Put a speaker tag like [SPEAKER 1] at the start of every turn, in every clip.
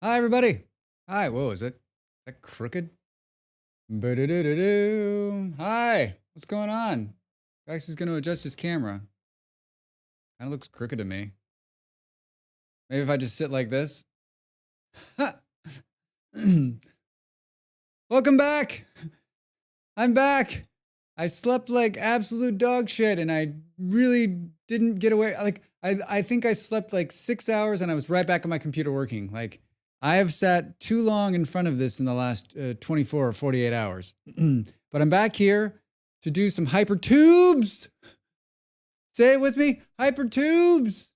[SPEAKER 1] Hi, everybody. Hi. Whoa, is that crooked? Ba-da-da-da-doo. Hi. What's going on? Guys is going to adjust his camera. Kind of looks crooked to me. Maybe if I just sit like this. Welcome back. I'm back. I slept like absolute dog shit, and I really didn't get away. I think I slept like 6 hours, and I was right back on my computer working. Like I have sat too long in front of this in the last 24 or 48 hours. But I'm back here to do some Hypertubes. Say it with me, Hypertubes.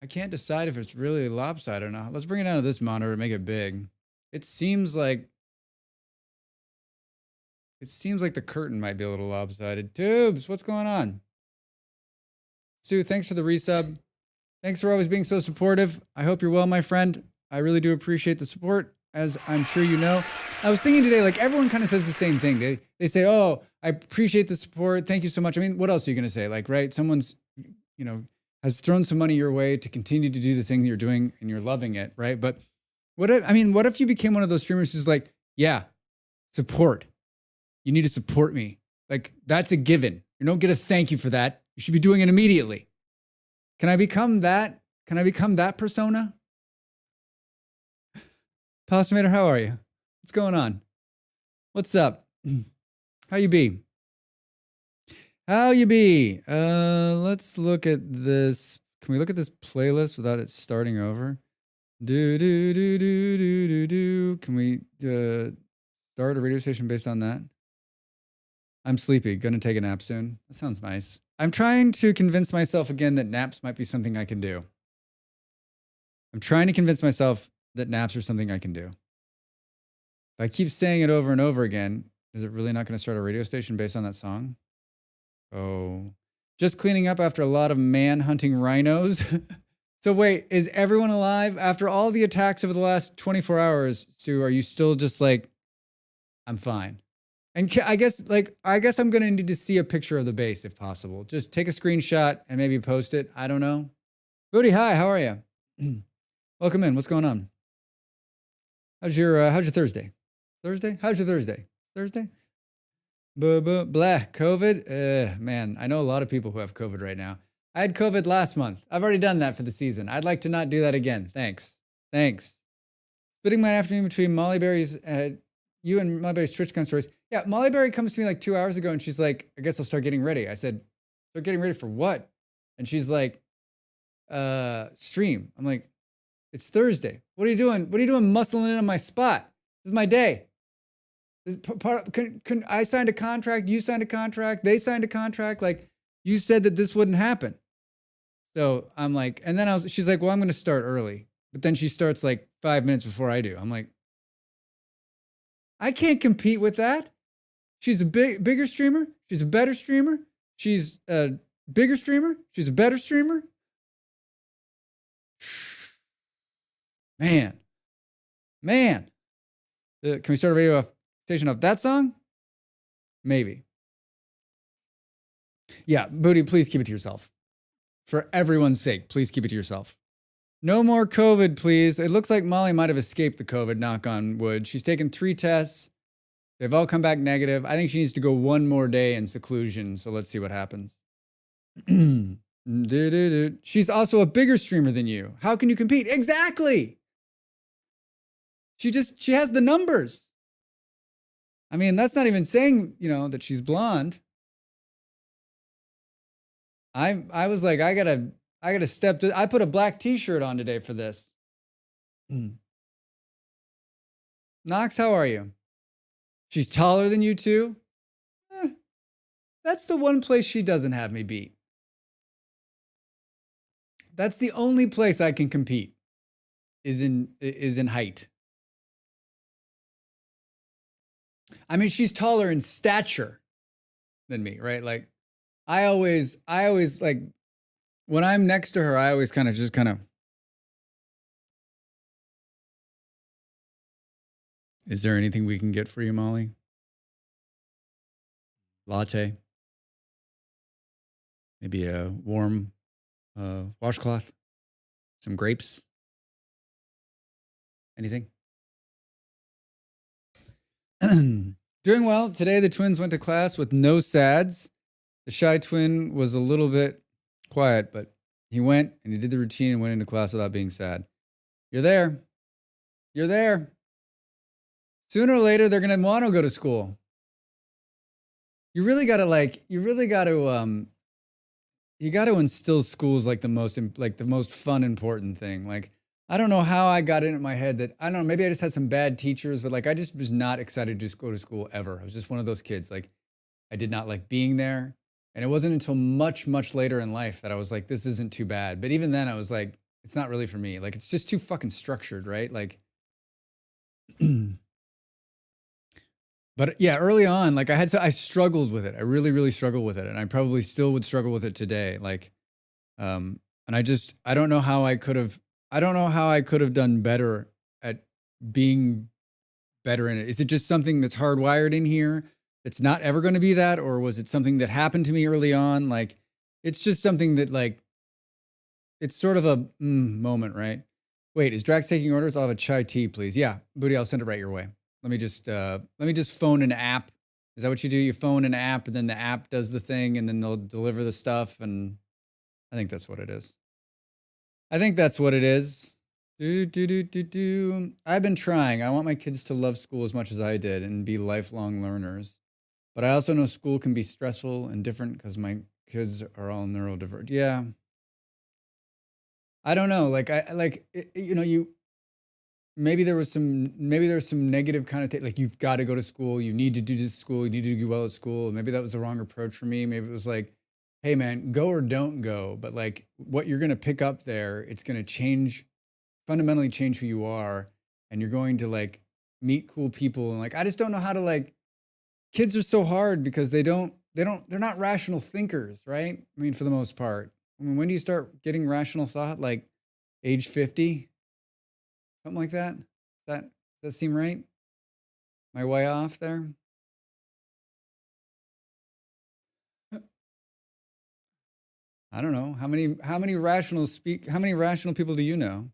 [SPEAKER 1] I can't decide if it's really lopsided or not. Let's bring it down to this monitor and make it big. It seems like the curtain might be a little lopsided. Tubes, what's going on? Sue, thanks for the resub. Thanks for always being so supportive. I hope you're well, my friend. I really do appreciate the support, as I'm sure you know. I was thinking today, like everyone kind of says the same thing. They say, "Oh, I appreciate the support. Thank you so much." I mean, what else are you going to say? Like, right? Someone's, has thrown some money your way to continue to do the thing that you're doing and you're loving it, right? But what if you became one of those streamers who's like, "Yeah, support. You need to support me." Like that's a given. You don't get a thank you for that. You should be doing it immediately. Can I become that? Can I become that persona? Postmator, how are you? What's going on? What's up? How you be? How you be? Let's look at this. Can we look at this playlist without it starting over? Do do do do do do do. Can we start a radio station based on that? I'm sleepy. Gonna take a nap soon. That sounds nice. I'm trying to convince myself again that naps might be something I can do. I'm trying to convince myself that naps are something I can do. If I keep saying it over and over again, is it really not going to start a radio station based on that song? Oh, just cleaning up after a lot of man hunting rhinos. So wait, is everyone alive after all the attacks over the last 24 hours? Sue, are you still just like, I'm fine? And I guess I'm going to need to see a picture of the base if possible. Just take a screenshot and maybe post it. I don't know. Booty, hi, how are you? Welcome in. What's going on? How's your Thursday? Thursday? How's your Thursday? Thursday? Blah. COVID? Man, I know a lot of people who have COVID right now. I had COVID last month. I've already done that for the season. I'd like to not do that again. Thanks. Splitting my afternoon between Molly Berry's, you and Molly Berry's TwitchCon stories. Yeah, Molly Berry comes to me like 2 hours ago and she's like, I guess I'll start getting ready. I said, start getting ready for what? And she's like, stream. I'm like, it's Thursday. What are you doing? What are you doing muscling in on my spot? This is my day. I signed a contract. You signed a contract. They signed a contract. Like you said that this wouldn't happen. So I'm like, and then she's like, well, I'm going to start early. But then she starts like 5 minutes before I do. I'm like, I can't compete with that. She's a bigger streamer. She's a better streamer. She's a bigger streamer. She's a better streamer. Man. Can we start a radio station off that song? Maybe. Yeah, Booty, please keep it to yourself. For everyone's sake, please keep it to yourself. No more COVID, please. It looks like Molly might have escaped the COVID, knock on wood. She's taken 3 tests. They've all come back negative. I think she needs to go 1 more day in seclusion, so let's see what happens. She's also a bigger streamer than you. How can you compete? Exactly! She has the numbers. I mean, that's not even saying, that she's blonde. I was like, I gotta step. I put a black T-shirt on today for this. Knox, how are you? She's taller than you too. That's the one place she doesn't have me beat. That's the only place I can compete. Is in height. I mean, she's taller in stature than me, right? Like, I always like when I'm next to her, I always kind of. Is there anything we can get for you, Molly? Latte? Maybe a warm washcloth? Some grapes? Anything? Doing well. Today, the twins went to class with no sads. The shy twin was a little bit quiet, but he went and he did the routine and went into class without being sad. You're there. You're there. Sooner or later, they're going to want to go to school. You really got to you got to instill schools like the most fun, important thing. Like, I don't know how I got it in my head that, I don't know, maybe I just had some bad teachers, but like, I just was not excited to just go to school ever. I was just one of those kids. Like, I did not like being there. And it wasn't until much, much later in life that I was like, this isn't too bad. But even then I was like, it's not really for me. Like, it's just too fucking structured, right? Like, but yeah, early on, like I struggled with it. I really, really struggled with it. And I probably still would struggle with it today. Like, and I don't know how I don't know how I could have done better at being better in it. Is it just something that's hardwired in here? It's not ever going to be that? Or was it something that happened to me early on? Like, it's just something that like, it's sort of a moment, right? Wait, is Drax taking orders? I'll have a chai tea, please. Yeah, Booty, I'll send it right your way. Let me just phone an app. Is that what you do? You phone an app and then the app does the thing and then they'll deliver the stuff. And I think that's what it is. I think that's what it is. I've been trying. I want my kids to love school as much as I did and be lifelong learners. But I also know school can be stressful and different because my kids are all neurodivergent. Yeah. I don't know. Like maybe there was some negative connotation. Like, you've got to go to school. You need to do this school. You need to do well at school. Maybe that was the wrong approach for me. Maybe it was like, hey man, go or don't go. But like, what you're going to pick up there, it's going to fundamentally change who you are. And you're going to like meet cool people. And like, I just don't know how to like, kids are so hard because they're not rational thinkers, right? I mean, for the most part. I mean, when do you start getting rational thought? Like age 50? Something like that? Does that seem right? Am I way off there? I don't know. How many rational people do you know?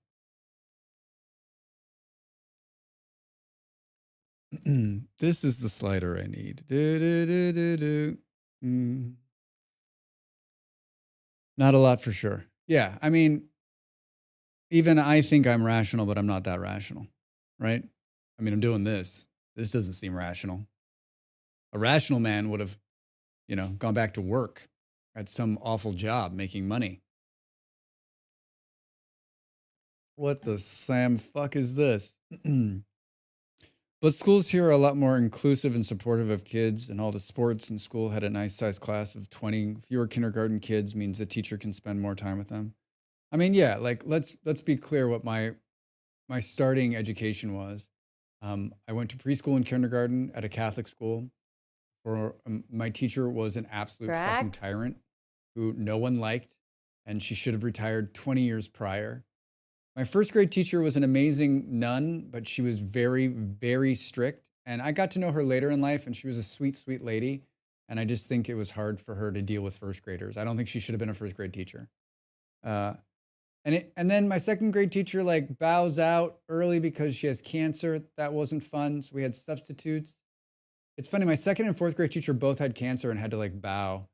[SPEAKER 1] This is the slider I need. Not a lot for sure. Yeah, I mean, even I think I'm rational, but I'm not that rational, right? I mean, I'm doing this. This doesn't seem rational. A rational man would have, gone back to work at some awful job making money. What the Sam fuck is this? But schools here are a lot more inclusive and supportive of kids, and all the sports in school had a nice sized class of 20. Fewer kindergarten kids means the teacher can spend more time with them. I mean, yeah, like let's be clear what my starting education was. I went to preschool and kindergarten at a Catholic school. My teacher was an absolute fucking tyrant who no one liked, and she should have retired 20 years prior. My first grade teacher was an amazing nun, but she was very, very strict. And I got to know her later in life, and she was a sweet, sweet lady. And I just think it was hard for her to deal with first graders. I don't think she should have been a first grade teacher. And then my second grade teacher like bows out early because she has cancer. That wasn't fun. So we had substitutes. It's funny. My second and fourth grade teacher both had cancer and had to like bow.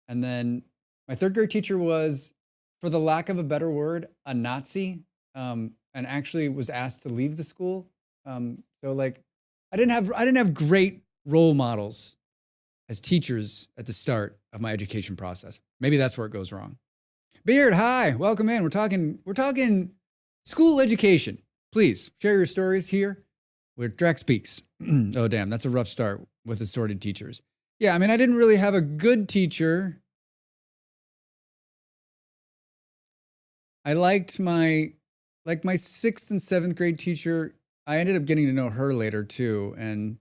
[SPEAKER 1] And then my third grade teacher was, for the lack of a better word, a Nazi. And actually was asked to leave the school. So like, I didn't have great role models as teachers at the start of my education process. Maybe that's where it goes wrong. Beard, hi, welcome in. We're talking school education. Please share your stories here with Drax Speaks. Oh damn, that's a rough start with assorted teachers. Yeah, I mean, I didn't really have a good teacher. I liked my 6th and 7th grade teacher. I ended up getting to know her later too. And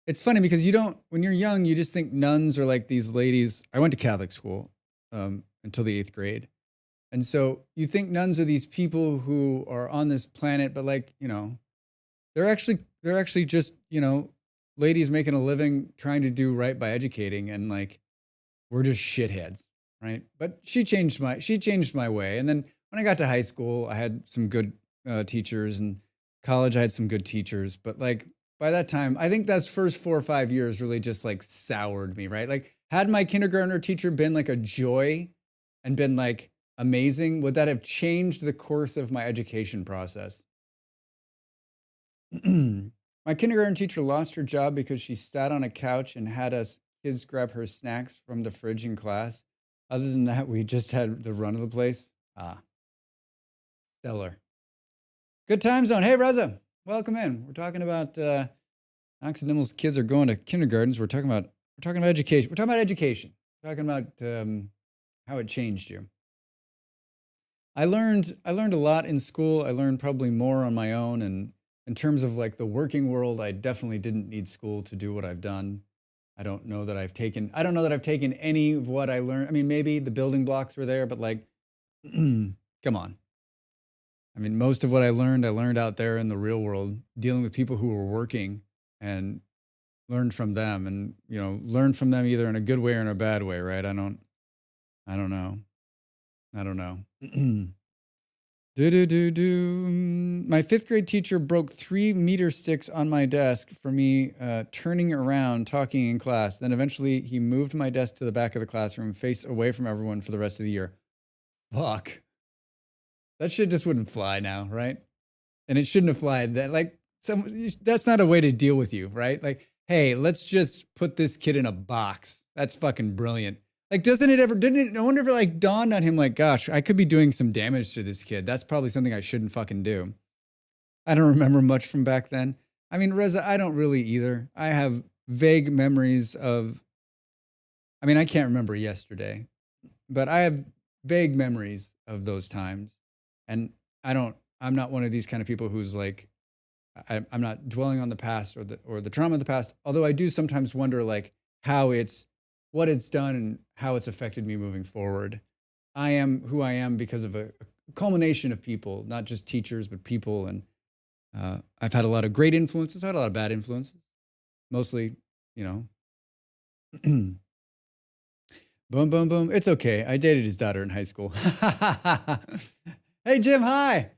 [SPEAKER 1] it's funny because when you're young, you just think nuns are like these ladies. I went to Catholic school until the 8th grade. And so you think nuns are these people who are on this planet, but like, they're actually just, ladies making a living trying to do right by educating. And like, we're just shitheads, right? But she changed my way. And then when I got to high school, I had some good teachers, and college, I had some good teachers, but like by that time, I think those first 4 or 5 years really just like soured me, right? Like, had my kindergartner teacher been like a joy and been like amazing, would that have changed the course of my education process? My kindergarten teacher lost her job because she sat on a couch and had us kids grab her snacks from the fridge in class. Other than that, we just had the run of the place. Ah, stellar. Good time zone. Hey, Reza, welcome in. We're talking about Knox and Nimmel's kids are going to kindergartens. We're talking about education. We're talking about education. We're talking about how it changed you. I learned a lot in school. I learned probably more on my own, and in terms of like the working world, I definitely didn't need school to do what I've done. I don't know that I've taken any of what I learned. I mean, maybe the building blocks were there, but like, come on. I mean, most of what I learned out there in the real world, dealing with people who were working, and learned from them, and learned from them either in a good way or in a bad way, right? I don't know. I don't know. Do do do do. My fifth grade teacher broke 3 meter sticks on my desk for me turning around talking in class. Then eventually he moved my desk to the back of the classroom, face away from everyone for the rest of the year. Fuck. That shit just wouldn't fly now, right? And it shouldn't have flied. That's not a way to deal with you, right? Like, hey, let's just put this kid in a box. That's fucking brilliant. Like, I wonder if it like dawned on him, like, gosh, I could be doing some damage to this kid. That's probably something I shouldn't fucking do. I don't remember much from back then. I mean, Reza, I don't really either. I have vague memories I can't remember yesterday, but I have vague memories of those times. And I'm not one of these kind of people who's like, I'm not dwelling on the past or the trauma of the past. Although I do sometimes wonder like what it's done and how it's affected me moving forward. I am who I am because of a culmination of people, not just teachers, but people. And I've had a lot of great influences. I had a lot of bad influences, mostly, boom, boom, boom. It's okay. I dated his daughter in high school. Hey, Jim. Hi.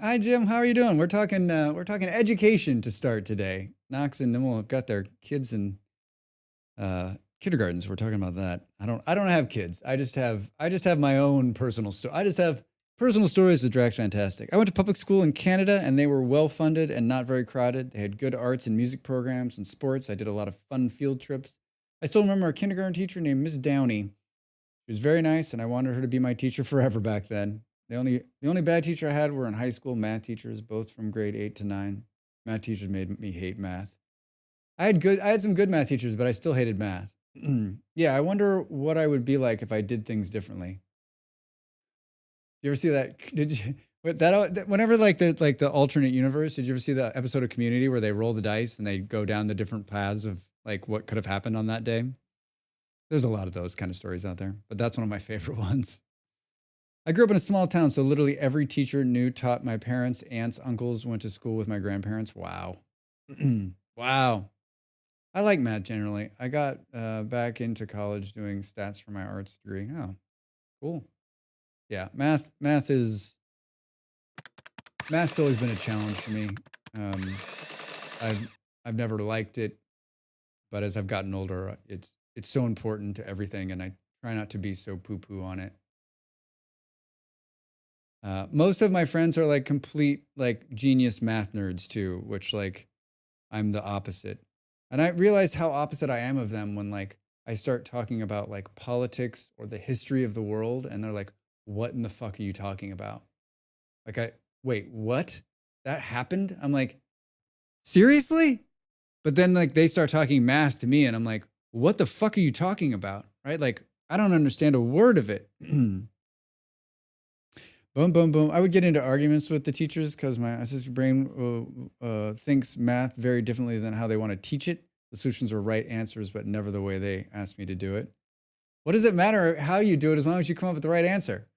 [SPEAKER 1] Hi, Jim. How are you doing? We're talking education to start today. Knox and Nimmel have got their kids in kindergartens. We're talking about that. I don't have kids. I just have my own personal story. I just have personal stories that Drax fantastic. I went to public school in Canada, and they were well funded and not very crowded. They had good arts and music programs and sports. I did a lot of fun field trips. I still remember a kindergarten teacher named Miss Downey. She was very nice, and I wanted her to be my teacher forever back then. The only bad teacher I had were in high school, math teachers, both from grade 8 to 9. Math teachers made me hate math. I had some good math teachers, but I still hated math. Yeah, I wonder what I would be like if I did things differently. You ever see that? Did you? Whenever the alternate universe, did you ever see the episode of Community where they roll the dice and they go down the different paths of like what could have happened on that day? There's a lot of those kind of stories out there, but that's one of my favorite ones. I grew up in a small town, so literally every teacher taught my parents, aunts, uncles, went to school with my grandparents. Wow. Wow. I like math generally. I got back into college doing stats for my arts degree. Oh, cool. Yeah, math's always been a challenge for me. I've never liked it, but as I've gotten older, it's so important to everything, and I try not to be so poo-poo on it. Most of my friends are like complete like genius math nerds too, which like I'm the opposite. And I realize how opposite I am of them when like I start talking about like politics or the history of the world, and they're like, "What in the fuck are you talking about?" Wait, what? That happened? I'm like, seriously? But then like they start talking math to me, and I'm like, what the fuck are you talking about? Right? Like, I don't understand a word of it. Boom, boom, boom. I would get into arguments with the teachers because my autistic brain thinks math very differently than how they want to teach it. The solutions were right answers, but never the way they asked me to do it. What does it matter how you do it as long as you come up with the right answer?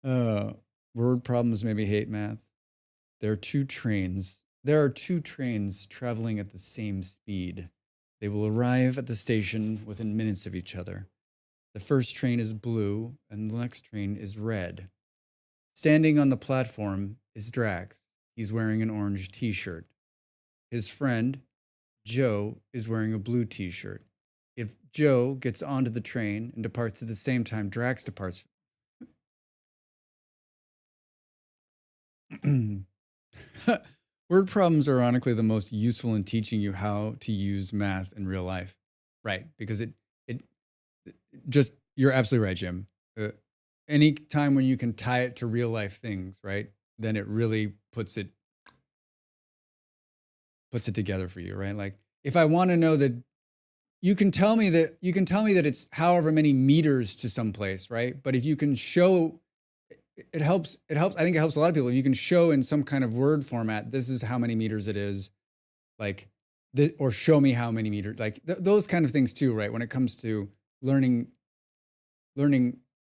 [SPEAKER 1] Word problems made me hate math. There are two trains traveling at the same speed. They will arrive at the station within minutes of each other. The first train is blue, and the next train is red. Standing on the platform is Drax. he's wearing an orange t-shirt. His friend, Joe, is wearing a blue t-shirt. If Joe gets onto the train and departs at the same time Drax departs. Word problems are ironically the most useful in teaching you how to use math in real life. Right, because it just, you're absolutely right, Jim. Any time when you can tie it to real life things, right, then it really puts it together for you, right? Like if I want to know that you can tell me that it's however many meters to some place, right? But if you can show, it helps. I think it helps a lot of people. If you can show in some kind of word format, this is how many meters it is, like this, or show me how many meters, like those kind of things too, right? When it comes to learning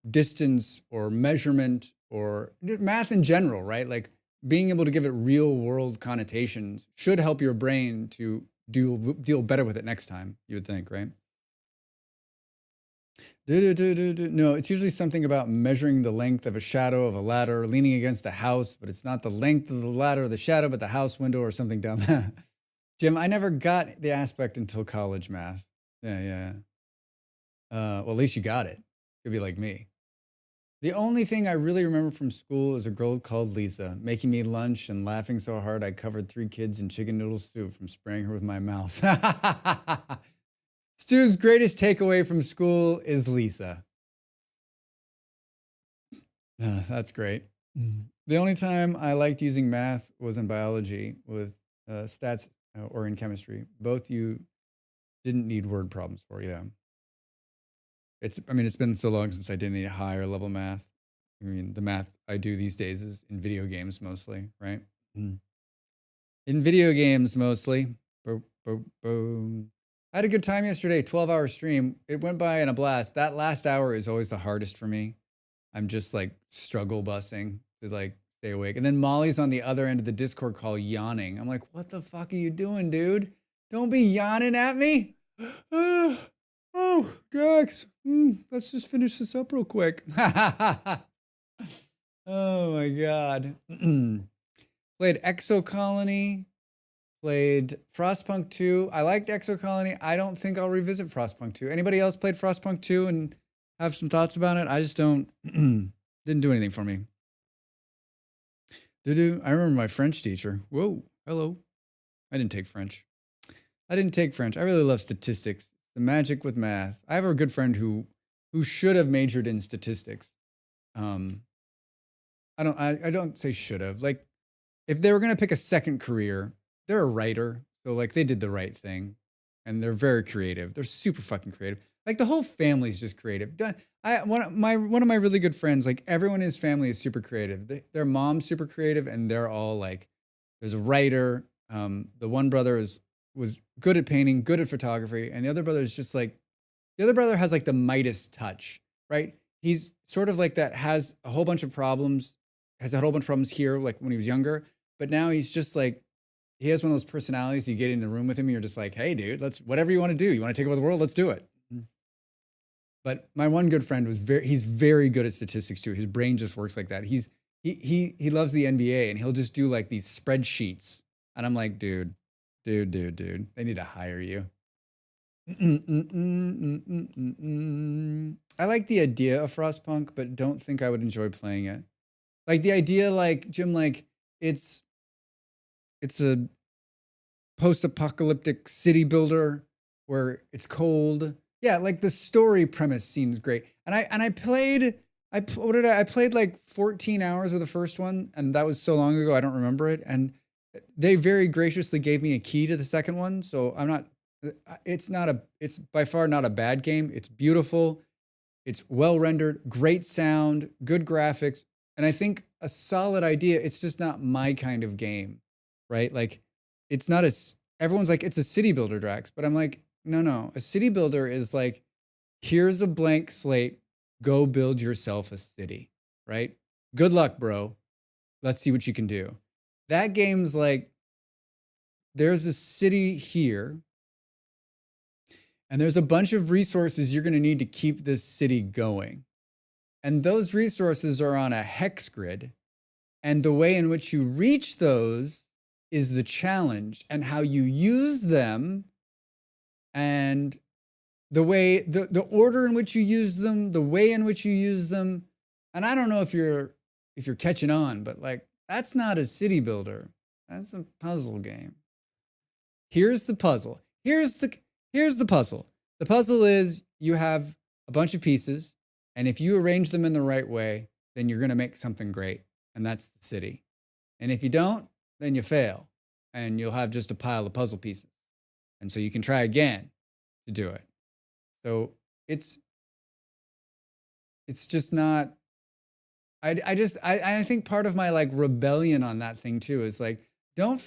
[SPEAKER 1] distance or measurement or math in general, right? Like being able to give it real world connotations should help your brain to deal better with it next time, you would think, right? No, it's usually something about measuring the length of a shadow of a ladder leaning against a house, but it's not the length of the ladder or the shadow, but the house window or something down there. Jim, I never got the aspect until college math. Yeah. Well, at least you got it. Could be like me. The only thing I really remember from school is a girl called Lisa making me lunch and laughing so hard I covered 3 kids in chicken noodle soup from spraying her with my mouth. Stu's greatest takeaway from school is Lisa. That's great. The only time I liked using math was in biology with stats or in chemistry. Both you didn't need word problems for, yeah. It's been so long since I did any higher level math. I mean, the math I do these days is in video games mostly, right? In video games mostly. Boom. I had a good time yesterday, 12-hour stream. It went by in a blast. That last hour is always the hardest for me. I'm just like struggle bussing to like stay awake. And then Molly's on the other end of the Discord call yawning. I'm like, what the fuck are you doing, dude? Don't be yawning at me. Oh, Drax, let's just finish this up real quick. Oh my God. Played Exocolony, played Frostpunk 2. I liked Exocolony. I don't think I'll revisit Frostpunk 2. Anybody else played Frostpunk 2 and have some thoughts about it? I just don't, didn't do anything for me. I remember my French teacher. Whoa, hello. I didn't take French. I really love statistics. The magic with math. I have a good friend who should have majored in statistics. I don't say should have. Like, if they were gonna pick a second career, they're a writer, so like they did the right thing, and they're very creative. They're super fucking creative. Like the whole family's just creative. One of my really good friends, like everyone in his family is super creative. Their mom's super creative, and they're all like, there's a writer. The one brother was good at painting, good at photography, and the other brother is just like, the other brother has like the Midas touch, right? He's sort of like that, has a whole bunch of problems here, like when he was younger, but now he's just like, he has one of those personalities, you get in the room with him and you're just like, hey dude, let's, whatever you want to do, you want to take over the world, let's do it. But my one good friend he's very good at statistics too. His brain just works like that. He loves the NBA and he'll just do like these spreadsheets. And I'm like, dude, they need to hire you. I like the idea of Frostpunk, but don't think I would enjoy playing it. Like the idea, like Jim, like it's a post-apocalyptic city builder where it's cold. Yeah, like the story premise seems great. And I played like 14 hours of the first one, and that was so long ago I don't remember it. And they very graciously gave me a key to the second one, so it's by far not a bad game. It's beautiful. It's well rendered, great sound, good graphics, and I think a solid idea. It's just not my kind of game, right? Like it's not everyone's like, it's a city builder, Drax, but I'm like, no. A city builder is like, here's a blank slate, go build yourself a city, right? Good luck, bro. Let's see what you can do. That game's like, there's a city here, and there's a bunch of resources you're going to need to keep this city going. And those resources are on a hex grid, And the way in which you reach those is the challenge, and how you use them, and the way, the order in which you use them, the way in which you use them. And I don't know if you're catching on, but like, that's not a city builder. That's a puzzle game. Here's the puzzle. Here's the puzzle. The puzzle is you have a bunch of pieces, and if you arrange them in the right way, then you're going to make something great, and that's the city. And if you don't, then you fail, and you'll have just a pile of puzzle pieces. And so you can try again to do it. So it's just not. I think part of my like rebellion on that thing too is like, don't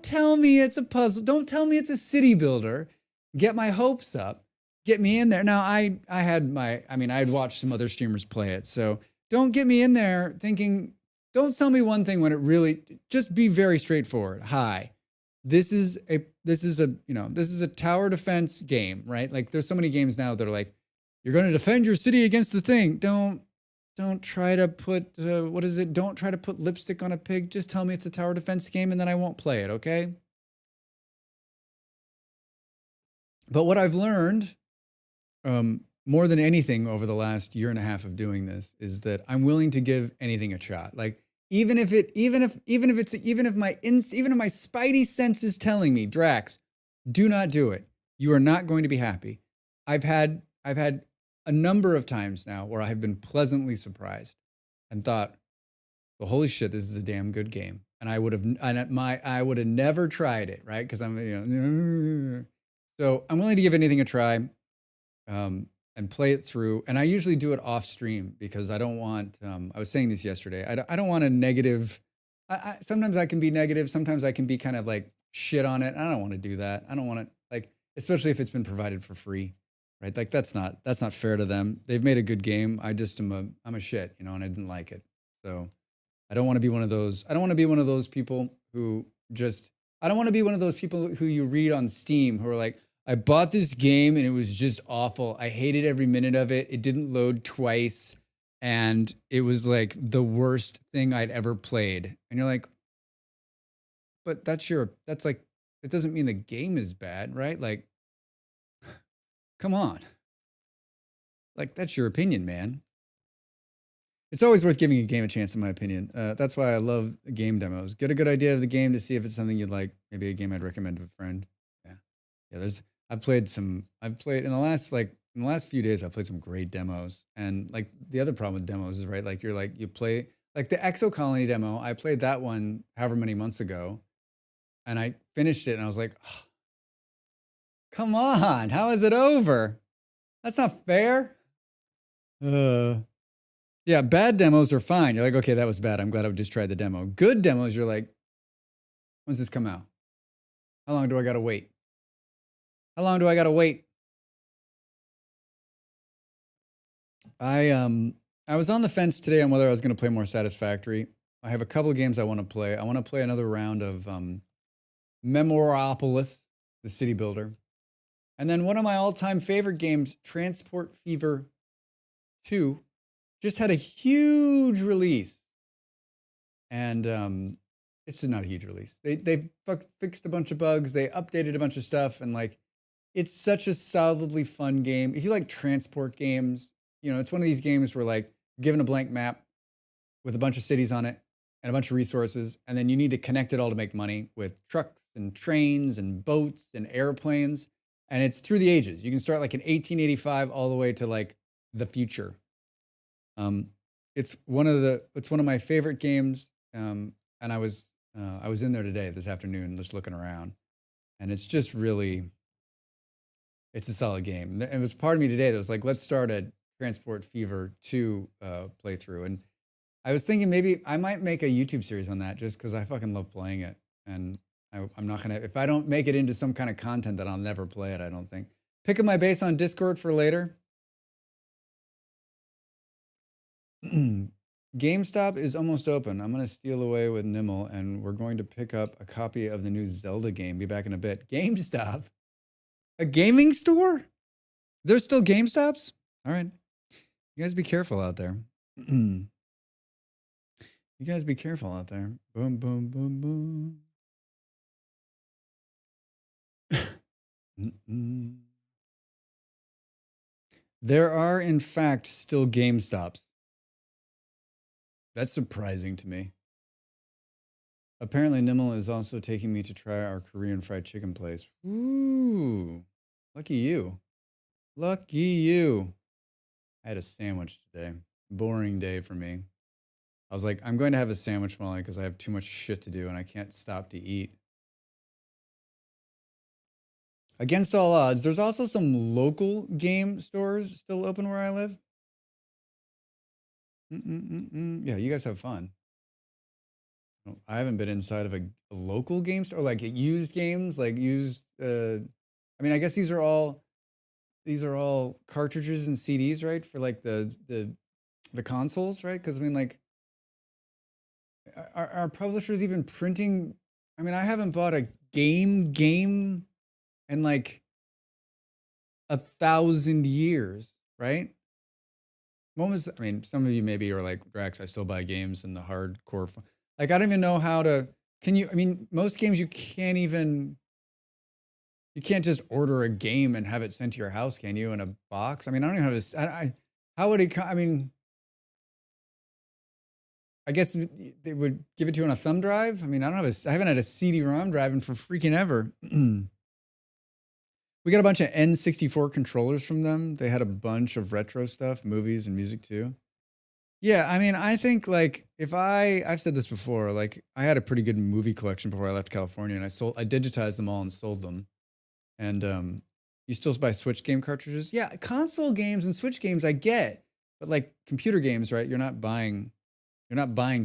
[SPEAKER 1] tell me it's a puzzle. Don't tell me it's a city builder. Get my hopes up. Get me in there. Now I had watched some other streamers play it. So don't get me in there thinking, don't tell me one thing when it really, just be very straightforward. Hi, this is a tower defense game, right? Like there's so many games now that are like, you're going to defend your city against the thing. Don't try to put, don't try to put lipstick on a pig. Just tell me it's a tower defense game and then I won't play it, okay? But what I've learned, more than anything over the last year and a half of doing this, is that I'm willing to give anything a shot. Like even if my spidey sense is telling me, Drax, do not do it. You are not going to be happy. I've had a number of times now where I have been pleasantly surprised and thought, well, holy shit, this is a damn good game. And I would have never tried it, right? Because I'm, so I'm willing to give anything a try, and play it through. And I usually do it off stream because I don't want, I was saying this yesterday, I don't want a negative, sometimes I can be negative, sometimes I can be kind of like shit on it. I don't want to do that. I don't want to, like, especially if it's been provided for free. Right, like that's not fair to them. They've made a good game. I'm a shit, and I didn't like it. So I don't want to be one of those. I don't want to be one of those people who just. I don't want to be one of those people who you read on Steam who are like, I bought this game and it was just awful. I hated every minute of it. It didn't load twice, and it was like the worst thing I'd ever played. And you're like, but that's like, it doesn't mean the game is bad, right? Like. Come on. Like, that's your opinion, man. It's always worth giving a game a chance, in my opinion. That's why I love game demos. Get a good idea of the game to see if it's something you'd like. Maybe a game I'd recommend to a friend. Yeah. I've played in the last few days, I've played some great demos. And like the other problem with demos is, right, like you play, like the Exo Colony demo, I played that one however many months ago, and I finished it and I was like, oh, come on, how is it over? That's not fair. Yeah, bad demos are fine. You're like, okay, that was bad. I'm glad I just tried the demo. Good demos, you're like, when's this come out? How long do I gotta wait? How long do I gotta wait? I was on the fence today on whether I was gonna play more Satisfactory. I have a couple of games I want to play. I want to play another round of Memoropolis, the city builder. And then one of my all-time favorite games, Transport Fever 2, just had a huge release. And it's not a huge release. They fixed a bunch of bugs. They updated a bunch of stuff. And like, it's such a solidly fun game. If you like transport games, it's one of these games where like, you're given a blank map with a bunch of cities on it and a bunch of resources. And then you need to connect it all to make money with trucks and trains and boats and airplanes. And it's through the ages. You can start like in 1885 all the way to like the future. It's one of my favorite games. And I was in there this afternoon, just looking around, and it's just really, it's a solid game. And it was part of me today that was like, let's start a Transport Fever 2 playthrough. And I was thinking maybe I might make a YouTube series on that just because I fucking love playing it. And I'm not going to, if I don't make it into some kind of content, then I'll never play it, I don't think. Picking my base on Discord for later. GameStop is almost open. I'm going to steal away with Nimble, and we're going to pick up a copy of the new Zelda game. Be back in a bit. GameStop? A gaming store? There's still GameStops? All right. You guys be careful out there. You guys be careful out there. Boom, boom, boom, boom. There are, in fact, still GameStops. That's surprising to me. Apparently, Nimble is also taking me to try our Korean fried chicken place. Ooh, lucky you. Lucky you. I had a sandwich today. Boring day for me. I was like, I'm going to have a sandwich, Molly, because I have too much shit to do and I can't stop to eat. Against all odds, there's also some local game stores still open where I live. Yeah, you guys have fun. I haven't been inside of a local game store, like used games, like used. I mean, I guess these are all cartridges and CDs, right? For like the consoles, right? Because I mean, like, are publishers even printing? I mean, I haven't bought a game in like 1,000 years, right? When was, I mean, some of you maybe are like, Drax, I still buy games in the hardcore. Like, I don't even know how to, can you, I mean, most games you can't just order a game and have it sent to your house, can you, in a box? I mean, I don't even know how to, how would it, I mean, I guess they would give it to you on a thumb drive. I mean, I haven't had a CD-ROM driving for freaking ever. We got a bunch of N64 controllers from them. They had a bunch of retro stuff, movies and music too. Yeah, I mean, I think like I've said this before, like I had a pretty good movie collection before I left California and I digitized them all and sold them. And you still buy Switch game cartridges? Yeah, console games and Switch games I get, but like computer games, right? You're not buying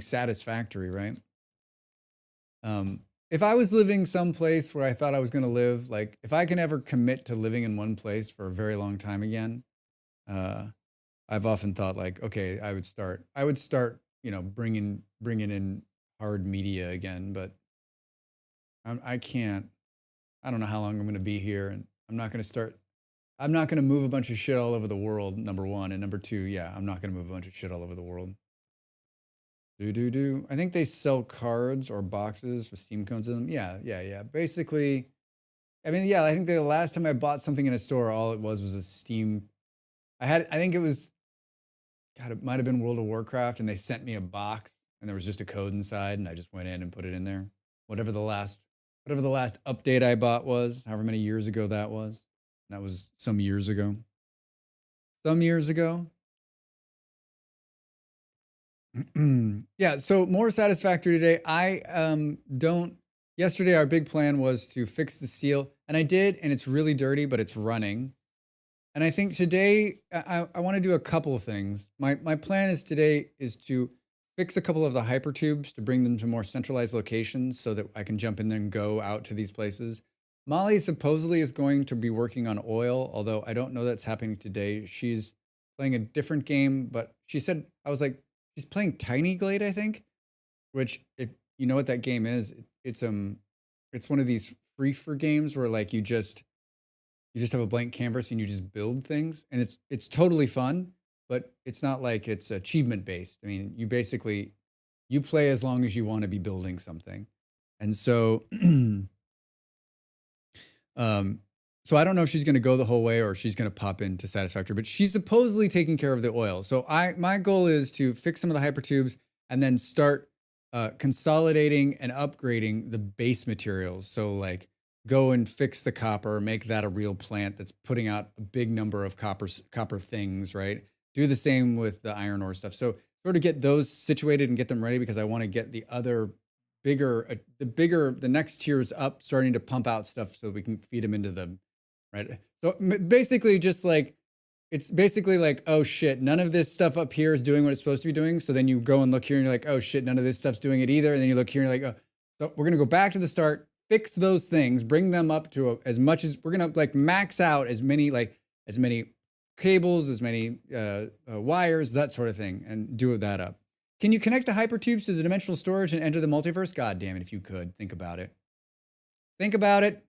[SPEAKER 1] Satisfactory, right? If I was living someplace where I thought I was going to live, like if I can ever commit to living in one place for a very long time again, I've often thought like, okay, I would start, you know, bringing in hard media again, but I can't. I don't know how long I'm going to be here, and I'm not going to move a bunch of shit all over the world. Number one, and number two, yeah, I'm not going to move a bunch of shit all over the world. I think they sell cards or boxes with Steam codes in them. Yeah. Basically, I mean, yeah, I think the last time I bought something in a store, all it was a Steam. I think it was, God, it might have been World of Warcraft, and they sent me a box, and there was just a code inside, and I just went in and put it in there. Whatever the last update I bought was, however many years ago that was. That was some years ago. Yeah, so more Satisfactory today. Yesterday our big plan was to fix the seal, and I did, and it's really dirty, but it's running. And I think today I want to do a couple of things. My plan is today is to fix a couple of the Hypertubes to bring them to more centralized locations so that I can jump in there and go out to these places. Molly supposedly is going to be working on oil, although I don't know that's happening today. She's playing a different game, but she said, I was like, she's playing Tiny Glade, I think, which if you know what that game is, it's one of these free for games where like you just have a blank canvas and you just build things, and it's totally fun, but it's not like it's achievement based. I mean, you play as long as you want to be building something. And so so I don't know if she's going to go the whole way or she's going to pop into Satisfactory, but she's supposedly taking care of the oil. So my goal is to fix some of the Hypertubes and then start consolidating and upgrading the base materials. So like go and fix the copper, make that a real plant that's putting out a big number of copper things, right? Do the same with the iron ore stuff. So sort of get those situated and get them ready, because I want to get the other the next tiers up, starting to pump out stuff so we can feed them into the, right? So basically it's basically like, oh shit, none of this stuff up here is doing what it's supposed to be doing. So then you go and look here and you're like, oh shit, none of this stuff's doing it either. And then you look here and you're like, oh, so we're going to go back to the start, fix those things, bring them up to as much as we're going to like max out as many cables, as many wires, that sort of thing, and do that up. Can you connect the Hypertubes to the dimensional storage and enter the multiverse? God damn it, if you could. Think about it. Think about it.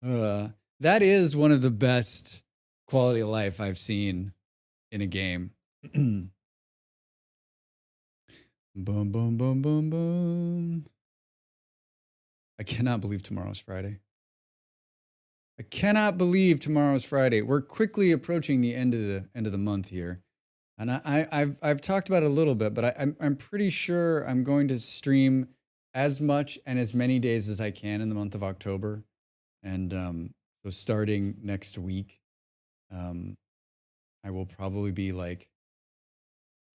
[SPEAKER 1] That is one of the best quality of life I've seen in a game. Boom, boom, boom, boom, boom. I cannot believe tomorrow's Friday. I cannot believe tomorrow's Friday. We're quickly approaching the end of the month here. And I've talked about it a little bit, but I'm pretty sure I'm going to stream as much and as many days as I can in the month of October. And so starting next week, I will probably be like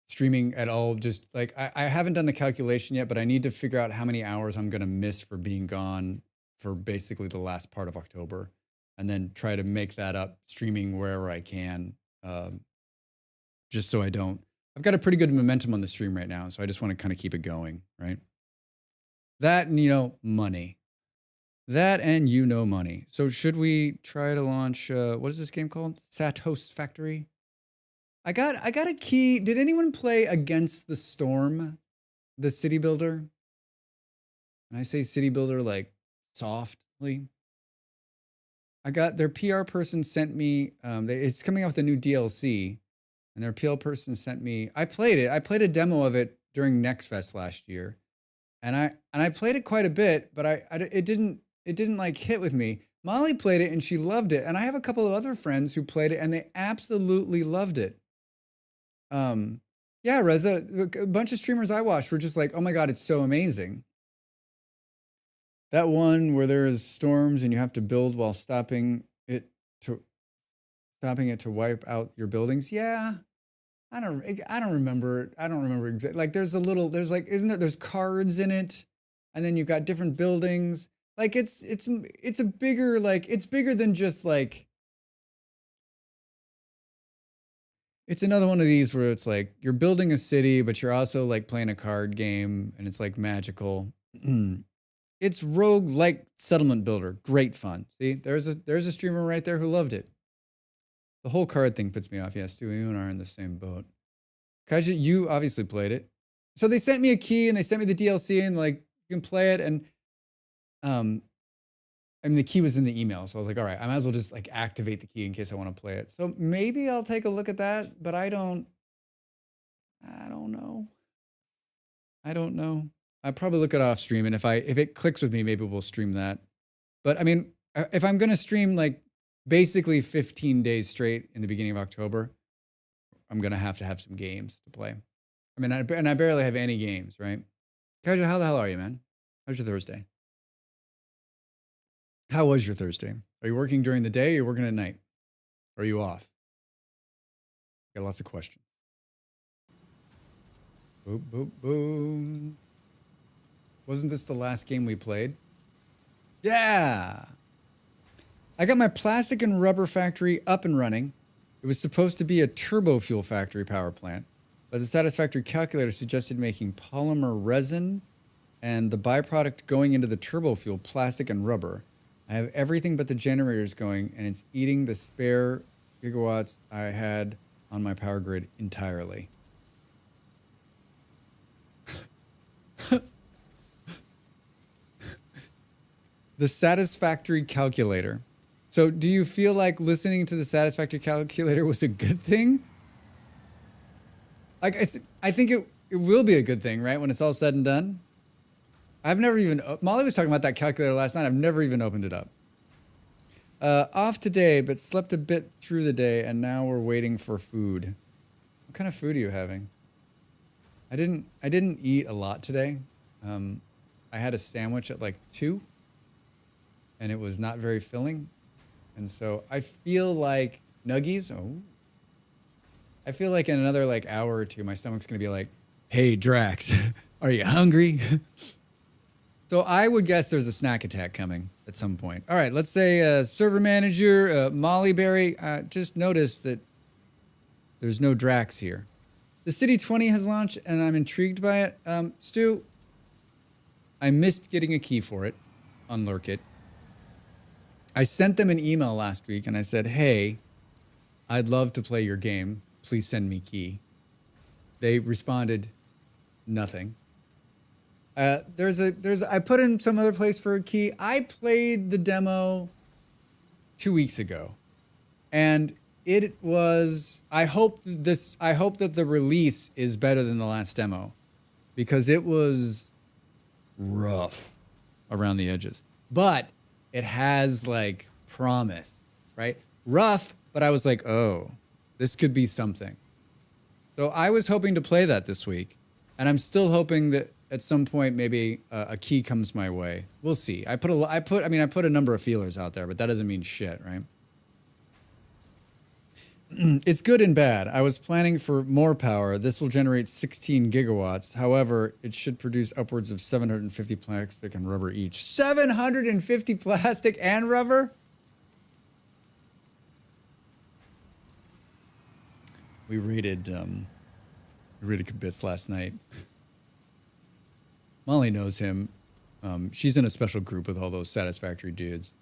[SPEAKER 1] streaming at all. Just like I haven't done the calculation yet, but I need to figure out how many hours I'm going to miss for being gone for basically the last part of October, and then try to make that up streaming wherever I can. Just so I don't. I've got a pretty good momentum on the stream right now, so I just want to kind of keep it going, right? That and money. That and money. So should we try to launch what is this game called? Satisfactory? I got a key. Did anyone play Against the Storm, the city builder? And I say city builder like softly. I got their PR person sent me it's coming out with a new DLC. And their PR person sent me. I played it. I played a demo of it during Next Fest last year, and I played it quite a bit, but it didn't like hit with me. Molly played it and she loved it, and I have a couple of other friends who played it and they absolutely loved it. Yeah, Reza, a bunch of streamers I watched were just like, "Oh my god, it's so amazing." That one where there's storms and you have to build while stopping it to wipe out your buildings. Yeah. I don't remember. I don't remember exactly. Like there's there's cards in it, and then you've got different buildings. Like it's a bigger, like it's bigger than just like, it's another one of these where it's like you're building a city, but you're also like playing a card game and it's like magical. It's rogue like settlement builder. Great fun. See, there's a streamer right there who loved it. The whole card thing puts me off. Yes, Stu, you and I are in the same boat. Kaja, you obviously played it. So they sent me a key and they sent me the DLC and like you can play it. And I mean the key was in the email. So I was like, all right, I might as well just like activate the key in case I want to play it. So maybe I'll take a look at that, but I don't know. I'll probably look it off stream. And if it clicks with me, maybe we'll stream that. But I mean, if I'm going to stream like basically 15 days straight in the beginning of October, I'm going to have some games to play. I mean, I barely have any games, right? Kaja, how the hell are you, man? How's your Thursday? How was your Thursday? Are you working during the day or are you working at night? Or are you off? Got lots of questions. Boop, boop, boom. Wasn't this the last game we played? Yeah! I got my plastic and rubber factory up and running. It was supposed to be a turbo fuel factory power plant, but the Satisfactory calculator suggested making polymer resin and the byproduct going into the turbo fuel, plastic and rubber. I have everything but the generators going, and it's eating the spare gigawatts I had on my power grid entirely. The Satisfactory calculator. So do you feel like listening to the Satisfactory calculator was a good thing? Like I think it will be a good thing, right? When it's all said and done. I've never even, Molly was talking about that calculator last night. I've never even opened it up. Off today, but slept a bit through the day, and now we're waiting for food. What kind of food are you having? I didn't eat a lot today. I had a sandwich at like 2, and it was not very filling. And so I feel like nuggies. Oh, I feel like in another like hour or 2, my stomach's gonna be like, "Hey Drax, are you hungry?" So I would guess there's a snack attack coming at some point. All right, let's say server manager Molly Berry. Just noticed that there's no Drax here. The City 20 has launched, and I'm intrigued by it. Stu, I missed getting a key for it on Lurkit. I sent them an email last week and I said, "Hey, I'd love to play your game. Please send me key." They responded, nothing. I put in some other place for a key. I played the demo 2 weeks ago, and it was. I hope that the release is better than the last demo. because it was rough around the edges. But it has like promise, right? Rough, but I was like, oh, this could be something. So I was hoping to play that this week, and I'm still hoping that at some point maybe a key comes my way. We'll see. I put a number of feelers out there, but that doesn't mean shit, right? It's good and bad. I was planning for more power. This will generate 16 gigawatts. However, it should produce upwards of 750 plastic and rubber each. 750 plastic and rubber? We rated Kibitz last night. Molly knows him. She's in a special group with all those Satisfactory dudes.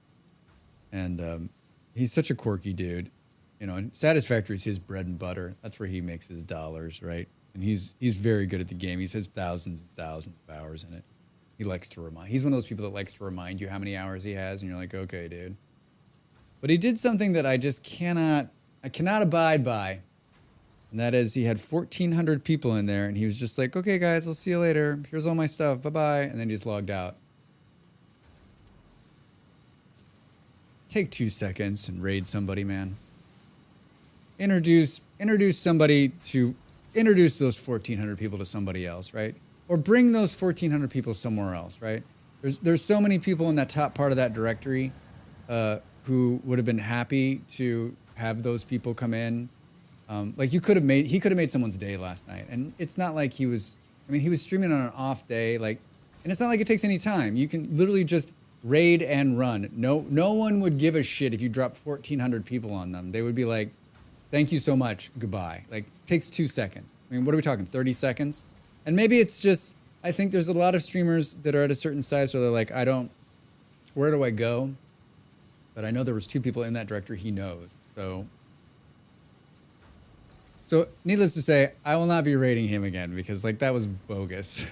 [SPEAKER 1] And he's such a quirky dude. You know, and Satisfactory is his bread and butter. That's where he makes his dollars, right? And he's very good at the game. He has thousands and thousands of hours in it. He likes to remind. He's one of those people that likes to remind you how many hours he has, and you're like, okay, dude. But he did something that I just cannot abide by. And that is he had 1,400 people in there, and he was just like, okay, guys, I'll see you later. Here's all my stuff. Bye-bye. And then he just logged out. Take 2 seconds and raid somebody, man. Introduce somebody to introduce those 1,400 people to somebody else, right? Or bring those 1,400 people somewhere else, right? There's so many people in that top part of that directory who would have been happy to have those people come in. Like he could have made someone's day last night, and it's not like he was streaming on an off day, like, and it's not like it takes any time. You can literally just raid and run. No one would give a shit if you dropped 1,400 people on them. They would be like, thank you so much, goodbye. Like, takes 2 seconds. I mean, what are we talking, 30 seconds? And maybe it's just, I think there's a lot of streamers that are at a certain size where they're like, where do I go? But I know there was 2 people in that directory he knows. So needless to say, I will not be raiding him again because like that was bogus.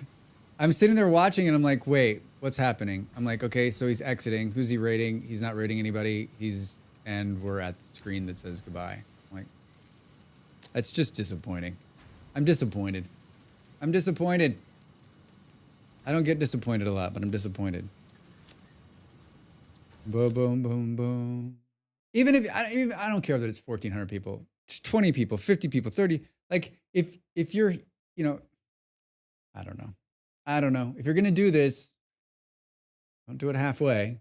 [SPEAKER 1] I'm sitting there watching and I'm like, wait, what's happening? I'm like, okay, so he's exiting. Who's he raiding? He's not raiding anybody. And we're at the screen that says goodbye. I'm like, that's just disappointing. I'm disappointed. I don't get disappointed a lot, but I'm disappointed. Boom, boom, boom, boom. Even if I don't care that it's 1,400 people, 20 people, 50 people, 30. Like if you're, you know, I don't know. If you're gonna do this, don't do it halfway.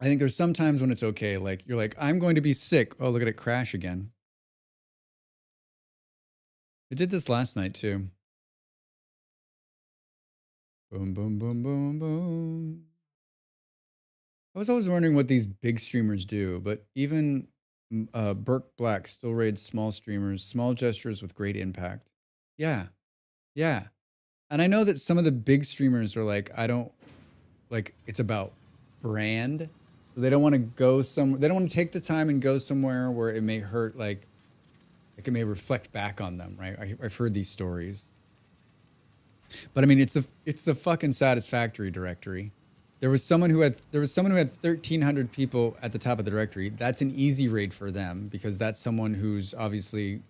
[SPEAKER 1] I think there's some times when it's okay. Like you're like, I'm going to be sick. Oh, look at it crash again. It did this last night too. Boom, boom, boom, boom, boom. I was always wondering what these big streamers do, but even Burke Black still raids small streamers, small gestures with great impact. Yeah. And I know that some of the big streamers are like, it's about brand. They don't want to they don't want to take the time and go somewhere where it may hurt, like it may reflect back on them, right? I've heard these stories. But I mean, it's the fucking Satisfactory directory. There was someone who had 1,300 people at the top of the directory. That's an easy raid for them because that's someone who's obviously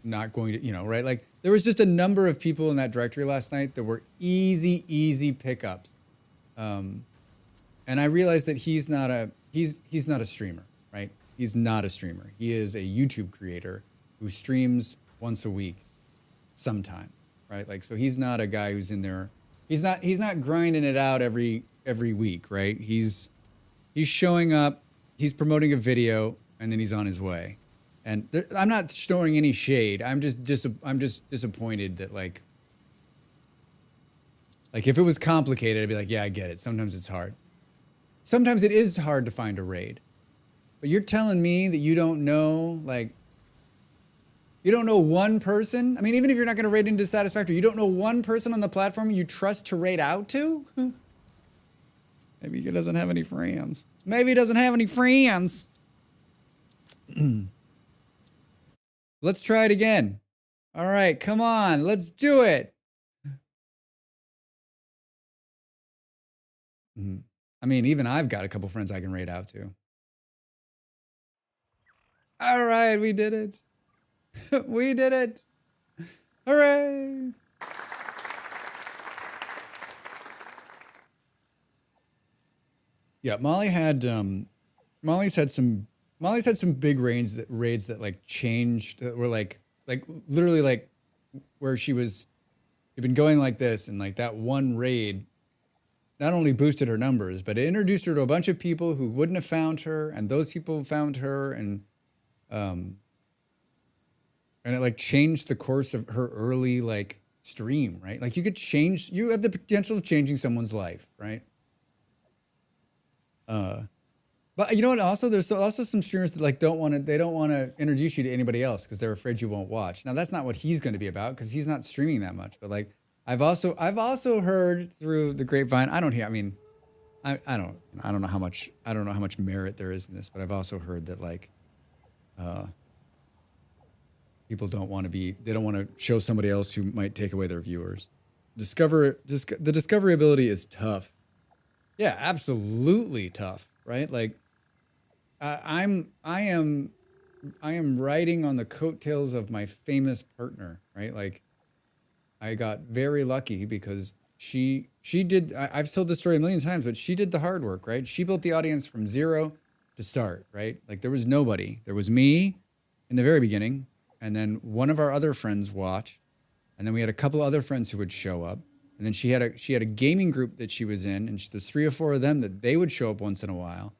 [SPEAKER 1] not going to, you know, right? Like there was just a number of people in that directory last night that were easy pickups. And I realized that he's not a streamer, right? He's not a streamer. He is a YouTube creator who streams once a week sometimes, right? Like, so he's not a guy who's in there. He's not grinding it out every week, right? He's showing up, he's promoting a video, and then he's on his way. And I'm not throwing any shade. I'm just disappointed that like if it was complicated, I'd be like, yeah, I get it. Sometimes it's hard. Sometimes it is hard to find a raid. But you're telling me that you don't know, like, you don't know one person? I mean, even if you're not going to raid into Satisfactory, you don't know one person on the platform you trust to raid out to? Maybe he doesn't have any friends. Let's try it again. All right, come on, let's do it. I mean, even I've got a couple friends I can raid out to. All right, we did it. We did it. Hooray! Yeah, Molly's had some big raids that like changed, that were like literally like where she'd been going like this, and like that one raid not only boosted her numbers, but it introduced her to a bunch of people who wouldn't have found her, and those people found her, and it like changed the course of her early like stream, right? Like you have the potential of changing someone's life, right? But you know what? Also, there's also some streamers that like don't want to introduce you to anybody else because they're afraid you won't watch. Now that's not what he's going to be about because he's not streaming that much. But like I've also heard through the grapevine. I don't know how much merit there is in this, but I've also heard that like people don't want to show somebody else who might take away their viewers. The discoverability is tough. Yeah, absolutely tough, right? Like I am riding on the coattails of my famous partner, right? Like I got very lucky because she did, I've told this story a million times, but she did the hard work, right? She built the audience from zero to start, right? Like there was nobody. There was me in the very beginning, and then one of our other friends watched, and then we had a couple other friends who would show up. And then she had a gaming group that she was in, and there's 3 or 4 of them that they would show up once in a while.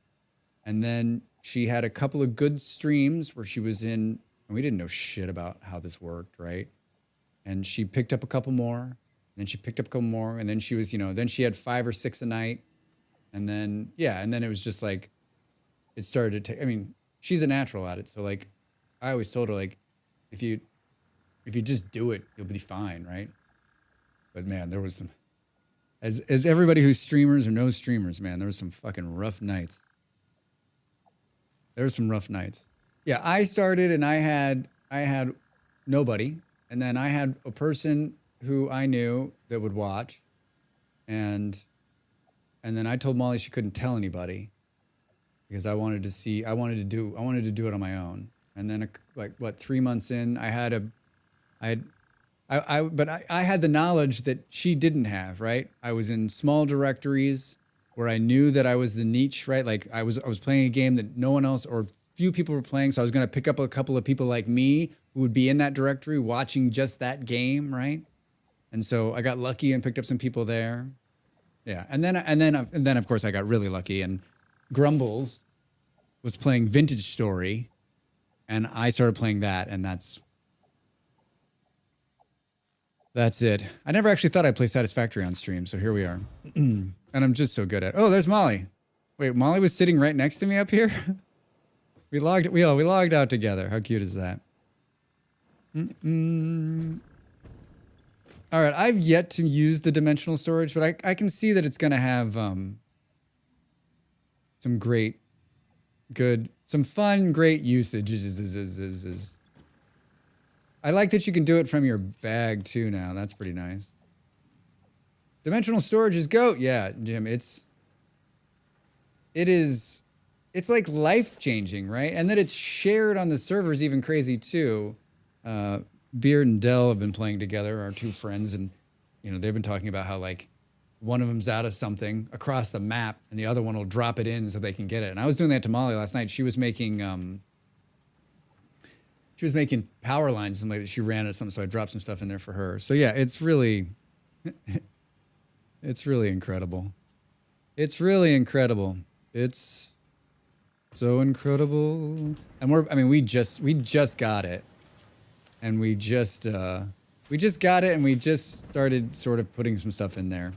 [SPEAKER 1] And then she had a couple of good streams where she was in, and we didn't know shit about how this worked, right? And she picked up a couple more, and then she picked up a couple more, and then she was, then she had 5 or 6 a night. And then, and then it was just like, it started to take, I mean, she's a natural at it. So like, I always told her like, if you just do it, you'll be fine, right? But man, there was some, as everybody who's streamers or knows streamers, man, there was some fucking rough nights. There were some rough nights. Yeah, I started and I had nobody, and then I had a person who I knew that would watch, and then I told Molly she couldn't tell anybody because I wanted to do it on my own. And then like 3 months in, I had the knowledge that she didn't have, right? I was in small directories where I knew that I was the niche, right? Like I was playing a game that no one else or few people were playing. So I was going to pick up a couple of people like me who would be in that directory watching just that game, right? And so I got lucky and picked up some people there. Yeah. And then of course I got really lucky, and Grumbles was playing Vintage Story, and I started playing that, and that's it. I never actually thought I'd play Satisfactory on stream, so here we are. And I'm just so good at it. Oh, there's Molly. Wait, Molly was sitting right next to me up here? we logged out together. How cute is that? All right, I've yet to use the dimensional storage, but I can see that it's going to have some fun, great usages. I like that you can do it from your bag too now. That's pretty nice. Dimensional storage is GOAT. Yeah, Jim, it's like life-changing, right? And that it's shared on the server is even crazy too. Beard and Dell have been playing together, our 2 friends, and they've been talking about how like one of them's out of something across the map and the other one will drop it in so they can get it. And I was doing that to Molly last night. She was making power lines and like she ran into something, so I dropped some stuff in there for her. So yeah, it's really incredible. It's really incredible. It's so incredible. And we just got it. And we just got it, and we just started sort of putting some stuff in there.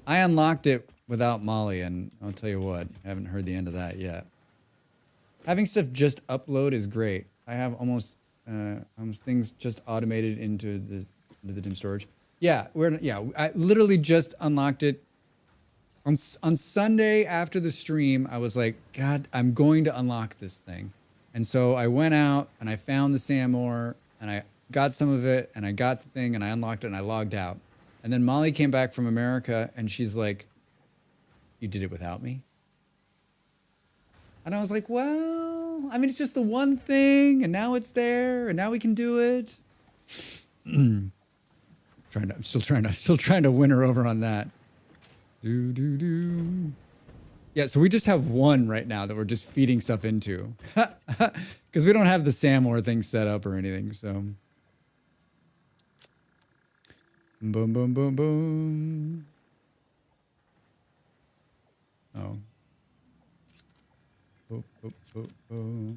[SPEAKER 1] I unlocked it without Molly, and I'll tell you what, I haven't heard the end of that yet. Having stuff just upload is great. I have almost things just automated into the DIM storage. Yeah, I literally just unlocked it. On Sunday after the stream, I was like, God, I'm going to unlock this thing. And so I went out and I found the SAM ore and I got some of it and I got the thing and I unlocked it and I logged out. And then Molly came back from America and she's like, you did it without me? And I was like, well, I mean, it's just the one thing and now it's there and now we can do it. I'm still trying to win her over on that. Yeah, so we just have one right now that we're just feeding stuff into. Because we don't have the Samor thing set up or anything, so. Boom, boom, boom, boom. Oh. Boop, boop, boop, boop.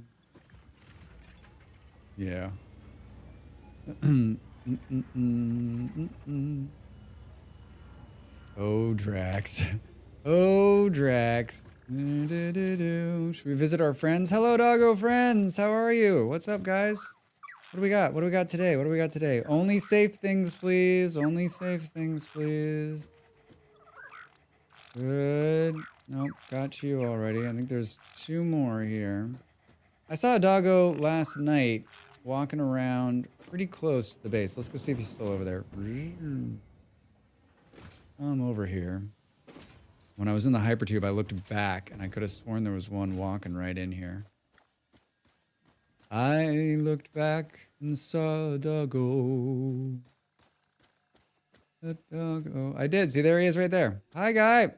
[SPEAKER 1] Yeah. Oh, Drax. Oh, Drax. Should we visit our friends? Hello, doggo friends. How are you? What's up, guys? What do we got? What do we got today? What do we got today? Only safe things, please. Only safe things, please. Good. Nope, got you already. I think there's 2 more here. I saw a doggo last night walking around pretty close to the base. Let's go see if he's still over there. I'm over here. When I was in the Hypertube, I looked back and I could have sworn there was one walking right in here. I looked back and saw a doggo. A doggo. I did. See, there he is right there. Hi, guy.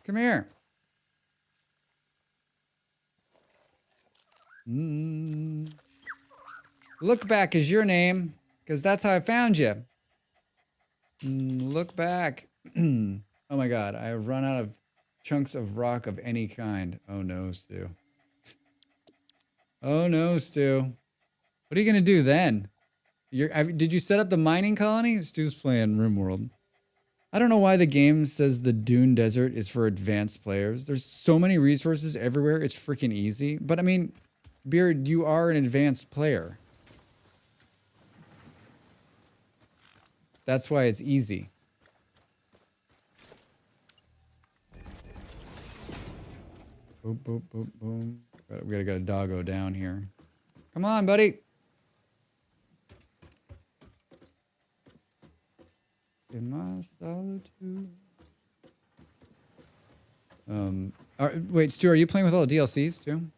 [SPEAKER 1] Come here. Look back is your name, because that's how I found you. Look back. Oh my god, I have run out of chunks of rock of any kind. Oh no, Stu. Oh no, Stu. What are you gonna do then? Did you set up the mining colony? Stu's playing RimWorld. I don't know why the game says the Dune Desert is for advanced players. There's so many resources everywhere, it's freaking easy. But I mean, Beard, you are an advanced player. That's why it's easy. Boop, boop, boop, boom. We gotta get a doggo down here. Come on, buddy. In my solitude. Wait, Stu, are you playing with all the DLCs too?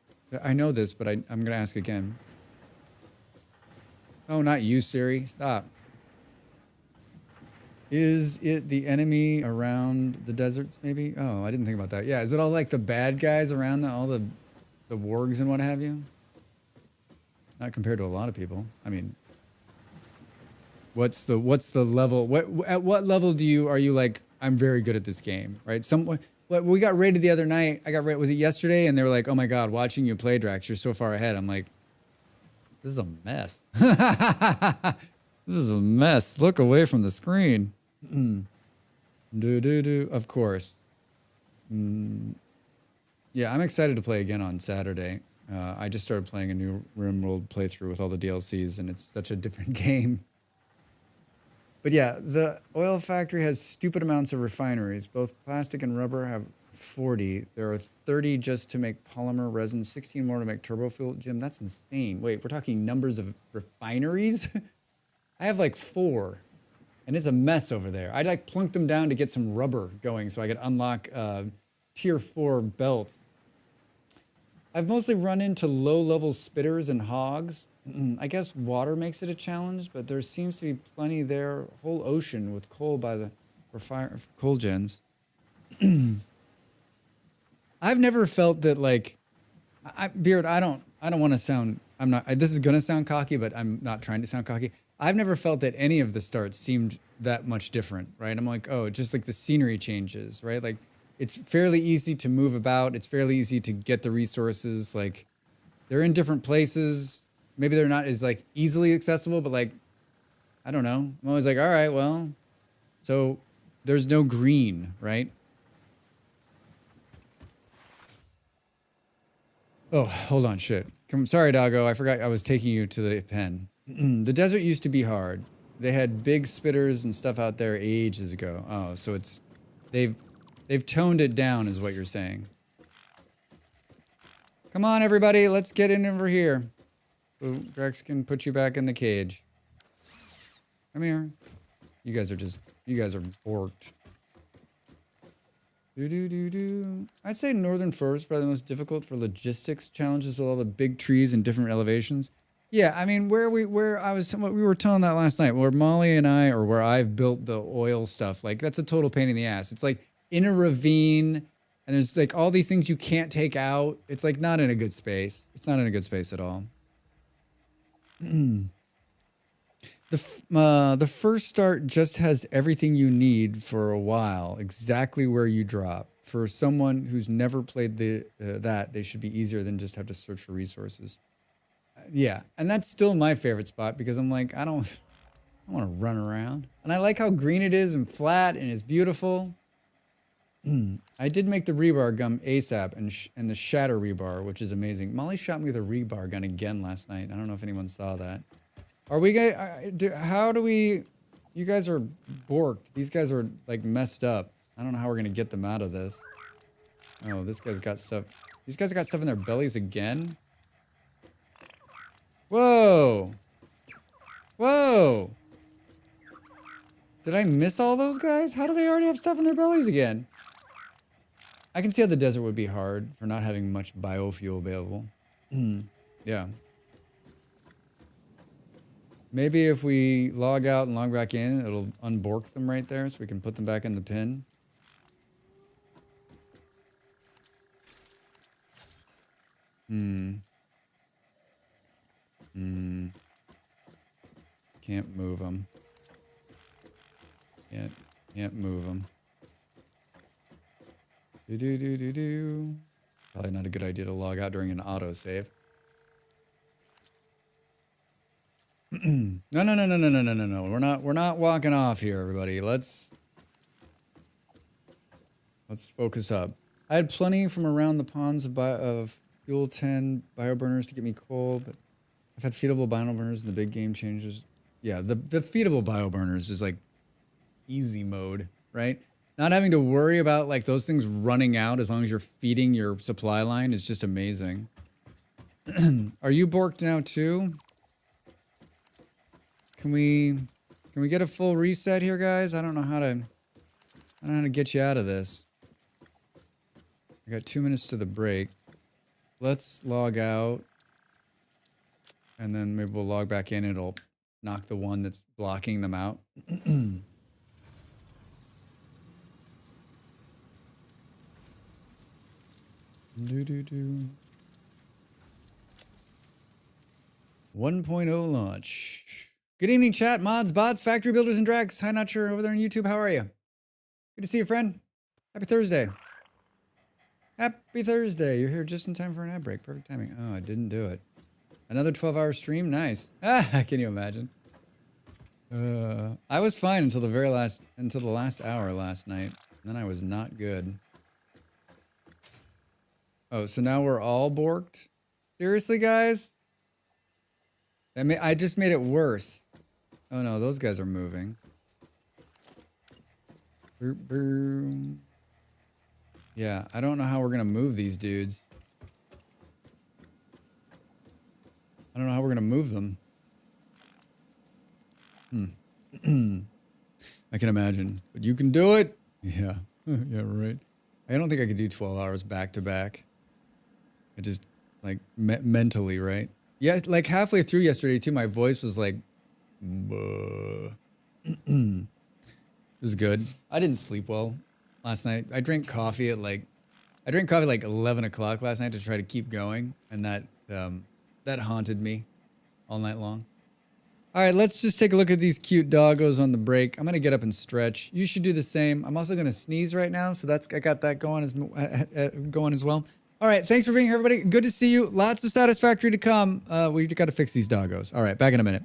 [SPEAKER 1] I know this, but I'm gonna ask again. Oh, not you, Siri. Stop. Is it the enemy around the deserts, maybe? Oh, I didn't think about that. Yeah, is it all like the bad guys around all the wargs and what have you? Not compared to a lot of people. I mean, what's the level? At what level are you like, I'm very good at this game, right? What we got rated the other night. I got rated, was it yesterday? And they were like, oh my god, watching you play, Drax, you're so far ahead. I'm like, this is a mess. This is a mess. Look away from the screen. Of course. Yeah, I'm excited to play again on Saturday. I just started playing a new RimWorld playthrough with all the DLCs, and it's such a different game. But yeah, the oil factory has stupid amounts of refineries. Both plastic and rubber have 40. There are 30 just to make polymer resin, 16 more to make turbo fuel. Jim, that's insane. Wait, we're talking numbers of refineries? I have like 4. And it's a mess over there. I'd like plunk them down to get some rubber going so I could unlock tier 4 belts. I've mostly run into low-level spitters and hogs. I guess water makes it a challenge, but there seems to be plenty there. Whole ocean with coal by the coal gens. I've never felt that like, Beard, I don't want to sound, this is gonna sound cocky, but I'm not trying to sound cocky. I've never felt that any of the starts seemed that much different, right? I'm like, oh, just like the scenery changes, right? Like, it's fairly easy to move about. It's fairly easy to get the resources. Like, they're in different places. Maybe they're not as like easily accessible, but like, I don't know. I'm always like, all right, well, so there's no green, right? Oh, hold on, shit. Sorry, doggo. I forgot I was taking you to the pen. The desert used to be hard. They had big spitters and stuff out there ages ago. Oh, so it's they've toned it down, is what you're saying. Come on, everybody, let's get in over here. So Drex can put you back in the cage. Come here. You guys are borked. I'd say Northern Forest is probably the most difficult for logistics challenges with all the big trees and different elevations. Yeah, I mean, we were telling that last night, where Molly and I, or where I've built the oil stuff, like that's a total pain in the ass. It's like in a ravine, and there's like all these things you can't take out. It's like not in a good space. It's not in a good space at all. The first start just has everything you need for a while, exactly where you drop. For someone who's never played that, they should be easier than just have to search for resources. Yeah, and that's still my favorite spot because I'm like, I don't want to run around. And I like how green it is and flat and it's beautiful. I did make the rebar gun ASAP and the shatter rebar, which is amazing. Molly shot me with a rebar gun again last night. I don't know if anyone saw that. Are we guys? How do we? You guys are borked. These guys are like messed up. I don't know how we're gonna get them out of this. Oh, this guy's got stuff. These guys got stuff in their bellies again. Whoa! Whoa! Did I miss all those guys? How do they already have stuff in their bellies again? I can see how the desert would be hard for not having much biofuel available. Yeah. Maybe if we log out and log back in, it'll unbork them right there so we can put them back in the pin. Can't move them. Can't move them. Do. Probably not a good idea to log out during an autosave. No. We're not walking off here, everybody. Let's focus up. I had plenty from around the ponds of Fuel 10 bioburners to get me coal, but I've had feedable bioburners in the big game changes. Yeah, the feedable bioburners is like easy mode, right? Not having to worry about like those things running out as long as you're feeding your supply line is just amazing. Are you borked now too? Can we get a full reset here, guys? I don't know how to get you out of this. I got 2 minutes to the break. Let's log out. And then maybe we'll log back in. It'll knock the one that's blocking them out. Do. 1.0 launch. Good evening, chat, mods, bots, factory builders, and drags. Hi, not sure over there on YouTube. How are you? Good to see you, friend. Happy Thursday. Happy Thursday. You're here just in time for an ad break. Perfect timing. Oh, I didn't do it. Another 12-hour stream? Nice. Ah, can you imagine? I was fine until the last hour last night. Then I was not good. Oh, so now we're all borked? Seriously, guys? I just made it worse. Oh no, those guys are moving. Boom. Yeah, I don't know how we're gonna move these dudes. I don't know how we're gonna move them. I can imagine, but you can do it. Yeah, yeah, right. I don't think I could do 12 hours back to back. I just like mentally, right? Yeah, like halfway through yesterday too, my voice was like, it was good. I didn't sleep well last night. I drank coffee like 11 o'clock last night to try to keep going, and that haunted me all night long. All right, let's just take a look at these cute doggos on the break. I'm gonna get up and stretch. You should do the same. I'm also gonna sneeze right now, so I got that going as well. All right, thanks for being here, everybody. Good to see you. Lots of Satisfactory to come. We've got to fix these doggos. All right, back in a minute.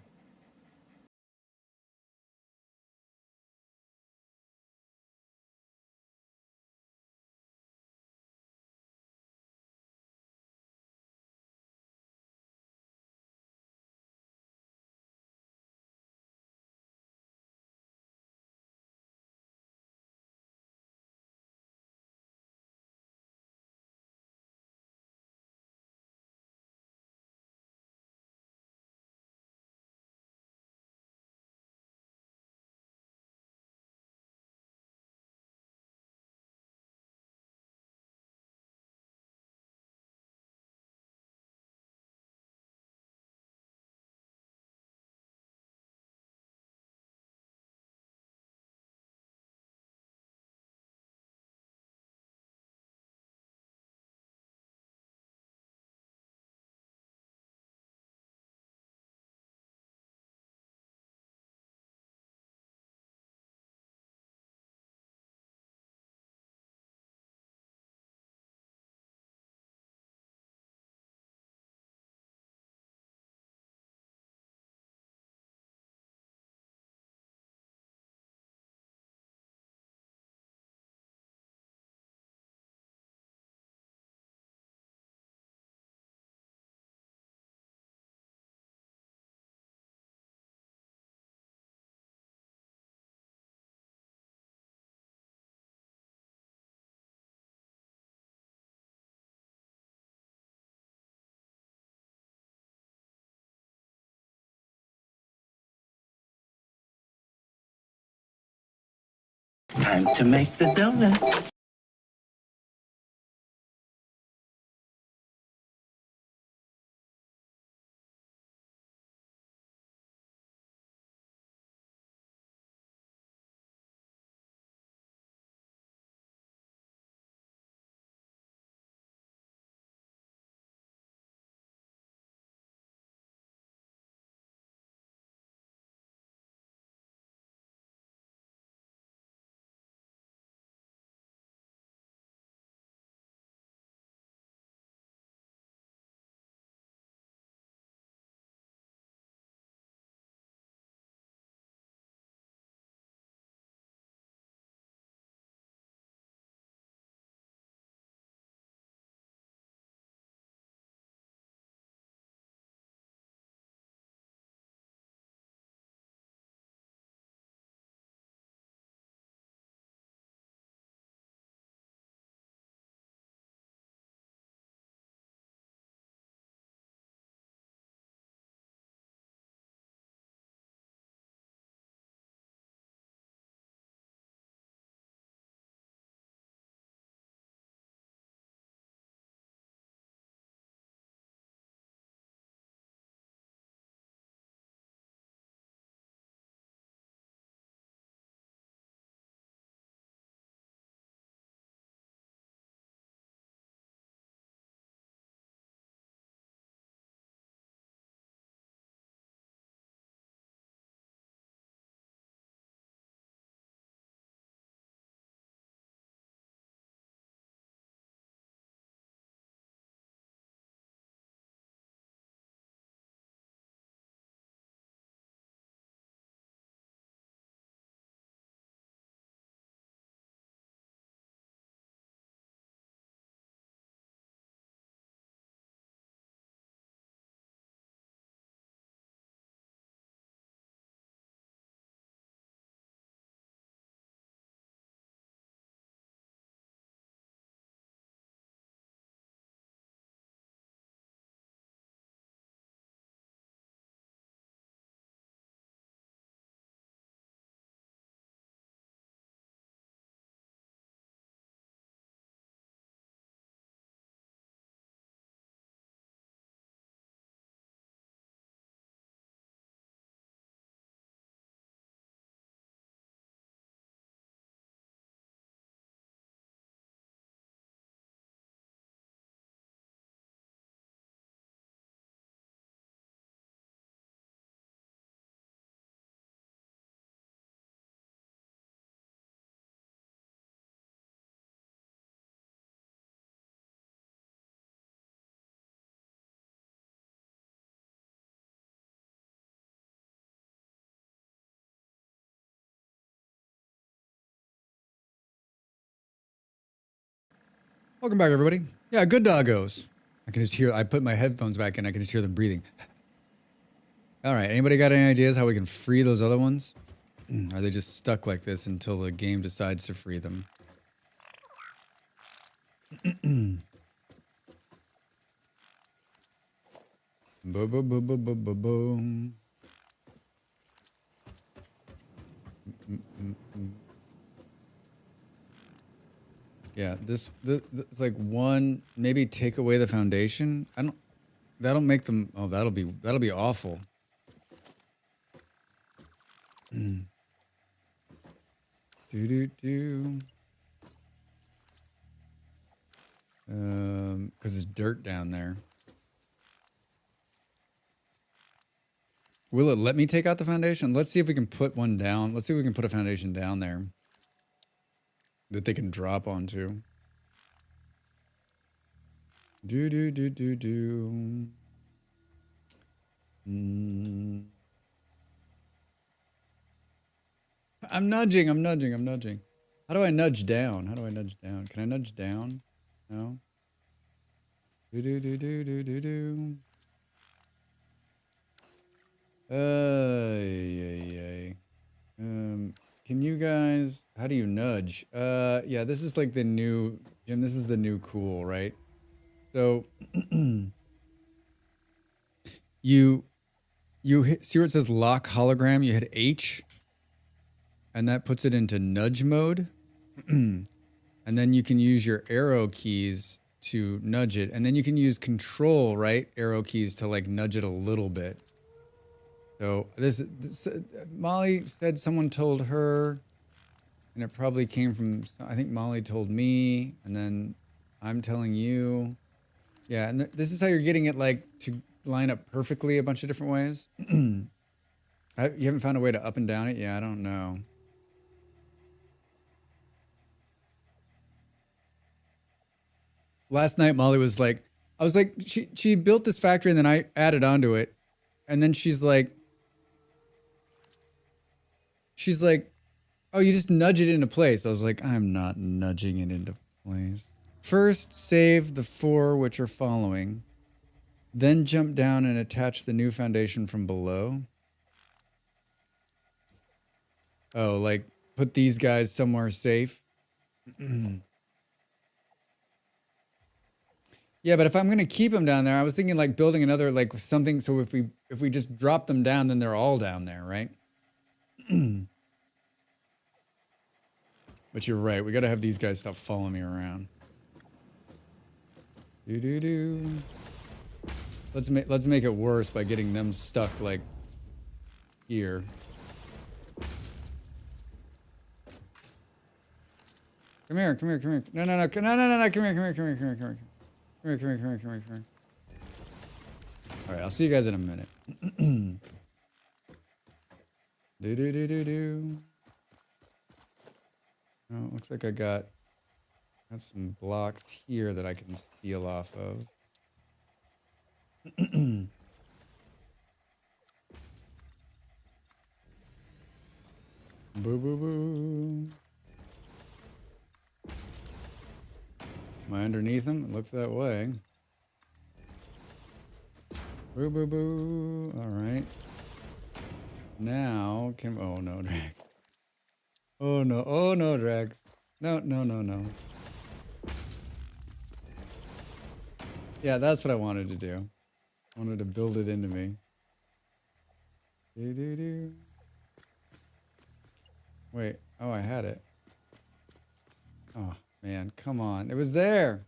[SPEAKER 2] Time to make the donuts.
[SPEAKER 1] Welcome back, everybody. Yeah, good doggos. I can just hear, I put my headphones back in, I can just hear them breathing. All right, anybody got any ideas how we can free those other ones? Are they just stuck like this until the game decides to free them? Boom, boom, boom, boom, boom, boom, boom. Yeah, this it's like one, maybe take away the foundation. That'll make them, oh, that'll be awful. Do do do. Because it's dirt down there. Will it let me take out the foundation? Let's see if we can put one down. Let's see if we can put a foundation down there that they can drop onto. Do do do do do. I'm nudging. I'm nudging. I'm nudging. How do I nudge down? How do I nudge down? Can I nudge down? No. Do do do do do do do. Yay. Can you guys? How do you nudge? Yeah. This is like the new Jim. This is the new cool, right? So you hit, see where it says lock hologram? You hit H, and that puts it into nudge mode. And then you can use your arrow keys to nudge it. And then you can use control, right? Arrow keys to like nudge it a little bit. So this Molly said someone told her, and it probably came from, I think Molly told me, and then I'm telling you. Yeah, and this is how you're getting it like to line up perfectly a bunch of different ways. You haven't found a way to up and down it? Yeah, I don't know. Last night, Molly was like, I was like, she built this factory and then I added onto it. And then she's like, oh, you just nudge it into place. I was like, I'm not nudging it into place. First, save the 4 which are following. Then jump down and attach the new foundation from below. Oh, like put these guys somewhere safe. Yeah, but if I'm gonna keep them down there, I was thinking like building another like something. So if we just drop them down, then they're all down there, right? But you're right. We gotta have these guys stop following me around. Do. Let's make it worse by getting them stuck like here. Come here. No. Come here. Come here. All right, I'll see you guys in a minute. Do. Oh, looks like I got some blocks here that I can steal off of. Boo. Am I underneath them? It looks that way. Boo. All right. Now, oh no, Drax. Oh no, Drax. No. Yeah, that's what I wanted to do. I wanted to build it into me. Do. Wait, oh, I had it. Oh, man, come on. It was there.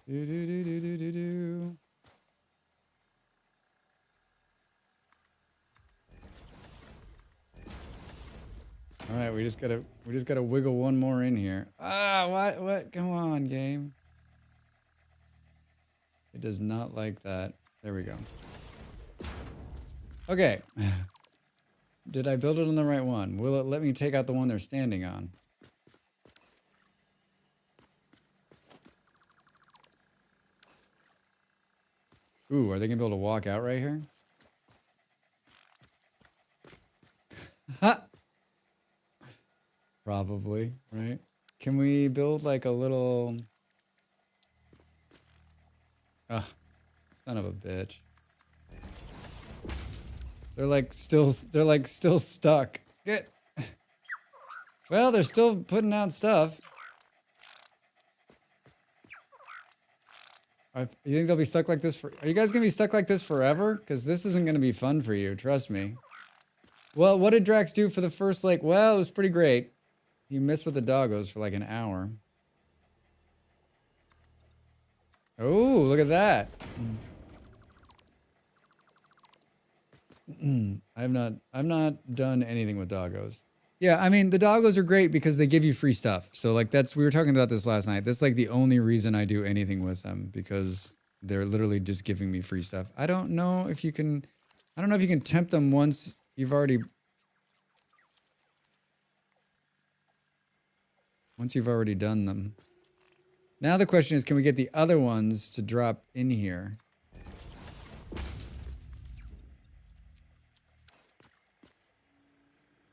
[SPEAKER 1] Do. All right, we just gotta wiggle one more in here. Ah, what? Come on, game. It does not like that. There we go. Okay. Did I build it on the right one? Will it let me take out the one they're standing on? Ooh, are they gonna be able to walk out right here? Probably, right? Can we build like a little... Ugh, son of a bitch. They're like still stuck. Get... Well, they're still putting out stuff. You think they'll be stuck like this for... Are you guys gonna be stuck like this forever? Because this isn't gonna be fun for you, trust me. Well, what did Drax do for the first, like... Well, it was pretty great. He missed with the doggos for like an hour. Oh, look at that. I've not done anything with doggos. Yeah, I mean, the doggos are great because they give you free stuff. So like we were talking about this last night. That's like the only reason I do anything with them, because they're literally just giving me free stuff. I don't know if you can tempt them once you've already done them. Now the question is, can we get the other ones to drop in here?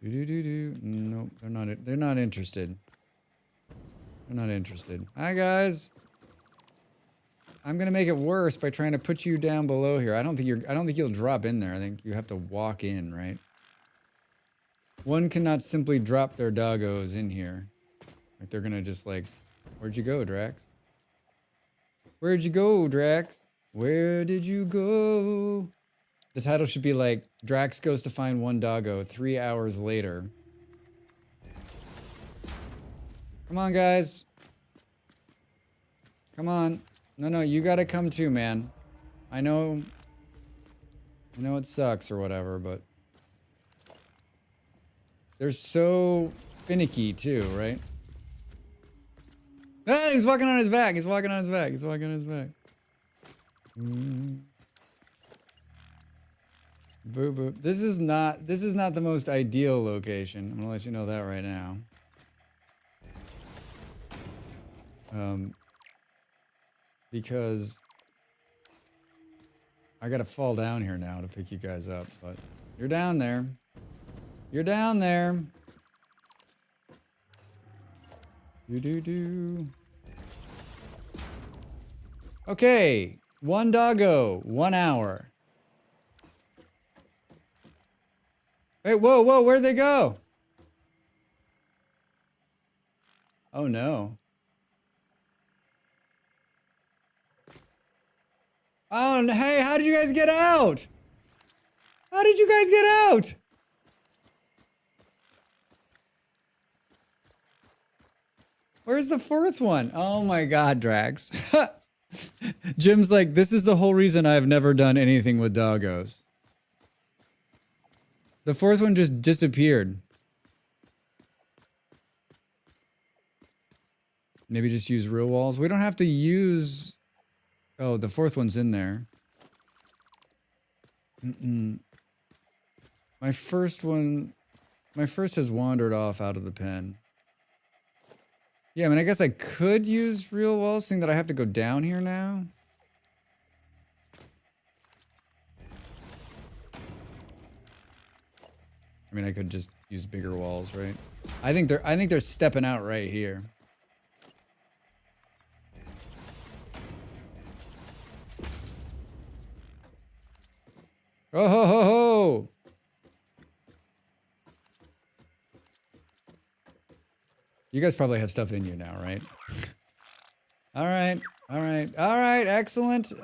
[SPEAKER 1] Nope, they're not interested. They're not interested. Hi guys. I'm gonna make it worse by trying to put you down below here. I don't think you'll drop in there. I think you have to walk in, right? One cannot simply drop their doggos in here. Like they're gonna just like, where'd you go, Drax? Where'd you go, Drax? Where did you go? The title should be like, Drax goes to find one doggo 3 hours later. Come on, guys. Come on. No, you gotta come too, man. I know it sucks or whatever, but they're so finicky too, right? Ah, he's walking on his back. He's walking on his back. He's walking on his back. Boo boo. This is not the most ideal location. I'm gonna let you know that right now. Because I gotta fall down here now to pick you guys up, but you're down there. You're down there. Do. Okay, one doggo, 1 hour. Hey, whoa, where'd they go? Oh no. Oh, hey, how did you guys get out? How did you guys get out? Where's the fourth one? Oh my God, Drax. Jim's like, this is the whole reason I've never done anything with doggos. The fourth one just disappeared. Maybe just use real walls. We don't have to use... Oh, the fourth one's in there. My first has wandered off out of the pen. Yeah, I mean, I guess I could use real walls, seeing that I have to go down here now. I mean, I could just use bigger walls, right? I think they're stepping out right here. Oh ho ho ho! You guys probably have stuff in you now, right? All right, excellent.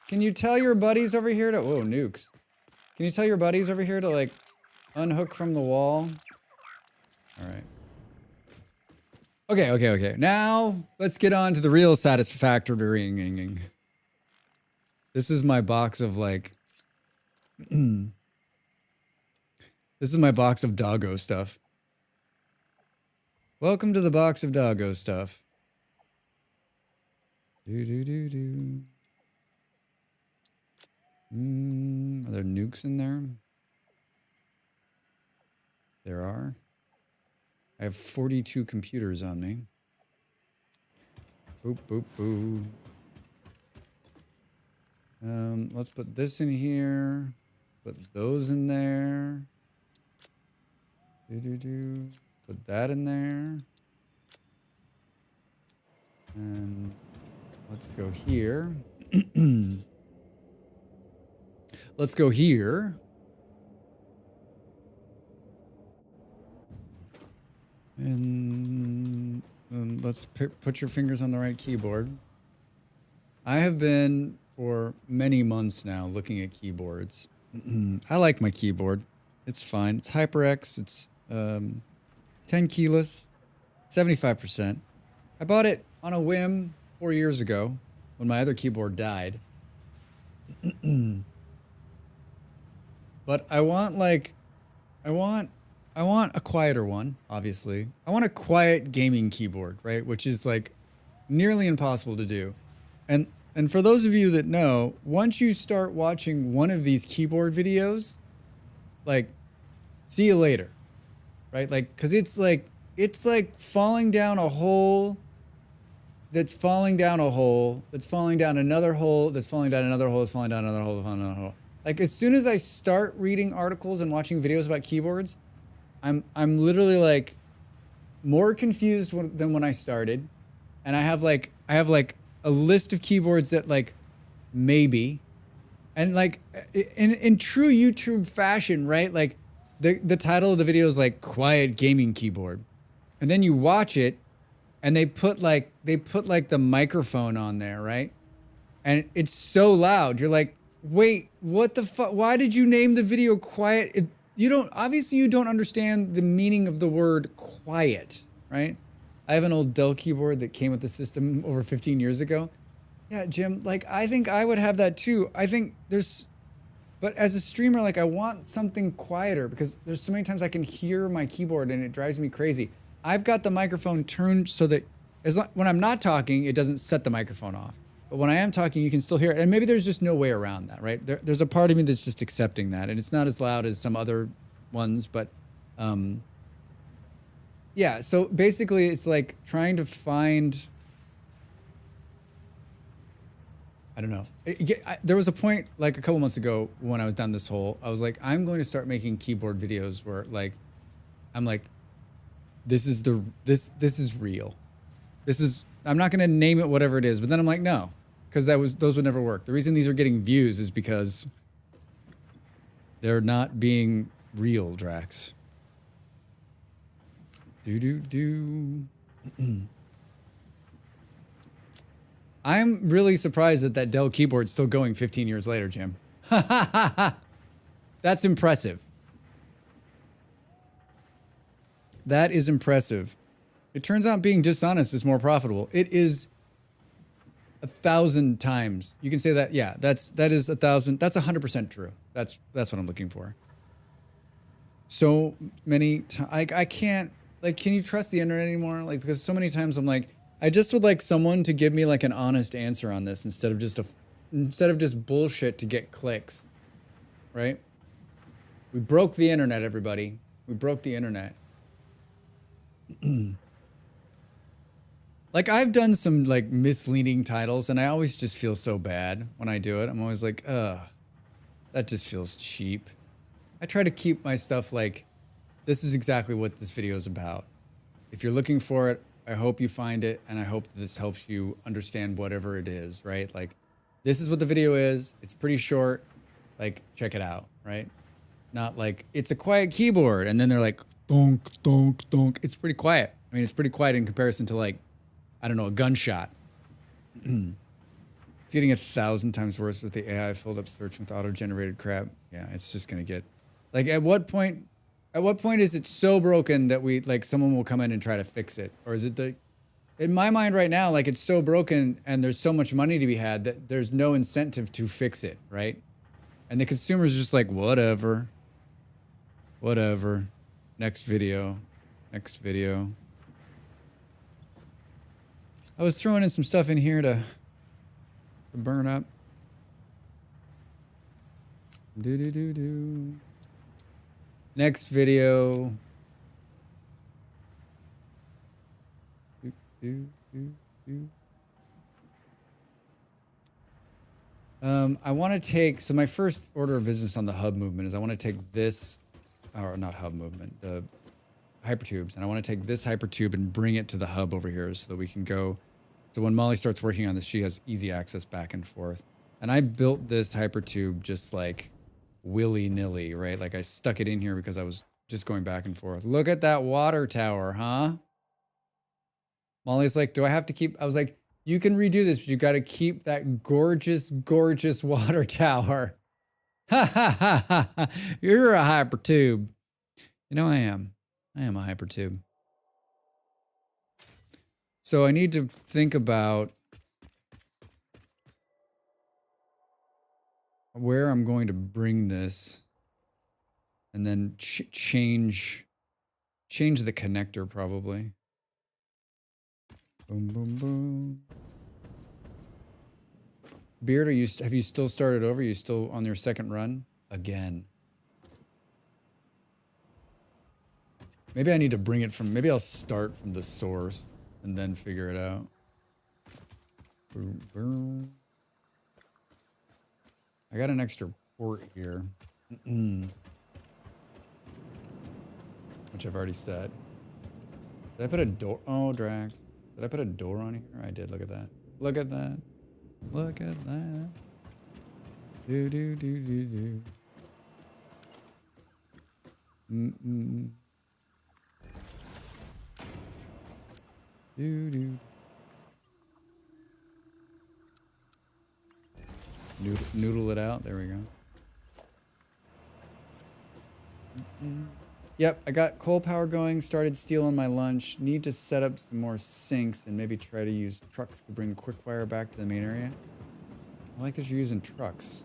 [SPEAKER 1] Can you tell your buddies over here to... Whoa, nukes. Can you tell your buddies over here to, like, unhook from the wall? All right. Okay. Now, let's get on to the real satisfactory. This is my box of, like... This is my box of doggo stuff. Welcome to the box of doggo stuff. Are there nukes in there? There are. I have 42 computers on me. Boop, boop, boo. Let's put this in here. Put those in there. Put that in there. And let's go here. Let's go here. And let's put your fingers on the right keyboard. I have been for many months now looking at keyboards. I like my keyboard. It's fine. It's HyperX. It's 10 keyless, 75%. I bought it on a whim 4 years ago when my other keyboard died. But I want a quieter one, obviously. I want a quiet gaming keyboard, right? Which is like nearly impossible to do. And for those of you that know, once you start watching one of these keyboard videos, like, see you later, right? Like, cause it's like falling down a hole that's falling down a hole, that's falling down another hole, that's falling down another hole, that's falling down another hole, that's falling down another hole. Like, as soon as I start reading articles and watching videos about keyboards, I'm literally like more confused than when I started. And I have like a list of keyboards that like maybe, and like in true YouTube fashion, right? Like the title of the video is like quiet gaming keyboard. And then you watch it and they put like the microphone on there, right? And it's so loud. You're like, wait, what the fuck? Why did you name the video quiet? Obviously you don't understand the meaning of the word quiet, right? I have an old Dell keyboard that came with the system over 15 years ago. Yeah, Jim, like, I think I would have that too. I think but as a streamer, like, I want something quieter because there's so many times I can hear my keyboard and it drives me crazy. I've got the microphone turned so that when I'm not talking, it doesn't set the microphone off. But when I am talking, you can still hear it. And maybe there's just no way around that, right? There's a part of me that's just accepting that. And it's not as loud as some other ones, but yeah, so basically it's like trying to find, I don't know. There was a point like a couple months ago when I was down this hole, I was like, I'm going to start making keyboard videos where like, I'm like, this is real. I'm not going to name it whatever it is, but then I'm like, no, because those would never work. The reason these are getting views is because they're not being real, Drax. I'm really surprised that Dell keyboard's still going 15 years later, Jim. That's impressive. That is impressive. It turns out being dishonest is more profitable. It is 1,000 times. You can say that. Yeah, that is 1,000. That's 100% true. That's what I'm looking for. So many times, I can't, like, can you trust the internet anymore? Like, because so many times I'm like, I just would like someone to give me like an honest answer on this instead of just bullshit to get clicks, right? We broke the internet, everybody. We broke the internet. Like, I've done some like misleading titles and I always just feel so bad when I do it. I'm always like, that just feels cheap. I try to keep my stuff like, this is exactly what this video is about. If you're looking for it, I hope you find it, and I hope this helps you understand whatever it is, right? Like, this is what the video is. It's pretty short. Like, check it out, right? Not like, it's a quiet keyboard, and then they're like, donk, donk, donk. It's pretty quiet. I mean, it's pretty quiet in comparison to like, I don't know, a gunshot. It's getting 1,000 times worse with the AI filled up search with auto-generated crap. Yeah, it's just gonna get, like, at what point is it so broken that someone will come in and try to fix it? Or is it in my mind right now, like, it's so broken and there's so much money to be had that there's no incentive to fix it, right? And the consumer's just like, whatever. Next video. I was throwing in some stuff in here to burn up. Next video. I want to take, so my first order of business on the hub movement is I want to take this, or not hub movement, the Hypertubes, and I want to take this Hypertube and bring it to the hub over here so that we can go, so when Molly starts working on this, she has easy access back and forth. And I built this Hypertube just like willy-nilly, right? Like, I stuck it in here because I was just going back and forth. Look at that water tower, huh? Molly's like, do I have to keep, I was like, you can redo this, but you got to keep that gorgeous, gorgeous water tower. Ha ha ha ha. You're a Hypertube. You know, I am a Hypertube. So I need to think about where I'm going to bring this and then change the connector probably. Boom, boom, boom. Beard, have you still started over? Are you still on your second run? Again. Maybe I need to bring it from, maybe I'll start from the source and then figure it out. Boom, boom. I got an extra port here. Which I've already set. Did I put a door? Oh, Drax. Did I put a door on here? I did. Look at that. Look at that. Look at that. Do do do do do. Do do. Noodle it out. There we go. Yep, I got coal power going, started steel on my lunch. Need to set up some more sinks and maybe try to use trucks to bring quick wire back to the main area. I like that you're using trucks.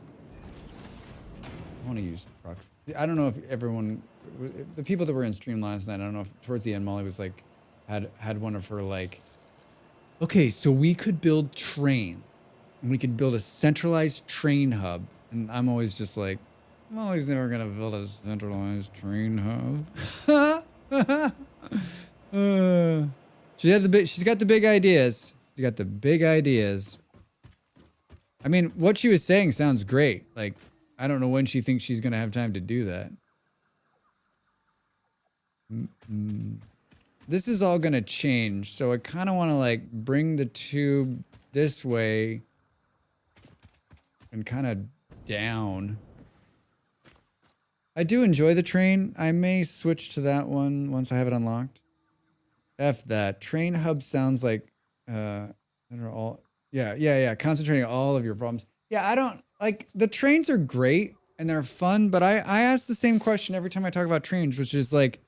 [SPEAKER 1] I want to use trucks. I don't know if everyone, the people that were in stream last night, I don't know if towards the end Molly was like, had one of her like, okay, so we could build trains and we could build a centralized train hub. And I'm always just like, I'm always never gonna build a centralized train hub. She's got the big ideas. She's got the big ideas. I mean, what she was saying sounds great. Like, I don't know when she thinks she's gonna have time to do that. This is all gonna change, so I kind of want to like bring the tube this way and kind of down. I do enjoy the train. I may switch to that one once I have it unlocked. F that. Train hub sounds like that are all yeah, concentrating on all of your problems. Yeah, I don't like the trains are great and they're fun, but I ask the same question every time I talk about trains, which is like,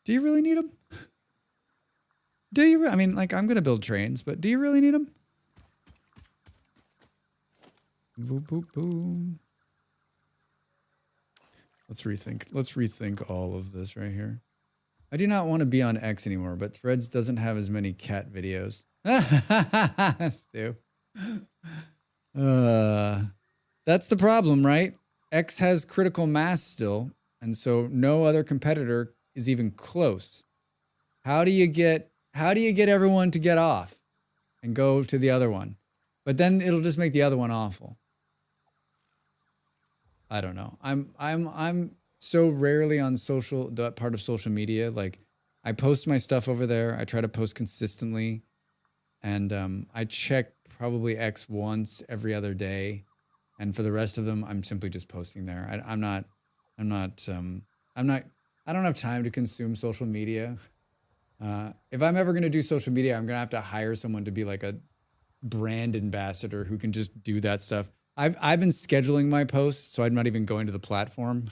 [SPEAKER 1] do you really need them? Do you? I mean, like, I'm gonna build trains, but do you really need them? Boop boop boom. Let's rethink all of this right here. I do not want to be on X anymore, but Threads doesn't have as many cat videos. Stu. That's the problem, right? X has critical mass still, and so no other competitor is even close. How do you get everyone to get off and go to the other one? But then it'll just make the other one awful. I don't know. I'm so rarely on that part of social media. Like, I post my stuff over there. I try to post consistently, and I check probably X once every other day, and for the rest of them, I'm simply just posting there. I don't have time to consume social media. If I'm ever gonna do social media, I'm gonna have to hire someone to be like a brand ambassador who can just do that stuff. I've been scheduling my posts, so I'm not even going to the platform.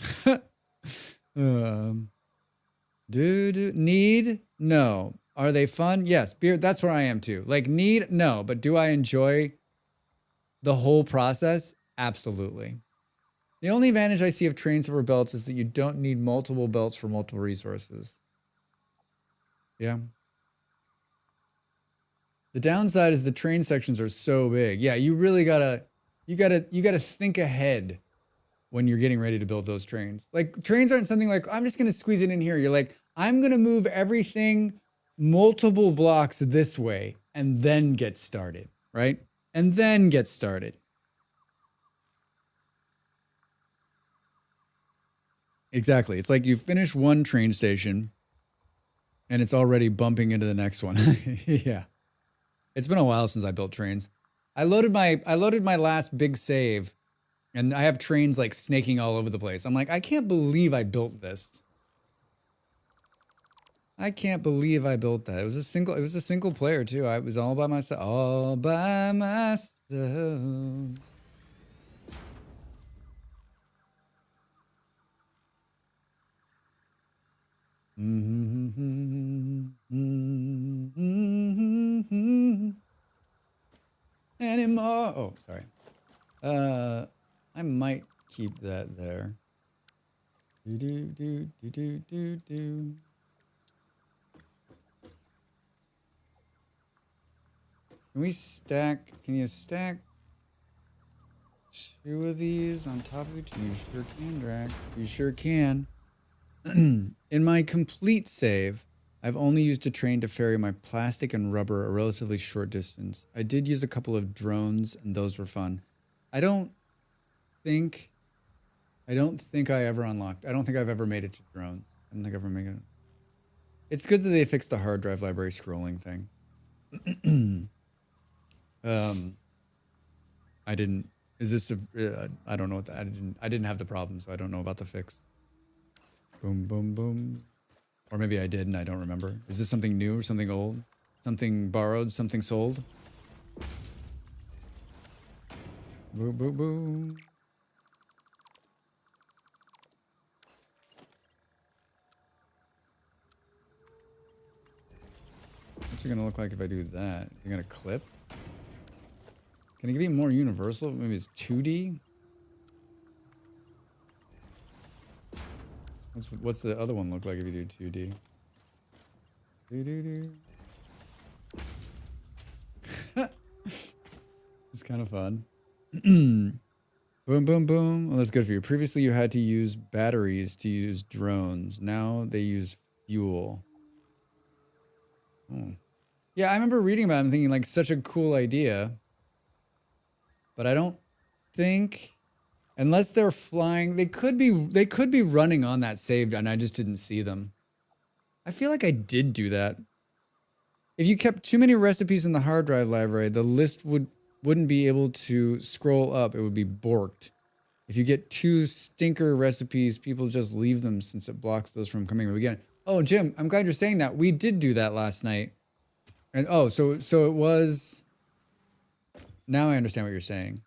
[SPEAKER 1] Need? No. Are they fun? Yes. Beard, that's where I am too. Like, need? No. But do I enjoy the whole process? Absolutely. The only advantage I see of trains over belts is that you don't need multiple belts for multiple resources. Yeah. The downside is the train sections are so big. Yeah, you really gotta think ahead when you're getting ready to build those trains. Like, trains aren't something like, I'm just gonna squeeze it in here. You're like, I'm gonna move everything multiple blocks this way and then get started, right? And then get started. Exactly. It's like you finish one train station and it's already bumping into the next one. Yeah. It's been a while since I built trains. I loaded my last big save, and I have trains like snaking all over the place. I'm like, I can't believe I built this. I can't believe I built that. It was a single player too. I was all by myself. All by myself. Anymore. Oh, sorry. I might keep that there. Do. Can you stack 2 of these on top of each? You sure can, Drax. You sure can. In my complete save, I've only used a train to ferry my plastic and rubber a relatively short distance. I did use a couple of drones, and those were fun. I don't think I ever unlocked. I don't think I've ever made it to drones. I don't think I've ever made it. It's good that they fixed the hard drive library scrolling thing. I didn't. Is this a? I don't know what that. I didn't have the problem, so I don't know about the fix. Boom, boom, boom. Or maybe I did and I don't remember. Is this something new or something old? Something borrowed, something sold? Boo, boo, boo. What's it gonna look like if I do that? Is it gonna clip? Can I give you more universal? Maybe it's 2D? What's the other one look like if you do 2D? It's kind of fun. Boom, boom, boom. Well, that's good for you. Previously, you had to use batteries to use drones. Now they use fuel. Oh. Yeah, I remember reading about it and thinking, like, such a cool idea. But I don't think, unless they're flying, they could be running on that saved, and I just didn't see them. I feel like I did do that. If you kept too many recipes in the hard drive library, the list wouldn't be able to scroll up. It would be borked. If you get 2 stinker recipes, people just leave them since it blocks those from coming up again. Oh, Jim, I'm glad you're saying that. We did do that last night. And oh, so it was. Now I understand what you're saying.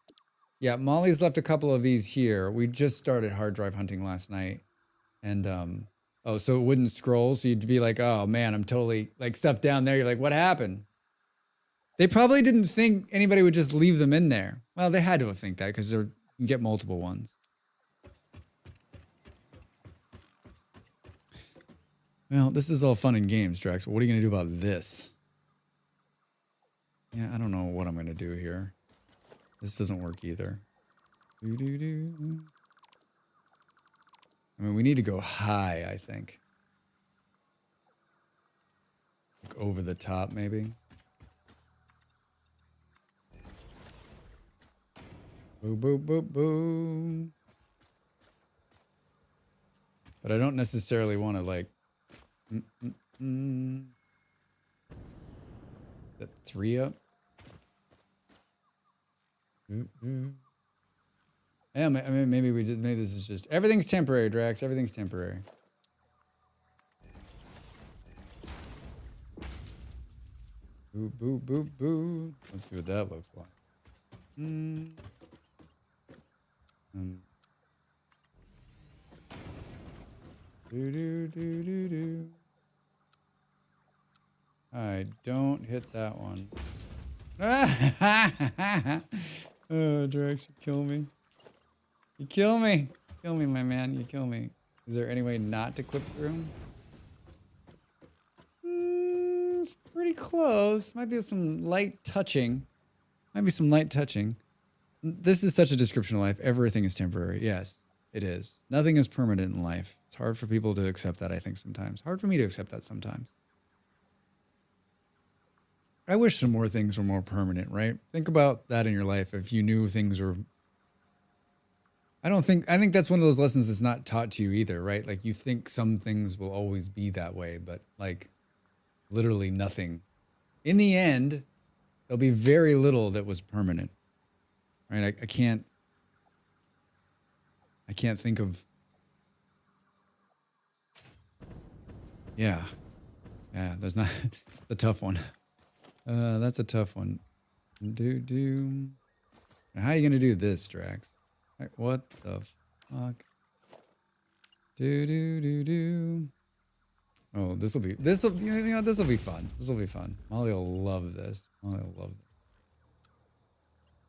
[SPEAKER 1] Yeah, Molly's left a couple of these here. We just started hard drive hunting last night. And oh, so it wouldn't scroll, so you'd be like, oh man, I'm totally like stuff down there. You're like, what happened? They probably didn't think anybody would just leave them in there. Well, they had to have think that because you can get multiple ones. Well, this is all fun and games, Drax, but what are you going to do about this? Yeah, I don't know what I'm going to do here. This doesn't work either. I mean, we need to go high, I think. Like over the top, maybe. Boom, boom, boom, boom. But I don't necessarily want to, like... That 3 up? Yeah, I mean, maybe we did. Maybe this is just everything's temporary, Drax. Everything's temporary. Boo, boo, boo, boo. Let's see what that looks like. Do do do do do. I don't hit that one. Oh, Drax, you kill me. You kill me. Kill me, my man. You kill me. Is there any way not to clip through? It's pretty close. Might be some light touching. Might be some light touching. This is such a description of life. Everything is temporary. Yes, it is. Nothing is permanent in life. It's hard for people to accept that, I think, sometimes. Hard for me to accept that sometimes. I wish some more things were more permanent, right? Think about that in your life. If you knew things were... I think that's one of those lessons that's not taught to you either, right? Like you think some things will always be that way, but like literally nothing. In the end, there'll be very little that was permanent, right? I can't think of... Yeah, there's not... a tough one. That's a tough one. How are you gonna do this, Drax? Like, what the fuck? Oh, this'll be fun. This'll be fun. Molly will love this. Molly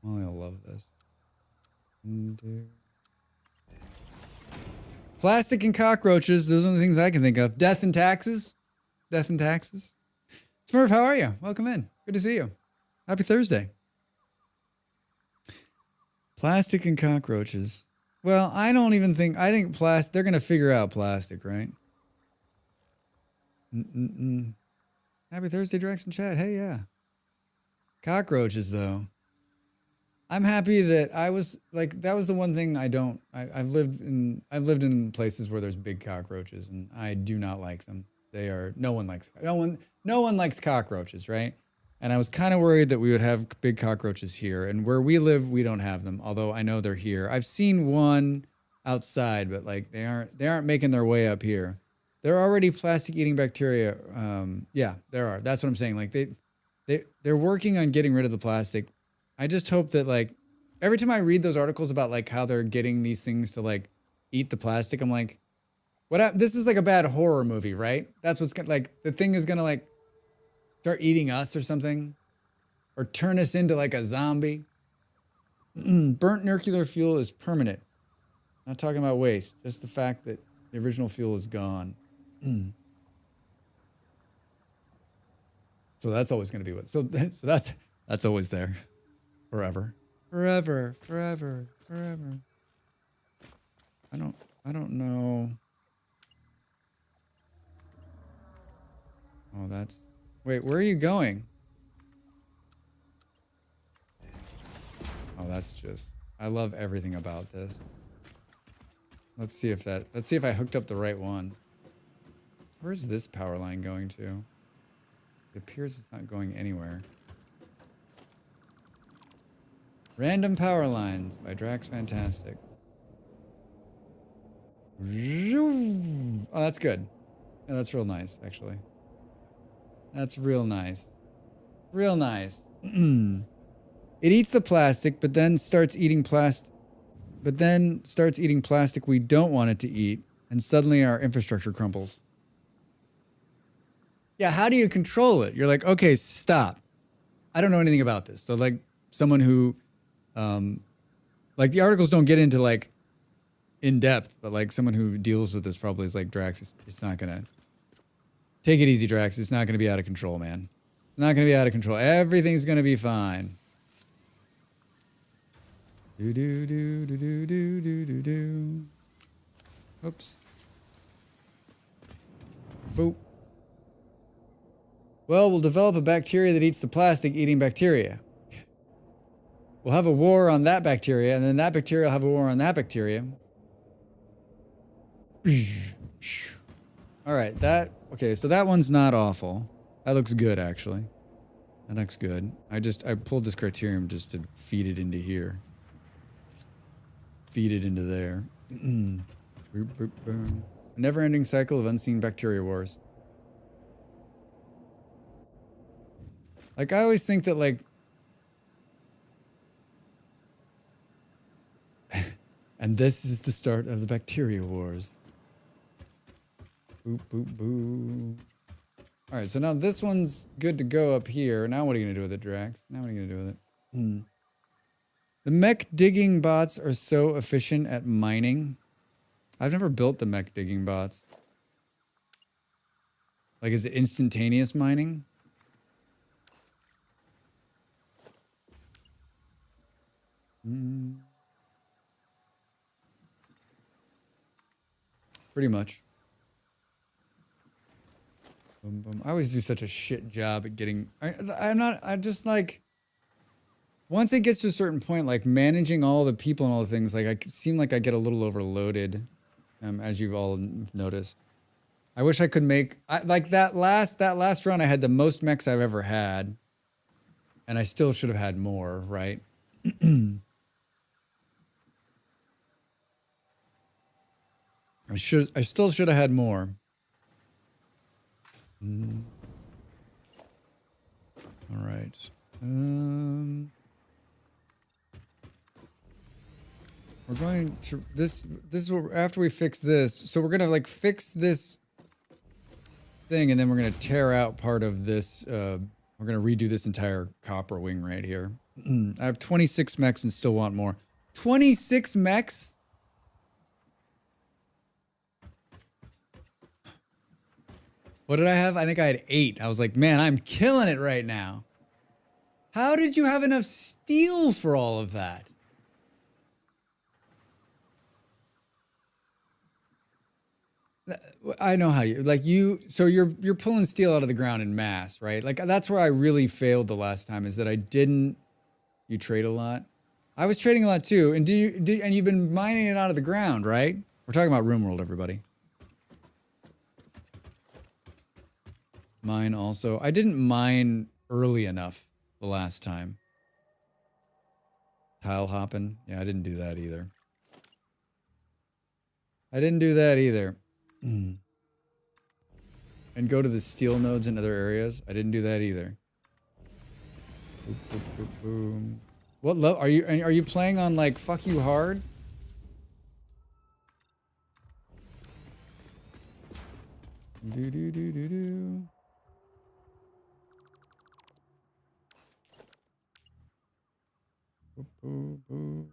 [SPEAKER 1] will love this. Plastic and cockroaches. Those are the things I can think of. Death and taxes. Death and taxes. Smurf, how are you? Welcome in. Good to see you. Happy Thursday. Plastic and cockroaches. Well, I think plastic, they're going to figure out plastic, right? Happy Thursday, Drax and Chad. Hey, yeah. Cockroaches, though. I'm happy that that was the one thing I've lived in places where there's big cockroaches, and I do not like them. No one likes cockroaches, right? And I was kind of worried that we would have big cockroaches here. And where we live, we don't have them, although I know they're here. I've seen one outside, but like they aren't making their way up here. They're already plastic eating bacteria. Yeah, there are. That's what I'm saying. Like they're working on getting rid of the plastic. I just hope that like every time I read those articles about like how they're getting these things to like eat the plastic, I'm like, this is like a bad horror movie, right? That's what's like the thing is gonna like Start eating us or something? Or turn us into like a zombie? Burnt nuclear fuel is permanent. Not talking about waste, just the fact that the original fuel is gone. So that's always going to be what. So that's always there, forever, forever, forever, forever. I don't know. Oh, that's. Wait, where are you going? Oh, that's just. I love everything about this. Let's see if I hooked up the right one. Where's this power line going to? It appears it's not going anywhere. Random power lines by Drax Fantastic. Oh, that's good. Yeah, that's real nice, actually. That's real nice. Real nice. It eats the plastic, but then starts eating plastic. But then starts eating plastic we don't want it to eat, and suddenly our infrastructure crumbles. Yeah, how do you control it? You're like, okay, stop. I don't know anything about this. So like someone who, like the articles don't get into like in depth, but like someone who deals with this probably is like, Drax, it's not gonna, take it easy, Drax. It's not gonna be out of control, man. It's not gonna be out of control. Everything's gonna be fine. Do do do do do do do do do. Oops. Boop. Well, we'll develop a bacteria that eats the plastic eating bacteria. We'll have a war on that bacteria, and then that bacteria will have a war on that bacteria. All right, okay, so that one's not awful. That looks good, actually. That looks good. I pulled this criterium just to feed it into here. Feed it into there. Boop, boop, boom. A never-ending cycle of unseen bacteria wars. Like, I always think that, like... and this is the start of the bacteria wars. Boop, boop, boop. Alright, so now this one's good to go up here. Now what are you going to do with it, Drax? Now what are you going to do with it? The mech digging bots are so efficient at mining. I've never built the mech digging bots. Like, is it instantaneous mining? Pretty much. Boom, boom. I always do such a shit job at getting... I just like... Once it gets to a certain point, like managing all the people and all the things, like I seem like I get a little overloaded, as you've all noticed. I wish I could make... like that last run, I had the most mechs I've ever had. And I still should have had more, right? I still should have had more. All right. We're going to this is what, after we fix this. So we're gonna like fix this thing, and then we're gonna tear out part of this. We're gonna redo this entire copper wing right here. I have 26 mechs and still want more. 26 mechs? What did I have? I think I had 8. I was like, man, I'm killing it right now. How did you have enough steel for all of that? I know how you, like so you're pulling steel out of the ground in mass, right? Like that's where I really failed the last time, is that you trade a lot? I was trading a lot too. And and you've been mining it out of the ground, right? We're talking about RimWorld, everybody. Mine also. I didn't mine early enough the last time. Tile hopping. Yeah, I didn't do that either. And go to the steel nodes in other areas. I didn't do that either. Boop, boop, boop, boom. What level are you playing on, like fuck you hard? Do do do do do. boo, boo.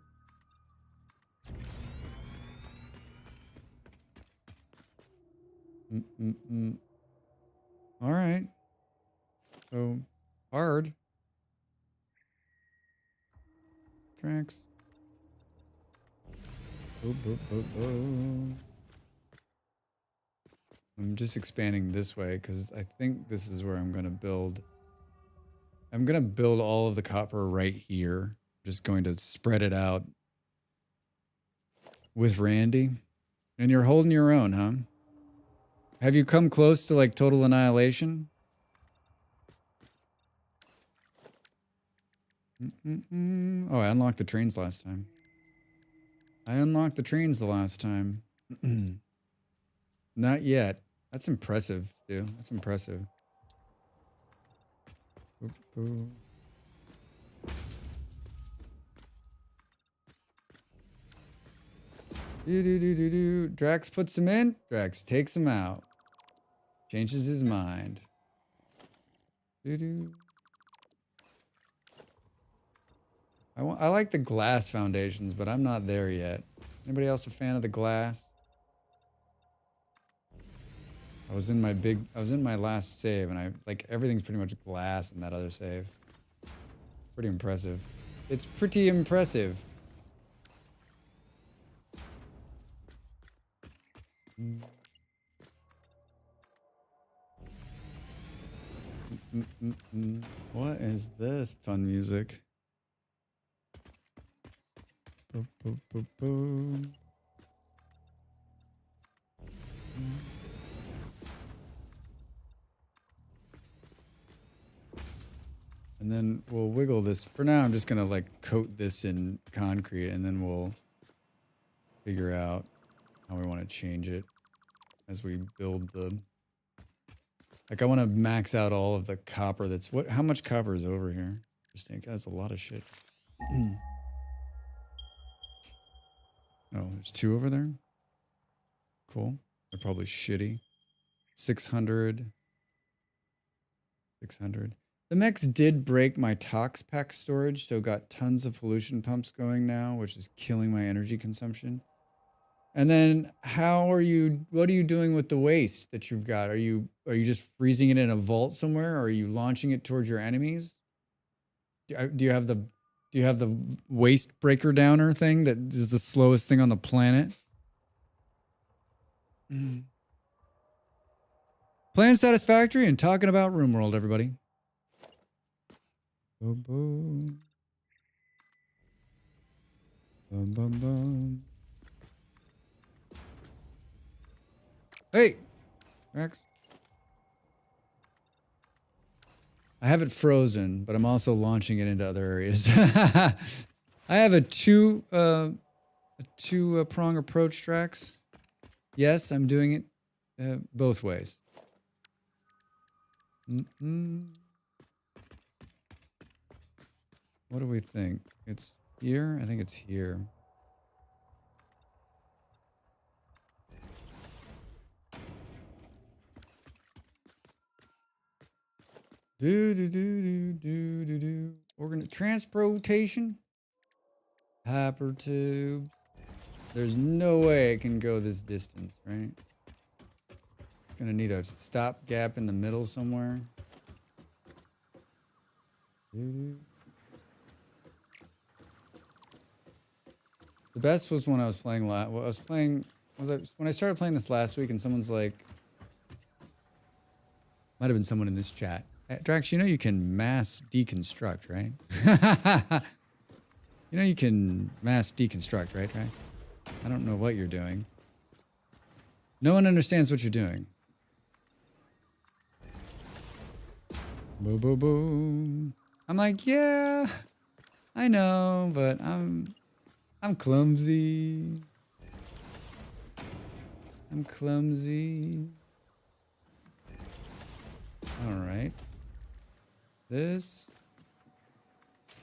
[SPEAKER 1] All right. So hard. Tracks. Boo, boo, boo, boo. I'm just expanding this way because I think this is where I'm going to build. I'm going to build all of the copper right here. Just going to spread it out with Randy. And you're holding your own, huh? Have you come close to like total annihilation? Oh, I unlocked the trains last time. I unlocked the trains the last time. Not yet. That's impressive, dude. That's impressive. Boop, boop. Do. Drax puts him in. Drax takes him out. Changes his mind. Do. I like the glass foundations, but I'm not there yet. Anybody else a fan of the glass? I was in my last save, and like everything's pretty much glass in that other save. Pretty impressive. It's pretty impressive. What is this fun music? Boop, boop, boop, boop. And then we'll wiggle this. For now, I'm just going to like coat this in concrete, and then we'll figure out how we want to change it as we build the... Like, I want to max out all of the copper that's... How much copper is over here? Interesting. That's a lot of shit. Oh, there's 2 over there? Cool. They're probably shitty. 600. 600. The mechs did break my tox pack storage, so got tons of pollution pumps going now, which is killing my energy consumption. And then what are you doing with the waste that you've got? Are you just freezing it in a vault somewhere, or are you launching it towards your enemies? Do you have the waste breaker downer thing that is the slowest thing on the planet? Playing Satisfactory and talking about RoomWorld, everybody. Boom, boom. Boom, boom, boom. Hey, Rex. I have it frozen, but I'm also launching it into other areas. I have a two prong approach, Drax. Yes, I'm doing it both ways. What do we think? It's here? I think it's here. Transportation? Hypertubes. There's no way it can go this distance, right? Gonna need a stop gap in the middle somewhere. The best was when I was playing when I started playing this last week, and someone's like, might have been someone in this chat. Drax, you know you can mass deconstruct, right? You know you can mass deconstruct, right, Drax? I don't know what you're doing. No one understands what you're doing. Boo, boo, boo. I'm like, yeah, I know, but I'm clumsy. I'm clumsy. All right. This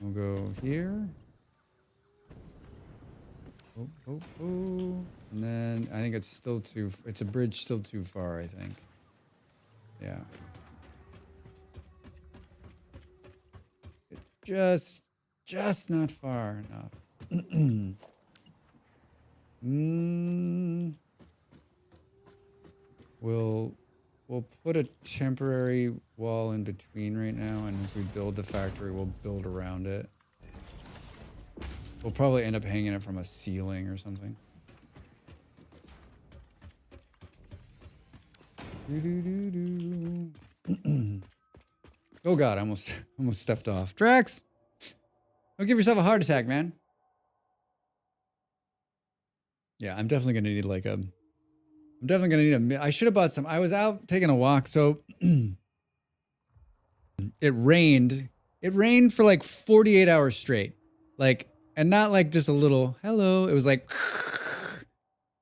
[SPEAKER 1] will go here. Oh, oh, oh. And then I think it's a bridge still too far, I think. Yeah. It's just just not far enough. We'll put a temporary wall in between right now, and as we build the factory, we'll build around it. We'll probably end up hanging it from a ceiling or something. Oh god, I almost stepped off. Drax! Don't give yourself a heart attack, man. Yeah, I'm definitely gonna need like a... I'm definitely gonna need a... I should have bought some... I was out taking a walk, so... It rained. It rained for like 48 hours straight. Like, and not like just a little hello. It was like...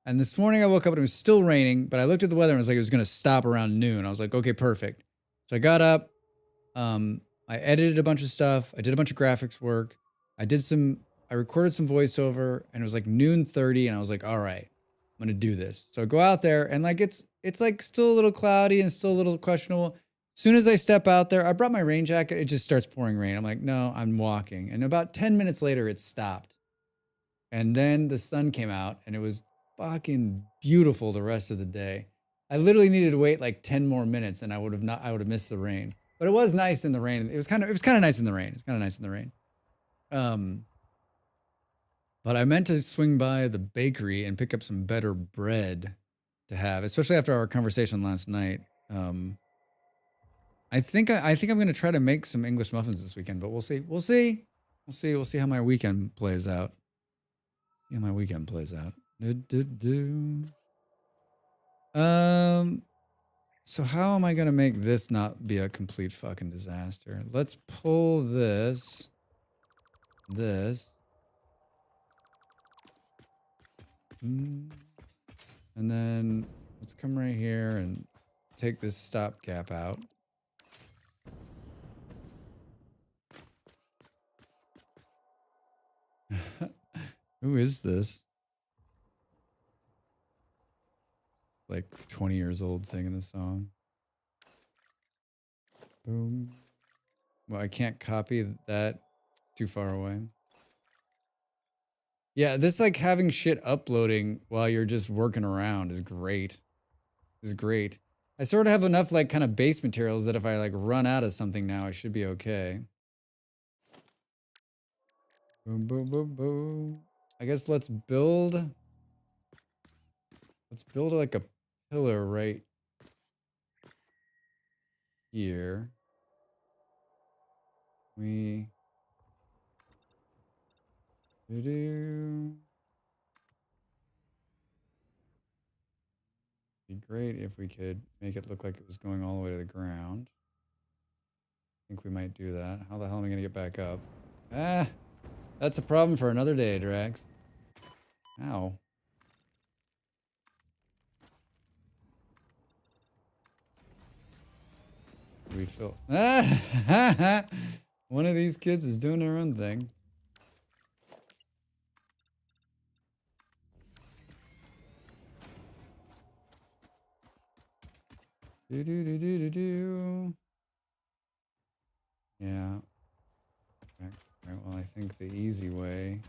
[SPEAKER 1] And this morning I woke up and it was still raining, but I looked at the weather and it was like it was gonna stop around noon. I was like, okay, perfect. So I got up, I edited a bunch of stuff, I did a bunch of graphics work, I recorded some voiceover, and it was like noon 30, and I was like, all right, I'm gonna do this. So I go out there and like it's like still a little cloudy and still a little questionable. As soon as I step out there, I brought my rain jacket, it just starts pouring rain. I'm like, no, I'm walking. And about 10 minutes later, it stopped. And then the sun came out and it was fucking beautiful the rest of the day. I literally needed to wait like 10 more minutes and I would have missed the rain. But it was nice in the rain. It was kind of nice in the rain. It's kind of nice in the rain. But I meant to swing by the bakery and pick up some better bread to have, especially after our conversation last night. I think I'm going to try to make some English muffins this weekend, but we'll see. We'll see how my weekend plays out. See how my weekend plays out. So how am I going to make this not be a complete fucking disaster? Let's pull this. And then let's come right here and take this stopgap out. Who is this? Like 20 years old singing this song. Boom. Well, I can't copy that. Too far away. Yeah, this like having shit uploading while you're just working around is great. I sort of have enough like kind of base materials that if I like run out of something now, I should be okay. Boom, boom, boom, boom. I guess let's build like a pillar right here. Be great if we could make it look like it was going all the way to the ground. I think we might do that. How the hell am I gonna get back up? Ah, that's a problem for another day, Drax. Ow. We feel. Ah! One of these kids is doing their own thing. Do. Yeah. Right, well, I think the easy way.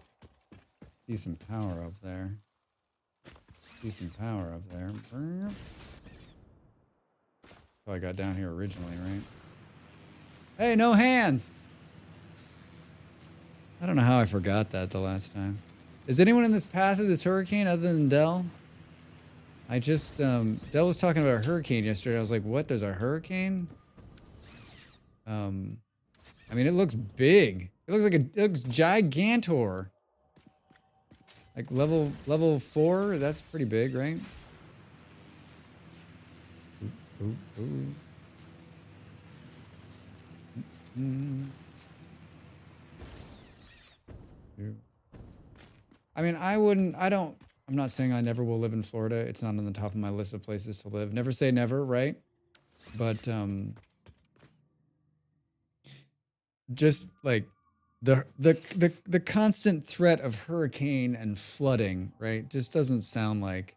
[SPEAKER 1] See some power up there. Oh, I got down here originally, right? Hey, no hands! I don't know how I forgot that the last time. Is anyone in this path of this hurricane other than Dell? I just, Dell was talking about a hurricane yesterday. I was like, what? There's a hurricane? I mean, it looks big. It looks gigantor. Like level 4, that's pretty big, right? Ooh. I mean, I'm not saying I never will live in Florida. It's not on the top of my list of places to live. Never say never, right? But just like the constant threat of hurricane and flooding, right? Just doesn't sound like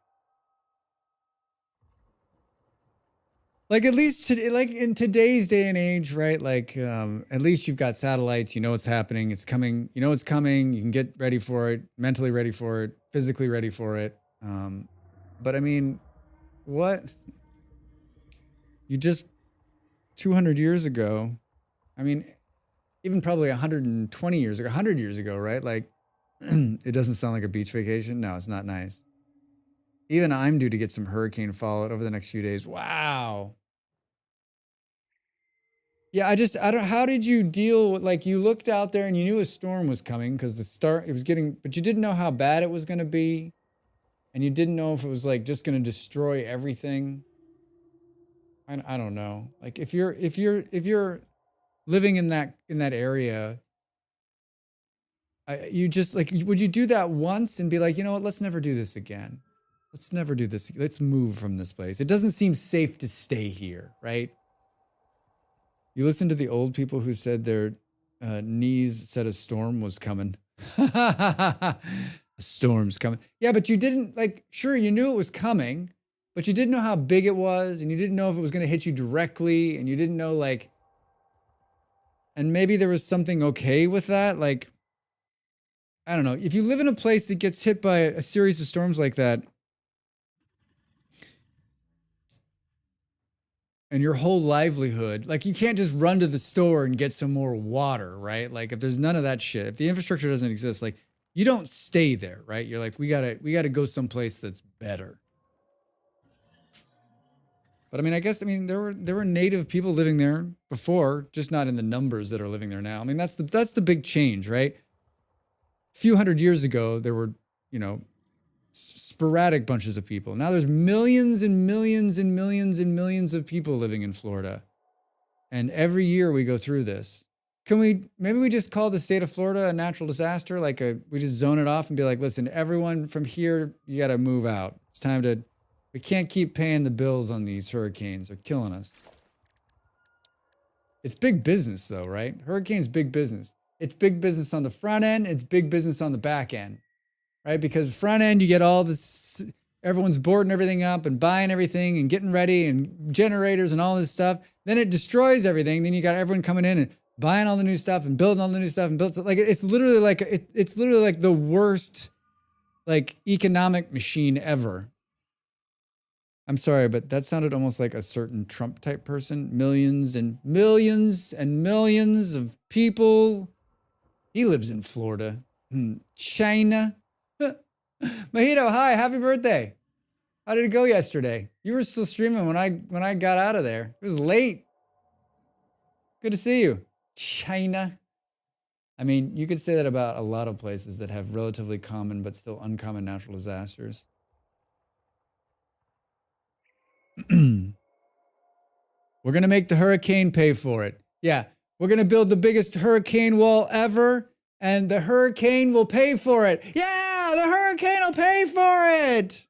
[SPEAKER 1] Like at least like in today's day and age, right? Like at least you've got satellites, you know what's happening, it's coming, you know it's coming, you can get ready for it, mentally ready for it, physically ready for it. But I mean, what you just 200 years ago, I mean, even probably 120 years ago, 100 years ago, right? Like it doesn't sound like a beach vacation. No, it's not nice. Even I'm due to get some hurricane fallout over the next few days. Wow. Yeah, I don't, how did you deal with, like, you looked out there and you knew a storm was coming because it was getting, but you didn't know how bad it was going to be. And you didn't know if it was like just going to destroy everything. I don't know. Like if you're living in that area, you just like, would you do that once and be like, you know what, let's never do this again. Let's never do this. Let's move from this place. It doesn't seem safe to stay here, right? You listen to the old people who said their knees said a storm was coming. A storm's coming. Yeah, but you didn't like, sure, you knew it was coming, but you didn't know how big it was, and you didn't know if it was going to hit you directly, and you didn't know, like, and maybe there was something okay with that. Like, I don't know. If you live in a place that gets hit by a series of storms like that, and your whole livelihood, like you can't just run to the store and get some more water, right? Like if there's none of that shit, if the infrastructure doesn't exist, like you don't stay there, right? You're like, we gotta go someplace that's better. But I mean, I guess, I mean, there were native people living there before, just not in the numbers that are living there now. I mean, that's the big change, right? A few hundred years ago, there were, you know, sporadic bunches of people. Now there's millions and millions and millions and millions of people living in Florida. And every year we go through this. Maybe we just call the state of Florida a natural disaster? We just zone it off and be like, listen, everyone from here, you got to move out. It's time to, we can't keep paying the bills on these hurricanes. They're killing us. It's big business though, right? Hurricanes, big business. It's big business on the front end. It's big business on the back end. Right? Because front end, you get all this, everyone's boarding everything up and buying everything and getting ready and generators and all this stuff. Then it destroys everything. Then you got everyone coming in and buying all the new stuff and building all the new stuff and building, like it's literally like the worst like economic machine ever. I'm sorry, but that sounded almost like a certain Trump type person. Millions and millions and millions of people. He lives in Florida. China. Mojito, hi, happy birthday. How did it go yesterday? You were still streaming when I got out of there. It was late. Good to see you. China. I mean, you could say that about a lot of places that have relatively common but still uncommon natural disasters. We're going to make the hurricane pay for it. Yeah, we're going to build the biggest hurricane wall ever, and the hurricane will pay for it. Yeah, the hurricane will pay for it.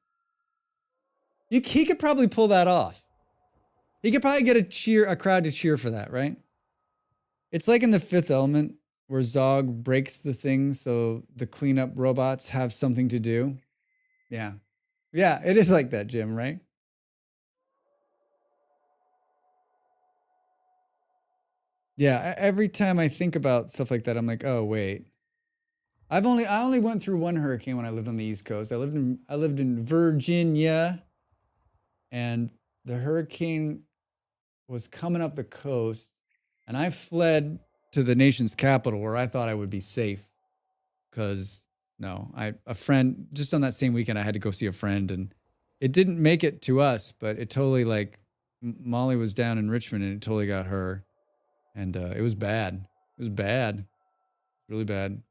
[SPEAKER 1] He could probably pull that off. He could probably get a crowd to cheer for that, right? It's like in The Fifth Element where Zog breaks the thing so the cleanup robots have something to do. Yeah. Yeah, it is like that, Jim, right? Yeah, every time I think about stuff like that, I'm like, oh wait. I only went through one hurricane when I lived on the East Coast. I lived in Virginia, and the hurricane was coming up the coast, and I fled to the nation's capital where I thought I would be safe. Cause no, a friend just on that same weekend I had to go see a friend, and it didn't make it to us, but it totally like Molly was down in Richmond and it totally got her. And it was bad. It was bad, really bad.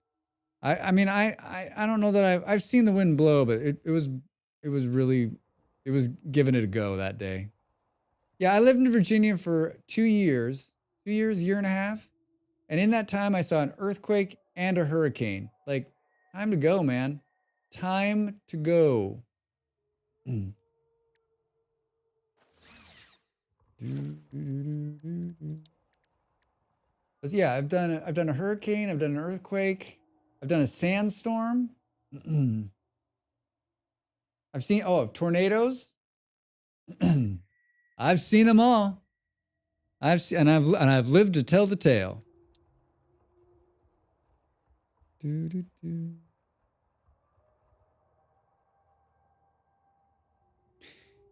[SPEAKER 1] I mean, I don't know that I've seen the wind blow, but it was really, it was giving it a go that day. Yeah, I lived in Virginia for 2 years, year and a half, and in that time I saw an earthquake and a hurricane. Like, time to go, man. Time to go. But yeah, I've done a hurricane, I've done an earthquake, I've done a sandstorm. I've seen tornadoes. I've seen them all. And I've lived to tell the tale. Do, do, do.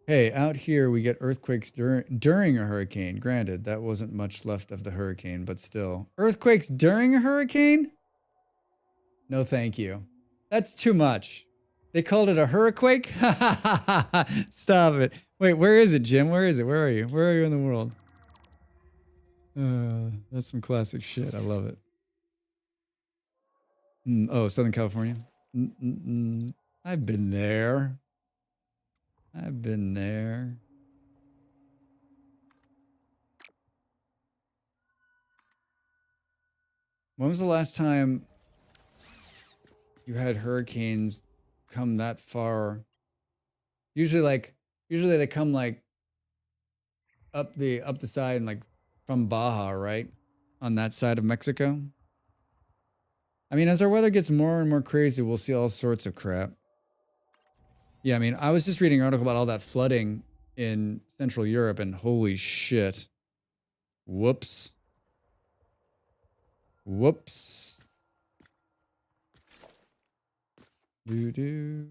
[SPEAKER 1] Hey, out here we get earthquakes during a hurricane. Granted, that wasn't much left of the hurricane, but still. Earthquakes during a hurricane? No, thank you. That's too much. They called it a hurricane? Stop it. Wait, where is it, Jim? Where is it? Where are you? Where are you in the world? That's some classic shit. I love it. Oh, Southern California. I've been there. I've been there. When was the last time you had hurricanes come that far? Usually they come like up the side and like from Baja, right? On that side of Mexico. I mean, as our weather gets more and more crazy, we'll see all sorts of crap. Yeah, I mean, I was just reading an article about all that flooding in Central Europe, and holy shit. Whoops. Whoops. Doo-doo.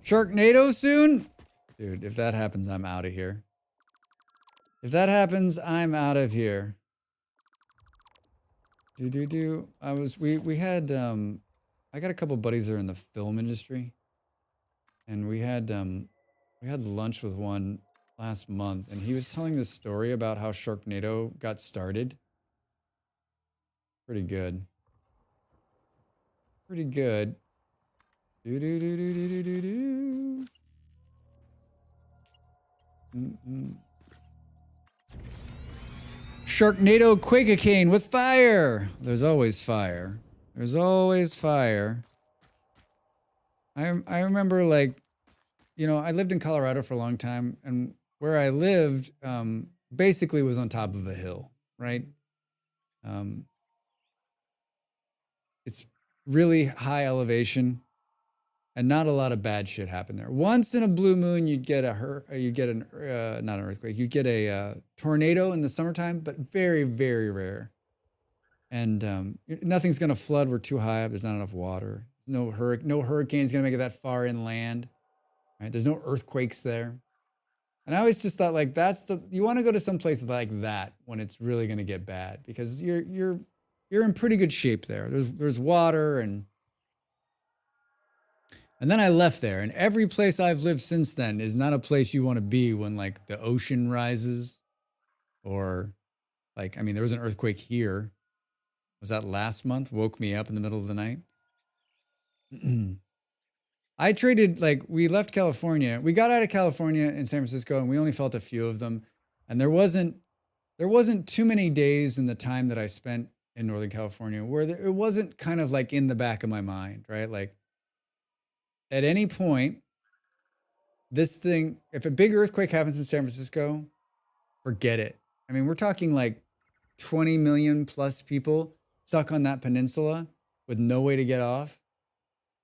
[SPEAKER 1] Sharknado soon? Dude, if that happens, I'm out of here. If that happens, I'm out of here. We had, I got a couple buddies that are in the film industry. And we had lunch with one last month, and he was telling this story about how Sharknado got started. Pretty good. Pretty good. Sharknado Quake-a-cane with fire. There's always fire. There's always fire. I remember, like, you know, I lived in Colorado for a long time, and where I lived basically was on top of a hill, right? It's really high elevation, and not a lot of bad shit happened there. Once in a blue moon, you'd get not an earthquake, you'd get a tornado in the summertime, but very, very rare. And nothing's gonna flood. We're too high up. There's not enough water. No hurricane's gonna make it that far inland. Right? There's no earthquakes there. And I always just thought, like, you want to go to some place like that when it's really gonna get bad, because you're in pretty good shape there. There's water, and then I left there, and every place I've lived since then is not a place you want to be when, like, the ocean rises, or, like, I mean, there was an earthquake here. Was that last month? Woke me up in the middle of the night. I traded, like, we left California. We got out of California in San Francisco, and we only felt a few of them. And there wasn't too many days in the time that I spent in Northern California where it wasn't kind of like in the back of my mind, right? Like, at any point, this thing, if a big earthquake happens in San Francisco, forget it. I mean, we're talking like 20 million plus people stuck on that peninsula with no way to get off.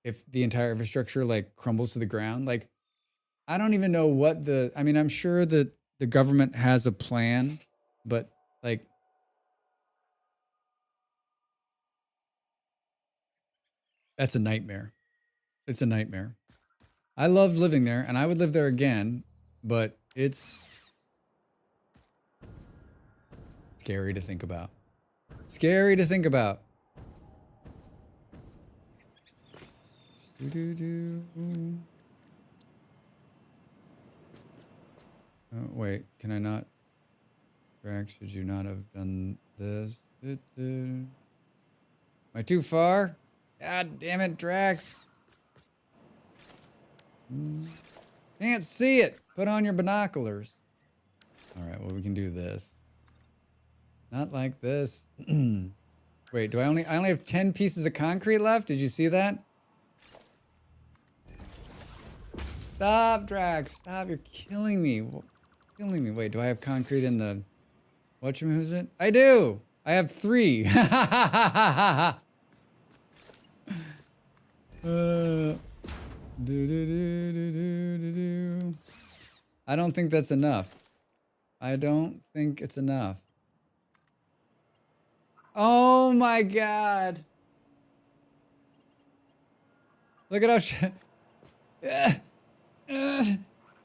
[SPEAKER 1] If the entire infrastructure, like, crumbles to the ground, like, I don't even know I mean, I'm sure that the government has a plan, but, like, that's a nightmare. It's a nightmare. I loved living there, and I would live there again, but it's scary to think about. Scary to think about. Oh, wait, can I not? Drax, should you not have done this? Am I too far? God damn it, Drax. Can't see it. Put on your binoculars. All right, well, we can do this. Not like this. Wait, I only have 10 pieces of concrete left? Did you see that? Stop, Drax. Stop. You're killing me. Killing me. Wait, do I have concrete in the... who's it? I do. I have 3. Do. I don't think that's enough. I don't think it's enough. Oh my god. Look at how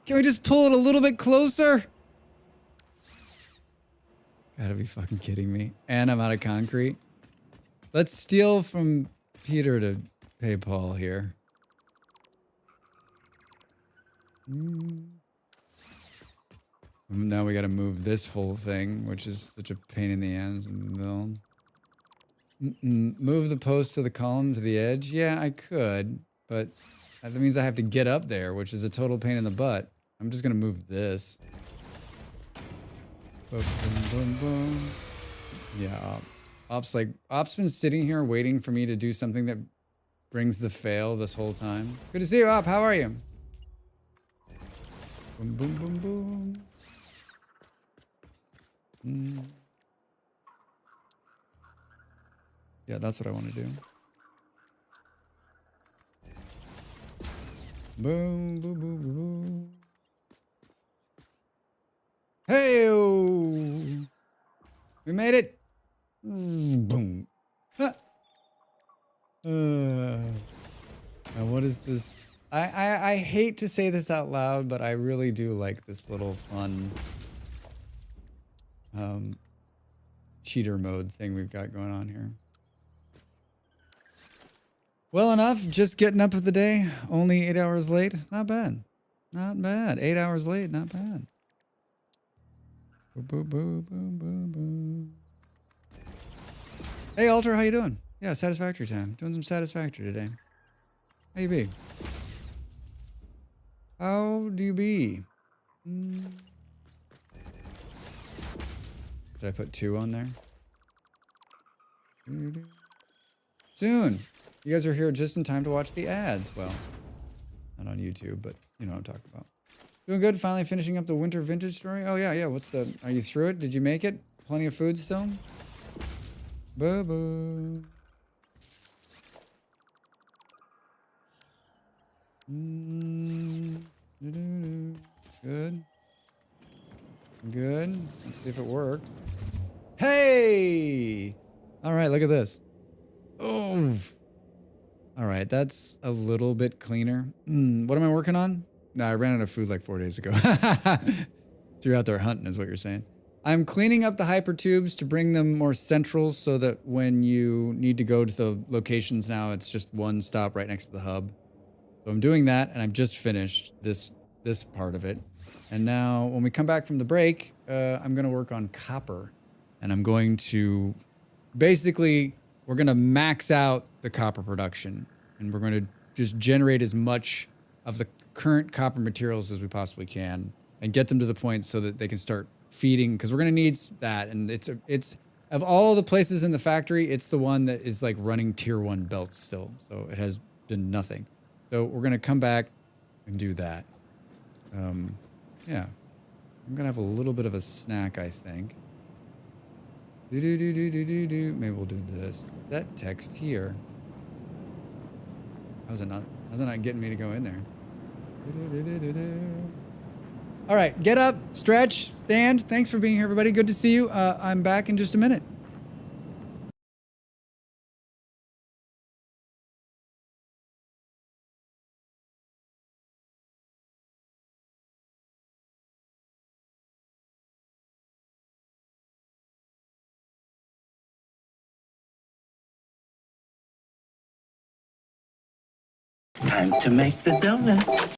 [SPEAKER 1] can we just pull it a little bit closer? Gotta be fucking kidding me. And I'm out of concrete. Let's steal from Peter to pay Paul here. Now we gotta move this whole thing, which is such a pain in the ass. Move the post to the column to the edge? Yeah, I could, but that means I have to get up there, which is a total pain in the butt. I'm just gonna move this. Boom, boom, boom, boom. Yeah, Op's been sitting here waiting for me to do something that brings the fail this whole time. Good to see you, Op. How are you? Boom, boom, boom, boom. Yeah, that's what I want to do. Boom, boom, boom, boom, boom. Hey-o! We made it! Boom. Ah. Now what is this? I hate to say this out loud, but I really do like this little fun cheater mode thing we've got going on here. Well enough, just getting up of the day, only 8 hours late. Not bad. Not bad. 8 hours late, not bad. Boom, boom, boom, boom, boom, boom. Hey Alter, how you doing? Yeah, Satisfactory time. Doing some Satisfactory today. How you be? How do you be? Did I put 2 on there? Soon! You guys are here just in time to watch the ads. Well, not on YouTube, but you know what I'm talking about. Doing good, finally finishing up the winter vintage story. Oh yeah, what's the... Are you through it? Did you make it? Plenty of food still? Boo-boo. Good. Good. Let's see if it works. Hey! Alright, look at this. Oh! Alright, that's a little bit cleaner. What am I working on? No, I ran out of food like 4 days ago. You're out there hunting is what you're saying. I'm cleaning up the Hypertubes to bring them more central so that when you need to go to the locations now, it's just one stop right next to the hub. So I'm doing that, and I've just finished this part of it. And now, when we come back from the break, I'm going to work on copper. And I'm going to... Basically, we're going to max out the copper production. And we're going to just generate as much of the current copper materials as we possibly can. And get them to the point so that they can start feeding. Because we're going to need that. And it's of all the places in the factory, it's the one that is like running tier 1 belts still. So it has done nothing. So we're going to come back and do that. Yeah. I'm going to have a little bit of a snack, I think. Maybe we'll do this. That text here. How's it not getting me to go in there? All right, get up, stretch, stand. Thanks for being here, everybody. Good to see you. I'm back in just a minute.
[SPEAKER 2] Time to make the donuts.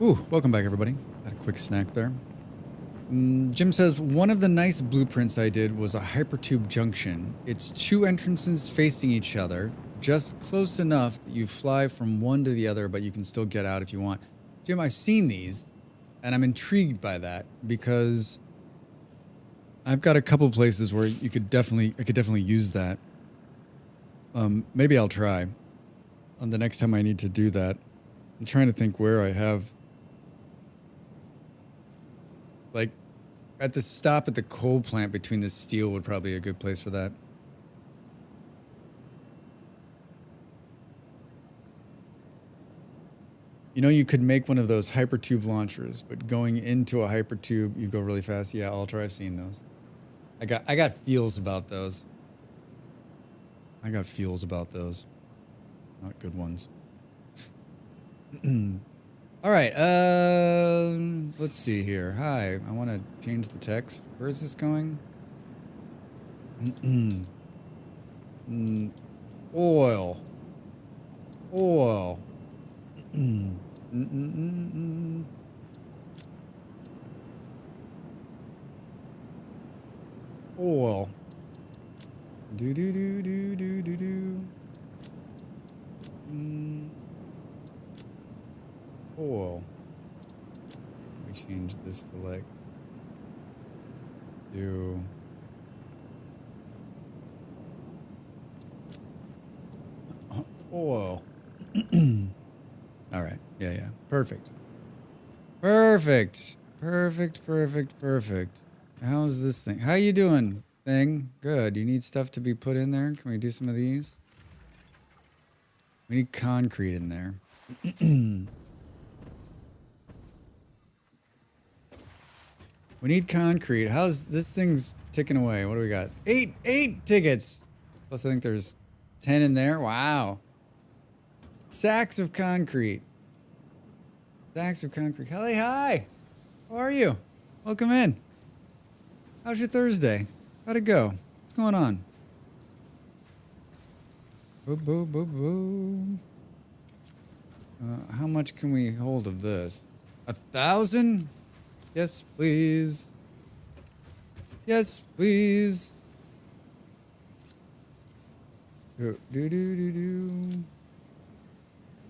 [SPEAKER 1] Ooh, welcome back, everybody. Had a quick snack there. Jim says, one of the nice blueprints I did was a hypertube junction. It's two entrances facing each other, just close enough that you fly from one to the other, but you can still get out if you want. Jim, I've seen these, and I'm intrigued by that because I've got a couple places where I could definitely use that. Maybe I'll try on the next time I need to do that. I'm trying to think where I have, like, at the stop at the coal plant between the steel would probably be a good place for that. You know, you could make one of those hypertube launchers, but going into a hypertube, you go really fast. Yeah, Ultra, I've seen those. I got feels about those. Not good ones. All right, let's see here. Hi, I want to change the text. Where is this going? Oil. Oil. Oil. Do do do do do do do. Oil. Let me change this to like do. Oil. All right. Yeah. Perfect. Perfect. How's this thing? How you doing, thing? Good. You need stuff to be put in there? Can we do some of these? We need concrete in there. We need concrete. How's this thing's ticking away? What do we got? Eight tickets. Plus, I think there's 10 in there. Wow. Sacks of concrete. Kelly, hi. How are you? Welcome in. How's your Thursday? How'd it go? What's going on? Boo. How much can we hold of this? 1,000? Yes, please. Yes, please. Do.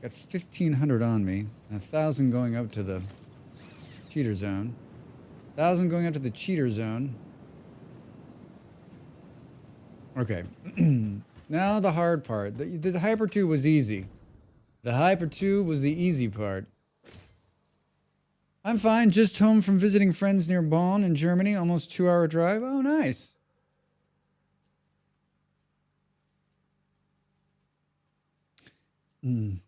[SPEAKER 1] Got 1,500 on me. 1,000 going up to the cheater zone. 1,000 going up to the cheater zone. Okay. Now the hard part. The Hypertube was easy. The Hypertube was the easy part. I'm fine. Just home from visiting friends near Bonn in Germany. Almost 2-hour drive. Oh, nice. And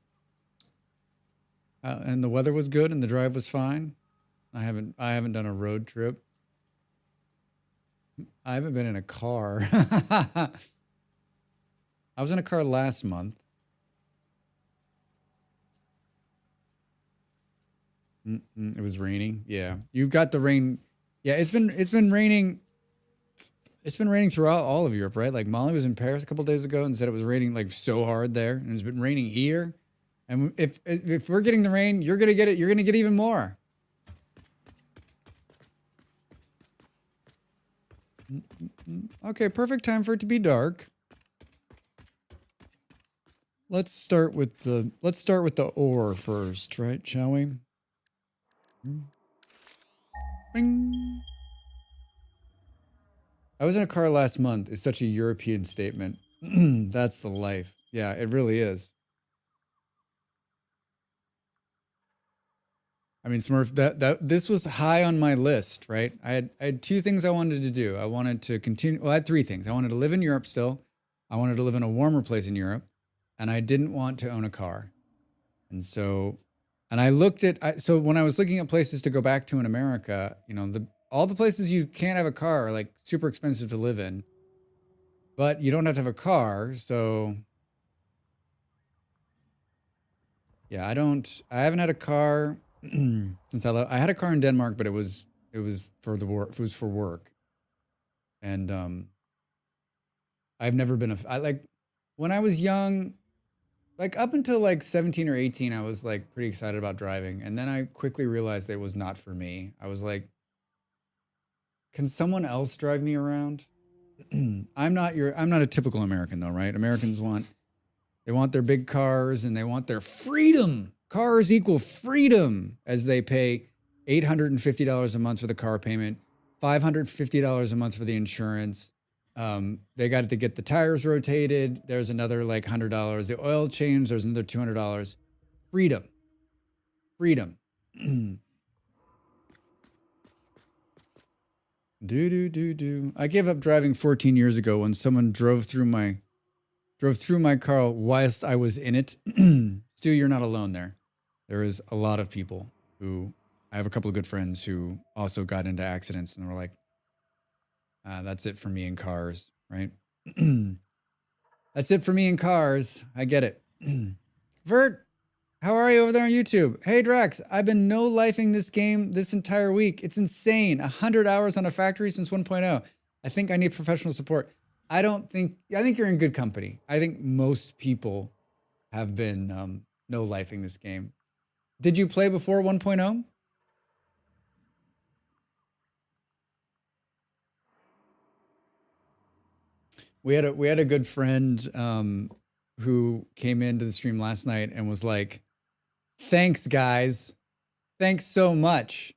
[SPEAKER 1] the weather was good and the drive was fine. I haven't done a road trip. I haven't been in a car. I was in a car last month. It was raining. Yeah, you got the rain. Yeah, it's been raining. It's been raining throughout all of Europe, right? Like Molly was in Paris a couple days ago and said it was raining like so hard there, and it's been raining here. And if we're getting the rain, you're gonna get it. You're gonna get even more. Okay, perfect time for it to be dark. Let's start with the ore first, right? Shall we? Bing. I was in a car last month. It's such a European statement. That's the life. Yeah, it really is. I mean, Smurf, this was high on my list, right? I had two things I wanted to do. I wanted to continue. Well, I had three things. I wanted to live in Europe still. I wanted to live in a warmer place in Europe, and I didn't want to own a car. And so, I looked at. So when I was looking at places to go back to in America, you know, all the places you can't have a car are like super expensive to live in, but you don't have to have a car. So yeah, I haven't had a car since I had a car in Denmark, but it was for the work. It was for work, and I've never been I like when I was young. like up until like 17 or 18, I was like pretty excited about driving. And then I quickly realized it was not for me. I was like, can someone else drive me around? I'm not a typical American though, right? Americans they want their big cars and they want their freedom. Cars equal freedom as they pay $850 a month for the car payment, $550 a month for the insurance. They got to get the tires rotated. There's another like $100. The oil change, there's another $200. Freedom. Freedom. Do. I gave up driving 14 years ago when someone drove through my car whilst I was in it. Stu, you're not alone there. There is a lot of people who, I have a couple of good friends who also got into accidents and were like, that's it for me in cars, right? That's it for me in cars. I get it. Vert, how are you over there on YouTube? Hey, Drax, I've been no-lifing this game this entire week. It's insane. 100 hours on a factory since 1.0. I think I need professional support. I think you're in good company. I think most people have been no-lifing this game. Did you play before 1.0? We had a good friend who came into the stream last night and was like, "Thanks, guys. Thanks so much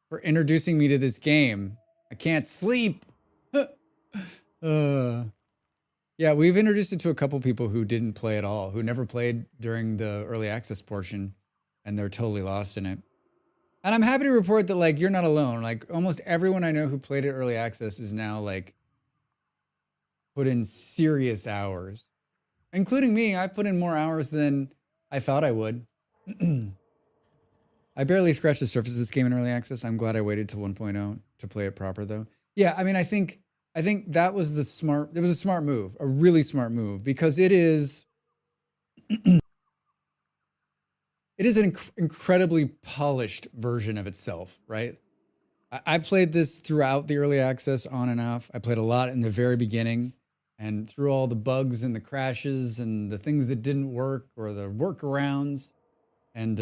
[SPEAKER 1] for introducing me to this game. I can't sleep." Yeah, we've introduced it to a couple people who didn't play at all, who never played during the early access portion, and they're totally lost in it. And I'm happy to report that like you're not alone. Like almost everyone I know who played it early access is now like put in serious hours, including me. I've put in more hours than I thought I would. I barely scratched the surface of this game in early access. I'm glad I waited till 1.0 to play it proper though. Yeah, I mean, I think that was it was a smart move, a really smart move, because it is an incredibly polished version of itself, right? I played this throughout the early access on and off. I played a lot in the very beginning and through all the bugs and the crashes and the things that didn't work or the workarounds. And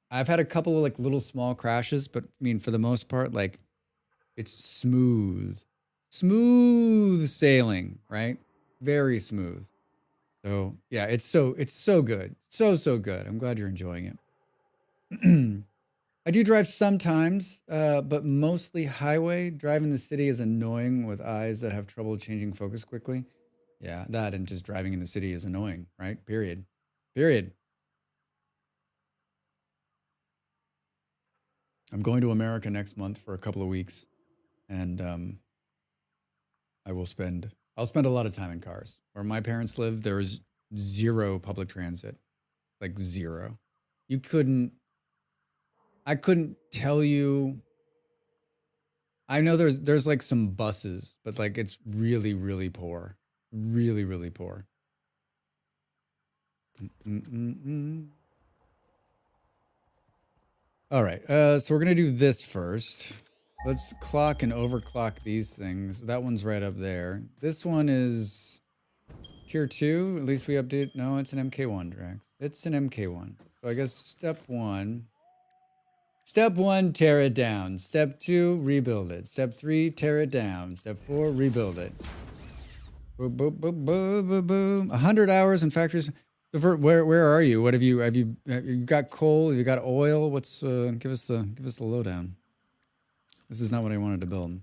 [SPEAKER 1] I've had a couple of like little small crashes, but I mean, for the most part, like it's smooth sailing, right? Very smooth. So yeah, it's so good. So good. I'm glad you're enjoying it. I do drive sometimes, but mostly highway. Driving the city is annoying with eyes that have trouble changing focus quickly. Yeah, that and just driving in the city is annoying, right? Period. I'm going to America next month for a couple of weeks, and I'll spend a lot of time in cars. Where my parents live, there is zero public transit, like zero. I couldn't tell you. I know there's like some buses, but like it's really poor, really poor. All right, so we're gonna do this first. Let's clock and overclock these things. That one's right up there. This one is tier 2. At least we update. No, it's an MK1, Drax. It's an MK1. So I guess step 1, tear it down. Step 2, rebuild it. Step 3, tear it down. Step 4, rebuild it. Boom, boom, boom, boom, boom, boom. 100 hours in factories. Where are you? What have you got coal? Have you got oil? What's give us the lowdown. This is not what I wanted to build.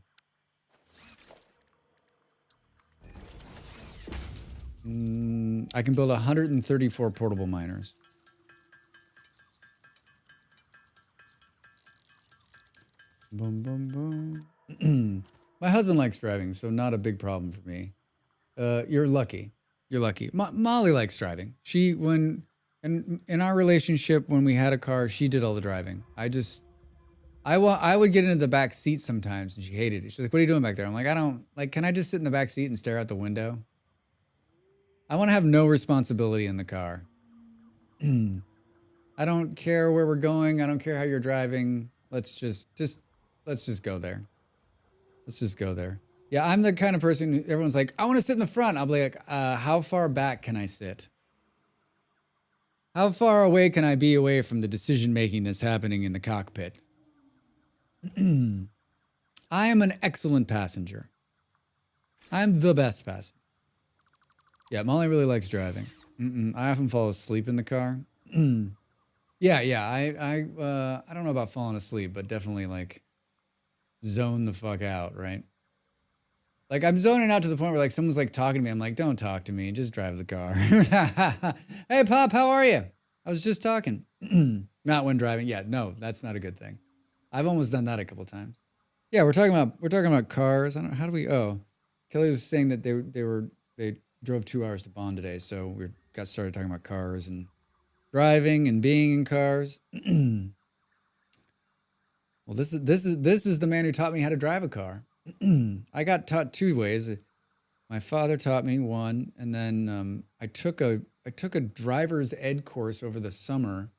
[SPEAKER 1] I can build 134 portable miners. Boom, boom, boom. My husband likes driving, so not a big problem for me. You're lucky. Molly likes driving. In our relationship, when we had a car, she did all the driving. I would get into the back seat sometimes, and she hated it. She's like, "What are you doing back there?" I'm like, can I just sit in the back seat and stare out the window? I want to have no responsibility in the car. I don't care where we're going. I don't care how you're driving. Let's just go there. Let's just go there. Yeah, I'm the kind of person everyone's like, I want to sit in the front. I'll be like, how far back can I sit? How far away can I be away from the decision making that's happening in the cockpit? I am an excellent passenger. I'm the best passenger. Yeah, Molly really likes driving. I often fall asleep in the car. Yeah. I don't know about falling asleep, but definitely like zone the fuck out, right? Like I'm zoning out to the point where like someone's like talking to me. I'm like, don't talk to me, just drive the car. Hey, Pop, how are you? I was just talking. Not when driving. Yeah, no, that's not a good thing. I've almost done that a couple times. Yeah, we're talking about cars. I don't know how do we. Oh, Kelly was saying that they drove 2 hours to Bonn today, so we got started talking about cars and driving and being in cars. Well, this is the man who taught me how to drive a car. I got taught 2 ways. My father taught me one, and then I took a driver's ed course over the summer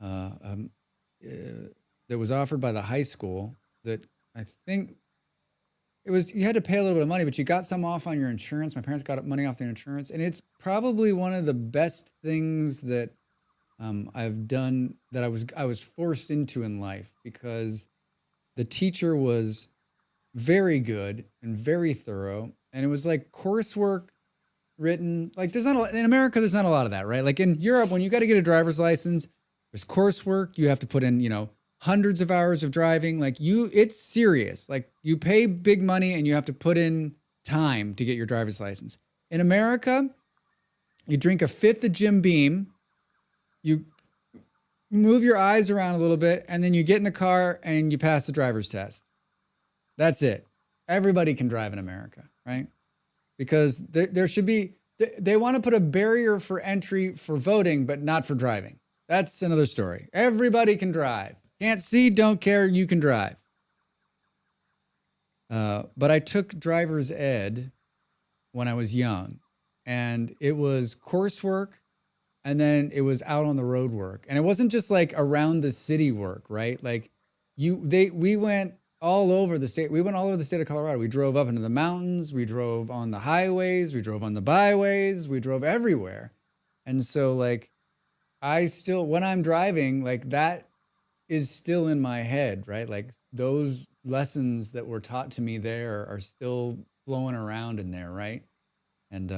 [SPEAKER 1] uh, um, that was offered by the high school. That I think it was you had to pay a little bit of money, but you got some off on your insurance. My parents got money off their insurance, and it's probably one of the best things that I've done that I was forced into in life because the teacher was very good and very thorough, and it was like coursework written. Like there's not in America, there's not a lot of that, right? Like in Europe, when you got to get a driver's license, there's coursework. You have to put in, hundreds of hours of driving. Like it's serious. Like you pay big money and you have to put in time to get your driver's license. In America, you drink a fifth of Jim Beam, you move your eyes around a little bit, and then you get in the car and you pass the driver's test. That's it. Everybody can drive in America, right? Because there should be, they want to put a barrier for entry for voting, but not for driving. That's another story. Everybody can drive. Can't see, don't care, you can drive. But I took driver's ed when I was young, and it was coursework, and then it was out on the road work. And it wasn't just like around the city work, right? Like we went all over the state. We went all over the state of Colorado. We drove up into the mountains. We drove on the highways. We drove on the byways. We drove everywhere. And so like, when I'm driving, like that is still in my head, right? Like those lessons that were taught to me there are still flowing around in there, right? And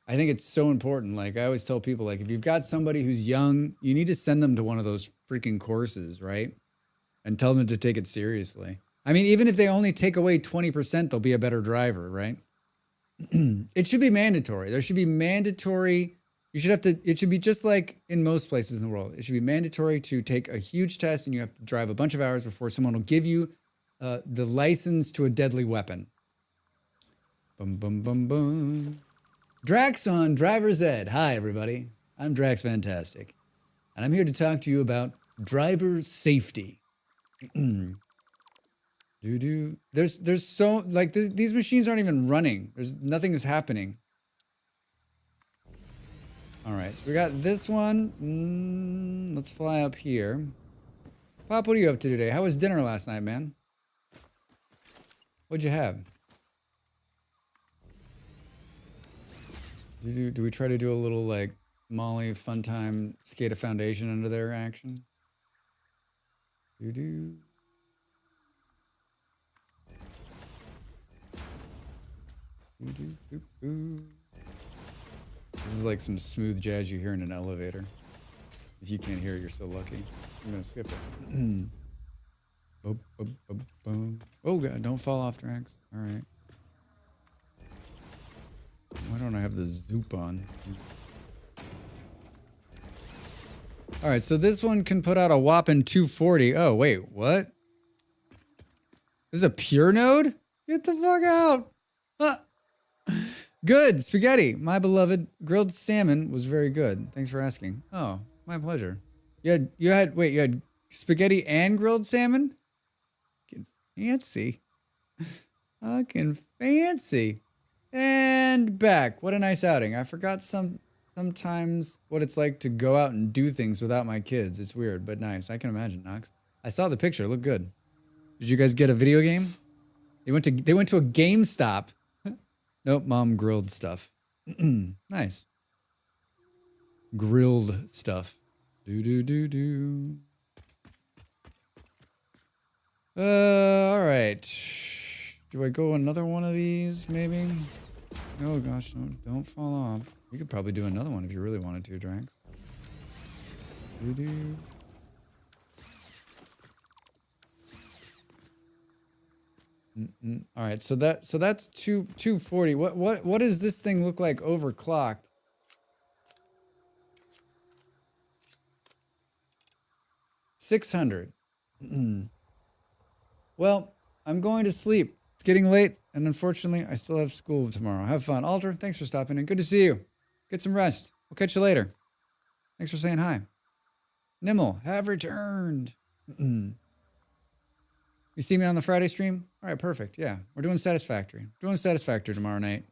[SPEAKER 1] I think it's so important. Like I always tell people, like if you've got somebody who's young, you need to send them to one of those freaking courses, right? And tell them to take it seriously. I mean, even if they only take away 20%, they'll be a better driver, right? It should be mandatory. There should be mandatory. It should be just like in most places in the world. It should be mandatory to take a huge test and you have to drive a bunch of hours before someone will give you the license to a deadly weapon. Boom, boom, boom, boom. Drax on Driver's Ed. Hi, everybody. I'm Drax Fantastic. And I'm here to talk to you about driver safety. There's so, like, these machines aren't even running. Nothing is happening. All right, so we got this one. Let's fly up here. Pop, what are you up to today? How was dinner last night, man? What'd you have? Do we try to do a little, like, Molly Fun Time Skate a Foundation under there action? This is like some smooth jazz you hear in an elevator. If you can't hear it, you're so lucky. I'm gonna skip it. Oh god, don't fall off, Drax. All right. Why don't I have the zoop on? All right, so this one can put out a whopping 240. Oh wait, what? This is a pure node? Get the fuck out! Huh. Good, spaghetti. My beloved grilled salmon was very good. Thanks for asking. Oh, my pleasure. You had spaghetti and grilled salmon? Fucking fancy. Fucking fancy. And back. What a nice outing. I forgot sometimes what it's like to go out and do things without my kids. It's weird, but nice. I can imagine, Knox. I saw the picture. It looked good. Did you guys get a video game? They went to a GameStop. Nope, mom grilled stuff. Nice. grilled stuff. Do. All right. Do I go another one of these, maybe? Oh gosh, no, don't fall off. You could probably do another one if you really wanted to, Drax. Do. All right, so that's 240. What does this thing look like overclocked? 600. Well, I'm going to sleep. It's getting late, and unfortunately, I still have school tomorrow. Have fun. Alter, thanks for stopping in. Good to see you. Get some rest. We'll catch you later. Thanks for saying hi. Nimble, have returned. You see me on the Friday stream? All right, perfect. Yeah, we're doing Satisfactory. Doing Satisfactory tomorrow night.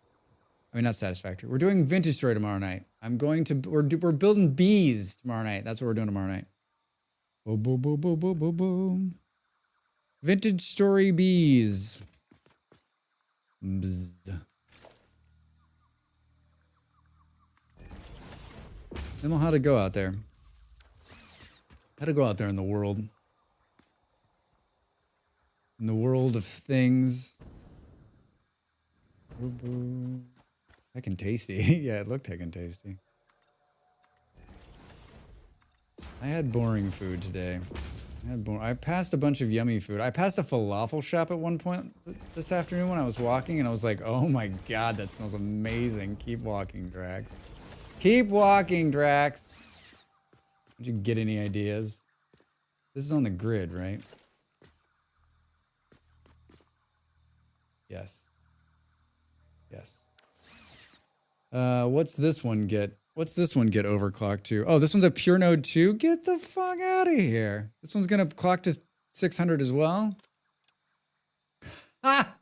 [SPEAKER 1] I mean, not Satisfactory. We're doing Vintage Story tomorrow night. We're building bees tomorrow night. That's what we're doing tomorrow night. Boom, boom, boom, boom, boom, boom, boom. Vintage Story bees. Bzz. I don't know how to go out there. How to go out there in the world. In the world of things. Heckin' tasty. Yeah, it looked heckin' tasty. I had boring food today. I passed a bunch of yummy food. I passed a falafel shop at one point this afternoon when I was walking, and I was like, oh my god, that smells amazing. Keep walking, Drax. Keep walking, Drax. Did you get any ideas? This is on the grid, right? Yes. Yes. What's this one get? What's this one get overclocked to? Oh, this one's a pure node 2? Get the fuck out of here. This one's gonna clock to 600 as well? Ha!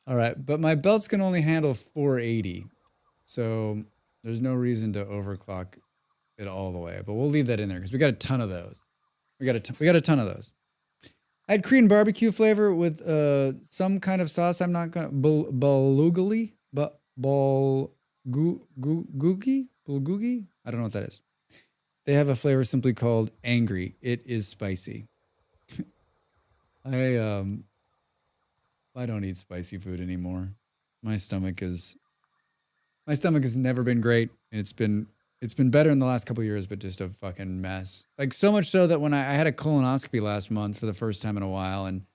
[SPEAKER 1] Alright, but my belts can only handle 480. So there's no reason to overclock it all the way. But we'll leave that in there because we got a ton of those. We got a ton of those. I had Korean barbecue flavor with some kind of sauce. I'm not gonna bulgogi, but bulgogi. I don't know what that is. They have a flavor simply called angry. It is spicy. I don't eat spicy food anymore. My stomach has never been great, and it's been better in the last couple of years, but just a fucking mess. Like so much so that when I had a colonoscopy last month for the first time in a while, and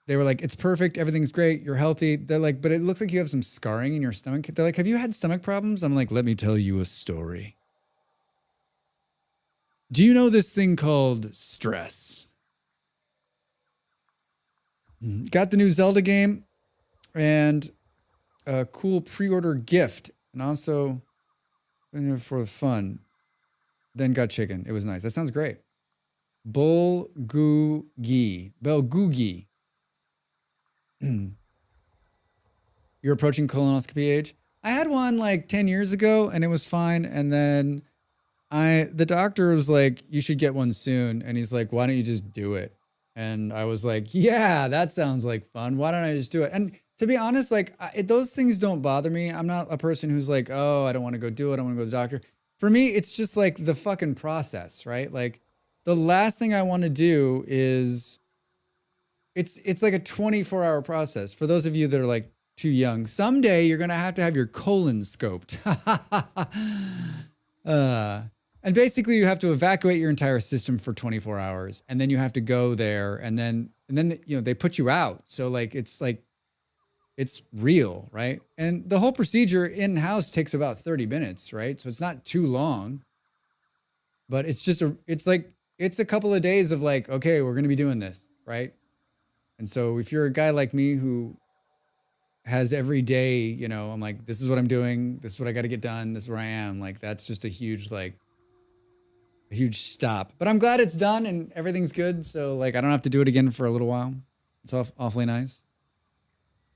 [SPEAKER 1] they were like, it's perfect, everything's great, you're healthy. They're like, but it looks like you have some scarring in your stomach. They're like, have you had stomach problems? I'm like, let me tell you a story. Do you know this thing called stress? Got the new Zelda game and a cool pre-order gift, and also for fun. Then got chicken. It was nice. That sounds great. Bulgogi. You're approaching colonoscopy age? I had one like 10 years ago and it was fine. And then the doctor was like, you should get one soon. And he's like, why don't you just do it? And I was like, yeah, that sounds like fun. Why don't I just do it? And to be honest, like those things don't bother me. I'm not a person who's like, oh, I don't want to go do it. I want to go to the doctor. For me, it's just like the fucking process, right? Like the last thing I want to do is it's like a 24-hour process. For those of you that are like too young, someday you're going to have your colon scoped. And basically you have to evacuate your entire system for 24 hours. And then you have to go there and then, you know, they put you out. So like, it's real, right? And the whole procedure in-house takes about 30 minutes, right? So it's not too long, but it's a couple of days of like, okay, we're going to be doing this, right? And so if you're a guy like me who has every day, you know, I'm like, this is what I'm doing. This is what I got to get done. This is where I am. Like, that's just a huge stop, but I'm glad it's done and everything's good. So like, I don't have to do it again for a little while. It's awfully nice.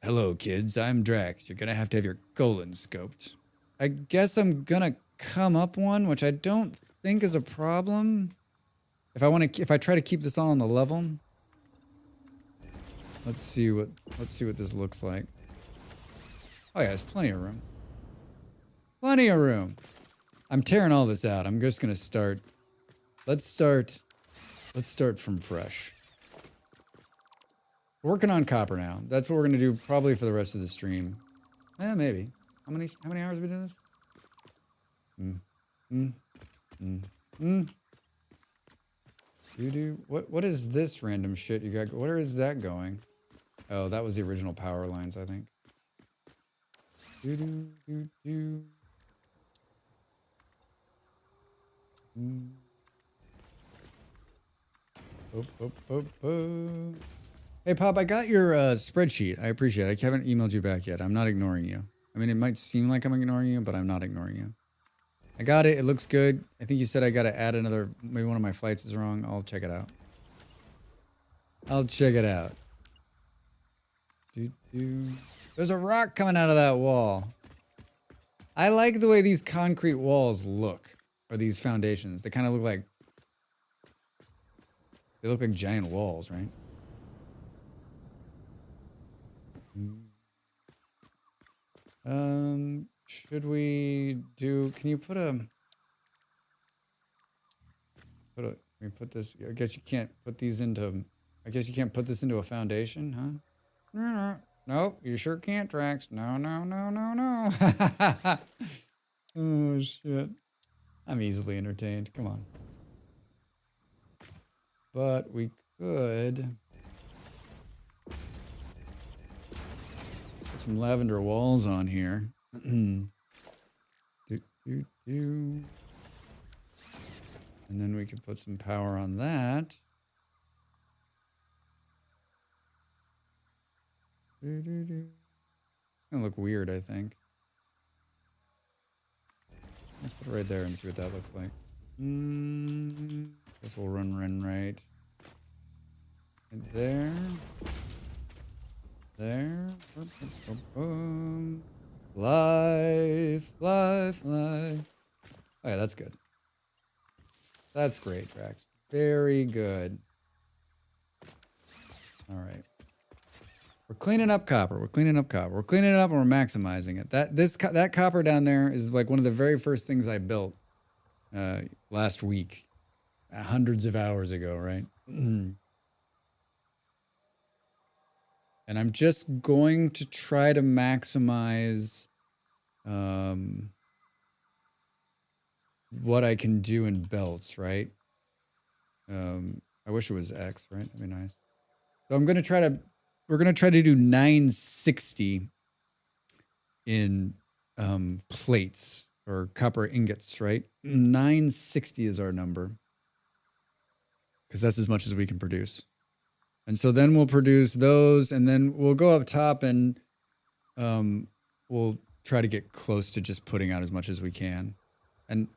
[SPEAKER 1] Hello, kids. I'm Drax. You're going to have your colon scoped. I guess I'm going to come up one, which I don't think is a problem. If I try to keep this all on the level. Let's see what this looks like. Oh yeah, there's plenty of room. Plenty of room. I'm tearing all this out. I'm just gonna start. Let's start from fresh. We're working on copper now. That's what we're gonna do probably for the rest of the stream. Maybe. How many hours have we done this? What is this random shit you got? Where is that going? Oh, that was the original power lines, I think. Hey, Pop, I got your spreadsheet. I appreciate it. I haven't emailed you back yet. I'm not ignoring you. I mean, it might seem like I'm ignoring you, but I'm not ignoring you. I got it. It looks good. I think you said I got to add another... Maybe one of my flights is wrong. I'll check it out. I'll check it out. There's a rock coming out of that wall. I like the way these concrete walls look. Or these foundations. They kind of look like... They look like giant walls, right? Should we do... Can you put a... Can we put this... I guess you can't put these into... I guess you can't put this into a foundation, huh? Nope, you sure can't, Drax. No. Oh, shit. I'm easily entertained. Come on. But we could... Put some lavender walls on here. And then we could put some power on that. It's gonna look weird, I think. Let's put it right there and see what that looks like. Guess we'll run right. And there. There. Life. Oh yeah, that's good. That's great, Drax. Very good. All right. We're cleaning up copper. We're cleaning it up and we're maximizing it. That copper down there is like one of the very first things I built last week, hundreds of hours ago, right? And I'm just going to try to maximize what I can do in belts, right? I wish it was X, right? That'd be nice. So I'm gonna try to. We're gonna try to do 960 in plates or copper ingots, right? 960 is our number because that's as much as we can produce. And so then we'll produce those, and then we'll go up top and we'll try to get close to just putting out as much as we can, and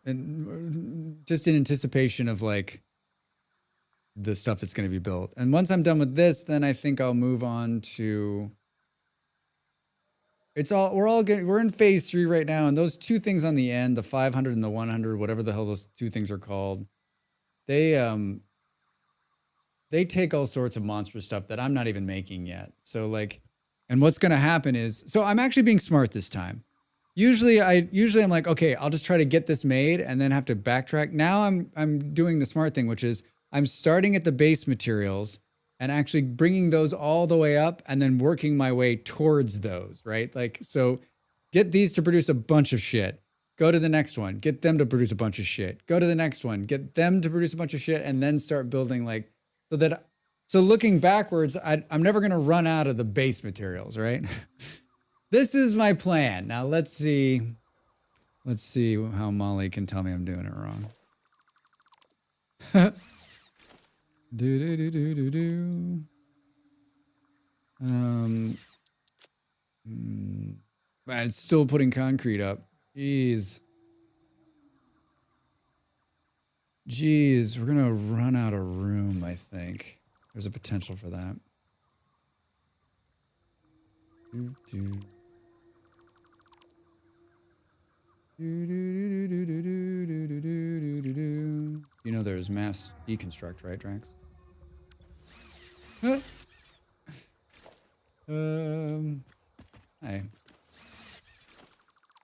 [SPEAKER 1] just in anticipation of like the stuff that's going to be built. And once I'm done with this, then I think I'll move on to... We're in phase 3 right now, and those two things on the end, the 500 and the 100, whatever the hell those two things are called, they take all sorts of monstrous stuff that I'm not even making yet. So like, and what's going to happen is, so I'm actually being smart this time. Usually I'm like, okay, I'll just try to get this made and then have to backtrack. Now I'm doing the smart thing, which is I'm starting at the base materials and actually bringing those all the way up and then working my way towards those, right? Like, so get these to produce a bunch of shit. Go to the next one, get them to produce a bunch of shit. Go to the next one, get them to produce a bunch of shit, and then start building like, so looking backwards, I'm never going to run out of the base materials, right? This is my plan. Now let's see how Molly can tell me I'm doing it wrong. Man, it's still putting concrete up. Jeez, we're gonna run out of room, I think. There's a potential for that. You know there's mass deconstruct, right, Drax? Hi.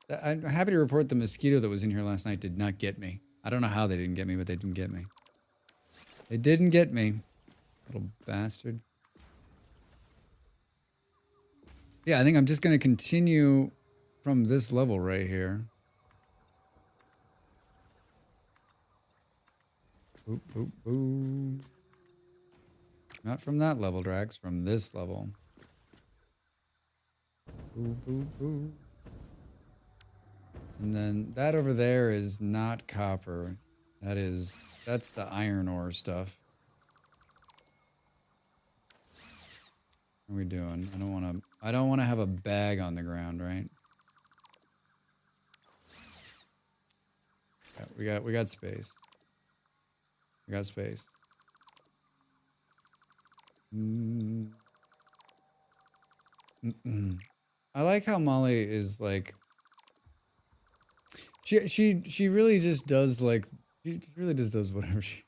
[SPEAKER 1] I'm happy to report the mosquito that was in here last night did not get me. I don't know how they didn't get me, but they didn't get me. They didn't get me. Little bastard. Yeah, I think I'm just going to continue from this level right here. Boop, boop, boop. Not from that level, Drax. From this level. Boop, boop, boop. And then that over there is not copper. That's the iron ore stuff. What are we doing? I don't want to have a bag on the ground, right? Yeah, we got space. We got space. I like how Molly is like she really just does like she really just does whatever she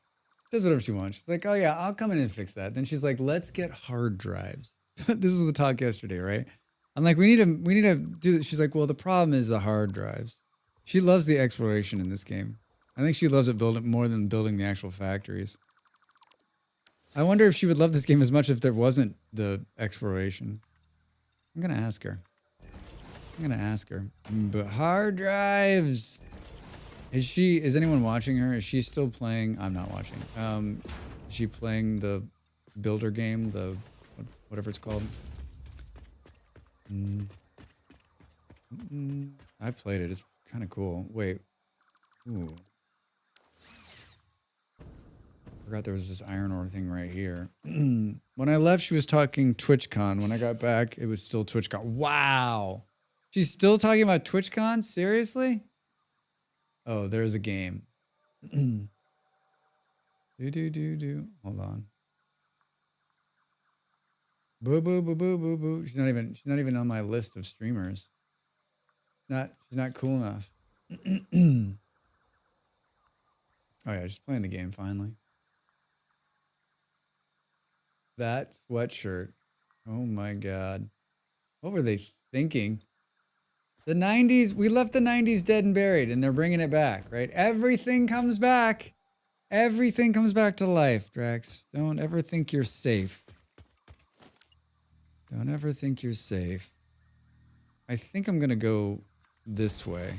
[SPEAKER 1] wants. She's like, oh yeah, I'll come in and fix that. Then she's like, let's get hard drives. This was the talk yesterday, right? I'm like, we need to do this. She's like, well, the problem is the hard drives. She loves the exploration in this game. I think she loves it more than building the actual factories. I wonder if she would love this game as much if there wasn't the exploration. I'm gonna ask her. But hard drives. Is anyone watching her? Is she still playing? I'm not watching. Is she playing the builder game, whatever it's called? I've played it. It's kind of cool. Wait. Ooh. Forgot there was this iron ore thing right here. When I left, she was talking TwitchCon. When I got back, it was still TwitchCon. Wow. She's still talking about TwitchCon? Seriously? Oh, there's a game. Hold on. Boo boo boo boo boo boo. She's not even on my list of streamers. She's not cool enough. Oh yeah, just playing the game finally. That sweatshirt. Oh my god. What were they thinking? The 90s, we left the 90s dead and buried, and they're bringing it back, right? Everything comes back. Everything comes back to life, Drax. Don't ever think you're safe. Don't ever think you're safe. I think I'm going to go this way.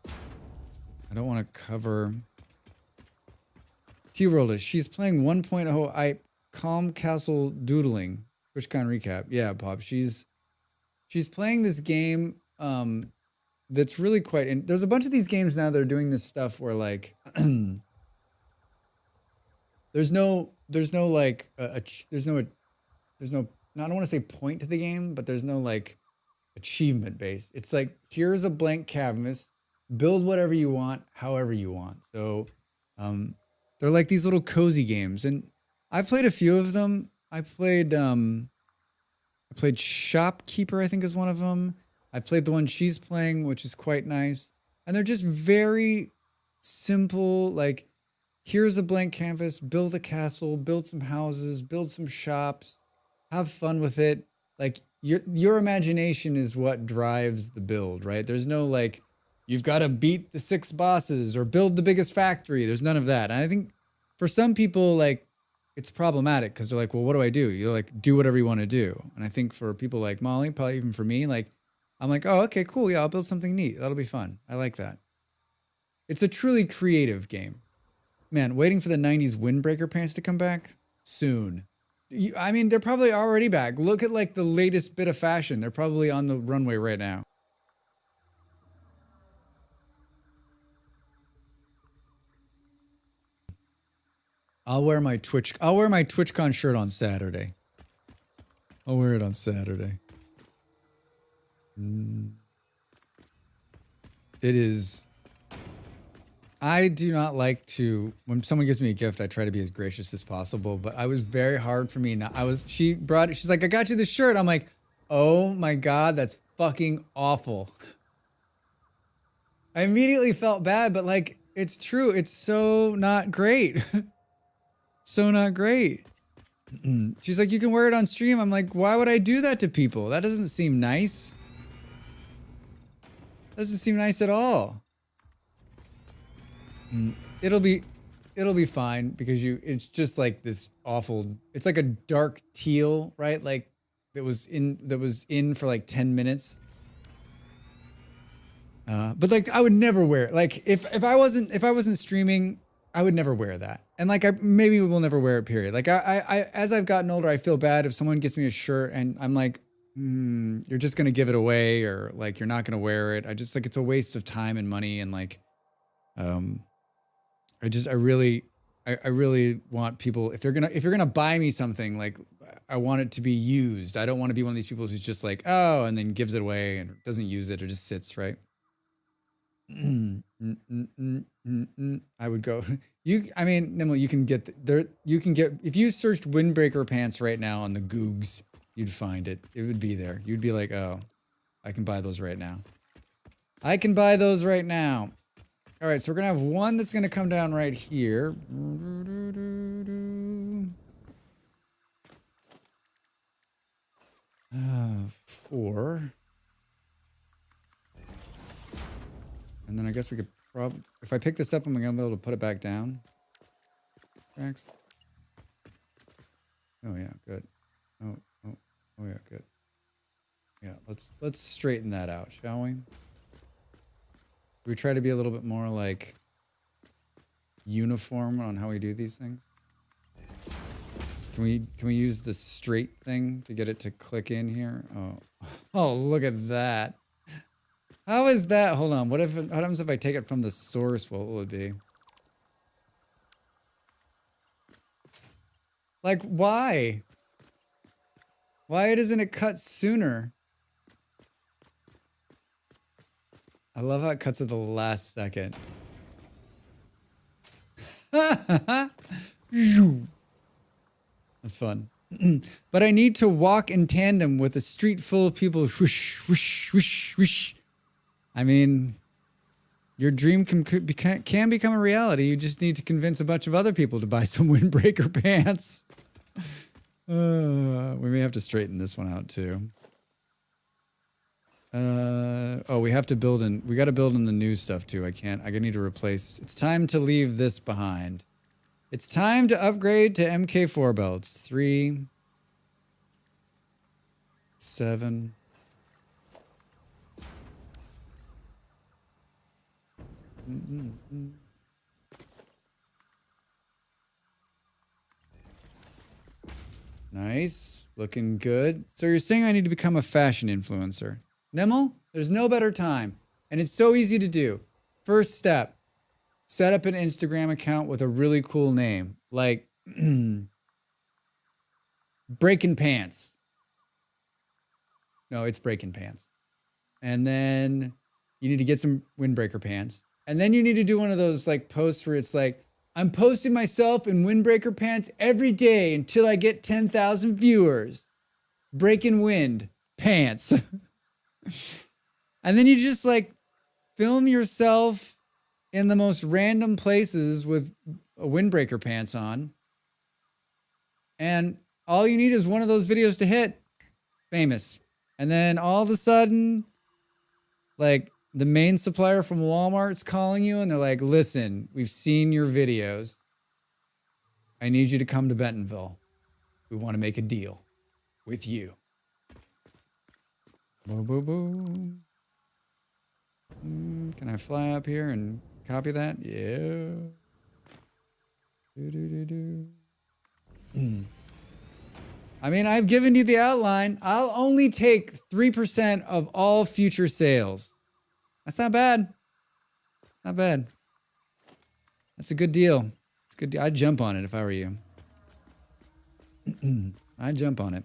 [SPEAKER 1] I don't want to cover... T-World, she's playing 1.0 Calm Castle Doodling. TwitchCon recap. Yeah, Pop. She's playing this game that's really quite... And there's a bunch of these games now that are doing this stuff where like... there's no like there's no I don't want to say point to the game, but there's no like achievement based. It's like, here's a blank canvas, build whatever you want, however you want. So they're like these little cozy games, and I've played a few of them. I played Shopkeeper, I think is one of them. I played the one she's playing, which is quite nice. And they're just very simple, like, here's a blank canvas, build a castle, build some houses, build some shops, have fun with it. Like, your imagination is what drives the build, right? There's no like, you've got to beat the 6 bosses or build the biggest factory. There's none of that. And I think for some people, like, it's problematic because they're like, well, what do I do? You like, do whatever you want to do. And I think for people like Molly, probably even for me, like, I'm like, oh, okay, cool. Yeah, I'll build something neat. That'll be fun. I like that. It's a truly creative game. Man, waiting for the 90s windbreaker pants to come back? Soon. I mean, they're probably already back. Look at like the latest bit of fashion. They're probably on the runway right now. I'll wear my TwitchCon shirt on Saturday. I'll wear it on Saturday. It is... I do not like to, when someone gives me a gift, I try to be as gracious as possible, but I was very hard for me. She brought it, she's like, I got you this shirt. I'm like, oh my God, that's fucking awful. I immediately felt bad, but like, it's true. It's so not great. So not great. She's like, you can wear it on stream. I'm like, why would I do that to people? That doesn't seem nice. Doesn't seem nice at all. It'll be fine because it's just like this awful, it's like a dark teal, right? Like that was in for like 10 minutes. But like I would never wear it. Like if I wasn't streaming, I would never wear that. And like I maybe will never wear it, period. Like I as I've gotten older, I feel bad if someone gets me a shirt and I'm like, you're just gonna give it away, or like you're not gonna wear it. I just like it's a waste of time and money, and like I really want people, if you're gonna buy me something, like I want it to be used. I don't want to be one of these people who's just like, oh, and then gives it away and doesn't use it or just sits, right? I would go. I mean, Nimble, you can get there. You can get, if you searched windbreaker pants right now on the Googs, you'd find it. It would be there. You'd be like, oh, I can buy those right now. I can buy those right now. All right, so we're gonna have one that's gonna come down right here. 4. And then I guess we could probably, if I pick this up, I'm gonna be able to put it back down. Tracks. Oh yeah, good. Oh yeah, good. Yeah, let's straighten that out, shall we? We try to be a little bit more like uniform on how we do these things. Can we use the straight thing to get it to click in here? Oh, look at that. How is that? Hold on. What happens if I take it from the source? What will it be? Like, why? Why doesn't it cut sooner? I love how it cuts at the last second. That's fun. But I need to walk in tandem with a street full of people. Whoosh, whoosh, whoosh, whoosh. I mean, your dream can become a reality. You just need to convince a bunch of other people to buy some windbreaker pants. We may have to straighten this one out too. Oh, we have to build in, we got to build in the new stuff too. I need to replace, it's time to leave this behind. It's time to upgrade to MK4 belts. 3, 7. Nice, looking good. So you're saying I need to become a fashion influencer? Nimble, there's no better time. And it's so easy to do. First step, set up an Instagram account with a really cool name. Like, Breaking Pants. No, it's Breaking Pants. And then you need to get some windbreaker pants. And then you need to do one of those like posts where it's like, I'm posting myself in windbreaker pants every day until I get 10,000 viewers. Breaking wind pants. And then you just like film yourself in the most random places with a windbreaker pants on. And all you need is one of those videos to hit. Famous. And then all of a sudden, like the main supplier from Walmart's calling you and they're like, listen, we've seen your videos. I need you to come to Bentonville. We want to make a deal with you. Boo, boo, boo. Can I fly up here and copy that? Yeah. I mean, I've given you the outline. I'll only take 3% of all future sales. That's not bad. Not bad. That's a good deal. It's a good deal. I'd jump on it if I were you. I'd jump on it.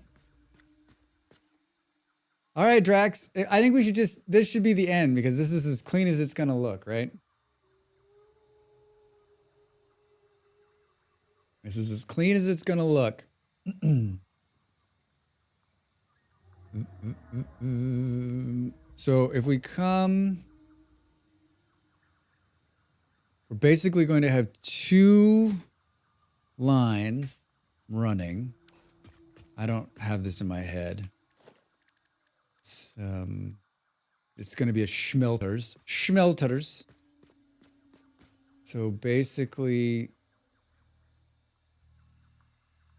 [SPEAKER 1] All right, Drax. I think we should this should be the end because this is as clean as it's going to look, right? This is as clean as it's going to look. So if we come, we're basically going to have 2 lines running. I don't have this in my head. It's, it's going to be a schmelters. Schmelters. So basically,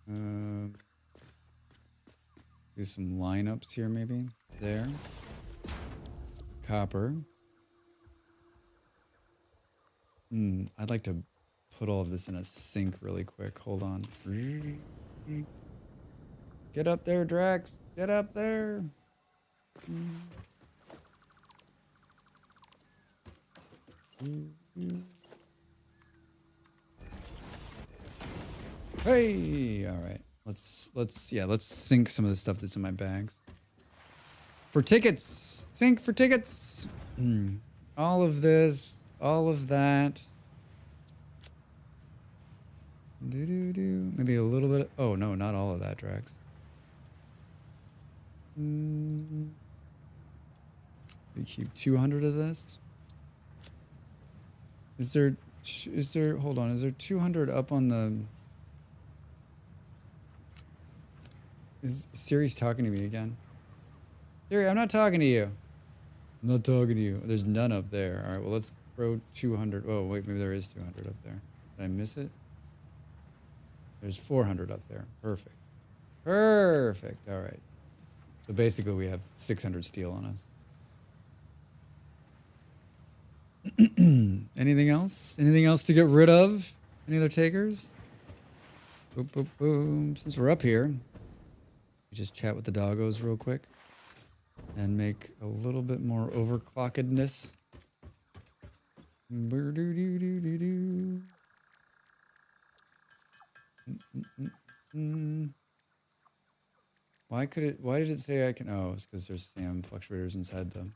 [SPEAKER 1] do some lineups here maybe. There. Copper. I'd like to put all of this in a sink really quick. Hold on. Get up there, Drax. Get up there. Hey, all right. Let's sink some of the stuff that's in my bags. For tickets. Sink for tickets. All of this, all of that. Maybe a little bit. Oh no, not all of that, Drax. We keep 200 of this. Is there, hold on, is there 200 up on the... Is Siri's talking to me again? Siri, I'm not talking to you. I'm not talking to you. There's none up there. All right, well, let's throw 200. Oh, wait, maybe there is 200 up there. Did I miss it? There's 400 up there. Perfect. Perfect. All right. So basically, we have 600 steel on us. Anything else? Anything else to get rid of? Any other takers? Boom, boom, boom. Since we're up here, we just chat with the doggos real quick and make a little bit more overclockedness. Why did it say I can? Oh, it's because there's SAM fluctuators inside them.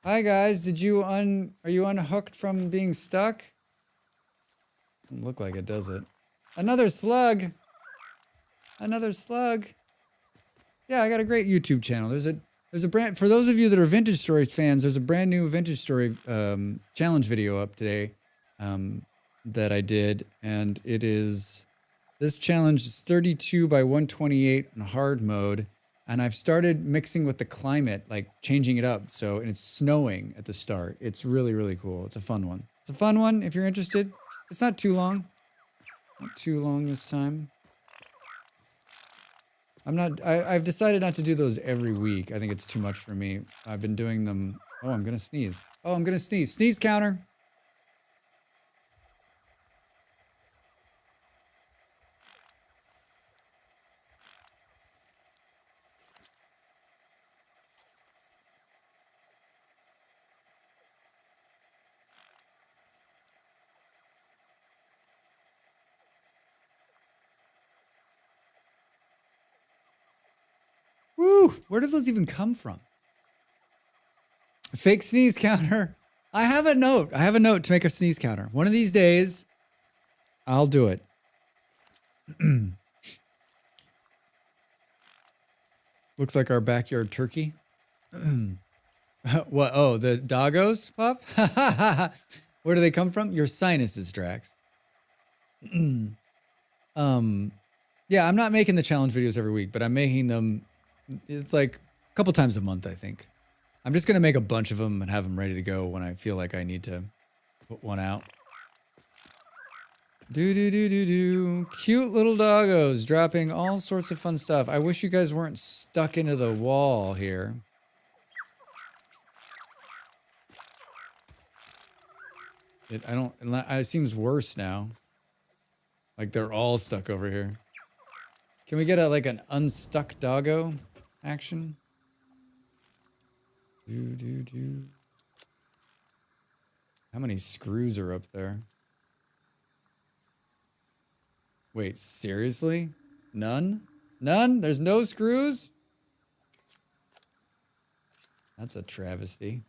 [SPEAKER 1] Hi guys, are you unhooked from being stuck? Doesn't look like it, does it? Another slug! Another slug! Yeah, I got a great YouTube channel. There's a brand, for those of you that are Vintage Story fans, there's a brand new Vintage Story challenge video up today that I did, and it is, this challenge is 32 by 128 in hard mode. And I've started mixing with the climate, like changing it up. So, and it's snowing at the start. It's really, really cool. It's a fun one. It's a fun one if you're interested. It's not too long. Not too long this time. I've decided not to do those every week. I think it's too much for me. I've been doing them. Oh, I'm going to sneeze. Oh, I'm going to sneeze. Sneeze counter. Woo! Where did those even come from? Fake sneeze counter. I have a note. I have a note to make a sneeze counter. One of these days, I'll do it. Looks like our backyard turkey. What? Oh, the doggos, Pop? Where do they come from? Your sinuses, Drax. Yeah, I'm not making the challenge videos every week, but I'm making them. It's like a couple times a month, I think. I'm just going to make a bunch of them and have them ready to go when I feel like I need to put one out. Cute little doggos dropping all sorts of fun stuff. I wish you guys weren't stuck into the wall here. It seems worse now. Like they're all stuck over here. Can we get an unstuck doggo action? How many screws are up there? Wait, seriously? None? None? There's no screws? That's a travesty.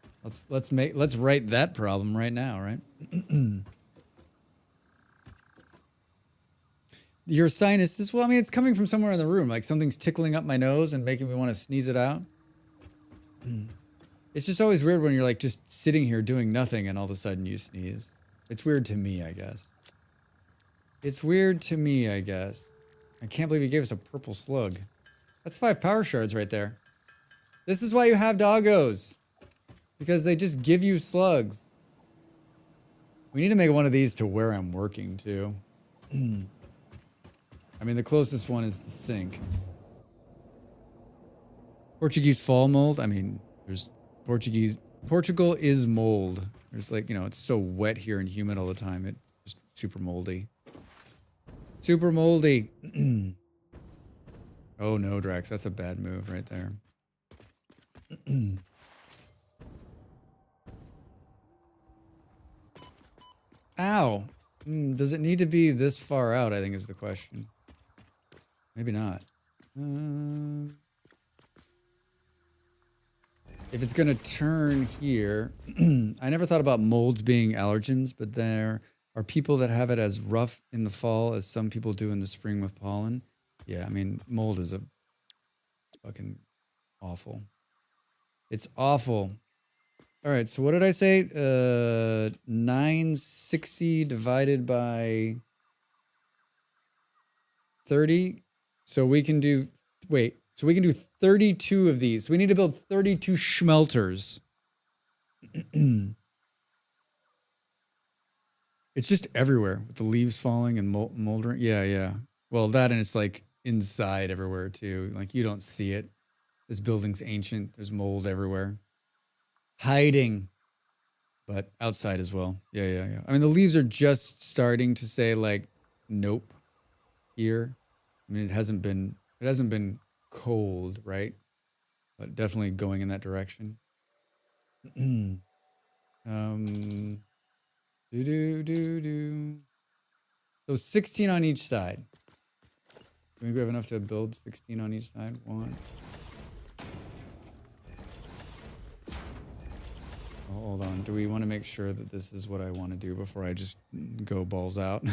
[SPEAKER 1] Let's write that problem right now, right? Your sinuses, well, I mean, it's coming from somewhere in the room. Like something's tickling up my nose and making me want to sneeze it out. It's just always weird when you're like just sitting here doing nothing and all of a sudden you sneeze. It's weird to me, I guess. It's weird to me, I guess. I can't believe he gave us a purple slug. That's 5 power shards right there. This is why you have doggos. Because they just give you slugs. We need to make one of these to where I'm working too. I mean, the closest one is the sink. Portuguese fall mold. I mean, there's Portugal is mold. There's like, you know, it's so wet here and humid all the time. It's just super moldy. Super moldy. Oh no, Drax. That's a bad move right there. Ow. Does it need to be this far out, I think is the question. Maybe not. If it's going to turn here, I never thought about molds being allergens, but there are people that have it as rough in the fall as some people do in the spring with pollen. Yeah, I mean, mold is a fucking awful. It's awful. All right, so what did I say? 960 divided by 30. So we can do, wait, so we can do 32 of these. We need to build 32 schmelters. It's just everywhere with the leaves falling and moldering. Yeah, yeah. Well, that and it's like inside everywhere too. Like you don't see it. This building's ancient. There's mold everywhere. Hiding. But outside as well. Yeah, yeah, yeah. I mean, the leaves are just starting to say like, nope, here. I mean, it hasn't been cold, right? But definitely going in that direction. So 16 on each side. Do we have enough to build 16 on each side? One. Oh, hold on. Do we want to make sure that this is what I want to do before I just go balls out?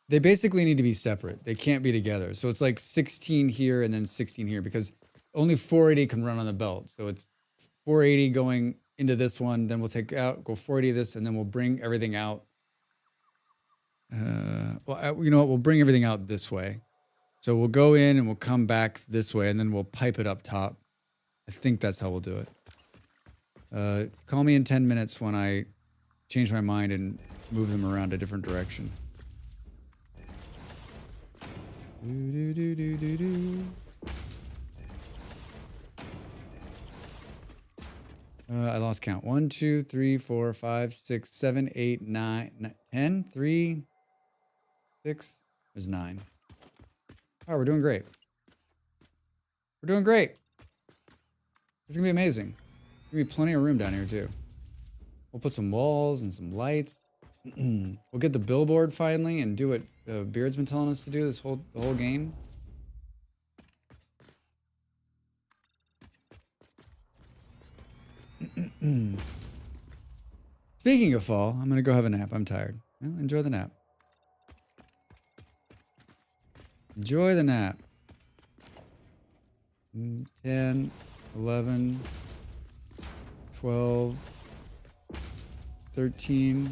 [SPEAKER 1] They basically need to be separate. They can't be together. So it's like 16 here and then 16 here because only 480 can run on the belt. So it's 480 going into this one. Then we'll go 480 this, and then we'll bring everything out. You know what? We'll bring everything out this way. So we'll go in and we'll come back this way, and then we'll pipe it up top. I think that's how we'll do it. Call me in 10 minutes when I change my mind and move them around a different direction. I lost count. 1, 2, 3, 4, 5, 6, 7, 8, 9, 10, 3, 6. There's 9. Oh, we're doing great. We're doing great. It's gonna be amazing. There's gonna be plenty of room down here too. We'll put some walls and some lights. We'll get the billboard finally and do what Beard's been telling us to do the whole game. Speaking of fall, I'm gonna go have a nap. I'm tired. Well, enjoy the nap. Enjoy the nap. 10, 11, 12, 13,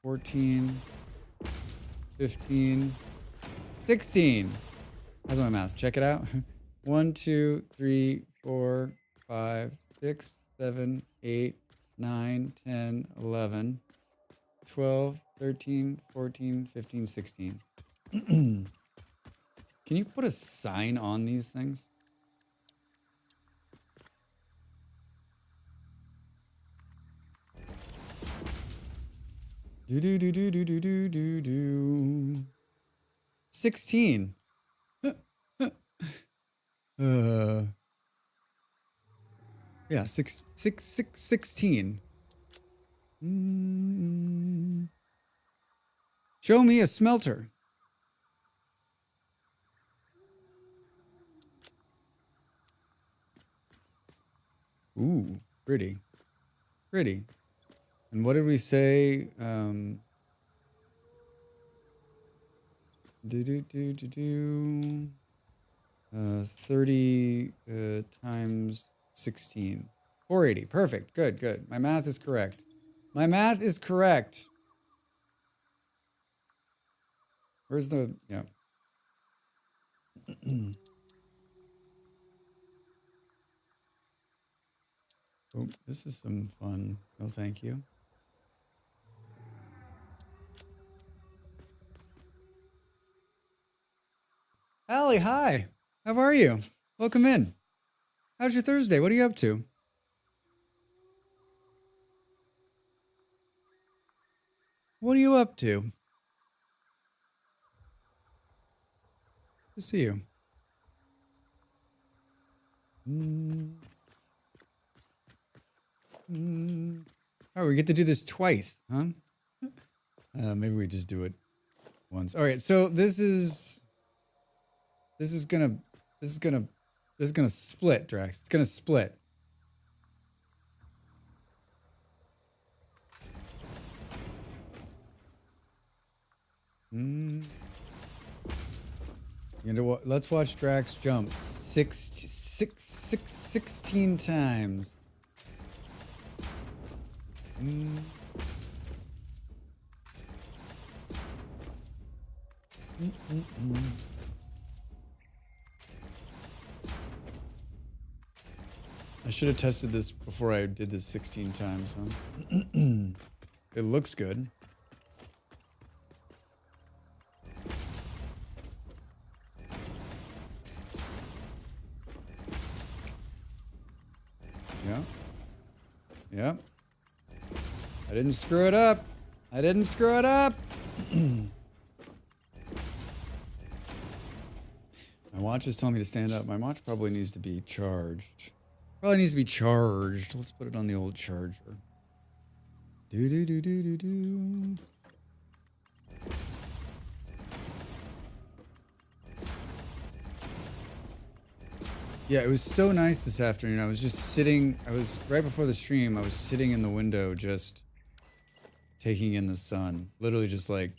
[SPEAKER 1] 14, 15, 16. How's my math? Check it out. 1, 2, 3, 4, 5, 6, 7, 8, 9, 10, 11, 12, 13, 14, 15, 16. Can you put a sign on these things? Do do do do do do do do do. 16. Yeah, 16. Show me a smelter. Ooh, pretty. Pretty. And what did we say? 30 times 16. 480. Perfect. Good, good. My math is correct. My math is correct. Where's the... Yeah. Oh, this is some fun. No, thank you. Allie, hi. How are you? Welcome in. How's your Thursday? What are you up to? What are you up to? Good to see you. Oh, we get to do this twice, huh? Maybe we just do it once. All right, so this is gonna split, Drax. It's gonna split. You know what? Let's watch Drax jump 16 times. I should have tested this before I did this 16 times, huh? It looks good. Yeah. Yeah. I didn't screw it up. I didn't screw it up. My watch is telling me to stand up. My watch probably needs to be charged. Probably needs to be charged. Let's put it on the old charger. Do do do do do do. Yeah, it was so nice this afternoon. I was just sitting, right before the stream, I was sitting in the window just taking in the sun. Literally just like,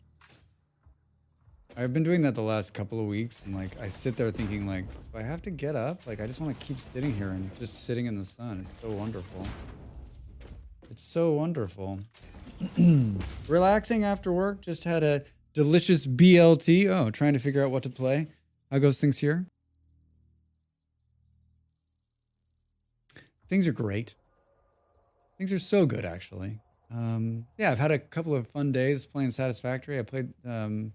[SPEAKER 1] I've been doing that the last couple of weeks, and like, I sit there thinking like, do I have to get up? Like, I just want to keep sitting here and just sitting in the sun. It's so wonderful. It's so wonderful. Relaxing after work, just had a delicious BLT. Oh, trying to figure out what to play. How goes things here? Things are great. Things are so good, actually. Yeah, I've had a couple of fun days playing Satisfactory. I played the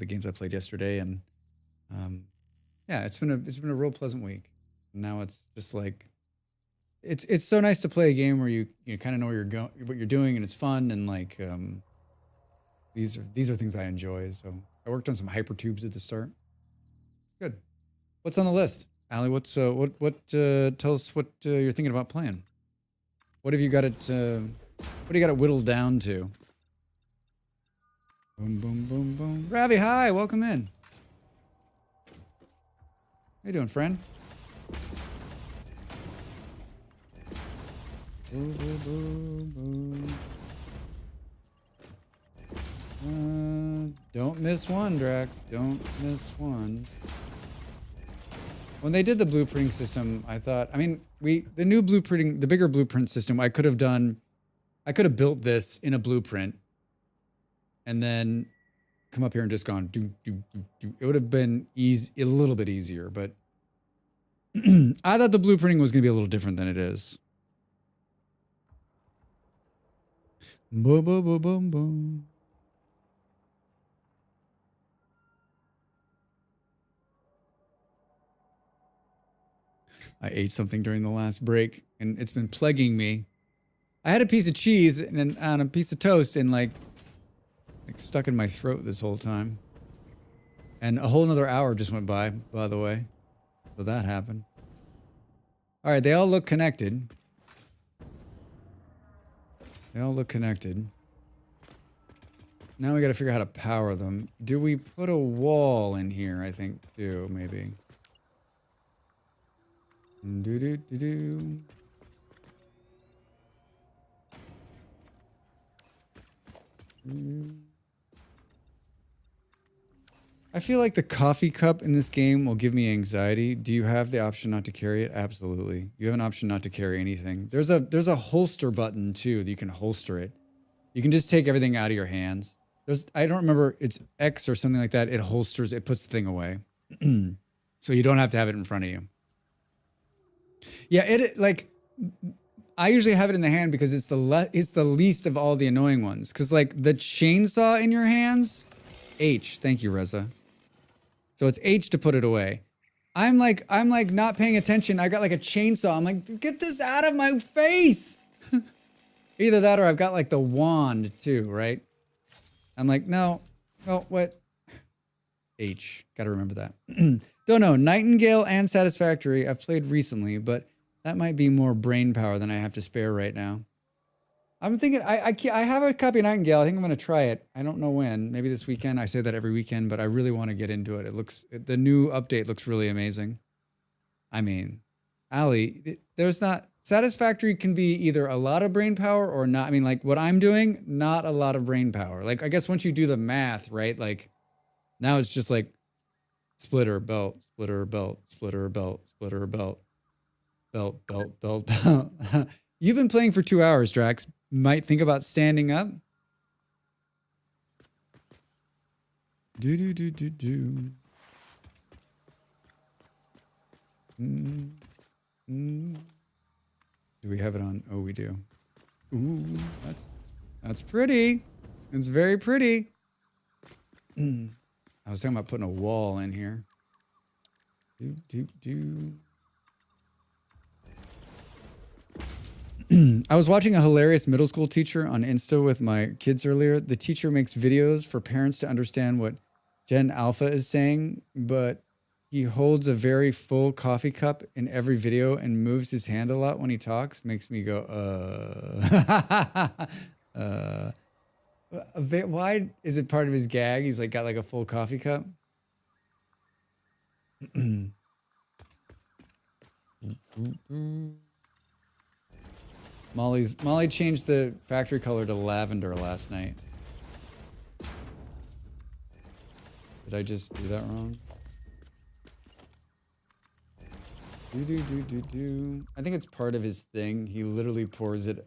[SPEAKER 1] games I played yesterday, and yeah, it's been a real pleasant week. And now it's just like it's so nice to play a game where you kind of know where what you're doing, and it's fun, and like these are things I enjoy. So I worked on some Hypertubes at the start. Good. What's on the list? Allie, tell us what you're thinking about playing. What have you got it, what do you got it whittled down to? Boom, boom, boom, boom. Ravi, hi, welcome in. How you doing, friend? Boom, boom, boom, boom. Don't miss one, Drax. Don't miss one. When they did the blueprinting system, I thought, I mean, the bigger blueprint system, I could have built this in a blueprint and then come up here and just gone, do. It would have been a little bit easier, but I thought the blueprinting was going to be a little different than it is. Boom, boom, boom, boom, boom. I ate something during the last break, and it's been plaguing me. I had a piece of cheese and a piece of toast, and like stuck in my throat this whole time. And a whole another hour just went by the way. So that happened. All right, they all look connected. They all look connected. Now we got to figure out how to power them. Do we put a wall in here, I think, too, maybe? Do. I feel like the coffee cup in this game will give me anxiety. Do you have the option not to carry it? Absolutely. You have an option not to carry anything. There's a holster button too that you can holster it. You can just take everything out of your hands. I don't remember, it's X or something like that. It holsters, it puts the thing away. So you don't have to have it in front of you. Yeah, like I usually have it in the hand because it's the least of all the annoying ones. Cause like the chainsaw in your hands, H, thank you, Reza. So it's H to put it away. I'm like not paying attention. I got like a chainsaw. I'm like, get this out of my face. Either that or I've got like the wand too, right? I'm like, no, what? H, gotta remember that. Don't know, Nightingale and Satisfactory I've played recently, but that might be more brain power than I have to spare right now. I'm thinking, I have a copy of Nightingale. I think I'm going to try it. I don't know when. Maybe this weekend. I say that every weekend, but I really want to get into it. The new update looks really amazing. I mean, Ali, there's not, Satisfactory can be either a lot of brain power or not. I mean, like what I'm doing, not a lot of brain power. Like, I guess once you do the math, right? Like, now it's just like splitter, belt, splitter, belt, splitter, belt, splitter, belt, belt, belt, belt, belt. You've been playing for 2 hours, Drax. Might think about standing up. Do do do do do. Do we have it on? Oh, we do. Ooh, that's pretty. It's very pretty. I was talking about putting a wall in here. Do do do. I was watching a hilarious middle school teacher on Insta with my kids earlier. The teacher makes videos for parents to understand what Gen Alpha is saying, but he holds a very full coffee cup in every video and moves his hand a lot when he talks. Makes me go, why is it part of his gag? He's like got like a full coffee cup. Molly changed the factory color to lavender last night. Did I just do that wrong? Do. I think it's part of his thing. He literally pours it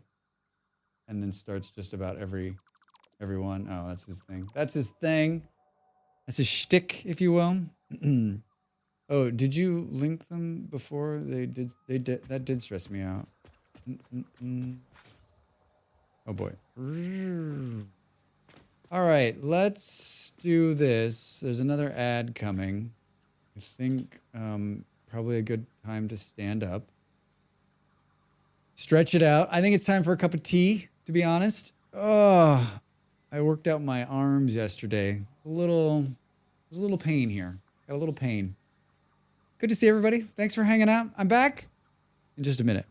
[SPEAKER 1] and then starts just about every one. Oh, that's his thing. That's his thing. That's his shtick, if you will. Oh, did you link them before? They did. That did stress me out. Oh boy. All right, let's do this. There's another ad coming. I think probably a good time to stand up. Stretch it out. I think it's time for a cup of tea, to be honest. Oh, I worked out my arms yesterday. There's a little pain here. Got a little pain. Good to see everybody. Thanks for hanging out. I'm back in just a minute.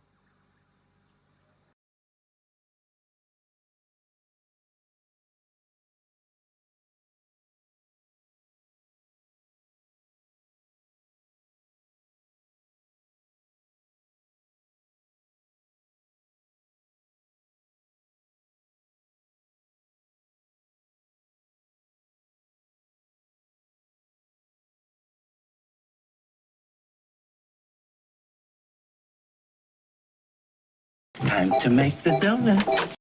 [SPEAKER 2] Time to make the donuts.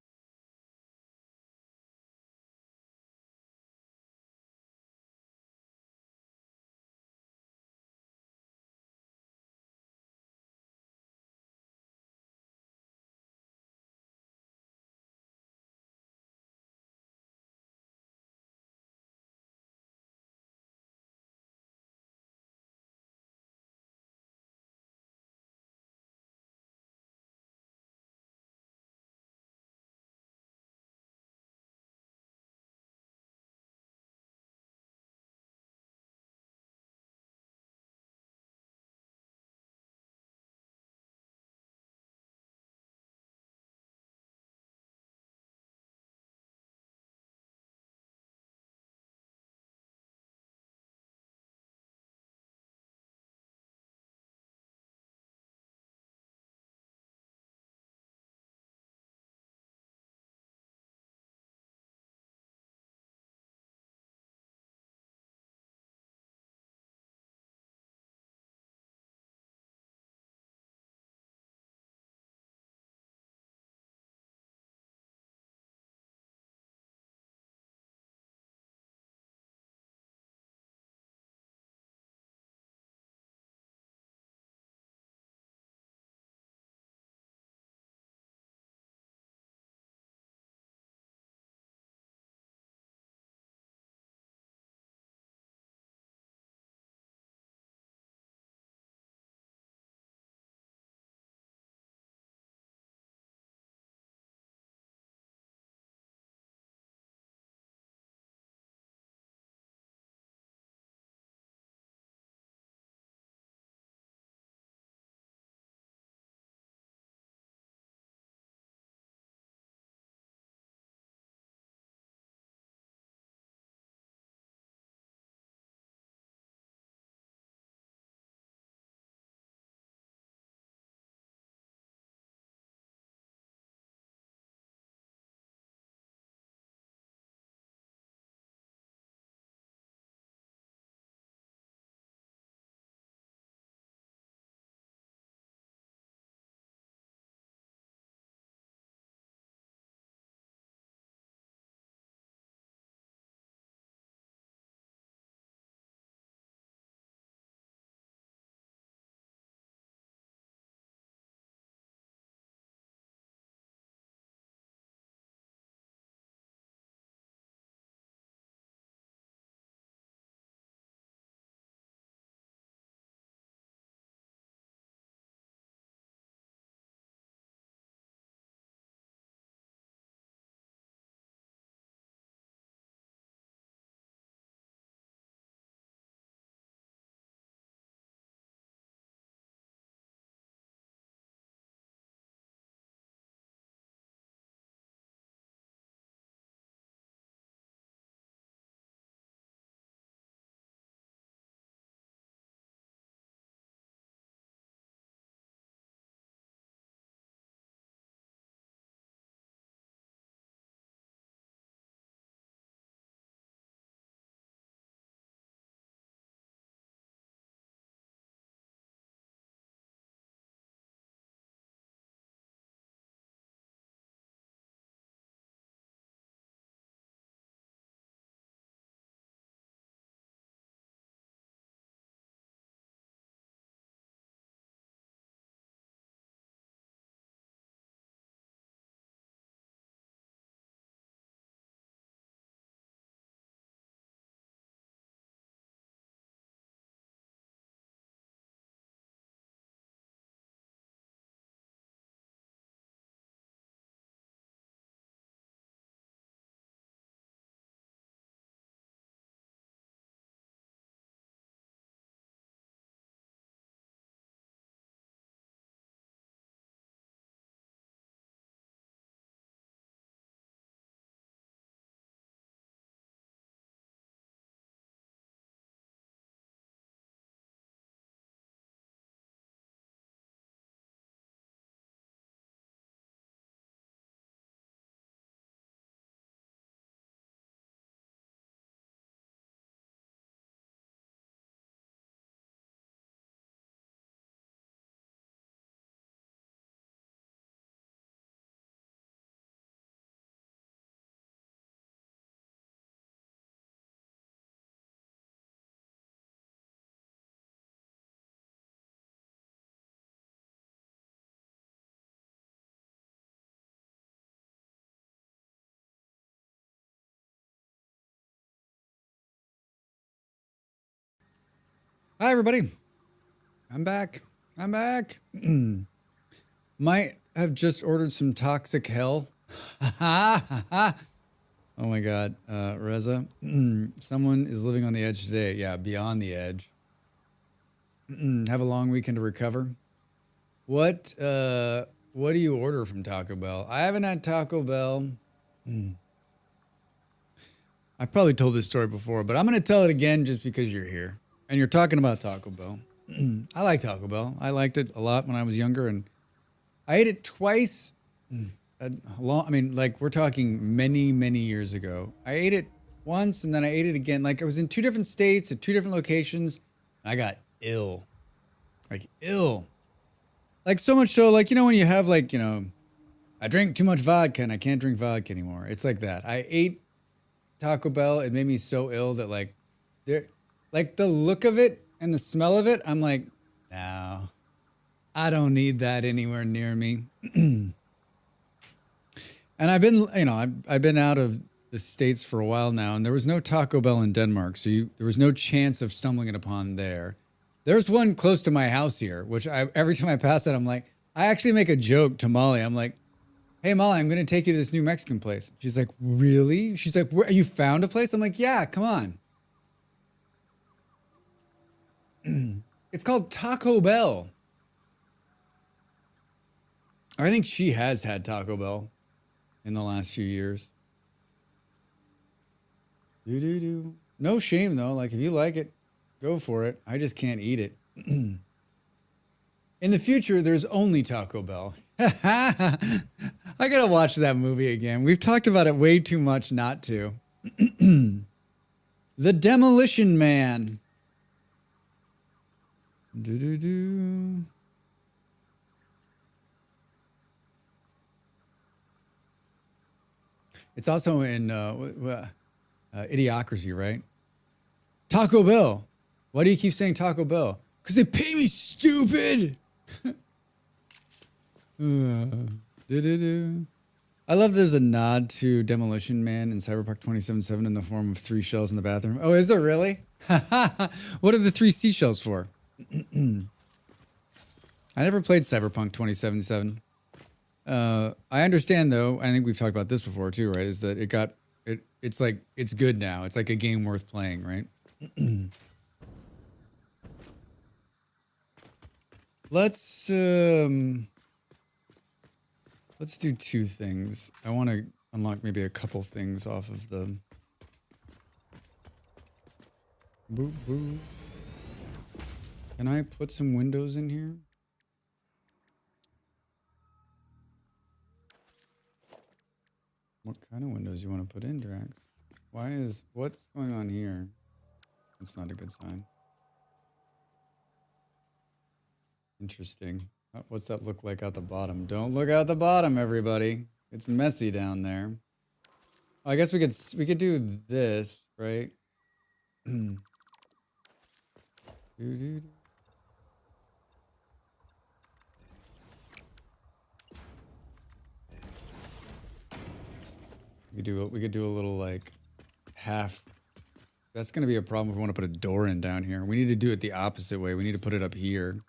[SPEAKER 1] Hi, everybody. I'm back. I'm back. Might have just ordered some toxic hell. Oh my God. Reza, someone is living on the edge today. Yeah, beyond the edge. Have a long weekend to recover. What do you order from Taco Bell? I haven't had Taco Bell. I've probably told this story before, but I'm going to tell it again just because you're here and you're talking about Taco Bell. I like Taco Bell. I liked it a lot when I was younger, and I ate it twice. Like we're talking many, many years ago. I ate it once and then I ate it again. Like I was in two different states at two different locations. And I got ill. Like ill. Like so much so, like, when you have like, I drank too much vodka and I can't drink vodka anymore. It's like that. I ate Taco Bell. It made me so ill that like the look of it and the smell of it, I'm like, no, I don't need that anywhere near me. And I've been, I've been out of the States for a while now, and there was no Taco Bell in Denmark, so there was no chance of stumbling it upon there. There's one close to my house here, which every time I pass it, I'm like, I actually make a joke to Molly. I'm like, hey, Molly, I'm going to take you to this new Mexican place. She's like, really? She's like, you found a place? I'm like, yeah, come on. It's called Taco Bell. I think she has had Taco Bell in the last few years. No shame, though. Like, if you like it, go for it. I just can't eat it. In the future, there's only Taco Bell. I gotta watch that movie again. We've talked about it way too much not to. The Demolition Man. It's also in Idiocracy, right? Taco Bell. Why do you keep saying Taco Bell? Because they pay me, stupid. I love there's a nod to Demolition Man in Cyberpunk 2077 in the form of 3 shells in the bathroom. Oh, is there really? What are the 3 seashells for? I never played Cyberpunk 2077. I understand, though, I think we've talked about this before too, right? Is that it's like, it's good now. It's like a game worth playing, right? Let's do 2 things. I want to unlock maybe a couple things off of the... Boop, boop. Can I put some windows in here? What kind of windows you want to put in, Drax? What's going on here? That's not a good sign. Interesting. What's that look like out the bottom? Don't look out the bottom, everybody. It's messy down there. Oh, I guess we could do this, right? We could do a little like half. That's gonna be a problem if we want to put a door in down here. We need to do it the opposite way. We need to put it up here.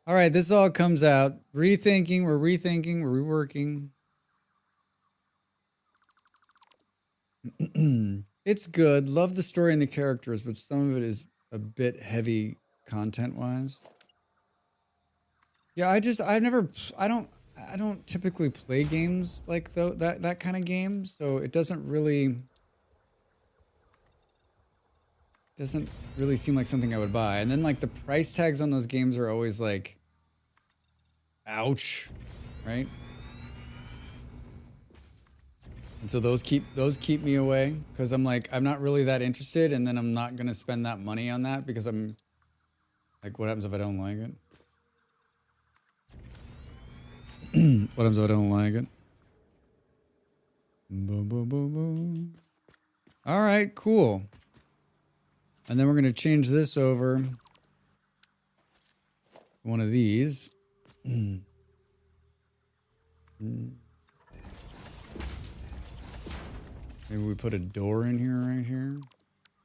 [SPEAKER 1] All right, this all comes out. We're rethinking, we're reworking. It's good. Love the story and the characters, but some of it is a bit heavy content-wise. Yeah, I don't typically play games like that kind of game, so it doesn't really seem like something I would buy. And then like the price tags on those games are always like, ouch, right? And so those keep me away because I'm like, I'm not really that interested, and then I'm not gonna spend that money on that because I'm like, what happens if I don't like it? What happens if I don't like it? Boom, boom, boom, boom. All right, cool. And then we're going to change this over. One of these. Maybe we put a door in here, right here.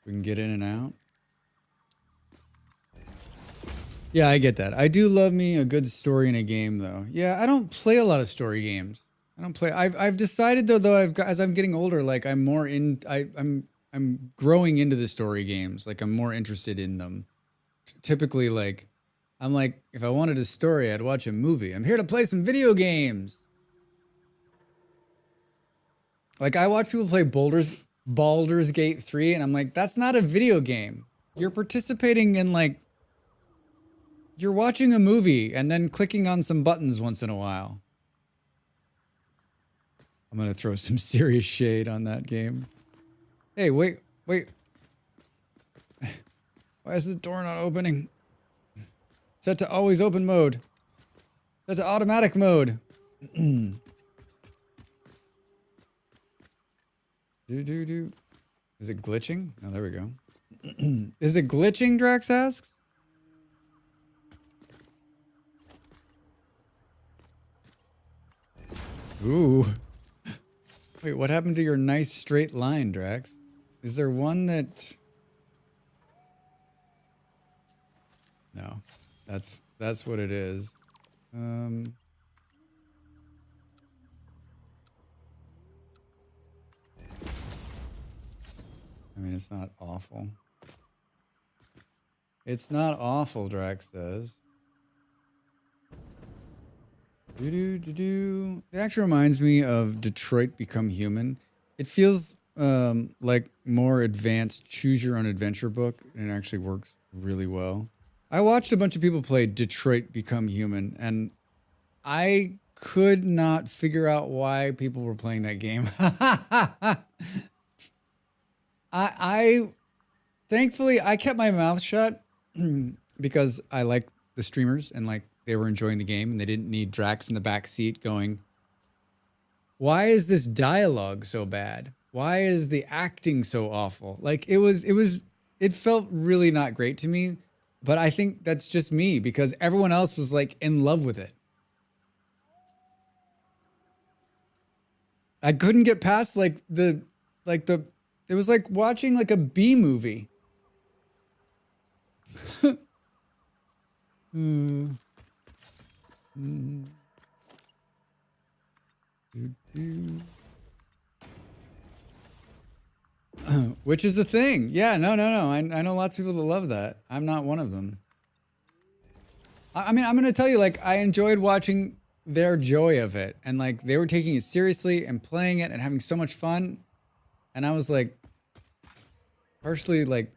[SPEAKER 1] We can get in and out. Yeah, I get that. I do love me a good story in a game, though. Yeah, I don't play a lot of story games. I don't play. I've decided though I've got, as I'm getting older, like I'm more in. I'm growing into the story games. Like I'm more interested in them. Typically, like I'm like, if I wanted a story, I'd watch a movie. I'm here to play some video games. Like I watch people play Baldur's Gate 3, and I'm like, that's not a video game. You're participating in like you're watching a movie and then clicking on some buttons once in a while. I'm gonna throw some serious shade on that game. Hey, wait. Why is the door not opening? Set to always open mode. Set to automatic mode. Do. Is it glitching? Oh, there we go. Is it glitching, Drax asks? Ooh. Wait, what happened to your nice straight line, Drax? Is there one that... No. That's what it is. I mean, it's not awful. It's not awful, Drax says. It actually reminds me of Detroit Become Human. It feels like more advanced choose your own adventure book, and it actually works really well. I watched a bunch of people play Detroit Become Human, and I could not figure out why people were playing that game. I thankfully I kept my mouth shut because I like the streamers and like they were enjoying the game and they didn't need Drax in the back seat going, why is this dialogue so bad? Why is the acting so awful? Like it felt really not great to me, but I think that's just me because everyone else was like in love with it. I couldn't get past it was like watching like a B movie. Which is the thing. Yeah, no. I know lots of people that love that. I'm not one of them. I mean, I'm going to tell you, like, I enjoyed watching their joy of it. And, like, they were taking it seriously and playing it and having so much fun. And I was, like, partially, like,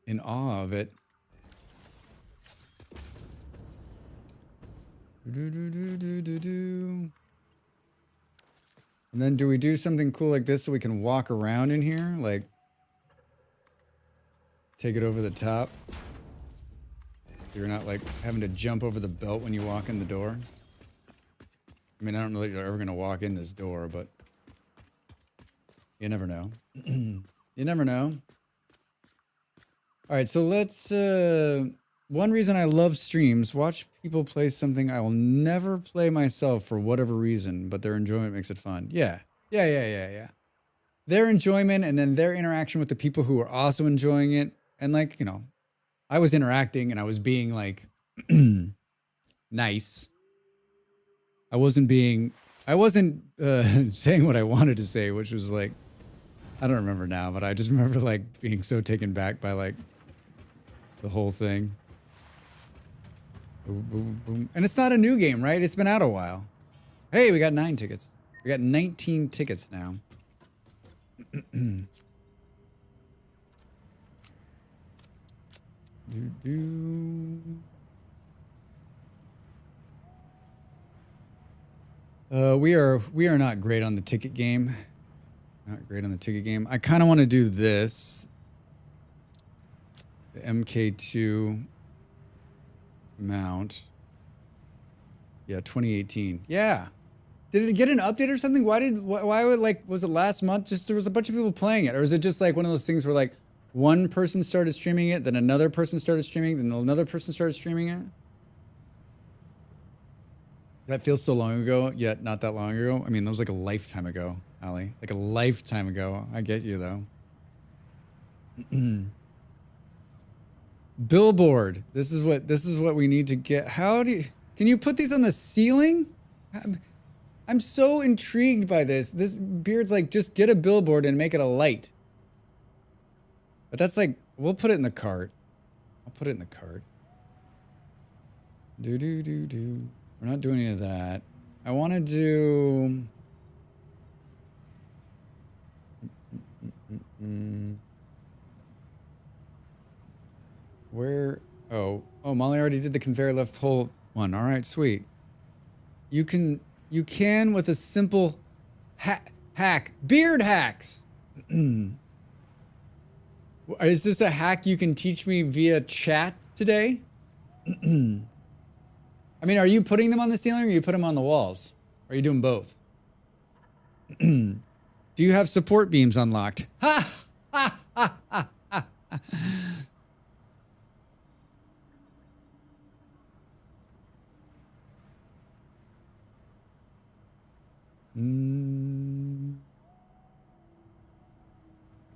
[SPEAKER 1] in awe of it. And then do we do something cool like this so we can walk around in here? Like, take it over the top? You're not, like, having to jump over the belt when you walk in the door? I mean, I don't know that you're ever going to walk in this door, but you never know. You never know. All right, so let's... one reason I love streams, watch people play something I will never play myself for whatever reason, but their enjoyment makes it fun. Yeah. Their enjoyment and then their interaction with the people who are also enjoying it. And, like, you know, I was interacting and I was being, like, nice. I wasn't saying what I wanted to say, which was, like, I don't remember now, but I just remember, like, being so taken back by, like, the whole thing. Boom, boom, boom. And it's not a new game, right? It's been out a while. Hey, we got 9 tickets. We got 19 tickets now. We are not great on the ticket game. Not great on the ticket game. I kind of want to do this. The MK2 mount. Yeah, 2018. Yeah. Did it get an update or something? Why would, like, was it last month? Just there was a bunch of people playing it, or is it just like one of those things where like one person started streaming it, then another person started streaming, then another person started streaming it? That feels so long ago, yet not that long ago. I mean, that was like a lifetime ago, Ali. Like a lifetime ago. I get you though. Billboard. This is what we need to get. Can you put these on the ceiling? I'm so intrigued by this. This Beard's like, just get a billboard and make it a light. But that's like, we'll put it in the cart. I'll put it in the cart. Do. We're not doing any of that. I want to do. Where? Oh, Molly already did the conveyor left whole one. All right, sweet. You can with a simple hack. Beard hacks. Is this a hack you can teach me via chat today? I mean, are you putting them on the ceiling or you put them on the walls? Or are you doing both? Do you have support beams unlocked? Ha! Ha! Ha! Ha! Ha!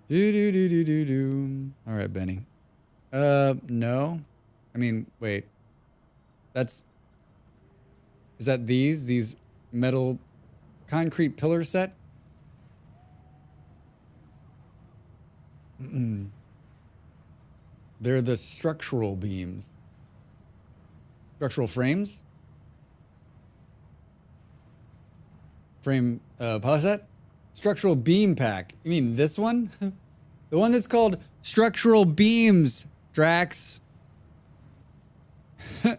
[SPEAKER 1] Do. All right, Benny. No. I mean, wait. Is that these metal concrete pillar set? They're the structural beams. Structural frames? Frame pause that? Structural beam pack. You mean this one? The one that's called structural beams, Drax. All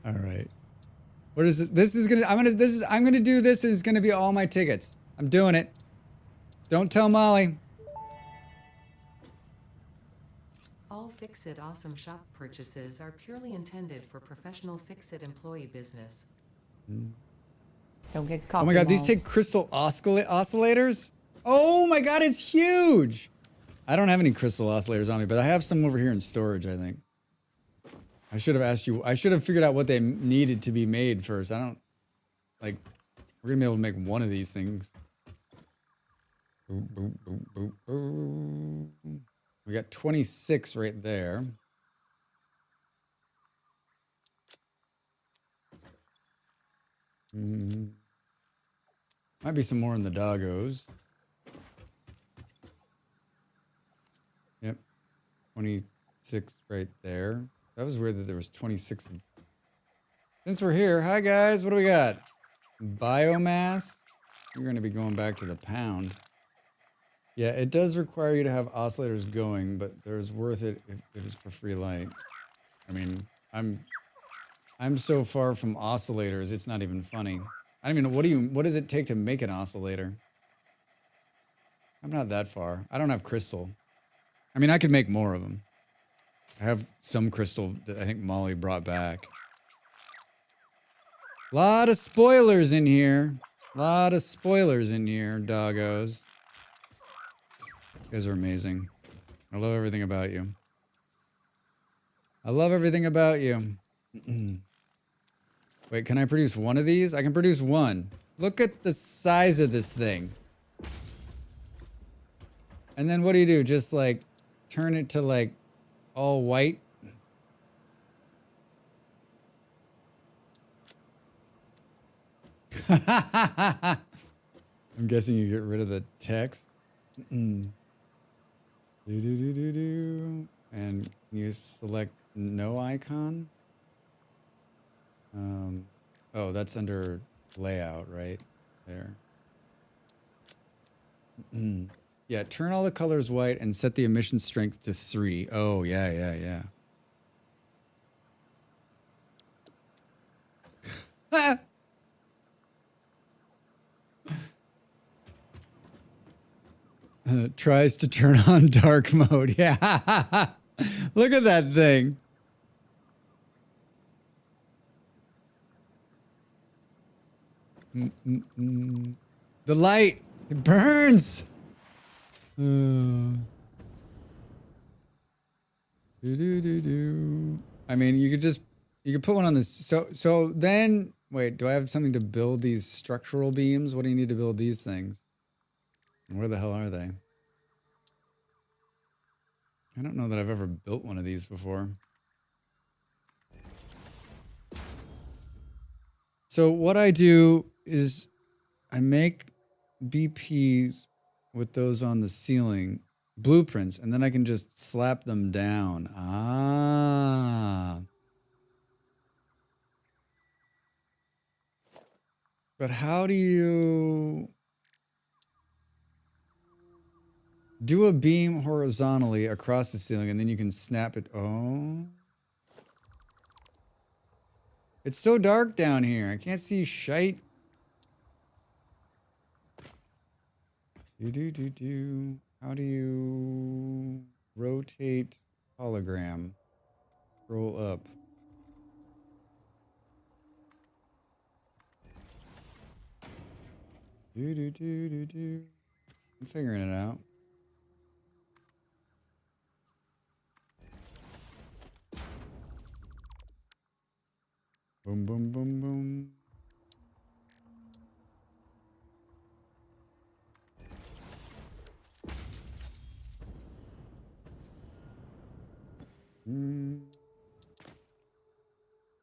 [SPEAKER 1] right. What is this? I'm gonna do this and it's gonna be all my tickets. I'm doing it. Don't tell Molly.
[SPEAKER 3] All Fix-It Awesome Shop purchases are purely intended for professional Fix-It employee business.
[SPEAKER 4] Don't get caught.
[SPEAKER 1] Oh my god, these take crystal oscillators? Oh my god, it's huge! I don't have any crystal oscillators on me, but I have some over here in storage, I think. I should have asked you. I should have figured out what they needed to be made first. I don't... Like, we're gonna be able to make one of these things. We got 26 right there. Might be some more in the doggos. Yep. 26 right there. That was weird that there was 26. Since we're here, hi guys, what do we got? Biomass. You're going to be going back to the pound. Yeah, it does require you to have oscillators going, but there's worth it if it's for free light. I mean, I'm so far from oscillators, it's not even funny. I don't even know, what does it take to make an oscillator? I'm not that far. I don't have crystal. I mean, I could make more of them. I have some crystal that I think Molly brought back. Lot of spoilers in here. Lot of spoilers in here, doggos. You guys are amazing. I love everything about you. I love everything about you. Wait, can I produce one of these? I can produce one. Look at the size of this thing. And then what do? Just like turn it to like all white? I'm guessing you get rid of the text. And you select no icon. Oh, that's under layout right there. Yeah, turn all the colors white and set the emission strength to 3. Oh, yeah. Tries to turn on dark mode. Yeah. Look at that thing. The light, it burns. I mean, you could put one on this. So then, wait, do I have something to build these structural beams? What do you need to build these things? Where the hell are they? I don't know that I've ever built one of these before. So what I do is I make BPs with those on the ceiling, blueprints, and then I can just slap them down. Ah. But how do you do a beam horizontally across the ceiling and then you can snap it? Oh. It's so dark down here. I can't see shite. Do. How do you rotate hologram? Scroll up. Do. I'm figuring it out. Boom, boom, boom, boom.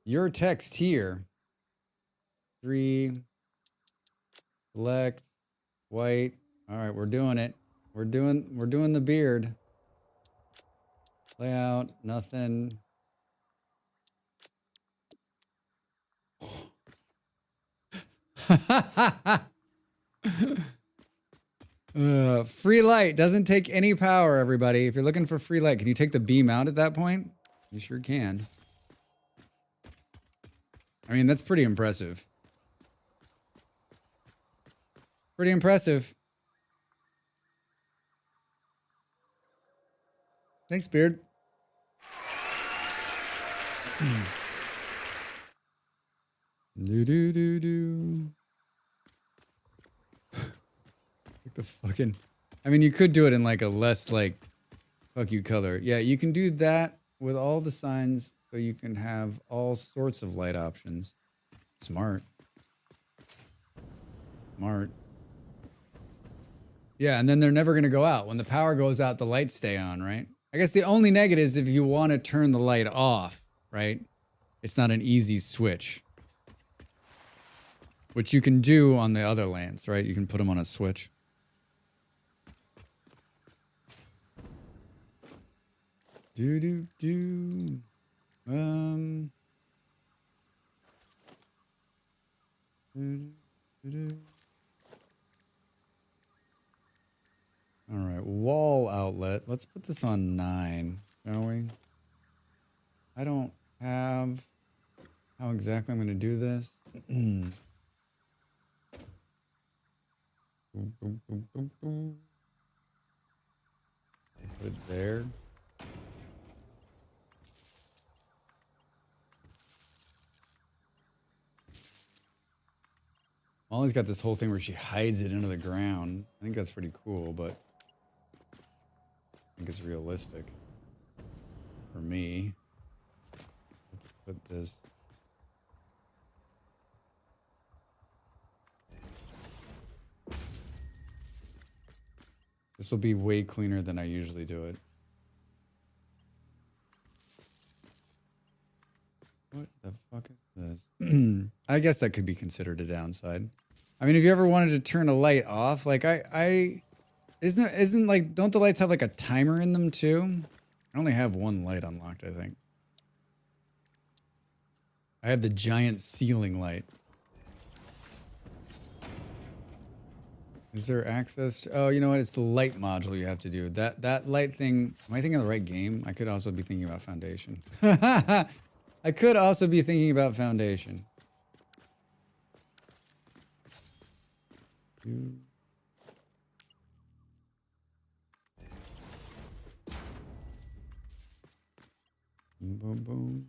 [SPEAKER 1] Your text here. 3. Select. White. All right, we're doing it. We're doing the beard. Layout. Nothing. Free light doesn't take any power, everybody. If you're looking for free light, can you take the beam out at that point? You sure can. I mean, that's pretty impressive. Pretty impressive. Thanks, Beard. Do. Like the fucking... I mean, you could do it in like a less like fuck you color. Yeah, you can do that with all the signs so you can have all sorts of light options. Smart. Smart. Yeah, and then they're never going to go out. When the power goes out, the lights stay on, right? I guess the only negative is if you want to turn the light off, right? It's not an easy switch. Which you can do on the other lands, right? You can put them on a switch. Do. All right, wall outlet. Let's put this on 9, shall we? I don't have how exactly I'm going to do this. Put it there. Molly's got this whole thing where she hides it into the ground. I think that's pretty cool, but I think it's realistic for me. Let's put this. This will be way cleaner than I usually do it. What the fuck is this? I guess that could be considered a downside. I mean, if you ever wanted to turn a light off, like isn't like, don't the lights have like a timer in them too? I only have one light unlocked, I think. I have the giant ceiling light. Is there access? Oh, you know what? It's the light module you have to do. That light thing. Am I thinking of the right game? I could also be thinking about Foundation. I could also be thinking about Foundation. Boom, boom, boom.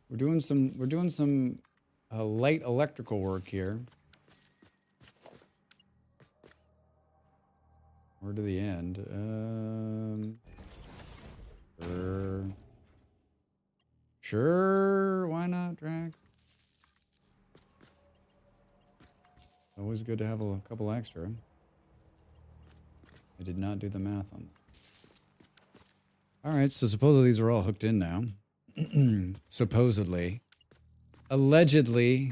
[SPEAKER 1] We're doing some light electrical work here. We're to the end. Sure, why not, Drax? Always good to have a couple extra. I did not do the math on that. All right, so supposedly these are all hooked in now. Supposedly. Allegedly.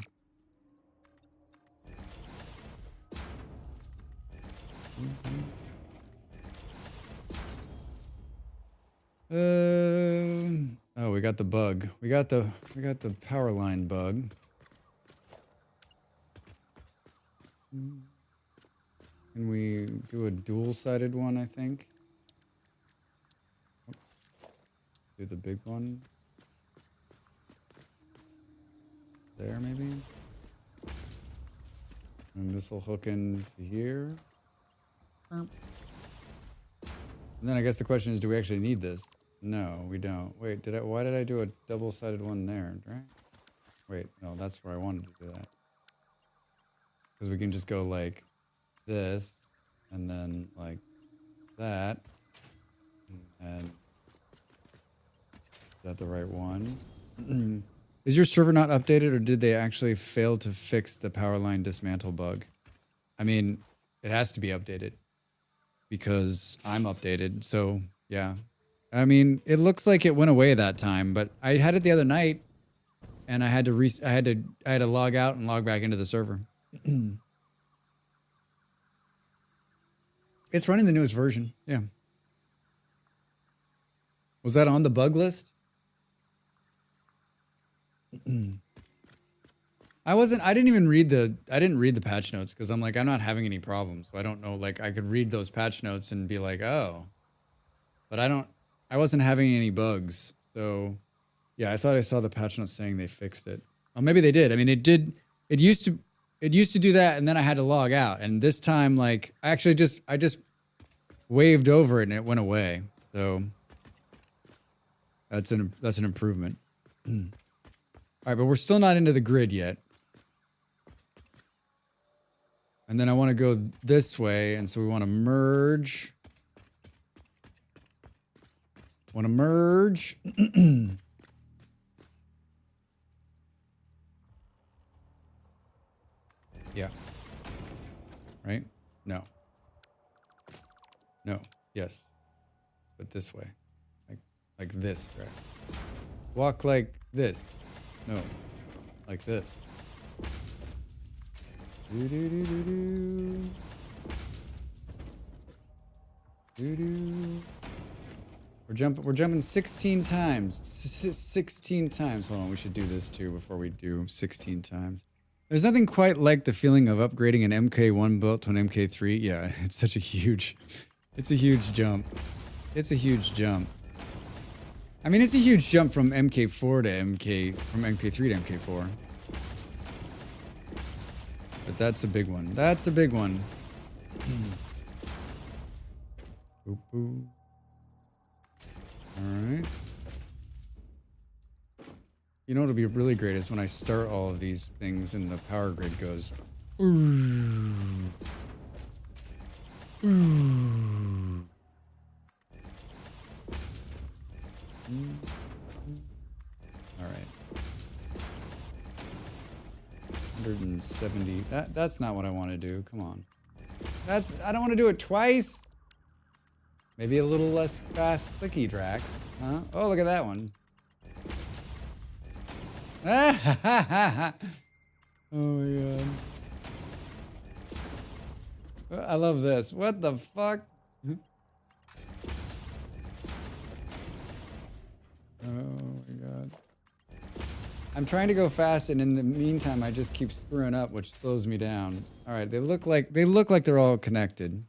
[SPEAKER 1] Oh, we got the bug. We got the power line bug. Can we do a dual-sided one, I think? Oops. Do the big one. There, maybe? And this will hook into here. And then I guess the question is, do we actually need this? No, we don't. Wait, why did I do a double-sided one there, right? Wait, no, that's where I wanted to do that. Because we can just go like this, and then like that. And is that the right one? Is your server not updated, or did they actually fail to fix the power line dismantle bug? I mean, it has to be updated because I'm updated. So yeah, I mean, it looks like it went away that time, but I had it the other night, and I had to log out and log back into the server. It's running the newest version. Yeah. Was that on the bug list? I didn't even read the patch notes because I'm like, I'm not having any problems. So I don't know, like I could read those patch notes and be like, oh, but I wasn't having any bugs. So yeah, I thought I saw the patch notes saying they fixed it. Oh, maybe they did. I mean, it used to do that, and then I had to log out. And this time, like, I just waved over it and it went away. So that's an improvement. All right, but we're still not into the grid yet. And then I want to go this way, and so we want to merge. Want to merge. Yeah. Right? No. No. Yes. But this way. Like this, right? Walk like this. No. Like this. Do do do do do. Do do. We're jumping 16 times. 16 times. Hold on, we should do this too before we do 16 times. There's nothing quite like the feeling of upgrading an MK1 build to an MK3. Yeah, it's a huge jump. It's a huge jump. I mean, it's a huge jump from MK4 to from MK3 to MK4. But that's a big one. That's a big one. Boop, boop. Alright. You know what'll be really great is when I start all of these things and the power grid goes. Alright. 170. That's not what I want to do. Come on. I don't want to do it twice. Maybe a little less fast clicky Drax. Huh? Oh, look at that one. Oh my god. I love this. What the fuck? Oh my god. I'm trying to go fast, and in the meantime I just keep screwing up, which slows me down. Alright, they look like they're all connected.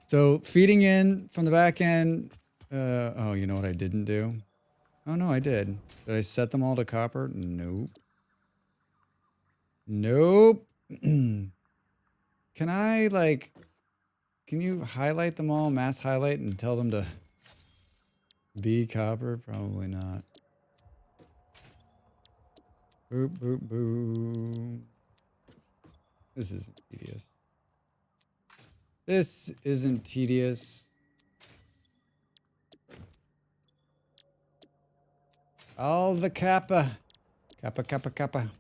[SPEAKER 1] So feeding in from the back end. Oh, you know what I didn't do? Oh no, I did. Did I set them all to copper? Nope. Nope. Can you highlight them all, mass highlight, and tell them to be copper? Probably not. Boop, boop, boop. This isn't tedious. This isn't tedious. All the kappa. Kappa, kappa, kappa.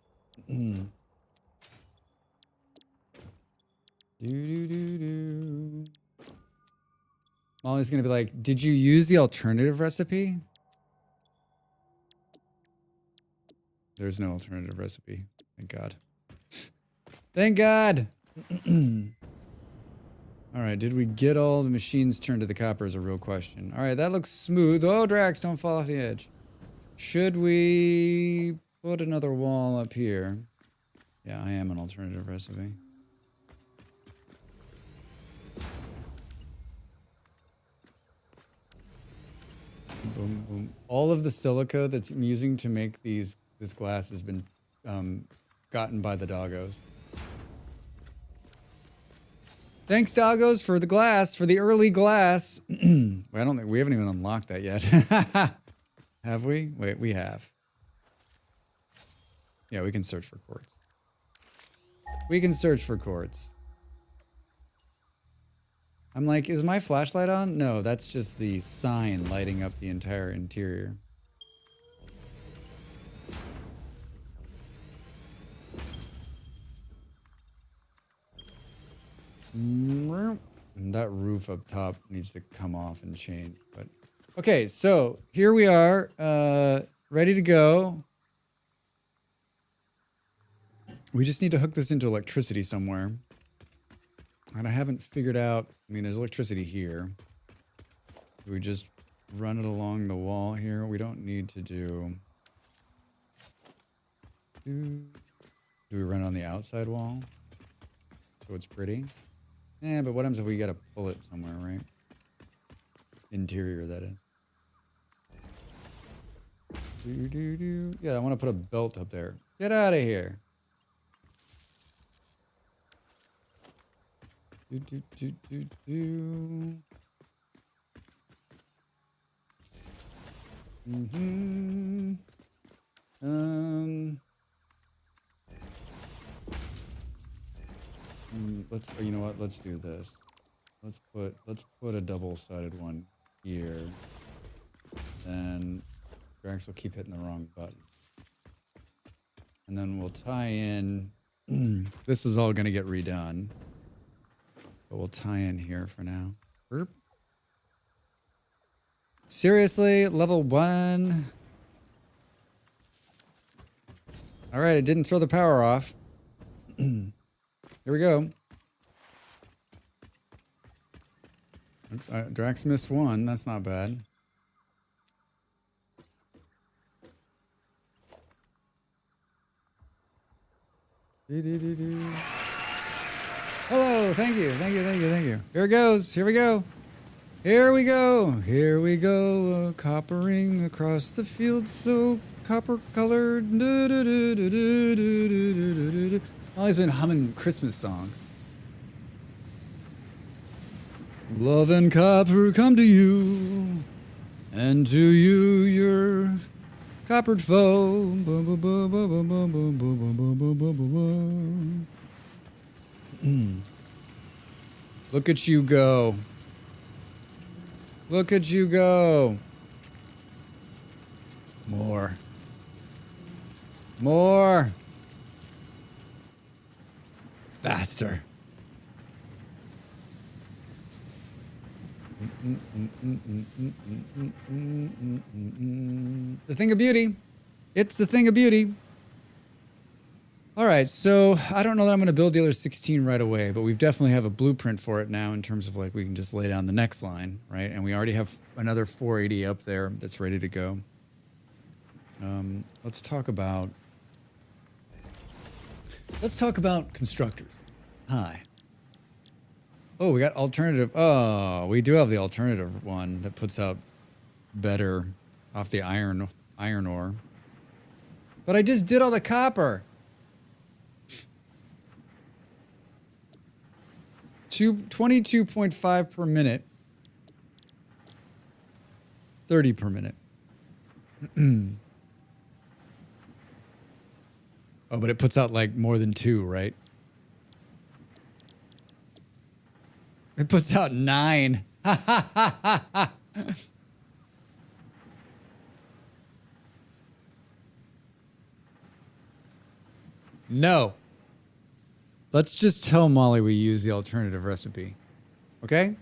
[SPEAKER 1] Molly's gonna be like, did you use the alternative recipe? There's no alternative recipe. Thank God. Thank God! Alright, did we get all the machines turned to the copper is a real question. Alright, that looks smooth. Oh, Drax, don't fall off the edge. Should we put another wall up here? Yeah, I am an alternative recipe. Boom, boom. All of the silica that's I'm using to make this glass has been gotten by the doggos. Thanks, doggos, for the glass, for the early glass. I don't think we haven't even unlocked that yet. Have we? Wait, we have. Yeah, we can search for quartz. We can search for quartz. I'm like, is my flashlight on? No, that's just the sign lighting up the entire interior. That roof up top needs to come off and change. But okay, so here we are, ready to go. We just need to hook this into electricity somewhere. And I haven't figured out, I mean, there's electricity here. Do we just run it along the wall here? We don't need to do... Do we run it on the outside wall? So it's pretty? Yeah, but what happens if we gotta pull it somewhere, right? Interior, that is. Yeah, I want to put a belt up there. Get out of here. Let's, you know what? Let's do this. Let's put a double-sided one here. Then Drax will keep hitting the wrong button. And then we'll tie in. This is all gonna get redone. But we'll tie in here for now. Burp. Seriously, level 1. All right, it didn't throw the power off. Here we go. Drax missed one. That's not bad. Hello, thank you, thank you, thank you, thank you. Here it goes, here we go. Here we go, here we go, coppering across the field so copper colored. Always been humming Christmas songs. Love and copper come to you, and to you your coppered foe. Look at you go. Look at you go. More. More. Faster. The thing of beauty. It's the thing of beauty. All right, so I don't know that I'm going to build the other 16 right away, but we definitely have a blueprint for it now in terms of like we can just lay down the next line, right? And we already have another 480 up there that's ready to go. Let's talk about constructors. Hi. Oh, we got alternative. Oh, we do have the alternative one that puts out better off the iron ore. But I just did all the copper. 22.5 per minute. 30 per minute. Oh, but it puts out like more than 2, right? It puts out 9. No. Let's just tell Molly we use the alternative recipe. Okay?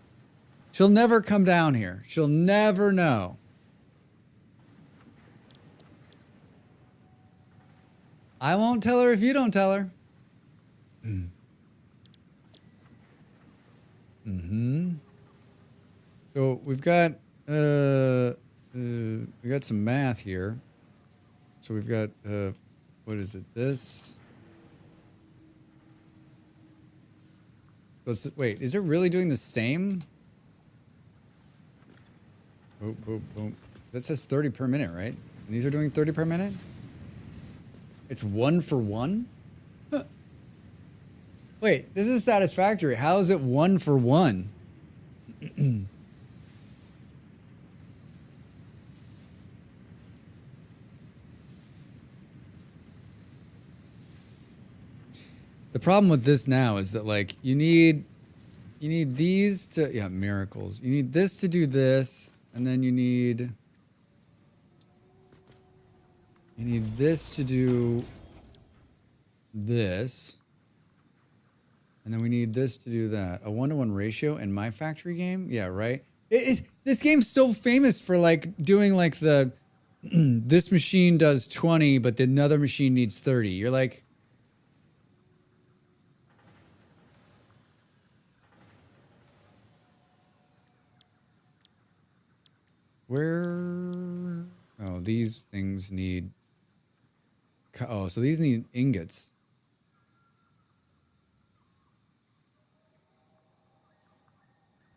[SPEAKER 1] She'll never come down here. She'll never know. I won't tell her if you don't tell her. So we've got we got some math here. So we've got what is it? This. Wait, is it really doing the same? Boom, boom, boom. That says 30 per minute, right? And these are doing 30 per minute? It's 1 for 1? Huh. Wait, this is Satisfactory. How is it 1 for 1? The problem with this now is that, like, you need these to, yeah, miracles. You need this to do this, and then you need this to do this, and then we need this to do that. A 1-to-1 ratio in my factory game? Yeah, right? This game's so famous for, like, doing, like, the, this machine does 20, but another machine needs 30. You're like... Where? Oh, these things need... Oh, so these need ingots.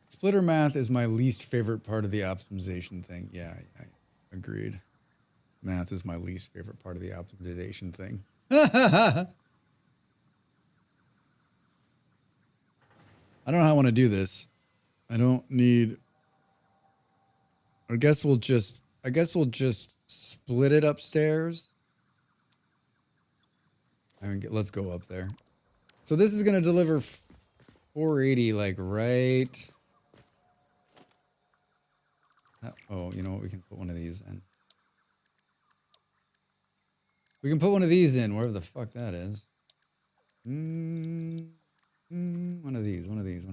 [SPEAKER 1] Splitter math is my least favorite part of the optimization thing. Yeah, I agreed. Math is my least favorite part of the optimization thing. I don't know how I want to do this. I don't need... I guess we'll just split it upstairs. I mean, let's go up there. So this is gonna deliver 480, like right. Oh, you know what? We can put one of these in. We can put one of these in wherever the fuck that is. One of these. One of these.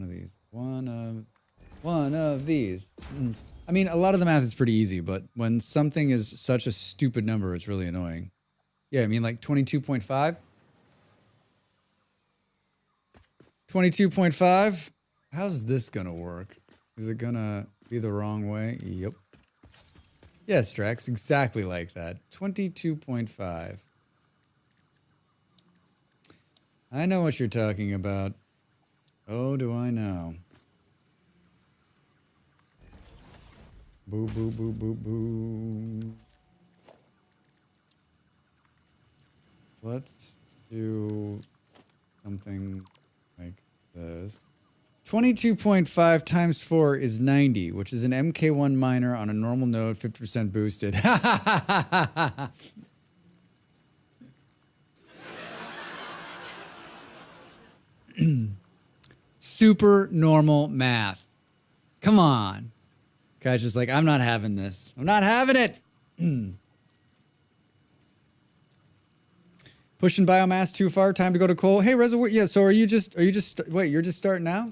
[SPEAKER 1] I mean, a lot of the math is pretty easy, but when something is such a stupid number, it's really annoying. Yeah, I mean, like 22.5? 22.5? How's this gonna work? Is it gonna be the wrong way? Yep. Yes, Strax, exactly like that. 22.5. I know what you're talking about. Oh, do I know? Boo, boo, boo, boo, boo. Let's do something like this. 22.5 times 4 is 90, which is an MK1 miner on a normal node, 50% boosted. Super normal math. Come on. Guy's just like, I'm not having this. I'm not having it. Pushing biomass too far. Time to go to coal. Hey, Reservoir. Yeah. So are you just? Wait, you're just starting out?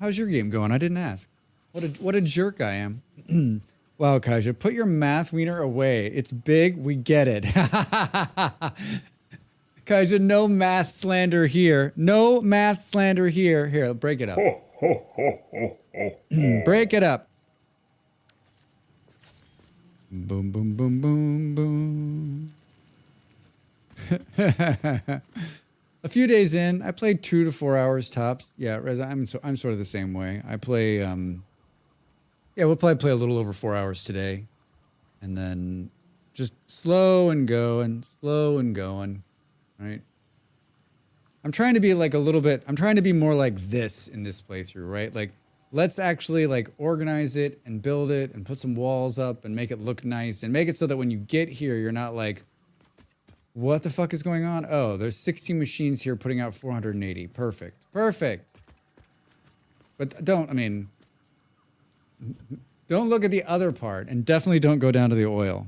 [SPEAKER 1] How's your game going? I didn't ask. What a jerk I am. Wow, Kaja, put your math wiener away. It's big. We get it. Kaja, no math slander here. No math slander here. Here, break it up. Break it up. Boom, boom, boom, boom, boom. A few days in, I played 2 to 4 hours tops. Yeah, Reza, I'm sort of the same way. I play, yeah, we'll probably play a little over 4 hours today, and then just slow and going, right? I'm trying to be like a little bit. I'm trying to be more like this in this playthrough, right? Like, let's actually like organize it and build it and put some walls up and make it look nice and make it so that when you get here, you're not like, what the fuck is going on? Oh, there's 16 machines here putting out 480. Perfect. Perfect. But don't look at the other part, and definitely don't go down to the oil.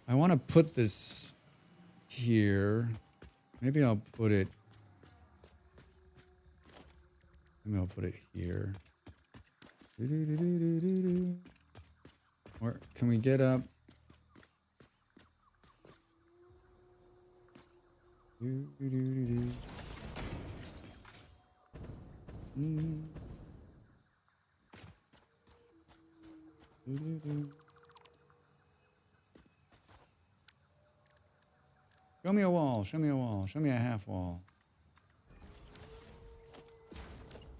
[SPEAKER 1] I want to put this here. Maybe I'll put it. Maybe I'll put it here. Or can we get up? Show me a wall, show me a wall, show me a half wall.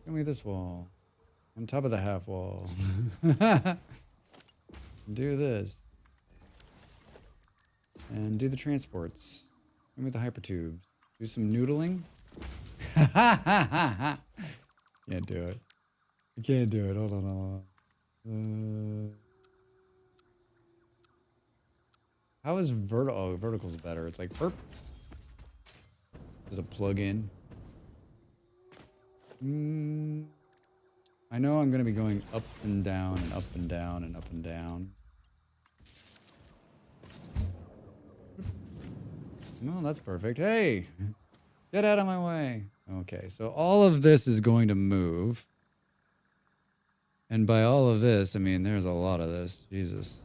[SPEAKER 1] Show me this wall. On top of the half wall. Do this. And do the transports. Show me the hypertubes. Do some noodling. Can't do it. I can't do it. Hold on, hold on. How is vertical? Oh, vertical's better. It's like burp. There's a plug-in. I know I'm gonna be going up and down and up and down and up and down. Well, that's perfect. Hey, get out of my way. Okay, so all of this is going to move. And by all of this, I mean, there's a lot of this. Jesus.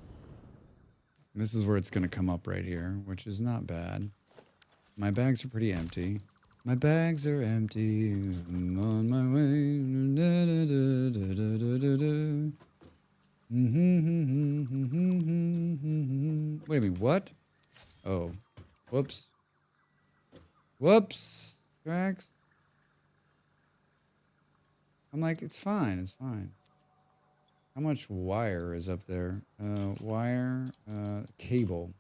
[SPEAKER 1] This is where it's going to come up right here, which is not bad. My bags are pretty empty. My bags are empty. I'm on my way. Wait a minute, what? Oh. Whoops. Whoops. Drax. I'm like, it's fine, it's fine. How much wire is up there? Wire, cable.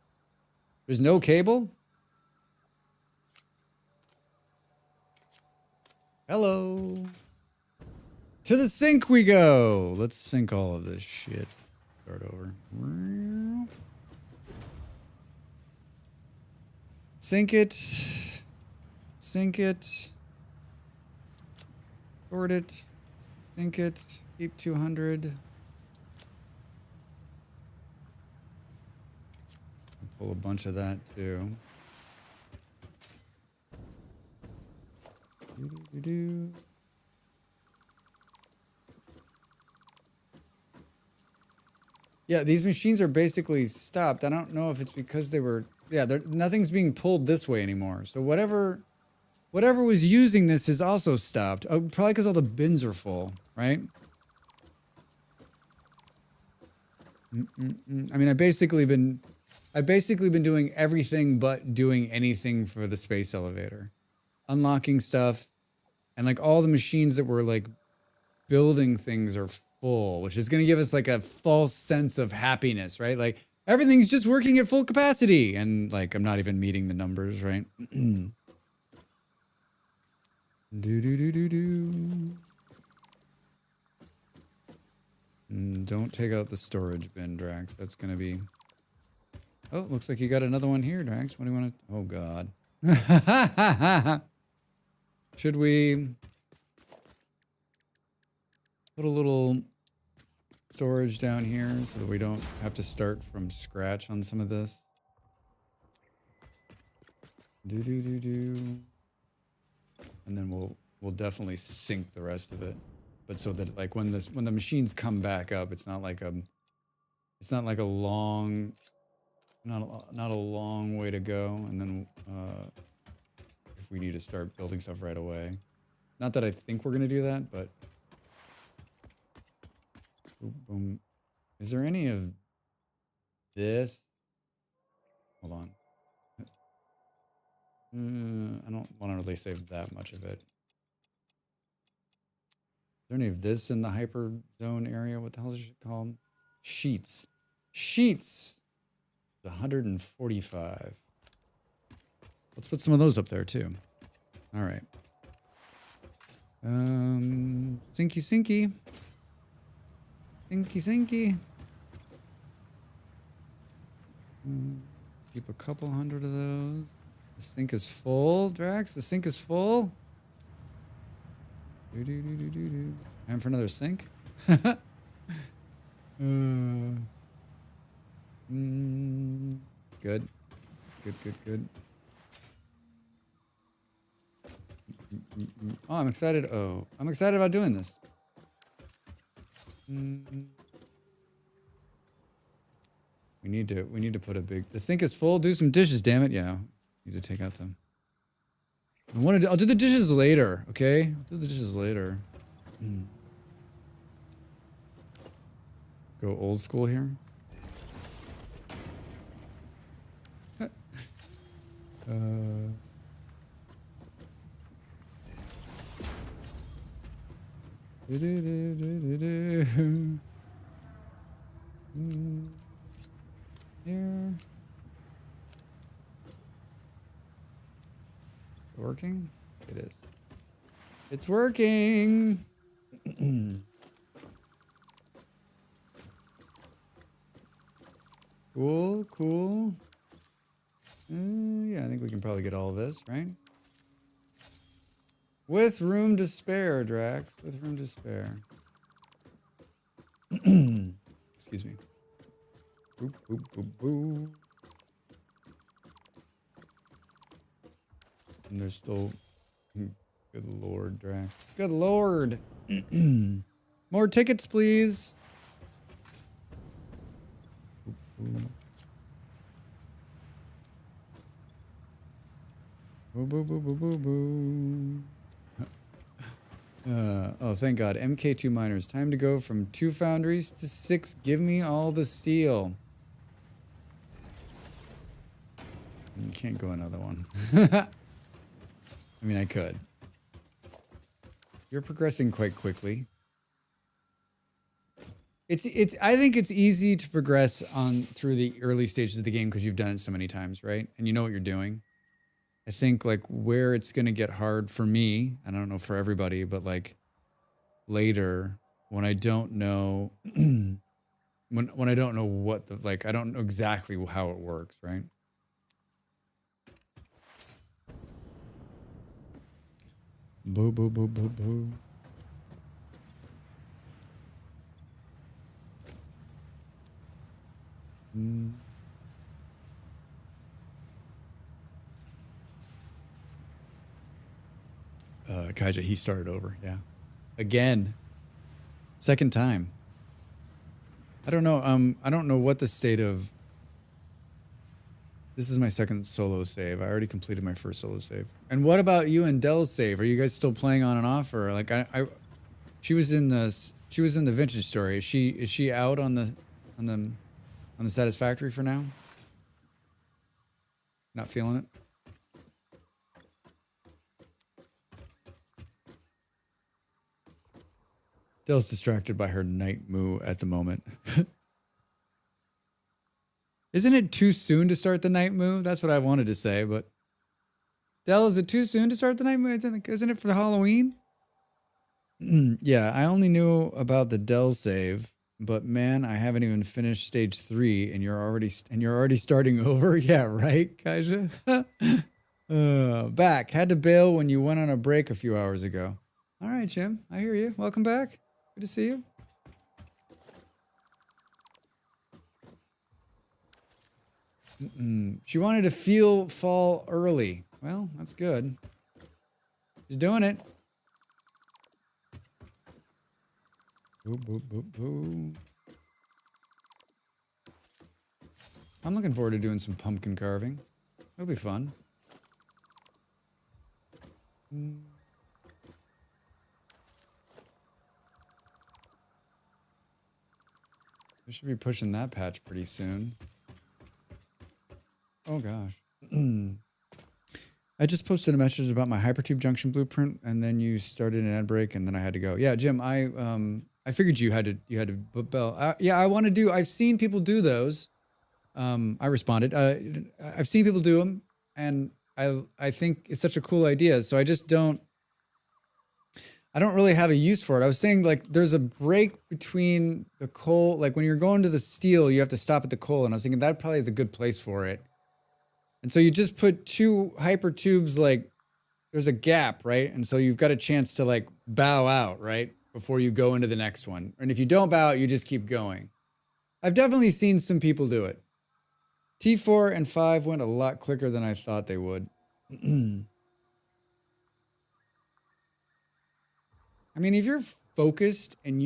[SPEAKER 1] There's no cable? Hello. To the sink we go. Let's sink all of this shit. Start over. Sink it. Sink it. Sort it. Sink it. Keep 200. Pull a bunch of that too. Yeah, these machines are basically stopped. I don't know if it's because they were... Yeah, nothing's being pulled this way anymore. So whatever was using this is also stopped. Oh, probably because all the bins are full, right? I mean, I've basically been doing everything but doing anything for the space elevator. Unlocking stuff. And like all the machines that were like building things are full, which is going to give us like a false sense of happiness, right? Like everything's just working at full capacity. And like, I'm not even meeting the numbers, right? Don't take out the storage bin, Drax. That's going to be... Oh, looks like you got another one here, Drax. What do you want to... Oh, God. Should we put a little storage down here so that we don't have to start from scratch on some of this? And then we'll definitely sink the rest of it. But so that like when the machines come back up, it's not like a long not a long way to go. And then if we need to start building stuff right away. Not that I think we're gonna do that, but boom. Is there any of this? Hold on. I don't want to really save that much of it. Is there any of this in the hyper zone area? What the hell is it called? Sheets. Sheets! 145. Let's put some of those up there too. All right. Sinky sinky. Sinky sinky. Keep a couple hundred of those. The sink is full, Drax. The sink is full. Time for another sink. good. Good, good, good. Oh, I'm excited. Oh, I'm excited about doing this. We need to put a big, the sink is full. Do some dishes, damn it. Yeah. Need to take out them. I'll do the dishes later, okay? I'll do the dishes later. Go old school here. Here. Working? It is. It's working. Cool, cool. Yeah, I think we can probably get all of this, right? With room to spare, Drax. With room to spare. Excuse me. Boop, boop, boop, boop. And there's still... Good lord, Drax. Good lord! More tickets, please! Boo, boo, boo, boo, boo, boo. Oh, thank God. MK2 miners. Time to go from 2 foundries to 6. Give me all the steel. You can't go another one. I mean, I could. You're progressing quite quickly. I think it's easy to progress on through the early stages of the game because you've done it so many times, right? And you know what you're doing. I think like where it's going to get hard for me, I don't know for everybody, but like later when I don't know when I don't know what the like I don't know exactly how it works, right? Boo boo boo boo boo. Kaija, he started over, yeah. Again. Second time. I don't know what the state of... This is my second solo save. I already completed my first solo save. And what about you and Dell's save? Are you guys still playing on and off, or like she was in the vintage story. Is she out on the Satisfactory for now? Not feeling it? Dell's distracted by her night moo at the moment. Isn't it too soon to start the night moo? That's what I wanted to say, but... Dell, is it too soon to start the night moo? Isn't it for Halloween? Yeah, I only knew about the Dell save, but man, I haven't even finished stage 3, and you're already starting over? Yeah, right, Kaija? Back. Had to bail when you went on a break a few hours ago. All right, Jim. I hear you. Welcome back. Good to see you. She wanted to feel fall early. Well, that's good. She's doing it. Boo, boo, boo, boo. I'm looking forward to doing some pumpkin carving. It'll be fun. We should be pushing that patch pretty soon. Oh gosh. I just posted a message about my Hypertube junction blueprint, and then you started an ad break, and then I had to go. Yeah, Jim, I figured you had to bell. Yeah, I want to do. I've seen people do those. I responded. I've seen people do them, and I think it's such a cool idea. So I just don't. I don't really have a use for it. I was saying like there's a break between the coal. Like when you're going to the steel, you have to stop at the coal, and I was thinking that probably is a good place for it. And so you just put 2 hypertubes, like there's a gap, right? And so you've got a chance to like bow out, right? Before you go into the next one. And if you don't bow out, you just keep going. I've definitely seen some people do it. T4 and 5 went a lot quicker than I thought they would. I mean, if you're focused and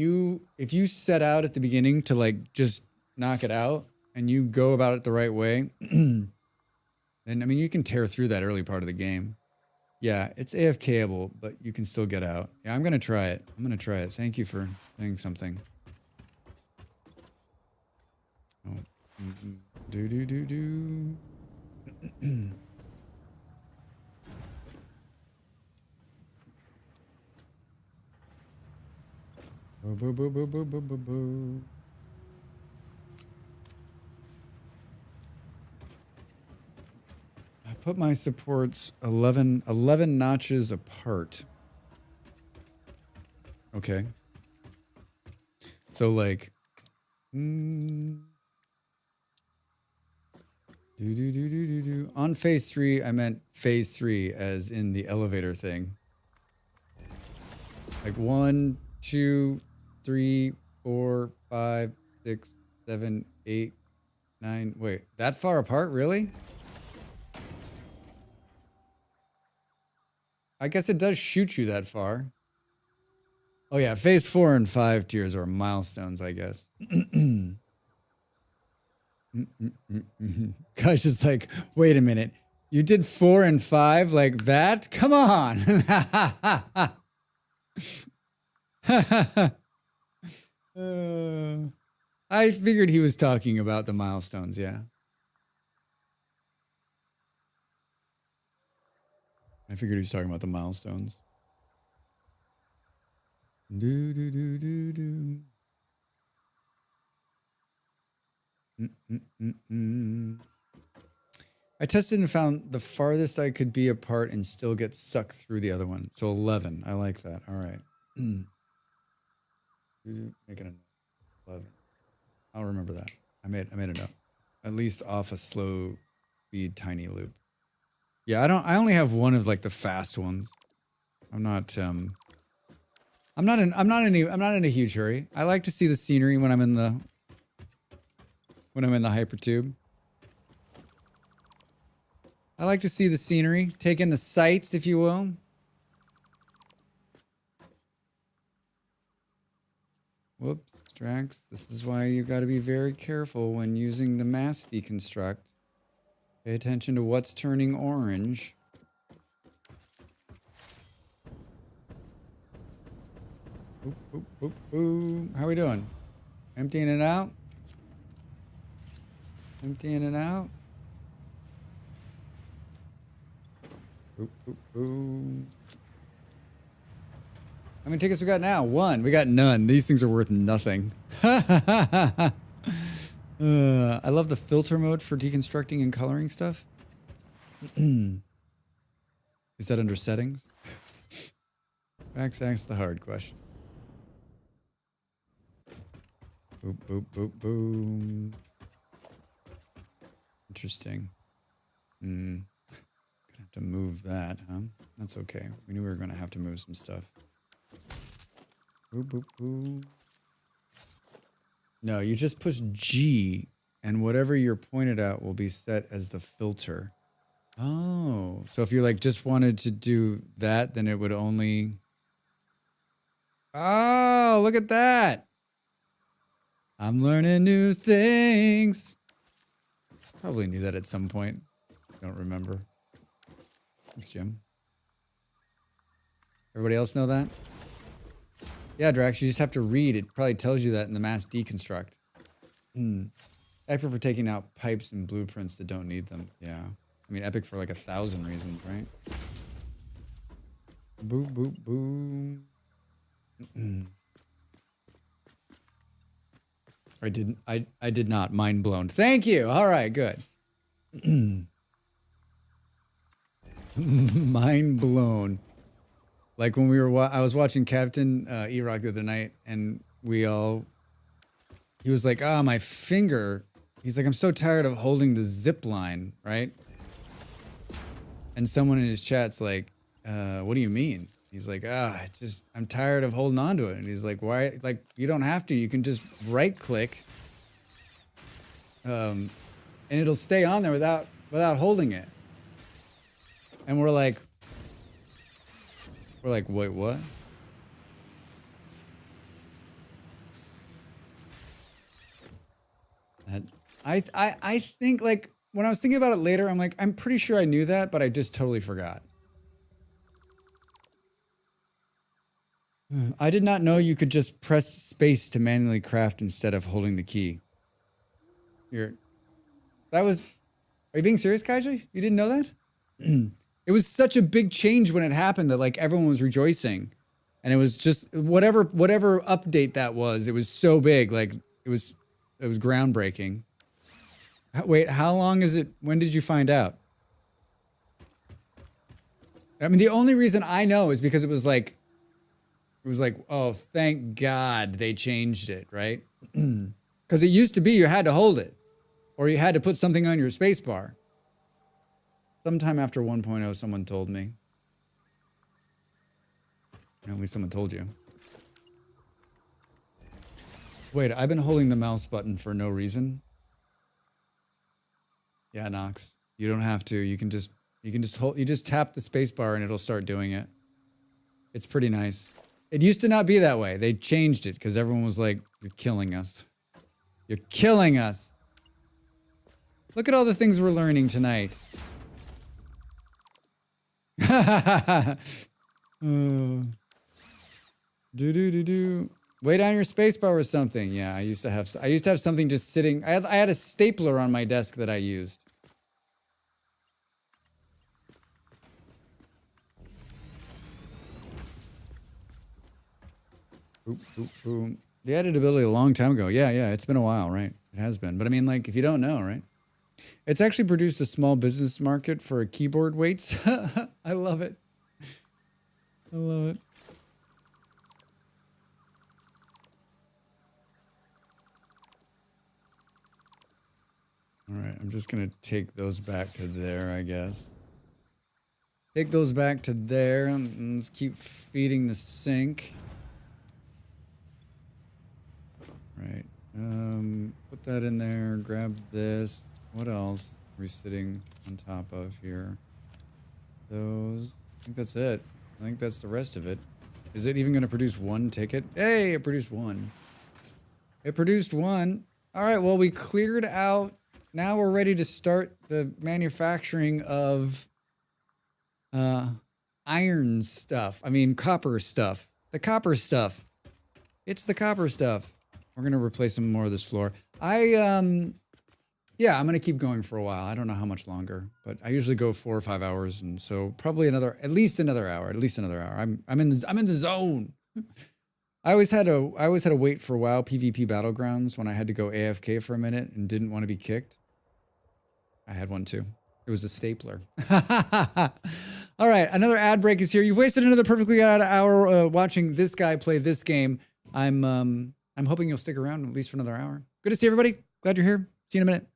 [SPEAKER 1] if you set out at the beginning to like just knock it out and you go about it the right way, then I mean, you can tear through that early part of the game. Yeah, it's AFKable, but you can still get out. Yeah, I'm going to try it. I'm going to try it. Thank you for saying something. Oh. Do. Boo, boo, boo, boo, boo, boo, boo. I put my supports 11 notches apart. Okay. So like, on phase 3, I meant phase 3 as in the elevator thing. Like 1, 2, 3, 4, 5, 6, 7, 8, 9. Wait, that far apart? Really? I guess it does shoot you that far. Oh yeah, phase 4 and 5 tiers are milestones, I guess. Guys, just like, wait a minute. You did 4 and 5 like that? Come on. I figured he was talking about the milestones, yeah. I figured he was talking about the milestones. Do. I tested and found the farthest I could be apart and still get sucked through the other one. So 11. I like that. All right. Make it an 11. I'll remember that. I made it up. At least off a slow speed tiny loop. Yeah, I only have one of like the fast ones. I'm not in a huge hurry. I like to see the scenery when I'm in the Hypertube. I like to see the scenery, take in the sights, if you will. Whoops, Drax. This is why you got to be very careful when using the mass deconstruct. Pay attention to what's turning orange. Boop, boop, boop, boop. How we doing? Emptying it out? Emptying it out? Boop, boop, boop. How many tickets we got now? 1. We got none. These things are worth nothing. I love the filter mode for deconstructing and coloring stuff. Is that under settings? Max asks the hard question. Boop, boop, boop, boom. Interesting. Gonna have to move that, huh? That's okay. We knew we were gonna have to move some stuff. Boop, boop, boop. No, you just push G, and whatever you're pointed at will be set as the filter. Oh, so if you like just wanted to do that, then it would only... Oh, look at that! I'm learning new things. Probably knew that at some point. Don't remember. Thanks, Jim. Everybody else know that? Yeah, Drax, you just have to read. It probably tells you that in the mass deconstruct. Epic for taking out pipes and blueprints that don't need them. Yeah. I mean, epic for like 1,000 reasons, right? Boo, boo, boo. I did not. Mind blown. Thank you. All right, good. Mind blown. Like when we were, I was watching Captain E-Rock the other night, and he was like, my finger. He's like, I'm so tired of holding the zip line, right? And someone in his chat's like, what do you mean? He's like, I'm tired of holding on to it. And he's like, why? Like, you don't have to. You can just right click, and it'll stay on there without holding it. And we're like, wait, what? I think, like, when I was thinking about it later, I'm like, I'm pretty sure I knew that, but I just totally forgot. I did not know you could just press space to manually craft instead of holding the key. Are you being serious, Kaiji? You didn't know that? It was such a big change when it happened that, like, everyone was rejoicing. And it was just whatever update that was, it was so big, like it was groundbreaking. Wait, how long is it? When did you find out? I mean, the only reason I know is because it was like, oh, thank God they changed it, right? Because it used to be you had to hold it, or you had to put something on your space bar. Sometime after 1.0, someone told me. At least someone told you. Wait, I've been holding the mouse button for no reason. Yeah, Nox. You don't have to. You can just tap the space bar and it'll start doing it. It's pretty nice. It used to not be that way. They changed it because everyone was like, you're killing us. You're killing us. Look at all the things we're learning tonight. Do. Wait on your spacebar or something. Yeah, I used to have something just sitting. I had a stapler on my desk that I used. Boom. They added ability a long time ago. Yeah, it's been a while, right? It has been. But I mean, like, if you don't know, right? It's actually produced a small business market for keyboard weights. I love it. I love it. All right, I'm just going to take those back to there, I guess. Take those back to there and let's keep feeding the sink. Right. Put that in there, grab this. What else are we sitting on top of here? Those. I think that's it. I think that's the rest of it. Is it even going to produce one ticket? Hey, it produced one. It produced one. All right, well, we cleared out. Now we're ready to start the manufacturing of iron stuff. I mean, copper stuff. The copper stuff. It's the copper stuff. We're going to replace some more of this floor. Yeah, I'm going to keep going for a while. I don't know how much longer, but I usually go 4 or 5 hours. And so probably at least another hour. I'm in the zone. I always had to wait for WoW PvP Battlegrounds when I had to go AFK for a minute and didn't want to be kicked. I had one too. It was a stapler. All right, another ad break is here. You've wasted another perfectly good hour watching this guy play this game. I'm hoping you'll stick around at least for another hour. Good to see everybody. Glad you're here. See you in a minute.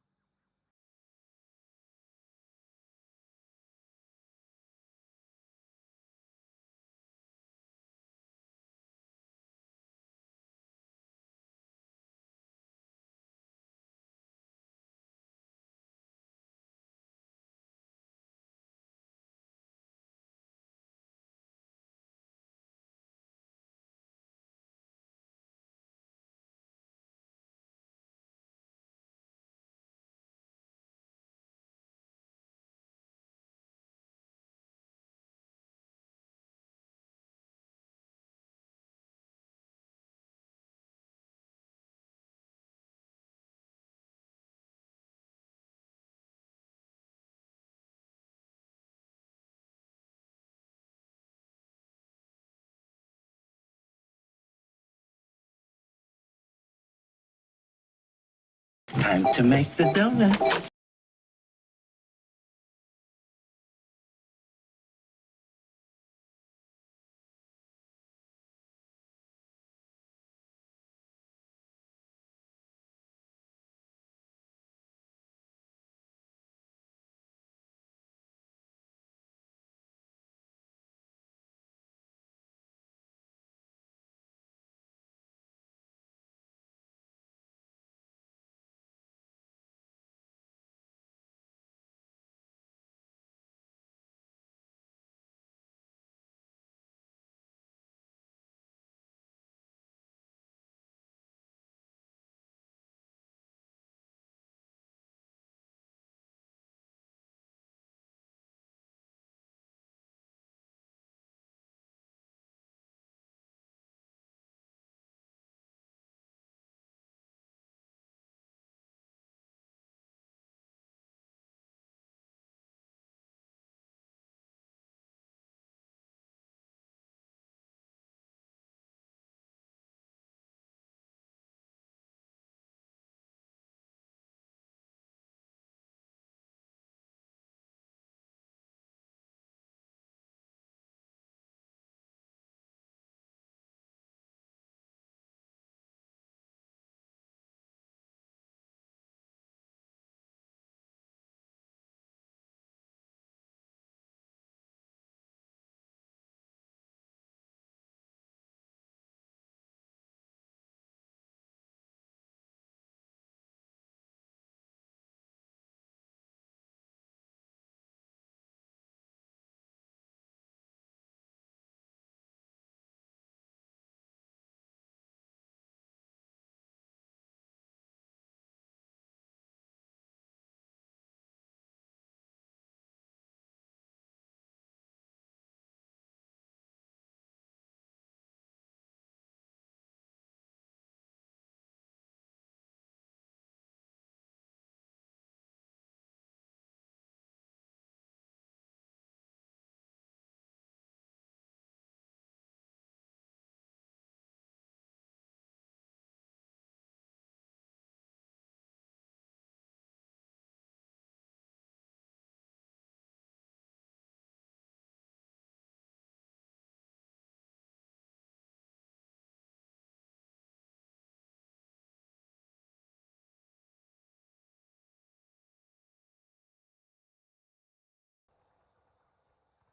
[SPEAKER 2] Time to make the donuts.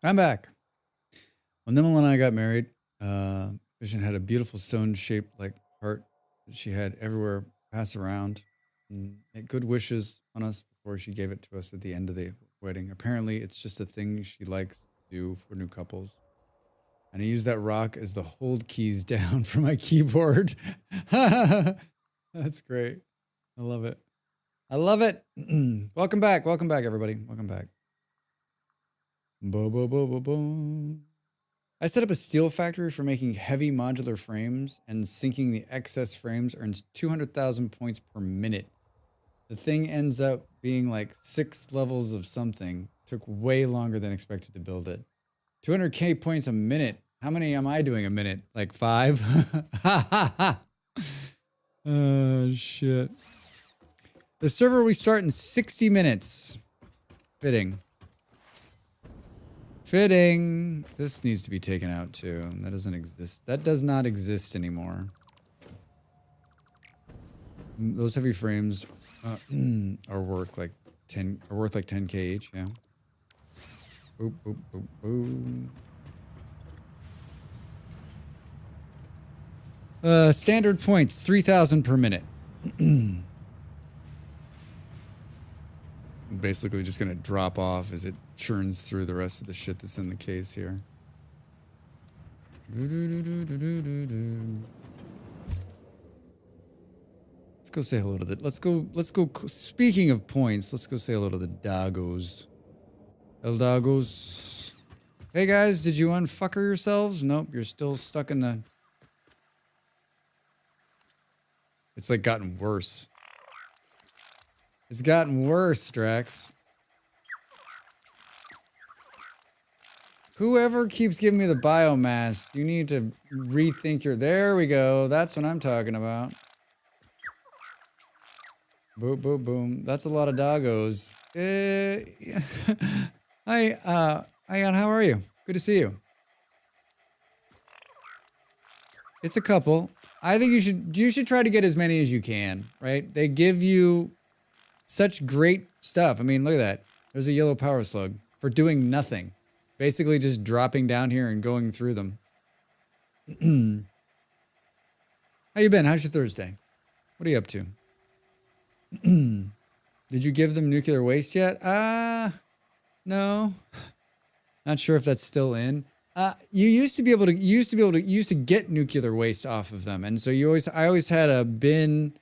[SPEAKER 1] I'm back. When Nimble and I got married, Vision had a beautiful stone-shaped like heart that she had everywhere pass around and make good wishes on us before she gave it to us at the end of the wedding. Apparently, it's just a thing she likes to do for new couples. And I use that rock as the hold keys down for my keyboard. That's great. I love it. I love it. Welcome back. Welcome back, everybody. Welcome back. Bo, bo, bo, bo, bo. I set up a steel factory for making heavy modular frames, and sinking the excess frames earns 200,000 points per minute. The thing ends up being like 6 levels of something. Took way longer than expected to build it. 200k points a minute. How many am I doing a minute? Like 5? Oh, shit. The server we start in 60 minutes. Fitting. Fitting. This needs to be taken out too. That doesn't exist. That does not exist anymore. Those heavy frames are worth like 10k each. Yeah. Boop boop boop boop. Standard points 3,000 per minute. Basically just gonna drop off as it churns through the rest of the shit that's in the case here. Let's go say hello to the, let's go, speaking of points, let's go say hello to the doggos. El doggos. Hey guys, did you unfucker yourselves? Nope, you're still stuck in the... It's like gotten worse. It's gotten worse, Drax. Whoever keeps giving me the biomass, you need to rethink your... There we go. That's what I'm talking about. Boom, boom, boom. That's a lot of doggos. Yeah. Hi, Ion, how are you? Good to see you. It's a couple. I think you should try to get as many as you can, right? They give you such great stuff. I mean, look at that. There's a yellow power slug for doing nothing. Basically just dropping down here and going through them. How you been? How's your Thursday? What are you up to? Did you give them nuclear waste yet? No. Not sure if that's still in. You used to get nuclear waste off of them. And so I always had a bin.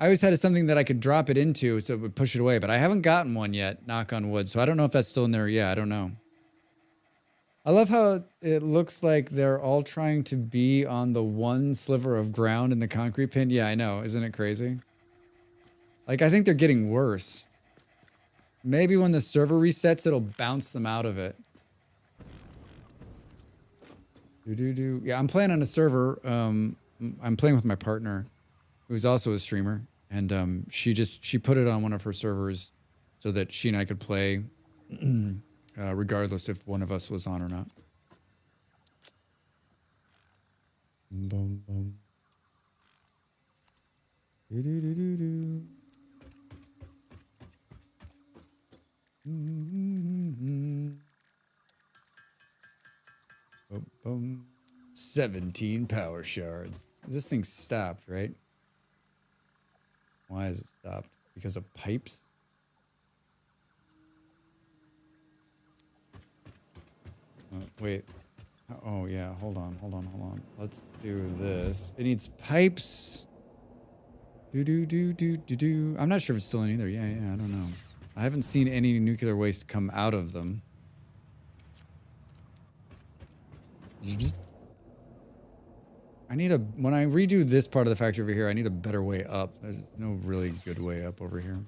[SPEAKER 1] I always had something that I could drop it into so it would push it away, but I haven't gotten one yet, knock on wood. So I don't know if that's still in there. Yeah, I don't know. I love how it looks like they're all trying to be on the one sliver of ground in the concrete pin. Yeah, I know. Isn't it crazy? Like, I think they're getting worse. Maybe when the server resets, it'll bounce them out of it. Yeah, I'm playing on a server. I'm playing with my partner, who's also a streamer, and she put it on one of her servers so that she and I could play regardless if one of us was on or not. Boom, boom. Do-do-do-do-do. 17 power shards. This thing stopped, right? Why is it stopped? Because of pipes? Wait. Oh, yeah. Hold on. Let's do this. It needs pipes. Do. I'm not sure if it's still in either. Yeah, I don't know. I haven't seen any nuclear waste come out of them. When I redo this part of the factory over here, I need a better way up. There's no really good way up over here.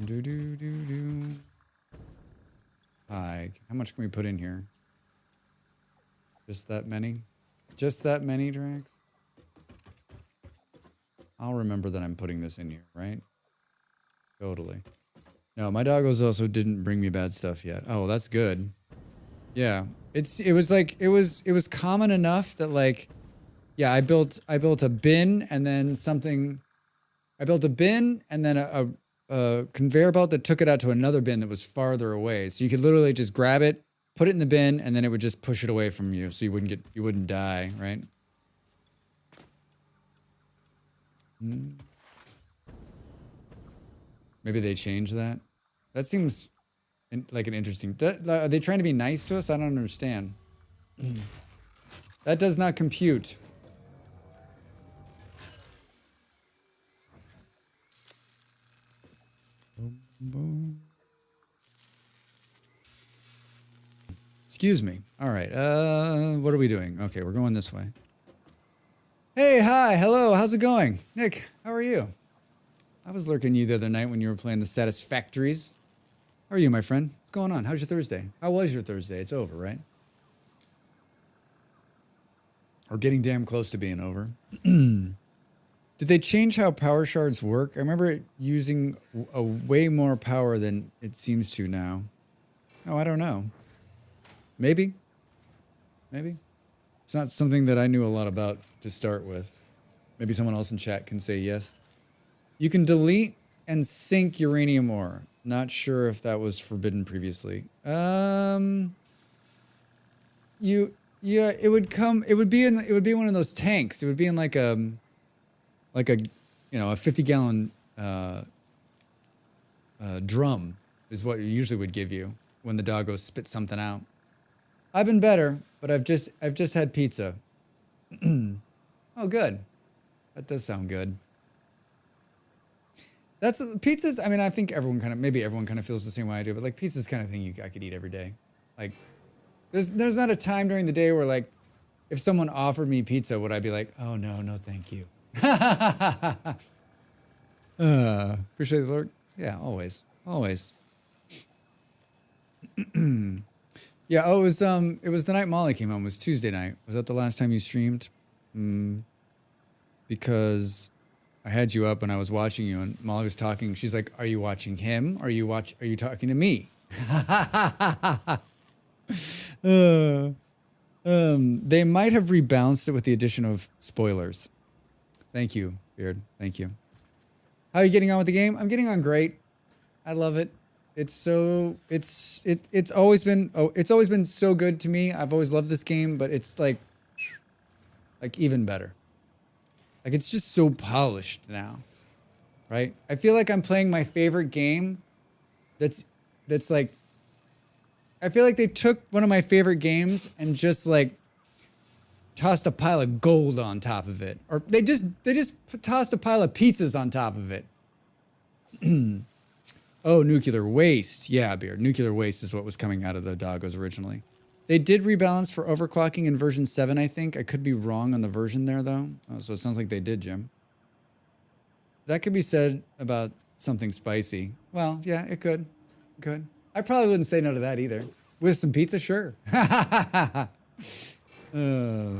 [SPEAKER 1] Do. Hi, how much can we put in here? Just that many? Just that many, Drax? I'll remember that I'm putting this in here, right? Totally. No, my doggos also didn't bring me bad stuff yet. Oh, well, that's good. Yeah. It was common enough that, like, yeah, I built a bin and then something. I built a bin and then conveyor belt that took it out to another bin that was farther away. So you could literally just grab it, put it in the bin, and then it would just push it away from you, so you wouldn't die, right? Maybe they changed that. That seems like an interesting. Are they trying to be nice to us? I don't understand. That does not compute. Excuse me. All right. What are we doing? Okay, we're going this way. Hey, hi, hello. How's it going, Nick? How are you? I was lurking you the other night when you were playing the Satisfactories. How are you, my friend? What's going on? How's your Thursday? How was your Thursday? It's over, right? Or getting damn close to being over. Did they change how power shards work? I remember it using a way more power than it seems to now. Oh, I don't know. Maybe. Maybe. It's not something that I knew a lot about to start with. Maybe someone else in chat can say yes. You can delete and sink uranium ore. Not sure if that was forbidden previously. Yeah, it would be one of those tanks. It would be in like a a 50-gallon drum is what it usually would give you when the doggo spits something out. I've been better, but I've just had pizza. Oh, good. That does sound good. That's pizzas. I mean, I think everyone kind of feels the same way I do, but like pizza's kind of thing I could eat every day. Like, there's not a time during the day where like, if someone offered me pizza, would I be like, oh no, thank you. Appreciate the Lord. Yeah, always. Yeah, it was the night Molly came home. It was Tuesday night. Was that the last time you streamed? Because I had you up and I was watching you, and Molly was talking. She's like, "Are you watching him? Or are you talking to me?" They might have rebalanced it with the addition of spoilers. Thank you, Beard. Thank you. How are you getting on with the game? I'm getting on great. I love it. It's always been so good to me. I've always loved this game, but it's like even better. Like, it's just so polished now, right? I feel like I'm playing my favorite game. That's like, I feel like they took one of my favorite games and just like tossed a pile of gold on top of it, or they just tossed a pile of pizzas on top of it. Oh, nuclear waste. Yeah, Beard. Nuclear waste is what was coming out of the doggos originally. They did rebalance for overclocking in version 7, I think. I could be wrong on the version there, though. Oh, so it sounds like they did, Jim. That could be said about something spicy. Well, yeah, it could. It could. I probably wouldn't say no to that either. With some pizza, sure. No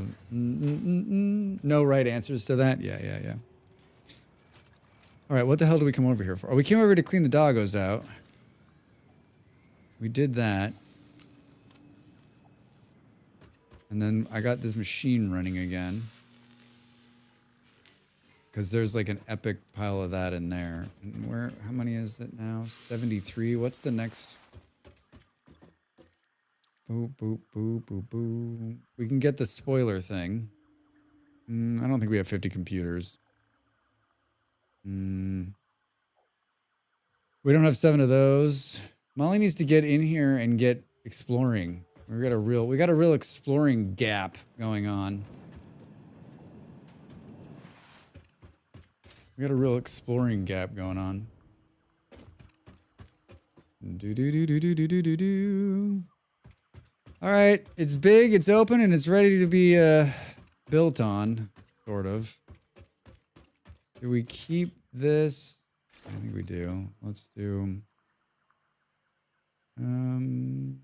[SPEAKER 1] right answers to that? Yeah. All right, what the hell do we come over here for? Oh, we came over to clean the doggos out. We did that. And then I got this machine running again. Because there's like an epic pile of that in there. And how many is it now? 73. What's the next? Boop, boop, boop, boop, boop. We can get the spoiler thing. I don't think we have 50 computers. We don't have 7 of those. Molly needs to get in here and get exploring. We got a real exploring gap going on. We got a real exploring gap going on. All right, it's big, it's open, and it's ready to be built on, sort of. Do we keep this? I think we do. Let's do. Man,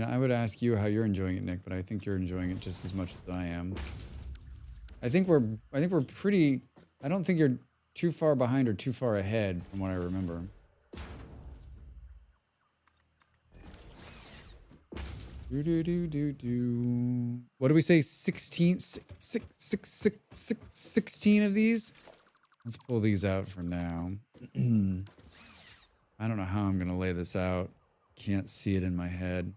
[SPEAKER 1] I would ask you how you're enjoying it, Nick, but I think you're enjoying it just as much as I am. I think we're pretty. I don't think you're too far behind or too far ahead from what I remember. What do we say? 16 of these? Let's pull these out for now. I don't know how I'm going to lay this out. Can't see it in my head.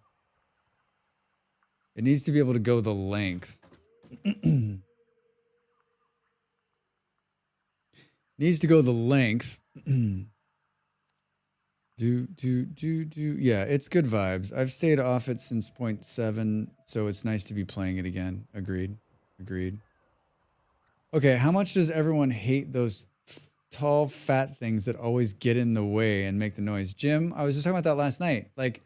[SPEAKER 1] It needs to be able to go the length. Needs to go the length. Yeah, it's good vibes. I've stayed off it since 0.7, so it's nice to be playing it again. Agreed. Okay, how much does everyone hate those tall, fat things that always get in the way and make the noise? Jim, I was just talking about that last night. Like,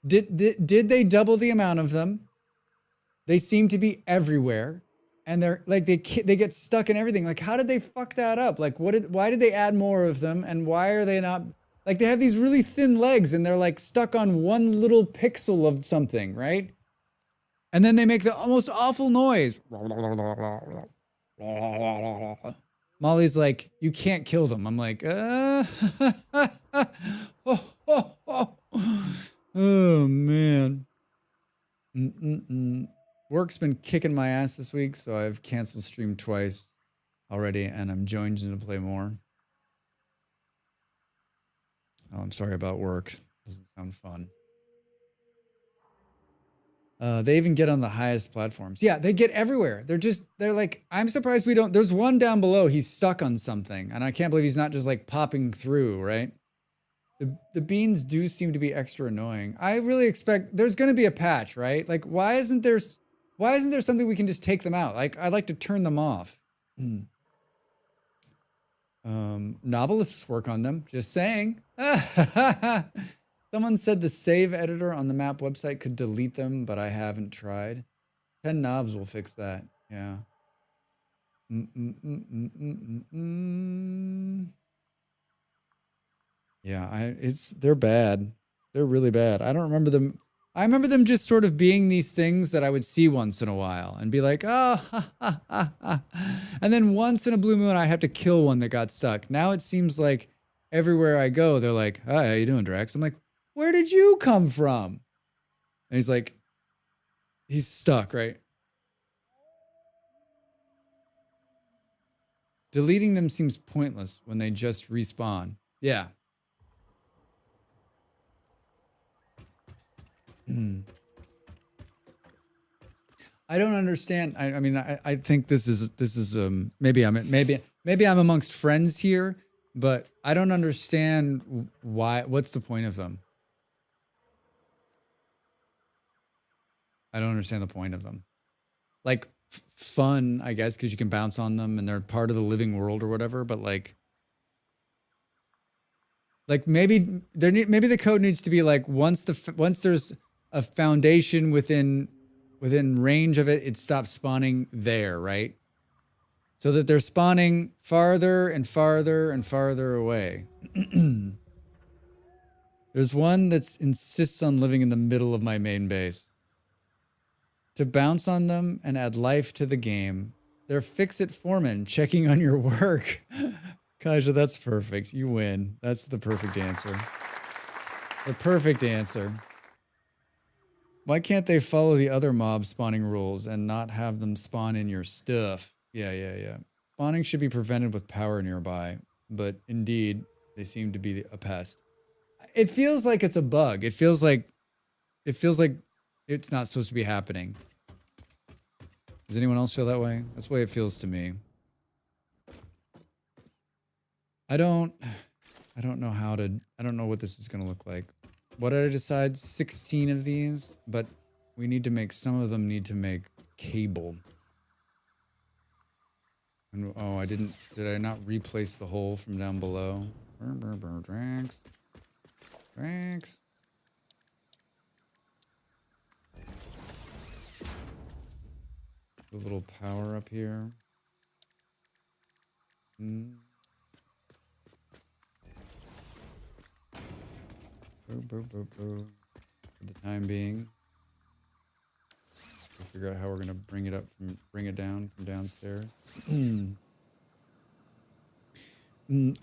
[SPEAKER 1] did they double the amount of them? They seem to be everywhere, and they're like they get stuck in everything. Like, how did they fuck that up? Like, why did they add more of them, and why are they not? Like, they have these really thin legs, and they're like stuck on one little pixel of something, right? And then they make the most awful noise. Molly's like, you can't kill them. I'm like, oh man. Work's been kicking my ass this week, so I've canceled stream twice already, and I'm joining to play more. Oh, I'm sorry about work. Doesn't sound fun. They even get on the highest platforms. Yeah, they get everywhere. They're like, I'm surprised we don't. There's one down below. He's stuck on something, and I can't believe he's not just like popping through, right? The beans do seem to be extra annoying. I really expect there's going to be a patch, right? Like, why isn't there something we can just take them out? Like, I'd like to turn them off. Novelists work on them. Just saying. Someone said the save editor on the map website could delete them, but I haven't tried. 10 knobs will fix that. Yeah. Yeah, they're bad. They're really bad. I don't remember them. I remember them just sort of being these things that I would see once in a while and be like, oh, ha, ha, ha, ha. And then once in a blue moon, I have to kill one that got stuck. Now it seems like everywhere I go, they're like, hi, how you doing, Drax? I'm like, where did you come from? And he's like, he's stuck, right? Deleting them seems pointless when they just respawn. Yeah. I don't understand. I mean, I think this is maybe I'm amongst friends here, but I don't understand why. What's the point of them? I don't understand the point of them. Like fun, I guess, because you can bounce on them and they're part of the living world or whatever. But like maybe the code needs to be like once there's a foundation within range of it, it stops spawning there, right? So that they're spawning farther and farther and farther away. There's one that insists on living in the middle of my main base. To bounce on them and add life to the game. They're fix-it foreman checking on your work. Kaja, that's perfect. You win. That's the perfect answer. The perfect answer. Why can't they follow the other mob spawning rules and not have them spawn in your stuff? Yeah. Spawning should be prevented with power nearby, but indeed, they seem to be a pest. It feels like it's a bug. It feels like it's not supposed to be happening. Does anyone else feel that way? That's the way it feels to me. I don't know I don't know what this is going to look like. What did I decide? 16 of these, but we need to make, some of them need to make cable. And, oh, did I not replace the hole from down below? Drax. A little power up here. For the time being. We'll figure out how we're gonna bring it down from downstairs.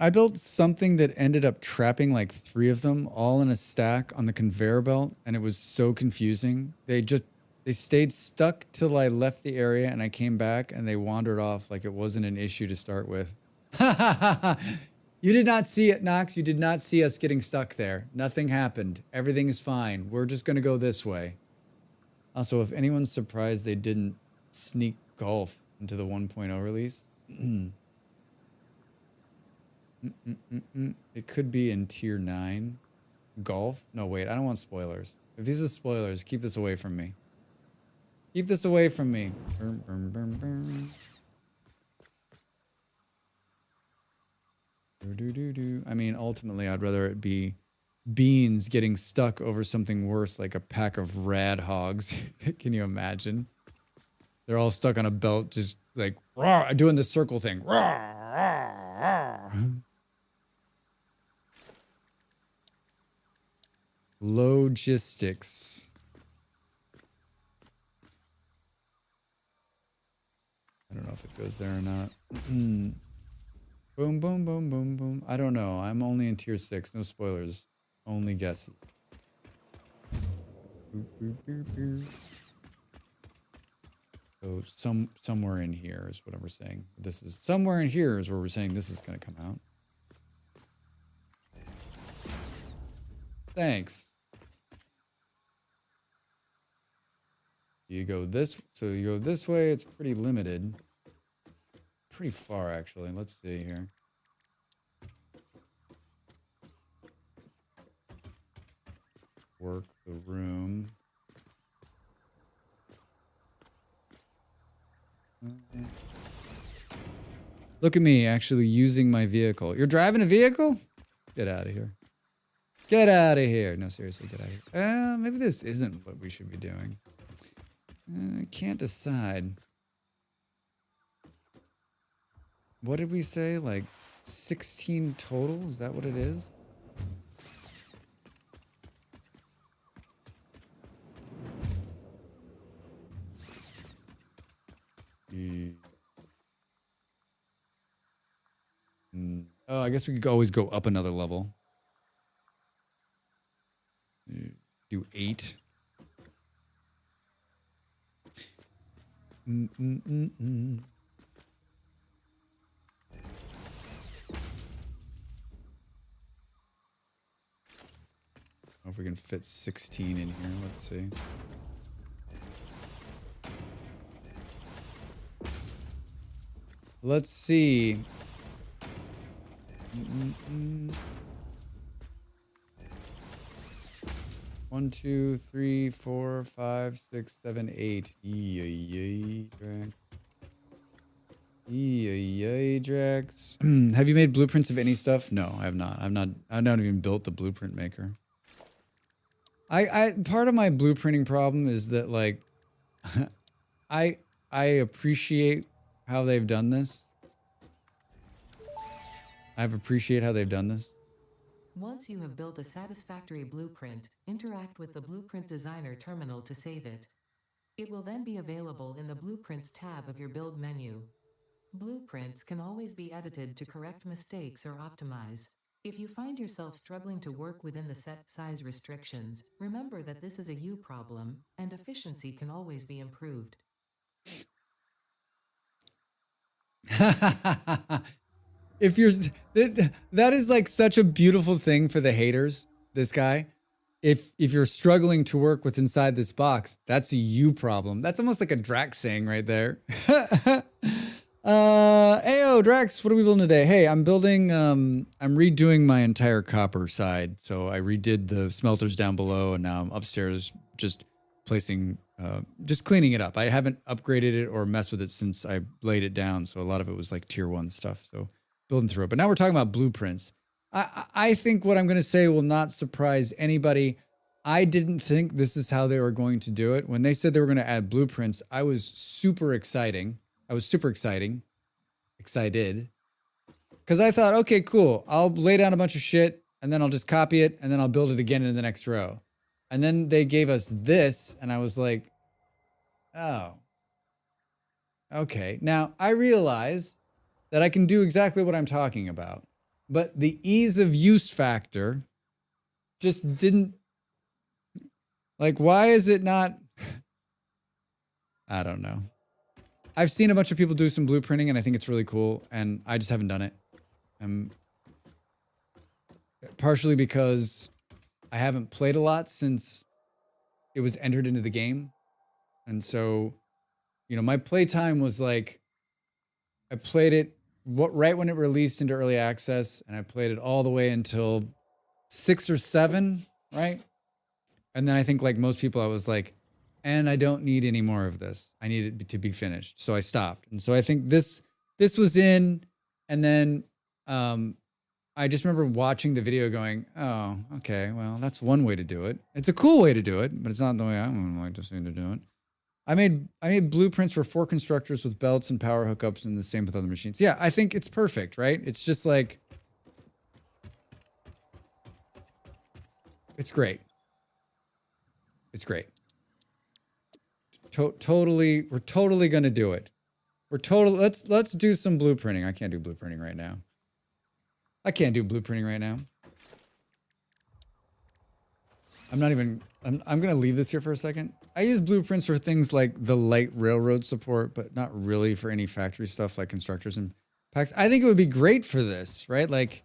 [SPEAKER 1] I built something that ended up trapping like 3 of them all in a stack on the conveyor belt, and it was so confusing. They stayed stuck till I left the area and I came back and they wandered off like it wasn't an issue to start with. You did not see it, Knox. You did not see us getting stuck there. Nothing happened. Everything is fine. We're just going to go this way. Also, if anyone's surprised they didn't sneak golf into the 1.0 release, it could be in tier 9. Golf? No, wait, I don't want spoilers. If these are spoilers, keep this away from me. Keep this away from me. I mean, ultimately, I'd rather it be beans getting stuck over something worse, like a pack of rad hogs. Can you imagine? They're all stuck on a belt, just like rah, doing the circle thing. Rah, rah, rah. Logistics. I don't know if it goes there or not. Boom, boom, boom, boom, boom. I don't know. I'm only in tier 6. No spoilers. Only guesses. Boop, boop, boop, boop. So somewhere in here is what we're saying. This is somewhere in here is where we're saying this is going to come out. Thanks. You go this, so you go this way. It's pretty limited. Pretty far, actually. Let's see here. Work the room. Look at me actually using my vehicle. You're driving a vehicle? Get out of here. Get out of here. No, seriously, get out of here. Maybe this isn't what we should be doing. I can't decide. What did we say? Like 16 total? Is that what it is? Oh, I guess we could always go up another level. Do 8. Oh, if we can fit 16 in here, let's see. Let's see. 1, 2, 3, 4, 5, 6, 7, 8. Yay, Drax. Yay, Drax. Have you made blueprints of any stuff? No, I have not. I've not even built the blueprint maker. Part of my blueprinting problem is that like I appreciate how they've done this.
[SPEAKER 3] Once you have built a satisfactory blueprint, interact with the Blueprint Designer terminal to save it. It will then be available in the Blueprints tab of your build menu. Blueprints can always be edited to correct mistakes or optimize. If you find yourself struggling to work within the set size restrictions, remember that this is a you problem, and efficiency can always be improved.
[SPEAKER 1] If you're that is like such a beautiful thing for the haters, this guy. If you're struggling to work with inside this box, that's a you problem. That's almost like a Drax saying right there. Ayo, Drax, what are we building today? Hey, I'm building I'm redoing my entire copper side. So I redid the smelters down below and now I'm upstairs just placing just cleaning it up. I haven't upgraded it or messed with it since I laid it down. So a lot of it was like tier 1 stuff. So building through it. But now we're talking about blueprints. I think what I'm going to say will not surprise anybody. I didn't think this is how they were going to do it. When they said they were going to add blueprints, I was super excited. Because I thought, okay, cool. I'll lay down a bunch of shit and then I'll just copy it and then I'll build it again in the next row. And then they gave us this and I was like, oh, okay. Now I realize that I can do exactly what I'm talking about. but the ease of use factor just didn't, like, why is it not? I don't know. I've seen a bunch of people do some blueprinting and I think it's really cool, and I just haven't done it. Partially because I haven't played a lot since it was entered into the game. And so, you know, my playtime was like, I played it right when it released into early access, and I played it all the way until 6 or 7, right? And then I think, like most people, I was like, and I don't need any more of this. I need it to be finished. So I stopped. And so I think this was in, and then I just remember watching the video going, oh, okay, well, that's one way to do it. It's a cool way to do it, but it's not the way I would like to see to do it. I made blueprints for 4 constructors with belts and power hookups, and the same with other machines. Yeah, I think it's perfect, right? It's just like, it's great. It's great. Totally, we're totally gonna do it. Let's do some blueprinting. I can't do blueprinting right now. I can't do blueprinting right now. I'm gonna leave this here for a second. I use blueprints for things like the light railroad support, but not really for any factory stuff like constructors and packs. I think it would be great for this, right? Like,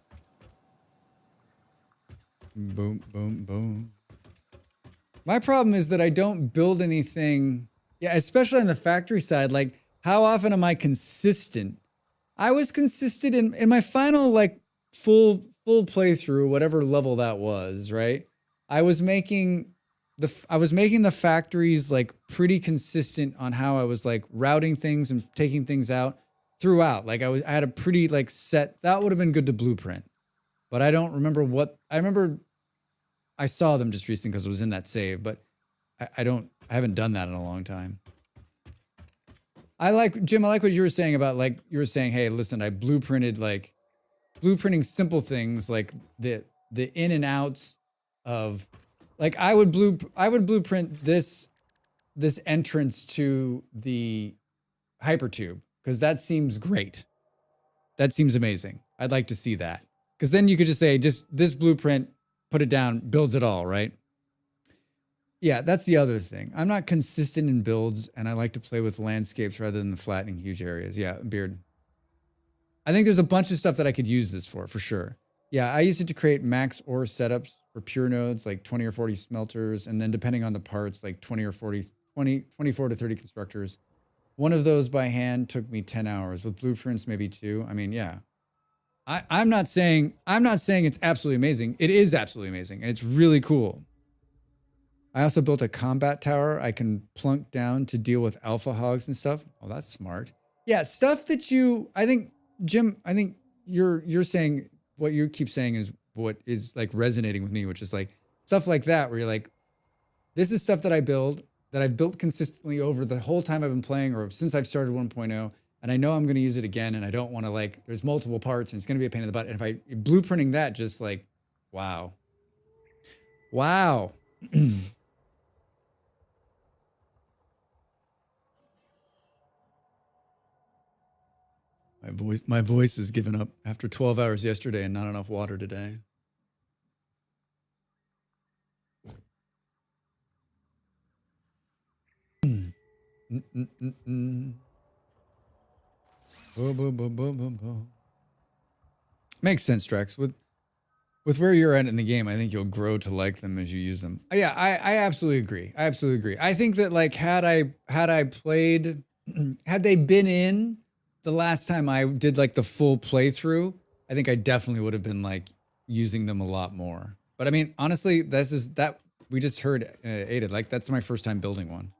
[SPEAKER 1] boom, boom, boom. My problem is that I don't build anything. Yeah, especially on the factory side. Like, how often am I consistent? I was consistent in my final, like, full playthrough, whatever level that was, right? I was making the factories like pretty consistent on how I was like routing things and taking things out throughout. Like I had a pretty like set, that would have been good to blueprint. But I don't remember I remember I saw them just recently because it was in that save, but I haven't done that in a long time. Jim, I like what you were saying about, like, you were saying, hey, listen, I blueprinting simple things like the in and outs of, like, I would blueprint this entrance to the Hypertube because that seems great. That seems amazing. I'd like to see that. Because then you could just say, just this blueprint, put it down, builds it all, right? Yeah, that's the other thing. I'm not consistent in builds, and I like to play with landscapes rather than the flattening huge areas. Yeah, Beard. I think there's a bunch of stuff that I could use this for sure. Yeah, I use it to create max ore setups for pure nodes, like 20 or 40 smelters, and then depending on the parts, like 24 to 30 constructors. One of those by hand took me 10 hours. With blueprints, maybe 2. I mean, yeah. I'm not saying it's absolutely amazing. It is absolutely amazing, and it's really cool. I also built a combat tower I can plunk down to deal with alpha hogs and stuff. Oh, that's smart. Yeah, stuff that I think, Jim, I think you're saying, what you keep saying is what is like resonating with me, which is like stuff like that, where you're like, this is stuff that I've built consistently over the whole time I've been playing, or since I've started 1.0, and I know I'm going to use it again, and I don't want to, like, there's multiple parts and it's going to be a pain in the butt. And if I blueprinting that, just like, wow. Wow. My voice is giving up after 12 hours yesterday and not enough water today. Boom, boom, boom, boom, boom, boom. Makes sense, Drax. With where you're at in the game, I think you'll grow to like them as you use them. Yeah, I absolutely agree. I absolutely agree. I think that, like, had I played, had they been in the last time I did like the full playthrough, I think I definitely would have been like using them a lot more. But I mean, honestly, we just heard Ada, like, that's my first time building one.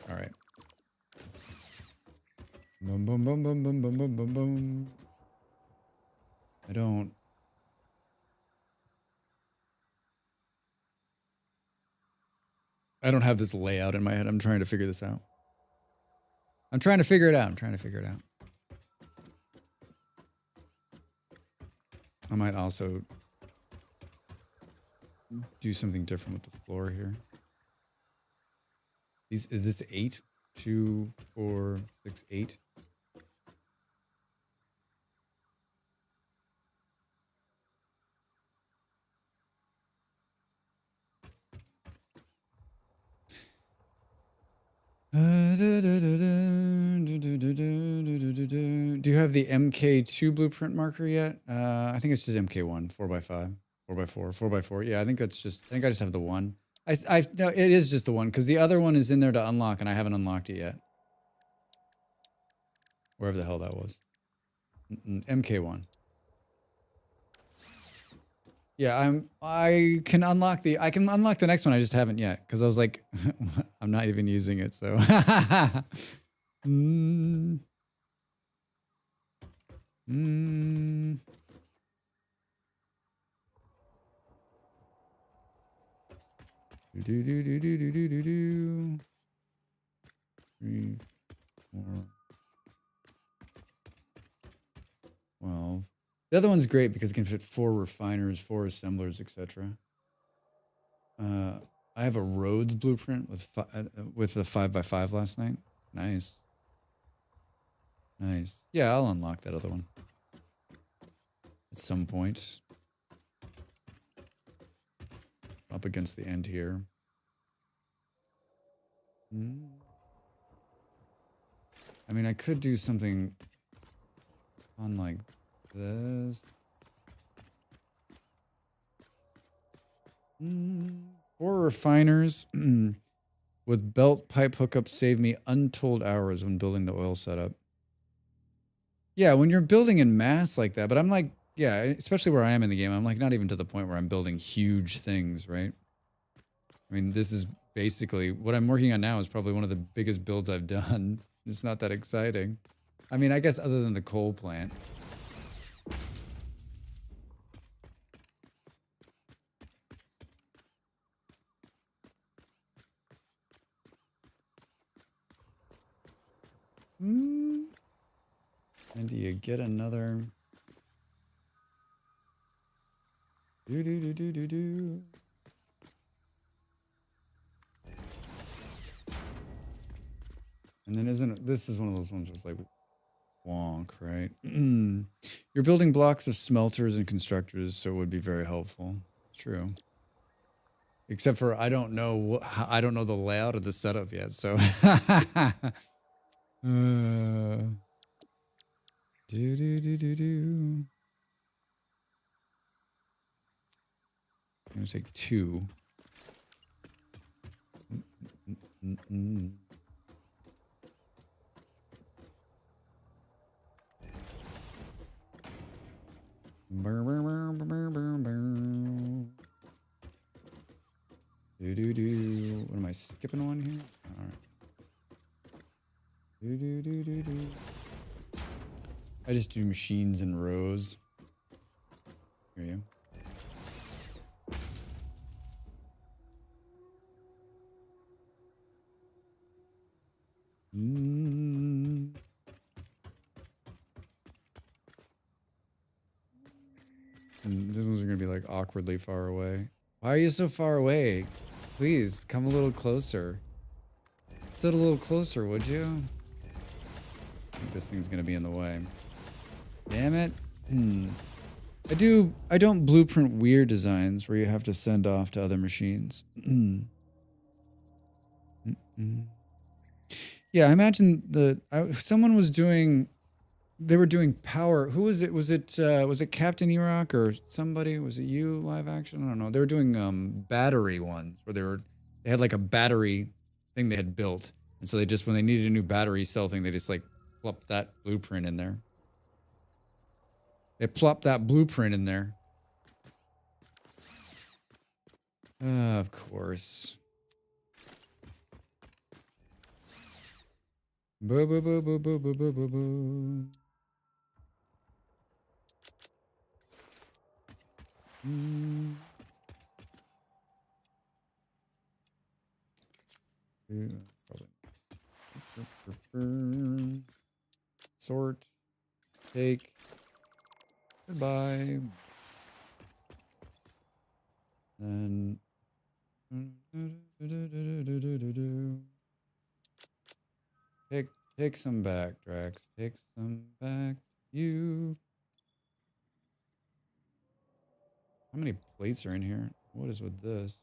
[SPEAKER 1] All right. Boom, boom, boom, boom, boom, boom, boom, boom, boom. I don't have this layout in my head. I'm trying to figure this out. I'm trying to figure it out. I might also do something different with the floor here. Is this 8? 2, 4, 6, 8? Do you have the MK2 blueprint marker yet? I think it's just MK1, 4x5, 4x4, 4x4. Yeah, I think I just have the one. No, it is just the one because the other one is in there to unlock and I haven't unlocked it yet. Wherever the hell that was. MK1. Yeah, I can unlock the next one. I just haven't yet because I was like, I'm not even using it. So, mm. Mm. Do do do do do do do do. 3, 4, 12. The other one's great because it can fit 4 refiners, 4 assemblers, etc. I have a Rhodes blueprint with a 5x5 last night. Nice. Nice. Yeah, I'll unlock that other one at some point. Up against the end here. I mean, I could do something on like this. 4 refiners with belt pipe hookup save me untold hours when building the oil setup. Yeah, when you're building in mass like that, but I'm like, yeah, especially where I am in the game, I'm like not even to the point where I'm building huge things, right? I mean, this is basically what I'm working on now is probably one of the biggest builds I've done. It's not that exciting. I mean, I guess other than the coal plant. And do you get another? Do do do do do do. And then this is one of those ones where it's like wonk, right? You're building blocks of smelters and constructors, so it would be very helpful. True. Except for I don't know the layout of the setup yet, so do do do do do. I'm gonna take 2. Do do do. What am I skipping one here? All right. Do do do do do. I just do machines in rows. Here you. And these ones are gonna be like awkwardly far away. Why are you so far away? Please come a little closer. Sit a little closer, would you? I think this thing's gonna be in the way. Damn it. I don't blueprint weird designs where you have to send off to other machines. Yeah, I imagine someone was doing. They were doing power. Who was it? Was it Captain Erock or somebody? Was it you live action? I don't know. They were doing battery ones where they had like a battery thing they had built. And so when they needed a new battery cell thing, they just like plopped that blueprint in there. They plopped that blueprint in there. Of course. Boo boo boo boo boo boo boo boo boo. Sort. Take. Goodbye. Then. Take some back, Drax. Take some back. You. How many plates are in here? What is with this?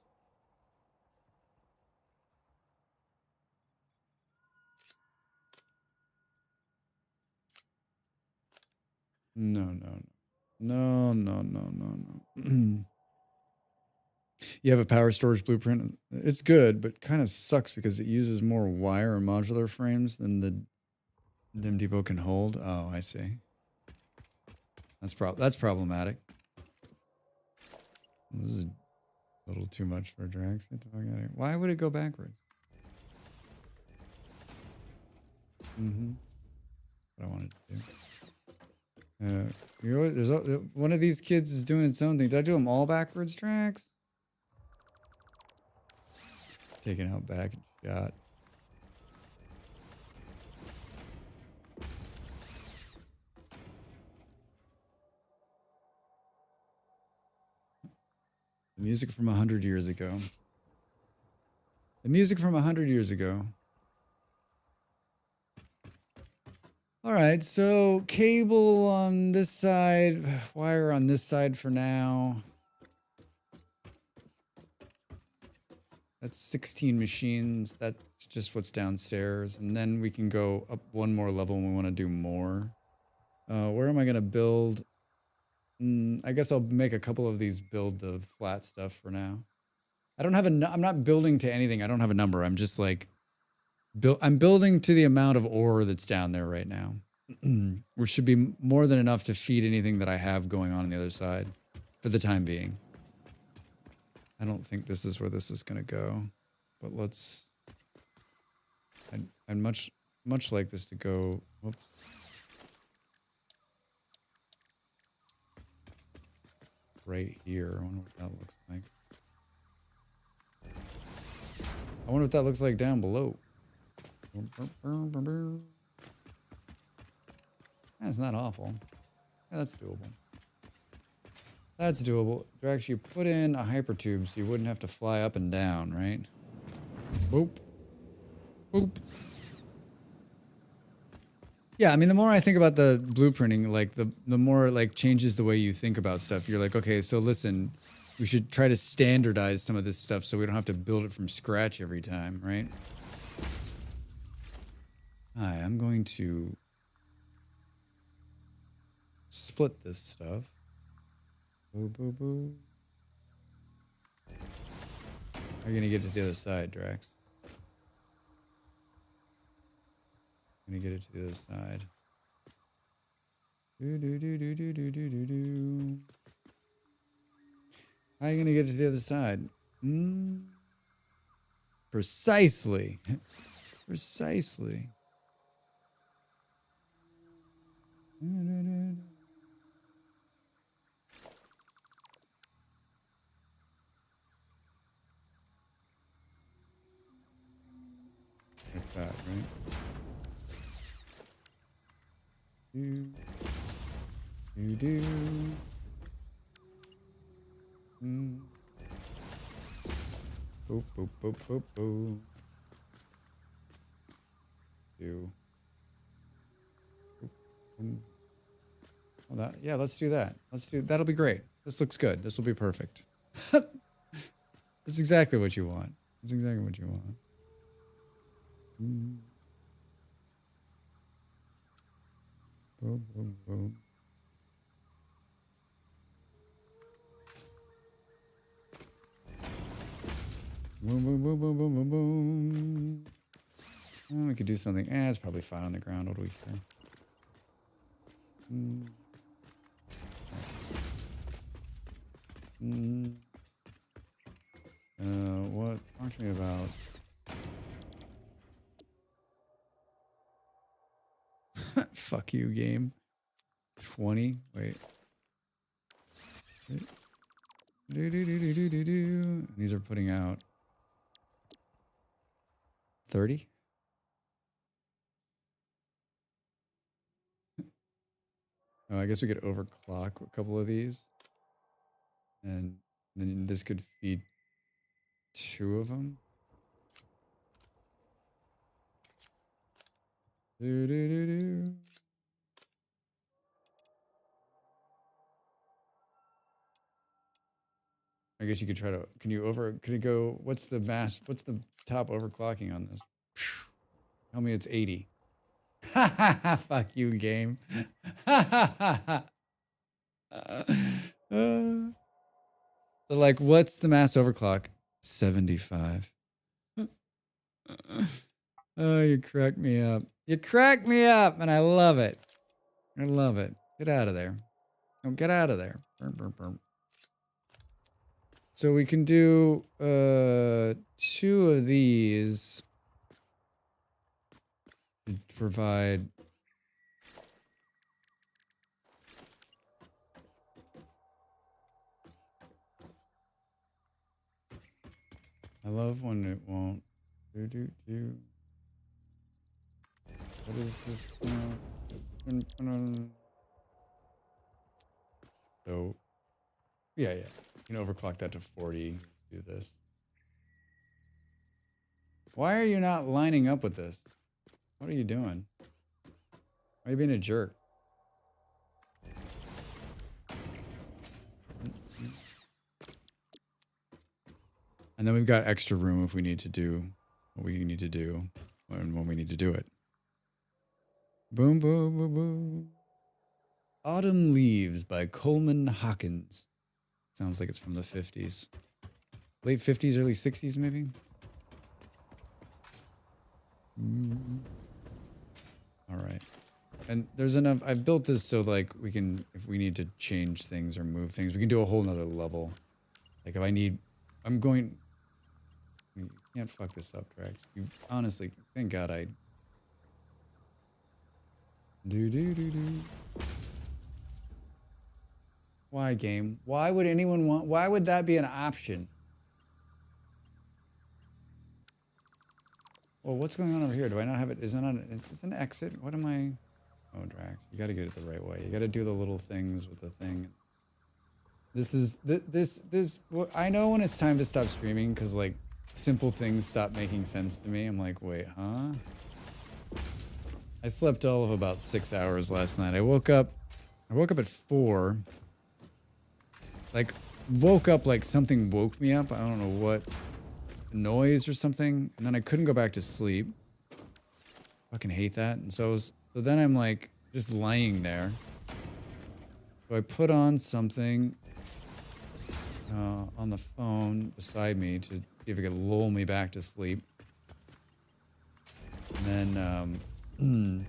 [SPEAKER 1] No. You have a power storage blueprint. It's good, but kind of sucks because it uses more wire and modular frames than the Dim Depot can hold. Oh, I see. That's problematic. This is a little too much for Drax. Get the fuck out of here. Why would it go backwards? What I wanted to do. One of these kids is doing its own thing. Did I do them all backwards, Drax? Taken out back and shot. The music from 100 years ago. The music from 100 years ago. All right, so cable on this side, wire on this side for now. That's 16 machines. That's just what's downstairs. And then we can go up one more level when we want to do more. Where am I going to build? I guess I'll make a couple of these build the flat stuff for now. I don't have I'm not building to anything. I don't have a number. I'm just like, I'm building to the amount of ore that's down there right now. Which should be more than enough to feed anything that I have going on the other side for the time being. I don't think this is where this is going to go, but let's, I'd much like this to go, whoops. Right here. I wonder what that looks like. I wonder what that looks like down below. That's not awful. Yeah, that's doable. That's doable. Drax, you put in a hypertube so you wouldn't have to fly up and down, right? Boop. Boop. Yeah, I mean, the more I think about the blueprinting, like the more it like changes the way you think about stuff. You're like, okay, so listen, we should try to standardize some of this stuff so we don't have to build it from scratch every time, right? Hi, I'm going to split this stuff. Boo, boo, boo. How are you gonna get to the other side, Drax? I'm gonna get it to the other side. Do do do do do do do do do. How are you gonna get it to the other side? Precisely. Precisely. Like that, right? Do. Boop, boop, boop, boop, boop. Do. Well, yeah, let's do that. That'll be great. This looks good. This will be perfect. That's exactly what you want. That's exactly what you want. Boom, boom, boom. Boom, boom, boom, boom, boom, boom, boom. Oh, we could do something. It's probably fine on the ground. What do we care? What? Talk to me about. Fuck you, game. 20. Wait. These are putting out 30. Oh, I guess we could overclock a couple of these. And then this could feed 2 of them. I guess you could try to, could it go, what's the top overclocking on this? Tell me it's 80. Fuck you, game. So like, what's the mass overclock? 75. Oh, you crack me up. You crack me up, and I love it. I love it. Get out of there. Oh, get out of there. Burn, burn, burn. So we can do 2 of these to provide. I love when it won't. Do. What is this? So, yeah. You can overclock that to 40. Do this. Why are you not lining up with this? What are you doing? Why are you being a jerk? And then we've got extra room if we need to do what we need to do when we need to do it. Boom, boom, boom, boom. Autumn Leaves by Coleman Hawkins. Sounds like it's from the 50s. Late 50s, early 60s, maybe? All right. And there's enough. I've built this so, like, we can, if we need to change things or move things, we can do a whole nother level. Like, if I need, I'm going, you can't fuck this up, Drax. You, honestly, thank God I. Do. Why, game? Why would anyone want, why would that be an option? Well, what's going on over here? Do I not have it? Is this an exit? What am I? Oh, Drax, you got to get it the right way. You got to do the little things with the thing. This is, well, I know when it's time to stop streaming because, like, simple things stop making sense to me. I'm like, wait, huh? I slept all of about 6 hours last night. I woke up at 4. Like, woke up like something woke me up. I don't know what. Noise or something. And then I couldn't go back to sleep. Fucking hate that. And so then I'm like, just laying there. So I put on something on the phone beside me to see if it could lull me back to sleep. And then,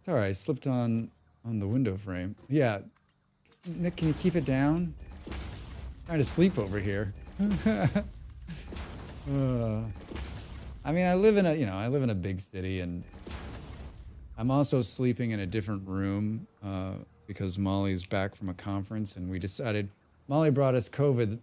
[SPEAKER 1] sorry, I slipped on the window frame. Yeah. Nick, can you keep it down? I'm trying to sleep over here. I mean, I live in a big city, and I'm also sleeping in a different room because Molly's back from a conference, and we decided Molly brought us COVID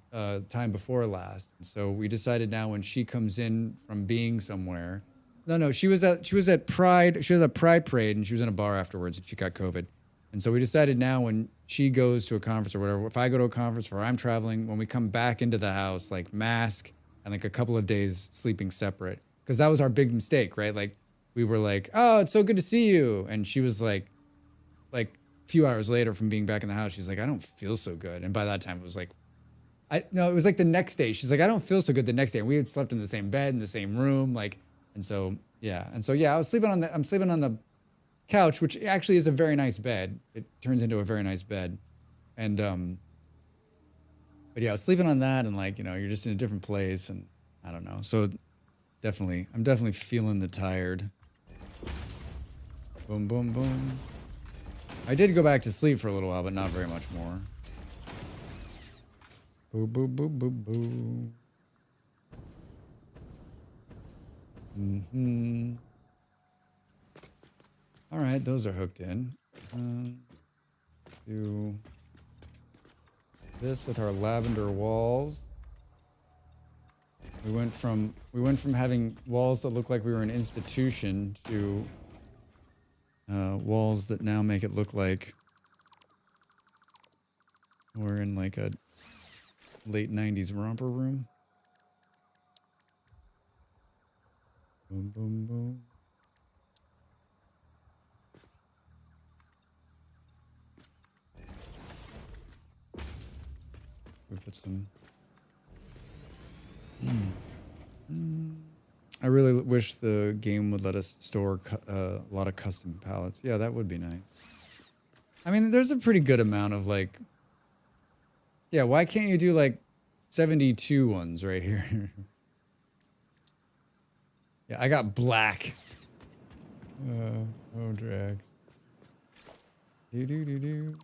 [SPEAKER 1] time before last, and so we decided now when she comes in from being somewhere. No, she was at Pride. She was at Pride Parade, and she was in a bar afterwards, and she got COVID. And so we decided now when she goes to a conference or whatever, if I go to a conference or I'm traveling, when we come back into the house, like mask and like a couple of days sleeping separate. Because that was our big mistake, right? Like we were like, oh, it's so good to see you. And she was like a few hours later from being back in the house, she's like, I don't feel so good. And by that time it was like, it was like the next day. She's like, I don't feel so good the next day. And we had slept in the same bed, in the same room. I'm sleeping on the couch, which actually is a very nice bed. It turns into a very nice bed. And, but yeah, I was sleeping on that and you're just in a different place and I don't know. So I'm definitely feeling the tired. Boom, boom, boom. I did go back to sleep for a little while, but not very much more. Boo, boo, boo, boo, boo. Mm-hmm. All right, those are hooked in. Do this with our lavender walls. We went from having walls that look like we were an institution to walls that now make it look like we're in like a late 90s romper room. Boom, boom, boom. We put some. I really wish the game would let us store a lot of custom palettes. Yeah, that would be nice. I mean, there's a pretty good amount of like... Yeah, why can't you do like 72 ones right here? Yeah, I got black. Oh, drags. Do.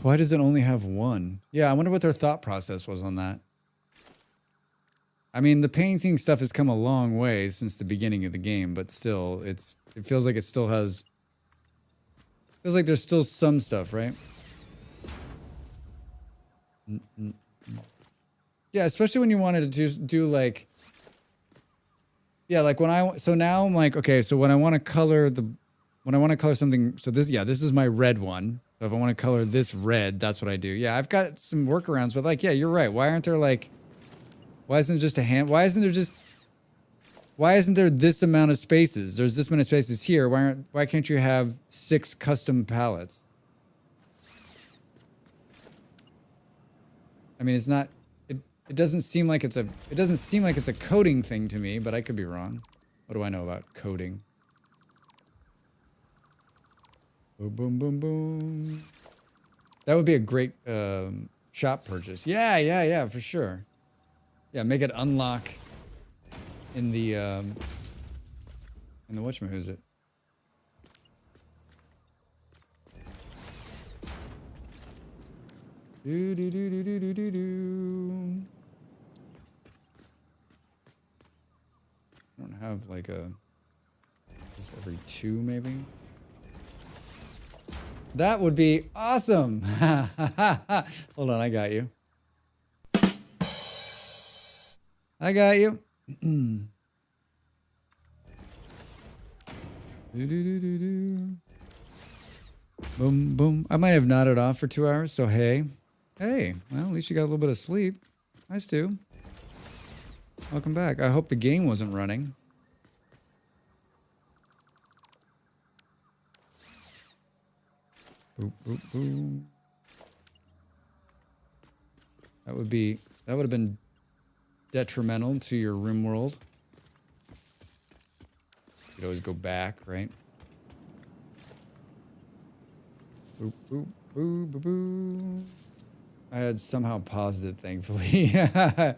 [SPEAKER 1] Why does it only have one? Yeah, I wonder what their thought process was on that. I mean, the painting stuff has come a long way since the beginning of the game, but still, it feels like it still has... Feels like there's still some stuff, right? Yeah, especially when you wanted to just do like... Yeah, like when so now I'm like, okay, so when I want to color something, so this is my red one. So if I want to color this red, that's what I do. Yeah, I've got some workarounds, but like, yeah, you're right. Why isn't there this amount of spaces? There's this many spaces here. Why can't you have 6 custom palettes? I mean, it doesn't seem like it's a coding thing to me, but I could be wrong. What do I know about coding? Boom, boom, boom, boom. That would be a great shop purchase. Yeah, for sure. Yeah, make it unlock in the whatchamahoosit. Do. I don't have like just every 2 maybe. That would be awesome. Hold on, I got you. I got you. Boom, boom. I might have nodded off for 2 hours, so hey. Hey, well, at least you got a little bit of sleep. Hi, Stu. Welcome back. I hope the game wasn't running. Boop, boop, boop. That would have been detrimental to your room world. You could always go back, right? Boop, boop, boop, boop, boop. I had somehow paused it, thankfully. I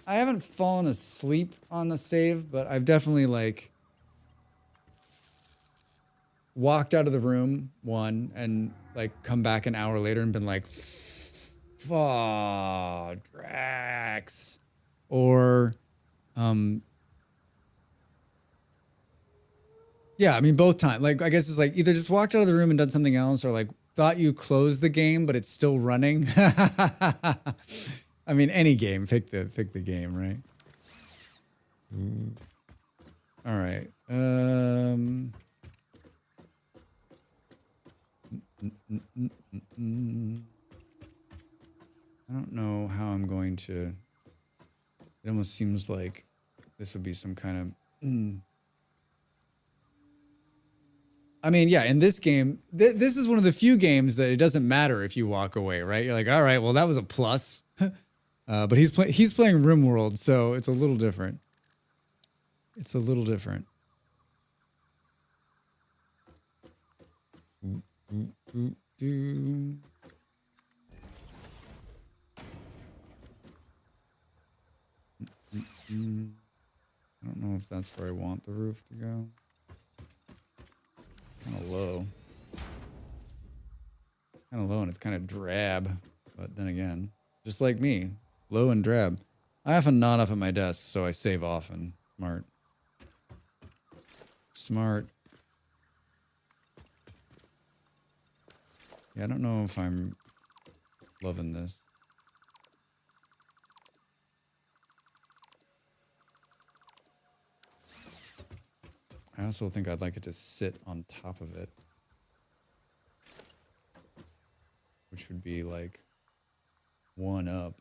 [SPEAKER 1] haven't fallen asleep on the save, but I've definitely like walked out of the room and like come back an hour later and been like, Drax, or yeah, I mean both times. Like I guess it's like either just walked out of the room and done something else, or like thought you closed the game but it's still running. I mean any game, pick the game, right? All right. I don't know how I'm going to... It almost seems like this would be some kind of... I mean, yeah, in this game, this is one of the few games that it doesn't matter if you walk away, right? You're like, all right, well, that was a plus. But he's playing RimWorld, so it's a little different. It's a little different. I don't know if that's where I want the roof to go. Kind of low. Kind of low and it's kind of drab. But then again, just like me, low and drab. I often nod off at my desk, so I save often. Smart. Smart. Yeah, I don't know if I'm loving this. I also think I'd like it to sit on top of it. Which would be like one up.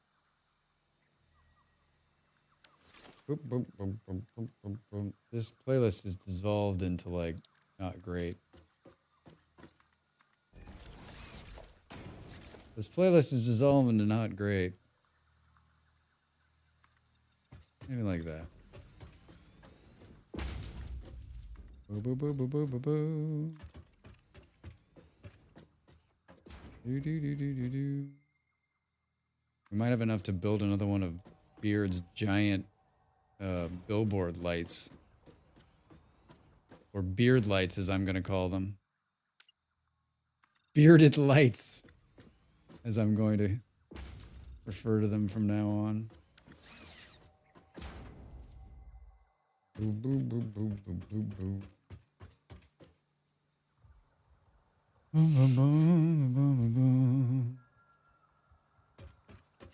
[SPEAKER 1] Boop, boop, boop, boop, boop, boop, boop. This playlist is dissolved into like not great. This playlist is dissolved into not great. Maybe like that. Boo boo boo boo boo boo boo. Do do do do do do. We might have enough to build another one of Beard's giant billboard lights. Or beard lights, as I'm going to call them. Bearded lights, as I'm going to refer to them from now on. Boo, boo, boo, boo, boo, boo, boo. Boom, boom, boom, boom, boom, boom.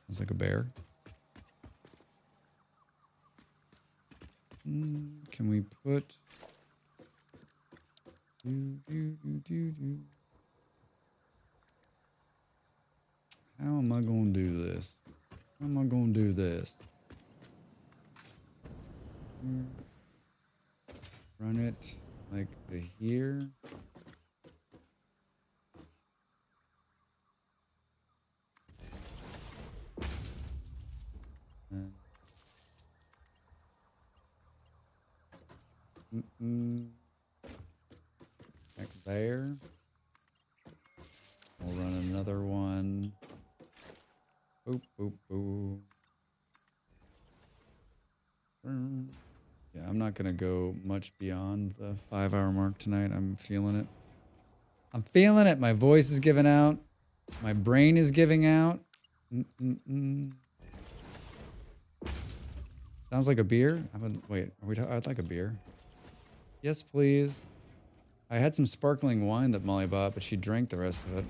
[SPEAKER 1] Sounds like a bear. Can we put... Do, do, do, do, do. How am I going to do this? How am I going to do this? Run it like to here. Back there. We'll run another one. Boop, boop, boop. Yeah, I'm not going to go much beyond the 5-hour mark tonight. I'm feeling it. I'm feeling it. My voice is giving out. My brain is giving out. Sounds like a beer. Wait, I'd like a beer. Yes, please. I had some sparkling wine that Molly bought, but she drank the rest of it.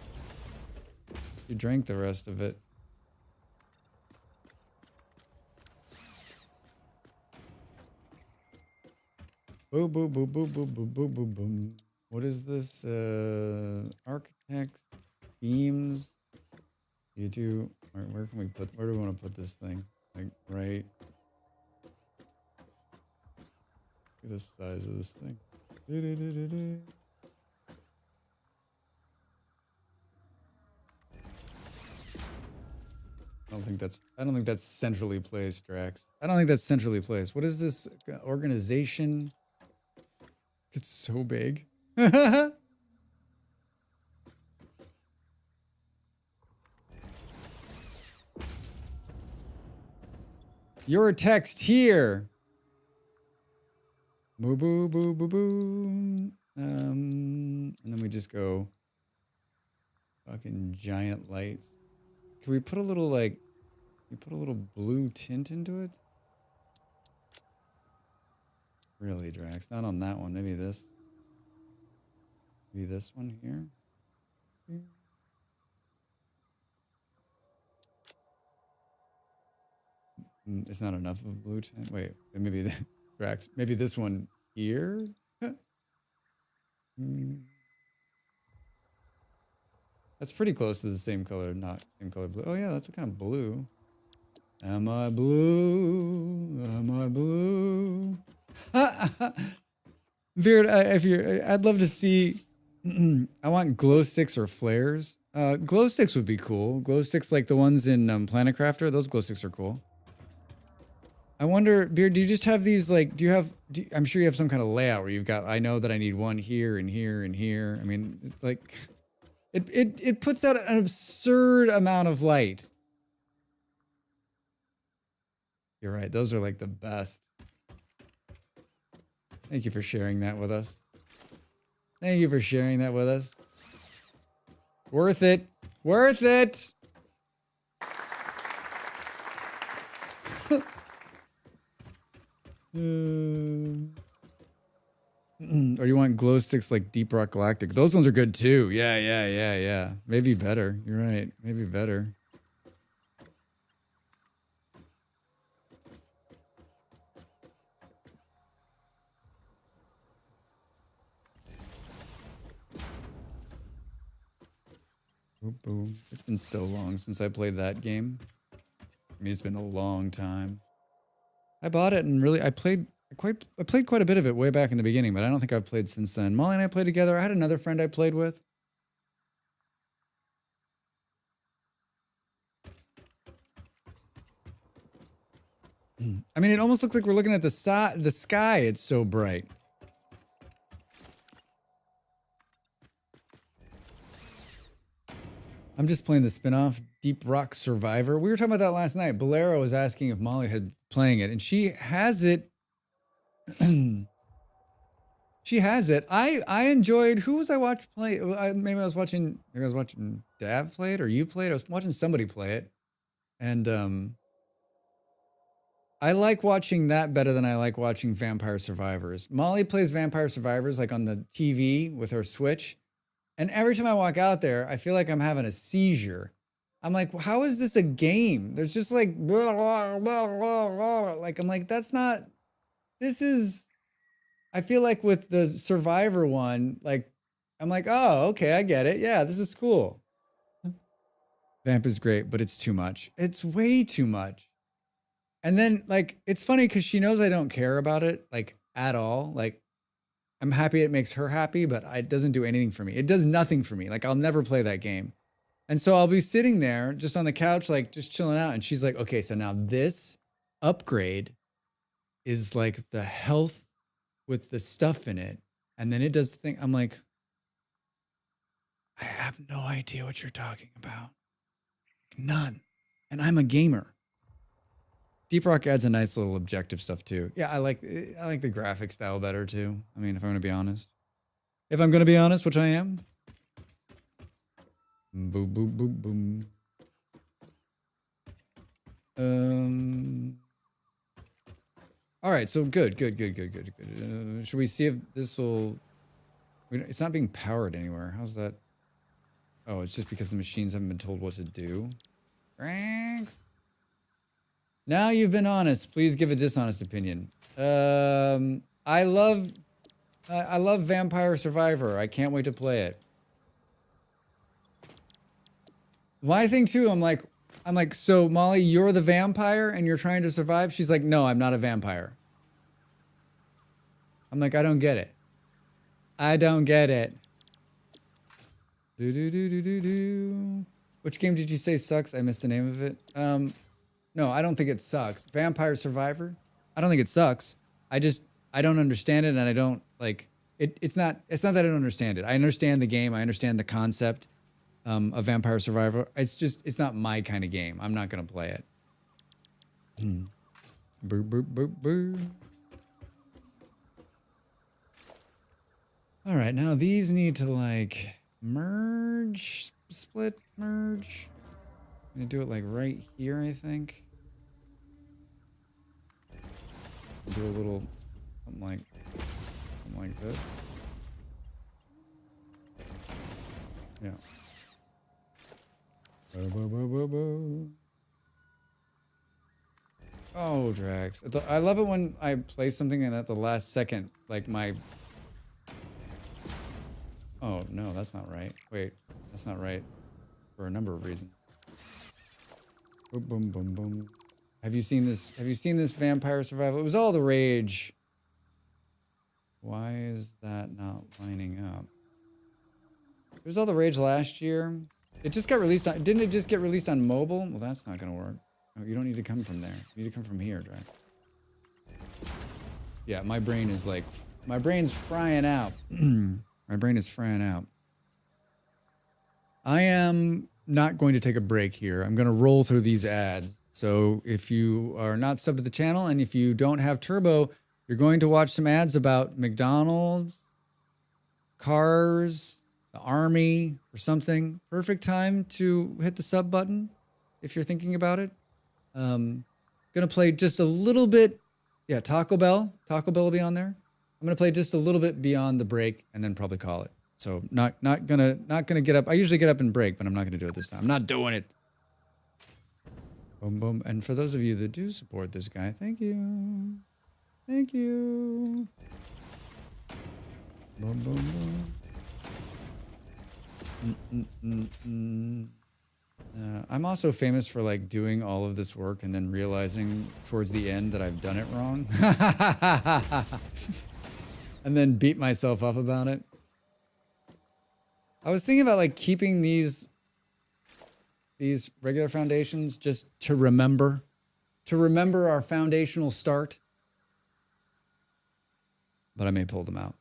[SPEAKER 1] She drank the rest of it. Boo, boo, boo, boo, boo, boo, boo, boo, boom. What is this? Architects, beams. You do. Where can we put? Where do we want to put this thing? Like right. Look at the size of this thing. I don't think that's centrally placed, Drax. I don't think that's centrally placed. What is this organization? It's so big. Your text here. Boo boo boo boo boo. And then we just go fucking giant lights. Can we put a little like, we put a little blue tint into it? Really, Drax? Not on that one. Maybe this. Maybe this one here. It's not enough of a blue tint. Wait, maybe Drax. Maybe this one here. That's pretty close to the same color, not same color blue. Oh yeah, that's a kind of blue. Am I blue? Am I blue? Beard, I'd love to see. I want glow sticks or flares. Glow sticks would be cool. Glow sticks like the ones in Planet Crafter. Those glow sticks are cool. I wonder, Beard, do you just have these like? I'm sure you have some kind of layout where you've got. I know that I need one here and here and here. I mean, it's like, it puts out an absurd amount of light. You're right. Those are like the best. Thank you for sharing that with us. Thank you for sharing that with us. Worth it. Worth it. Or you want glow sticks like Deep Rock Galactic? Those ones are good too. Yeah. Maybe better. You're right. Maybe better. Boom, boom. It's been so long since I played that game. I mean, it's been a long time. I bought it and really, I played quite a bit of it way back in the beginning, but I don't think I've played since then. Molly and I played together. I had another friend I played with. I mean, it almost looks like we're looking at the sky. It's so bright. I'm just playing the spin-off Deep Rock Survivor. We were talking about that last night. Bolero was asking if Molly had playing it, and she has it. She has it. I enjoyed. Who was I watching play? Maybe I was watching Dav play it, or you played. I was watching somebody play it, and I like watching that better than I like watching Vampire Survivors. Molly plays Vampire Survivors like on the TV with her Switch. And every time I walk out there, I feel like I'm having a seizure. I'm like, how is this a game? There's just like, blah, blah, blah, blah, blah. Like, I'm like, that's not, this is, I feel like with the Survivor one, like, I'm like, oh, okay, I get it. Yeah, this is cool. Vamp is great, but it's too much. It's way too much. And then, like, it's funny because she knows I don't care about it, like, at all. Like, I'm happy it makes her happy, but it doesn't do anything for me. It does nothing for me. Like, I'll never play that game. And so I'll be sitting there just on the couch, like, just chilling out. And she's like, okay, so now this upgrade is like the health with the stuff in it. And then it does the thing. I'm like, I have no idea what you're talking about. None. And I'm a gamer. Deep Rock adds a nice little objective stuff too. Yeah, I like the graphic style better too. I mean, if I'm going to be honest. If I'm going to be honest, which I am. Boom, boom, boom, boom. All right, so good. Should we see if this will... It's not being powered anywhere. How's that? Oh, it's just because the machines haven't been told what to do. Thanks. Now you've been honest. Please give a dishonest opinion. I love Vampire Survivor. I can't wait to play it. My thing too, I'm like, so Molly, you're the vampire and you're trying to survive? She's like, no, I'm not a vampire. I'm like, I don't get it. I don't get it. Which game did you say sucks? I missed the name of it. No, I don't think it sucks. Vampire Survivor? I don't think it sucks. I don't understand it, and I don't, like, it's not that I don't understand it. I understand the game. I understand the concept of Vampire Survivor. It's not my kind of game. I'm not going to play it. Boo, boo, boo, boo. All right, now these need to, like, merge, split, merge. I'm gonna do it like right here, I think. Do a little something like this. Yeah. Oh, Drax. I love it when I play something and at the last second, like my... Oh, no, that's not right. Wait, that's not right for a number of reasons. Boom, boom, boom, boom. Have you seen this? Have you seen this Vampire Survival? It was all the rage. Why is that not lining up? It was all the rage last year. It just got released on... Didn't it just get released on mobile? Well, that's not going to work. No, you don't need to come from there. You need to come from here, Drax. Yeah, my brain is like... My brain's frying out. My brain is frying out. I am not going to take a break here. I'm going to roll through these ads. So if you are not subbed to the channel and if you don't have Turbo, you're going to watch some ads about McDonald's, cars, the army, or something. Perfect time to hit the sub button if you're thinking about it. Gonna play just a little bit. Yeah, Taco Bell. Taco Bell will be on there. I'm gonna play just a little bit beyond the break and then probably call it. So not gonna get up. I usually get up and break, but I'm not gonna do it this time. I'm not doing it. Boom, boom. And for those of you that do support this guy, thank you. Thank you. Boom, boom, boom. I'm also famous for like doing all of this work and then realizing towards the end that I've done it wrong. And then beat myself up about it. I was thinking about like keeping these regular foundations just to remember our foundational start. But I may pull them out.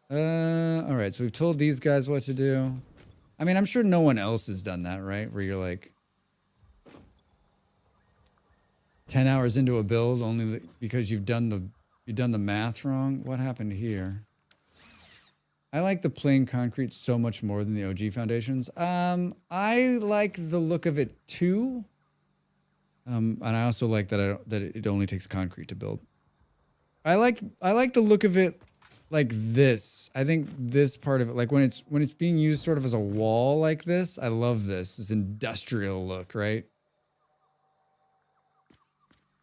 [SPEAKER 1] All right, so we've told these guys what to do. I mean, I'm sure no one else has done that, right? Where you're like 10 hours into a build only because you've done the math wrong. What happened here? I like the plain concrete so much more than the OG foundations. I like the look of it too. And I also like that it only takes concrete to build. I like the look of it like this. I think this part of it, like when it's being used sort of as a wall like this, I love this industrial look, right?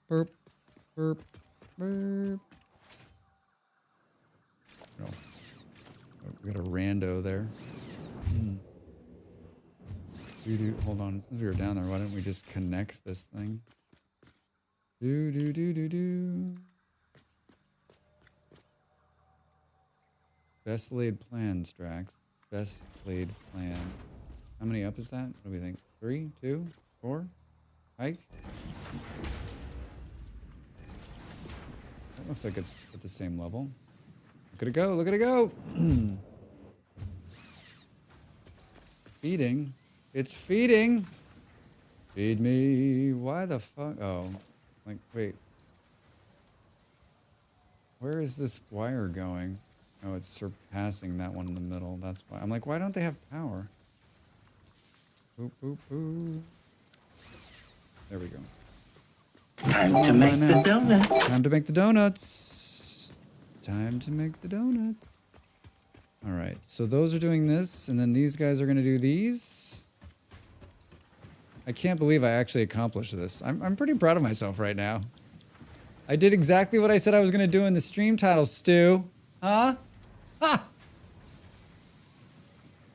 [SPEAKER 1] Burp, burp, burp. No. Oh, we got a rando there. Hold on, since we were down there, why don't we just connect this thing? Best laid plans, Drax. Best laid plan. How many up is that? What do we think? 3, 2, 4? Hike? That looks like it's at the same level. Look at it go, look at it go! Feeding. It's feeding! Feed me. Why the fuck? Oh. Like, wait. Where is this wire going? Oh, it's surpassing that one in the middle. That's why. I'm like, why don't they have power? Boop, boop, boop. There we go.
[SPEAKER 2] Time to make the donuts.
[SPEAKER 1] Time to make the donuts. Time to make the donuts. All right, so those are doing this, and then these guys are going to do these. I can't believe I actually accomplished this. I'm pretty proud of myself right now. I did exactly what I said I was going to do in the stream title, Stu. Huh? Ha!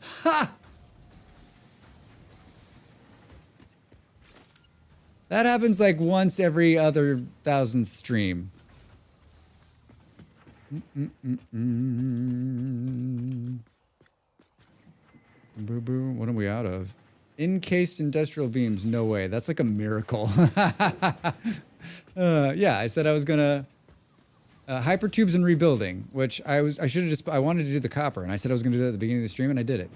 [SPEAKER 1] Ha! That happens like once every other 1,000th stream. Boo boo. What are we out of? Encased industrial beams. No way. That's like a miracle. Yeah, I said I was gonna hypertubes and rebuilding, which I wanted to do the copper, and I said I was gonna do that at the beginning of the stream, and I did it.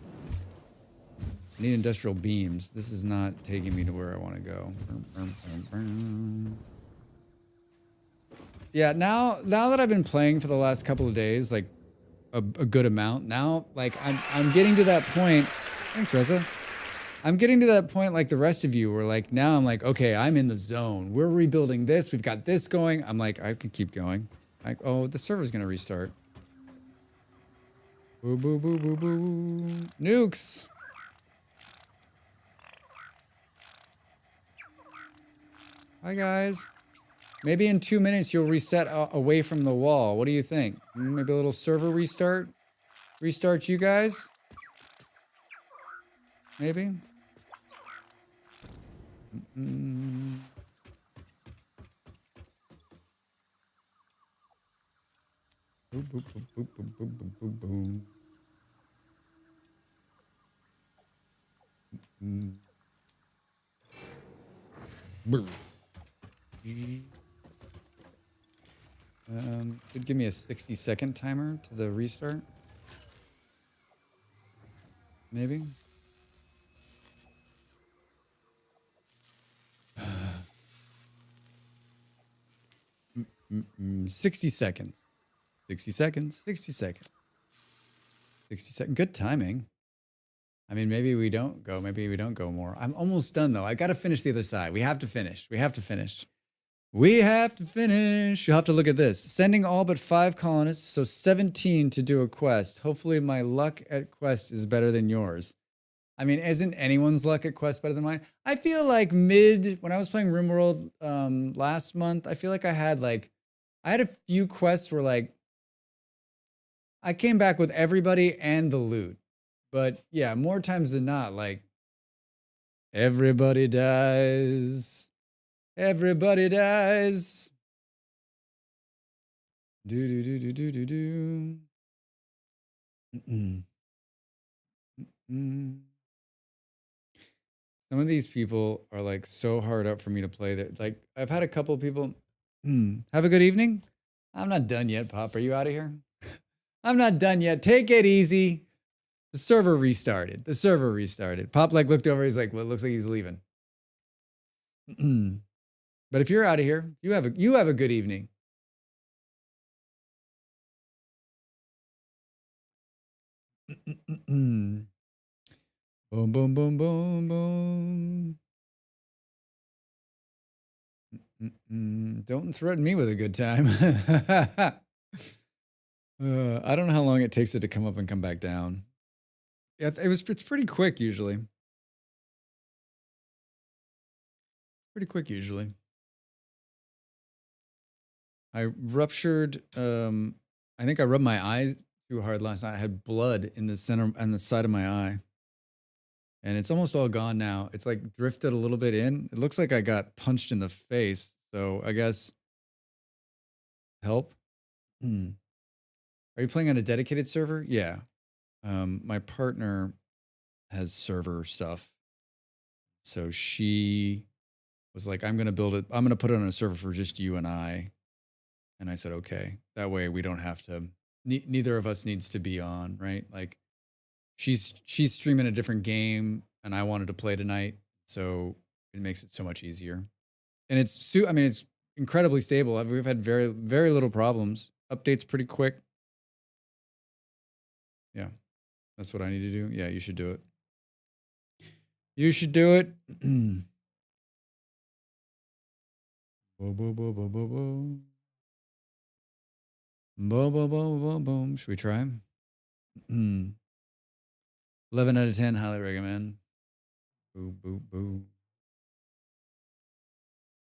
[SPEAKER 1] I need industrial beams. This is not taking me to where I want to go. Yeah, now that I've been playing for the last couple of days, like a good amount, now like I'm getting to that point. Thanks, Reza. I'm getting to that point like the rest of you where like now I'm like, okay, I'm in the zone. We're rebuilding this. We've got this going. I'm like, I can keep going. Like, oh, the server's gonna restart. Boo boo boo boo boo. Nukes. Hi guys. Maybe in 2 minutes you'll reset away from the wall. What do you think? Maybe a little server restart? Restart you guys? Maybe? Boom, boom, boom, boom, boom, boom, boom, boom. Boom. Could give me a 60-second timer to the restart. Maybe. 60 seconds. 60 seconds. 60 seconds. 60 seconds. Good timing. I mean, maybe we don't go. Maybe we don't go more. I'm almost done, though. I got to finish the other side. We have to finish. We have to finish. We have to finish. You'll have to look at this. Sending all but 5 colonists, so 17 to do a quest. Hopefully my luck at quest is better than yours. I mean, isn't anyone's luck at quest better than mine? I feel like when I was playing RimWorld last month, I feel like I had a few quests where like, I came back with everybody and the loot. But yeah, more times than not, like everybody dies. Everybody dies. Do do do do do do do. Mm-mm. Mm. Some of these people are like so hard up for me to play that like I've had a couple of people have a good evening. I'm not done yet, Pop. Are you out of here? I'm not done yet. Take it easy. The server restarted. The server restarted. Pop like looked over. He's like, well, it looks like he's leaving. But if you're out of here, you have a good evening. Boom, boom, boom, boom, boom. Don't threaten me with a good time. I don't know how long it takes it to come up and come back down. Yeah, it's pretty quick usually. Pretty quick usually. I ruptured. I think I rubbed my eyes too hard last night. I had blood in the center and the side of my eye, and it's almost all gone now. It's like drifted a little bit in. It looks like I got punched in the face. So I guess help. Are you playing on a dedicated server? Yeah. My partner has server stuff, so she was like, "I'm gonna build it. I'm gonna put it on a server for just you and I." And I said, okay. That way we don't have to, neither of us needs to be on, right? Like she's streaming a different game and I wanted to play tonight. So it makes it so much easier. And I mean, it's incredibly stable. We've had very, very little problems. Updates pretty quick. Yeah. That's what I need to do. Yeah, you should do it. You should do it. Bo, bo, bo, bo, bo, bo. Boom, boom, boom, boom, boom. Should we try? 11 out of 10, highly recommend. Boo, boo, boo.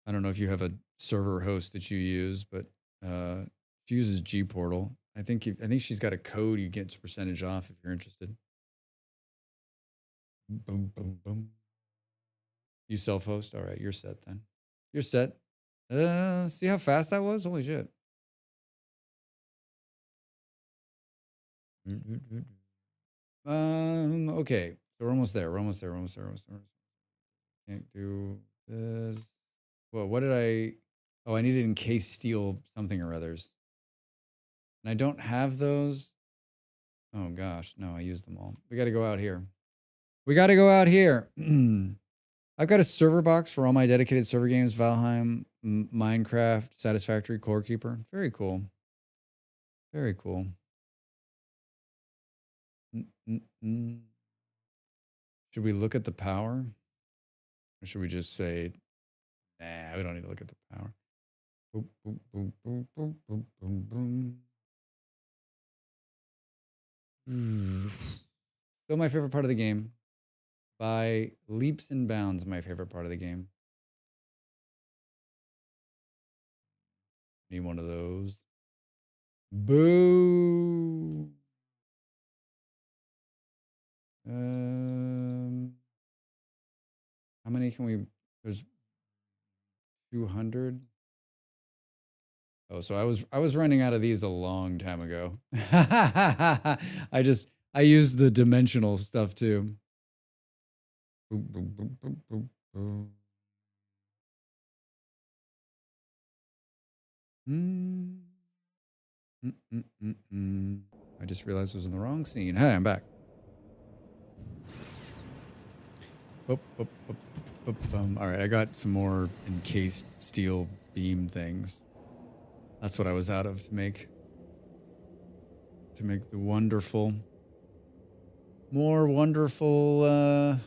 [SPEAKER 1] I don't know if you have a server host that you use, but she uses G Portal. I think she's got a code you get percentage off if you're interested. Boom, boom, boom. You self-host? All right, you're set then. You're set. See how fast that was? Holy shit. Okay. So we're almost there. We're almost there. We're almost there. We're almost there. Can't do this. Well, what did I? Oh, I needed encased steel something or others. And I don't have those. Oh gosh, no, I used them all. We got to go out here. We got to go out here. I've got a server box for all my dedicated server games: Valheim, Minecraft, Satisfactory, Core Keeper. Very cool. Very cool. Should we look at the power? Or should we just say, nah, we don't need to look at the power. Boop, boop, boop, boop, boop, boop, boom, boom. Still my favorite part of the game. By leaps and bounds, my favorite part of the game. Need one of those. Boo. How many can we? There's 200. Oh, so I was running out of these a long time ago. I used the dimensional stuff too. Boop, boop, boop, boop, boop, boop. I just realized I was in the wrong scene. Hey, I'm back. Boop, boop, boop, boop, boop. All right, I got some more encased steel beam things. That's what I was out of to make the wonderful, more wonderful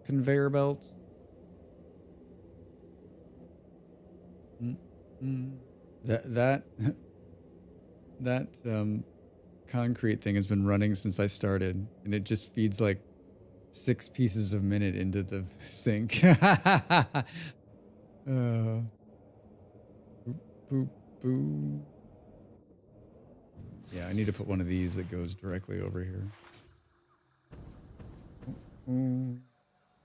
[SPEAKER 1] conveyor belts. That concrete thing has been running since I started, and it just feeds like 6 pieces a minute into the sink. Boop, boop, boop. Yeah, I need to put one of these that goes directly over here.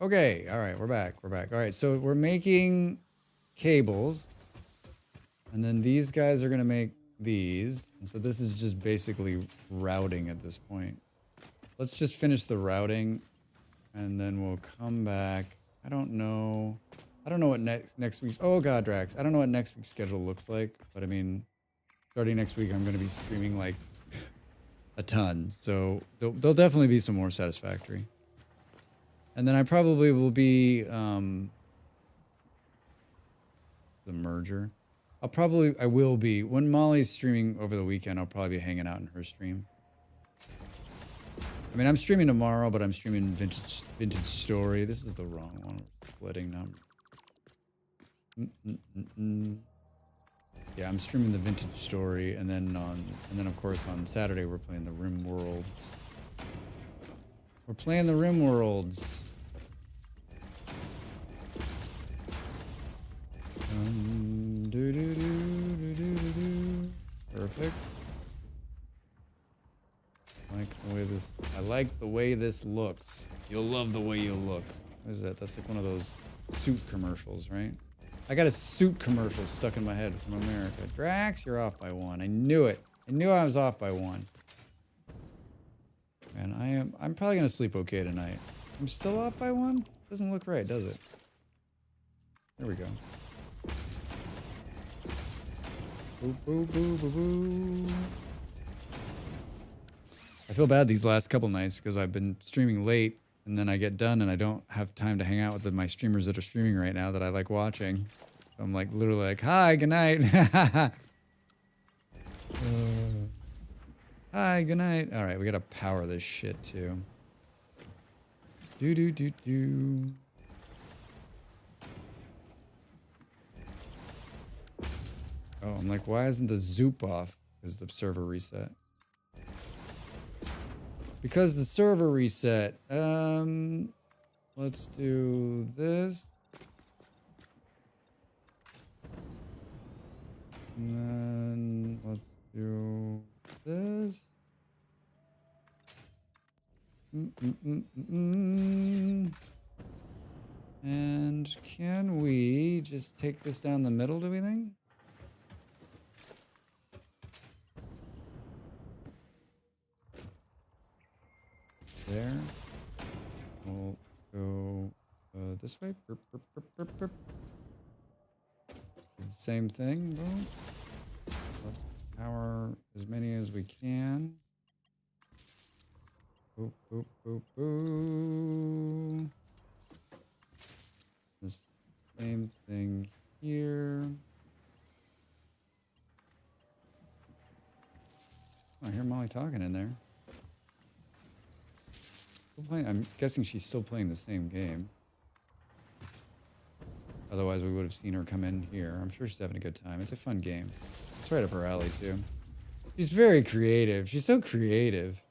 [SPEAKER 1] Okay, all right, we're back. We're back. All right, so we're making cables, and then these guys are gonna make these. And so this is just basically routing at this point. Let's just finish the routing, and then we'll come back. I don't know what next week's. Oh God, Drax! I don't know what next week's schedule looks like, but I mean, starting next week, I'm gonna be streaming like a ton. So there'll definitely be some more Satisfactory. And then I probably will be the merger. I will be when Molly's streaming over the weekend. I'll probably be hanging out in her stream. I mean, I'm streaming tomorrow, but I'm streaming Vintage Story. This is the wrong one. We're splitting number. Yeah, I'm streaming the Vintage Story, and then of course on Saturday we're playing the Rim Worlds. We're playing the Rim Worlds. Perfect. I like the way this looks. You'll love the way you look. What is that? That's like one of those suit commercials, right? I got a suit commercial stuck in my head from America. Drax, you're off by 1. I knew it. I knew I was off by 1. And I'm probably gonna sleep okay tonight. I'm still off by 1? Doesn't look right, does it? There we go. Boo, boo, boo, boo, boo. I feel bad these last couple nights because I've been streaming late, and then I get done and I don't have time to hang out with my streamers that are streaming right now that I like watching. So I'm like literally like, hi, good night. Hi, good night. All right, we gotta power this shit too. Do. Oh, I'm like, why isn't the zoop off? Is the server reset? Because the server reset. Let's do this. And then let's do this. And can we just take this down the middle, do we think? There. We'll go this way. Burp, burp, burp, burp, burp. The same thing. Boom. Let's power as many as we can. Boop, boop, boop, boop. The same thing here. Oh, I hear Molly talking in there. I'm guessing she's still playing the same game. Otherwise, we would have seen her come in here. I'm sure she's having a good time. It's a fun game. It's right up her alley, too. She's very creative. She's so creative.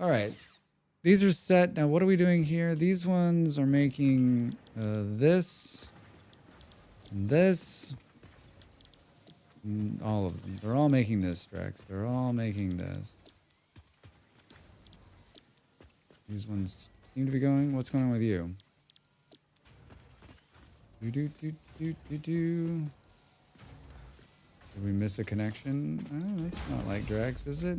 [SPEAKER 1] All right. These are set. Now, what are we doing here? These ones are making this and this. And all of them. They're all making this, Drax. They're all making this. These ones seem to be going. What's going on with you? Did we miss a connection? Oh, that's not like Drax, is it?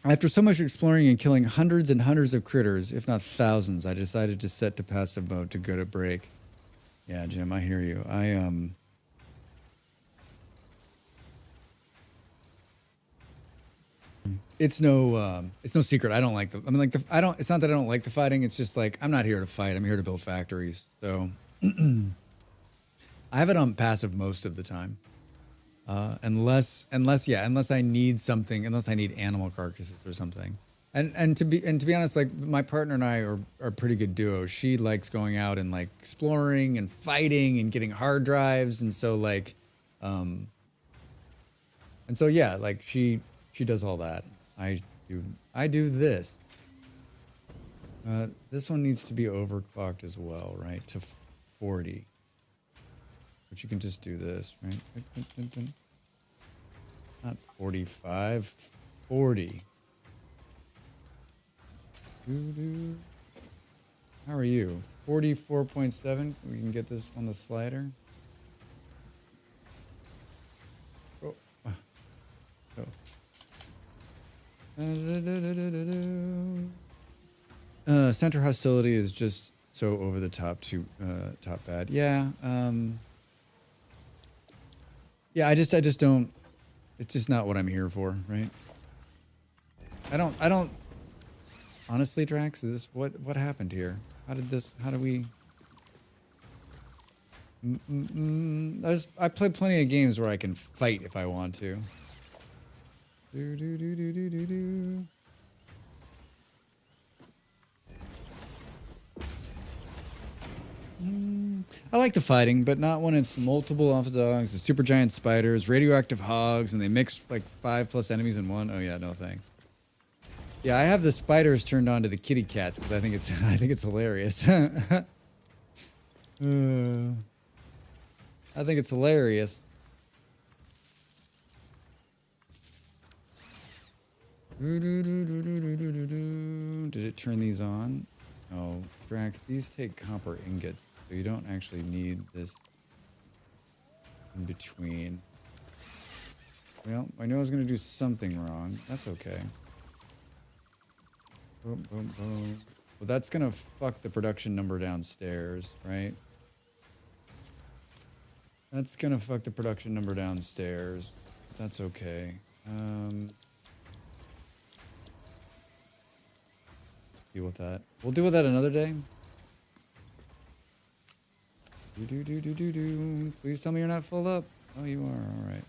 [SPEAKER 1] After so much exploring and killing hundreds and hundreds of critters, if not thousands, I decided to set to passive mode to get a break. Yeah, Jim, I hear you. It's no secret. I don't like the. I mean, like It's not that I don't like the fighting. It's just like I'm not here to fight. I'm here to build factories. So I have it on passive most of the time, unless I need something. Unless I need animal carcasses or something. And to be honest, like my partner and I are a pretty good duo. She likes going out and like exploring and fighting and getting hard drives, and so like, and so yeah, like she does all that. I do this. This one needs to be overclocked as well, right? To 40. But you can just do this, right? Not 45. 40. Doo-doo. How are you? 44.7. We can get this on the slider. Oh. Oh. Center hostility is just so over the top top bad. Yeah. Yeah, I just don't. It's just not what I'm here for, right? I don't. Honestly, Drax, is this what happened here? How did we? I play plenty of games where I can fight if I want to. I like the fighting, but not when it's multiple alpha dogs, the super giant spiders, radioactive hogs, and they mix like 5+ enemies in one. Oh yeah, no thanks. Yeah, I have the spiders turned on to the kitty cats because I think it's hilarious. I think it's hilarious. Did it turn these on? Oh, Drax, these take copper ingots, so you don't actually need this in between. Well, I knew I was going to do something wrong. That's okay. Boom, boom, boom. Well, that's going to fuck the production number downstairs, right? That's going to fuck the production number downstairs. That's okay. Deal with that. We'll deal with that another day. Please tell me you're not full up. Oh, you are. All right.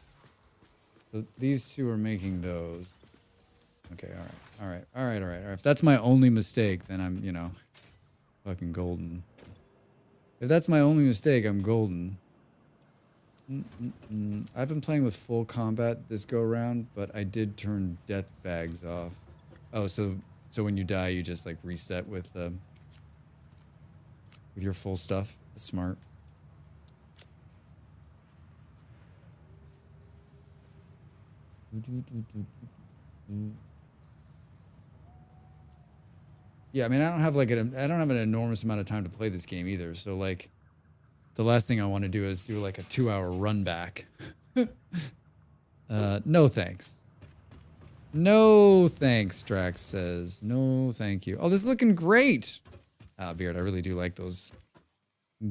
[SPEAKER 1] So these two are making those. Okay. All right. If that's my only mistake, then I'm, fucking golden. If that's my only mistake, I'm golden. I've been playing with full combat this go around, but I did turn death bags off. Oh, so when you die, you just like reset with your full stuff. That's smart. Yeah, I mean, I don't have an enormous amount of time to play this game either. So like, the last thing I want to do is do like a 2-hour run back. No thanks. No thanks, Drax says. No thank you. Oh, this is looking great. Ah, Beard, I really do like those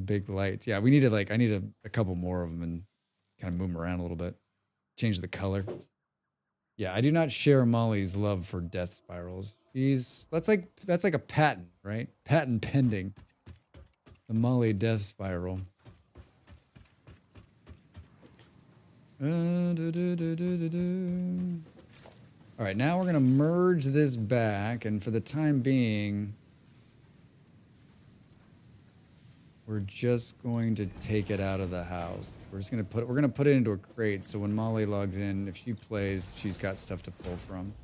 [SPEAKER 1] big lights. Yeah, I need a couple more of them and kind of move them around a little bit. Change the color. Yeah, I do not share Molly's love for death spirals. That's like a patent, right? Patent pending. The Molly death spiral. All right, now we're going to merge this back, and for the time being, we're just going to take it out of the house. We're going to put it into a crate, so when Molly logs in, if she plays, she's got stuff to pull from.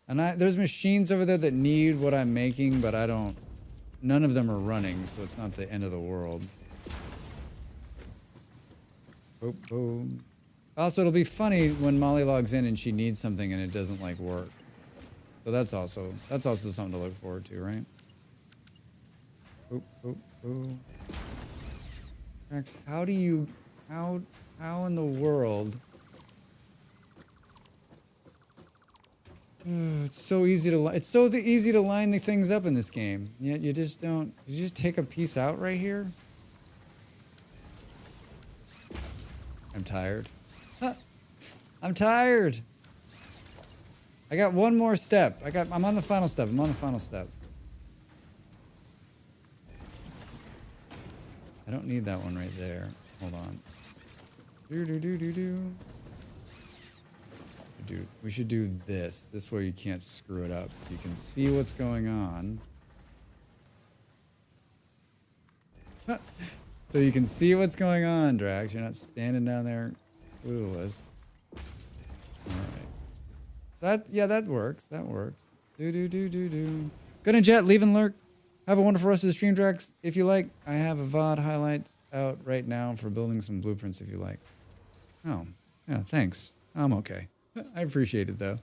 [SPEAKER 1] And there's machines over there that need what I'm making, but none of them are running, so it's not the end of the world. Boom, boom. Also, it'll be funny when Molly logs in and she needs something and it doesn't like work. So that's also something to look forward to, right? Boop, boop, boop. Max, how in the world? It's so easy to line the things up in this game. Yet you just don't. You just take a piece out right here. I'm tired. I'm tired. I got one more step. I'm on the final step. I don't need that one right there. Hold on. Dude, we should do this. This way you can't screw it up. You can see what's going on. So you can see what's going on, Drax. You're not standing down there clueless. Alright. That works. That works. Gonna jet, leave and lurk. Have a wonderful rest of the stream, Drax. If you like, I have a VOD highlights out right now for building some blueprints if you like. Oh, yeah, thanks. I'm okay. I appreciate it though.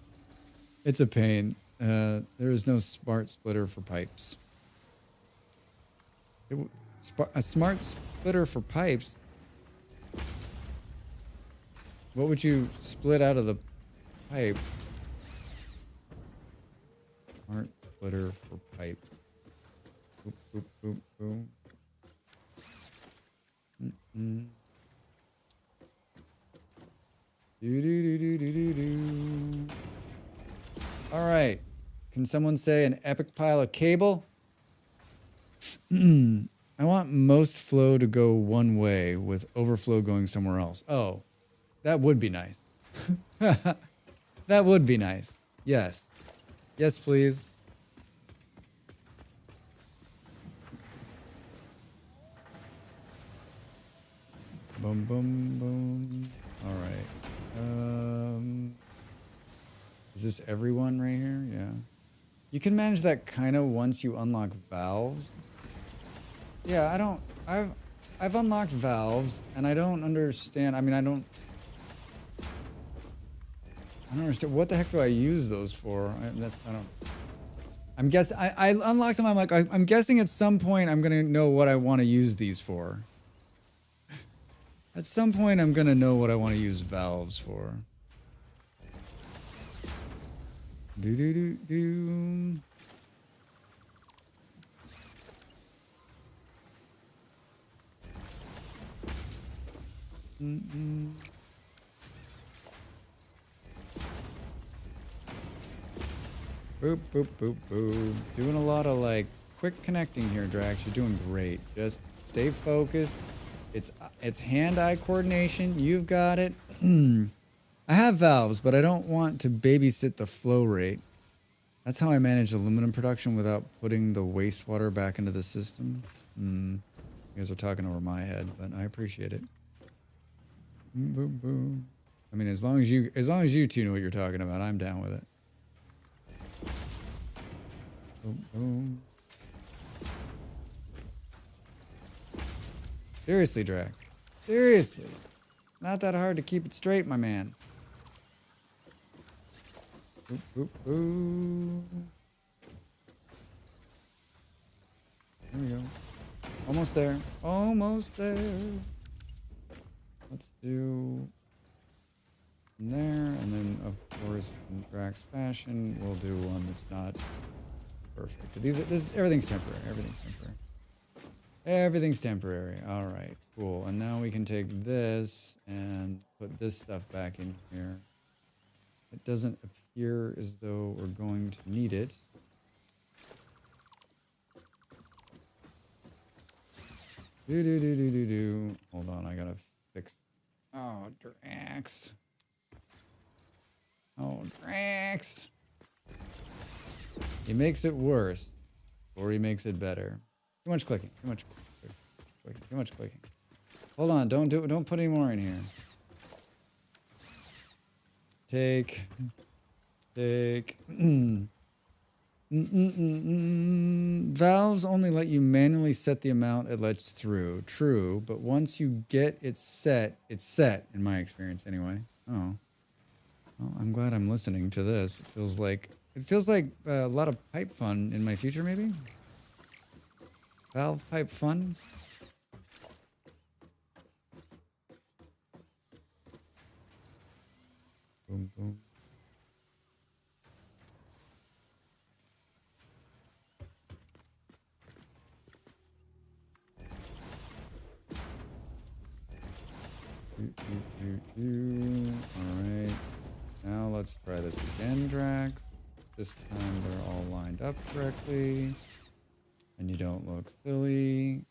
[SPEAKER 1] It's a pain. There is no smart splitter for pipes. A smart splitter for pipes? What would you split out of the pipe? Smart splitter for pipes. Boop, boop, boop, boop. Mm-mm. Do. All right. Can someone say an epic pile of cable? I want most flow to go one way with overflow going somewhere else. Oh, that would be nice. That would be nice. Yes. Yes, please. Boom, boom, boom. All right. Is this everyone right here? Yeah. You can manage that kind of once you unlock valves. Yeah, I've unlocked valves and I don't understand. I mean, I don't understand. What the heck do I use those for? I'm guessing I unlocked them. I'm like, I'm guessing at some point I'm going to know what I want to use these for. At some point I'm going to know what I want to use valves for. Do. Boop, boop, boop, boop. Doing a lot of like quick connecting here, Drax. You're doing great. Just stay focused. It's hand-eye coordination. You've got it. I have valves, but I don't want to babysit the flow rate. That's how I manage aluminum production without putting the wastewater back into the system. You guys are talking over my head, but I appreciate it. Boom, boom. I mean, as long as you two know what you're talking about, I'm down with it. Boom, boom. Seriously, Drax. Seriously. Not that hard to keep it straight, my man. Boop, boop, boop. There we go. Almost there. Almost there. Let's do there, and then of course in Drax fashion, we'll do one that's not perfect. Everything's temporary. Everything's temporary. Everything's temporary. All right, cool. And now we can take this and put this stuff back in here. It doesn't appear as though we're going to need it. Do. Hold on, I gotta fix. Oh, Drax. Oh, Drax. He makes it worse, or he makes it better. Too much clicking. Too much clicking. Too much clicking. Hold on. Don't put any more in here. Take. Valves only let you manually set the amount it lets through. True, but once you get it set, it's set, in my experience anyway. Oh. Well, I'm glad I'm listening to this. It feels like a lot of pipe fun in my future, maybe? Valve pipe fun? Boom, boom. Alright. Now let's try this again, Drax. This time they're all lined up correctly. And you don't look silly.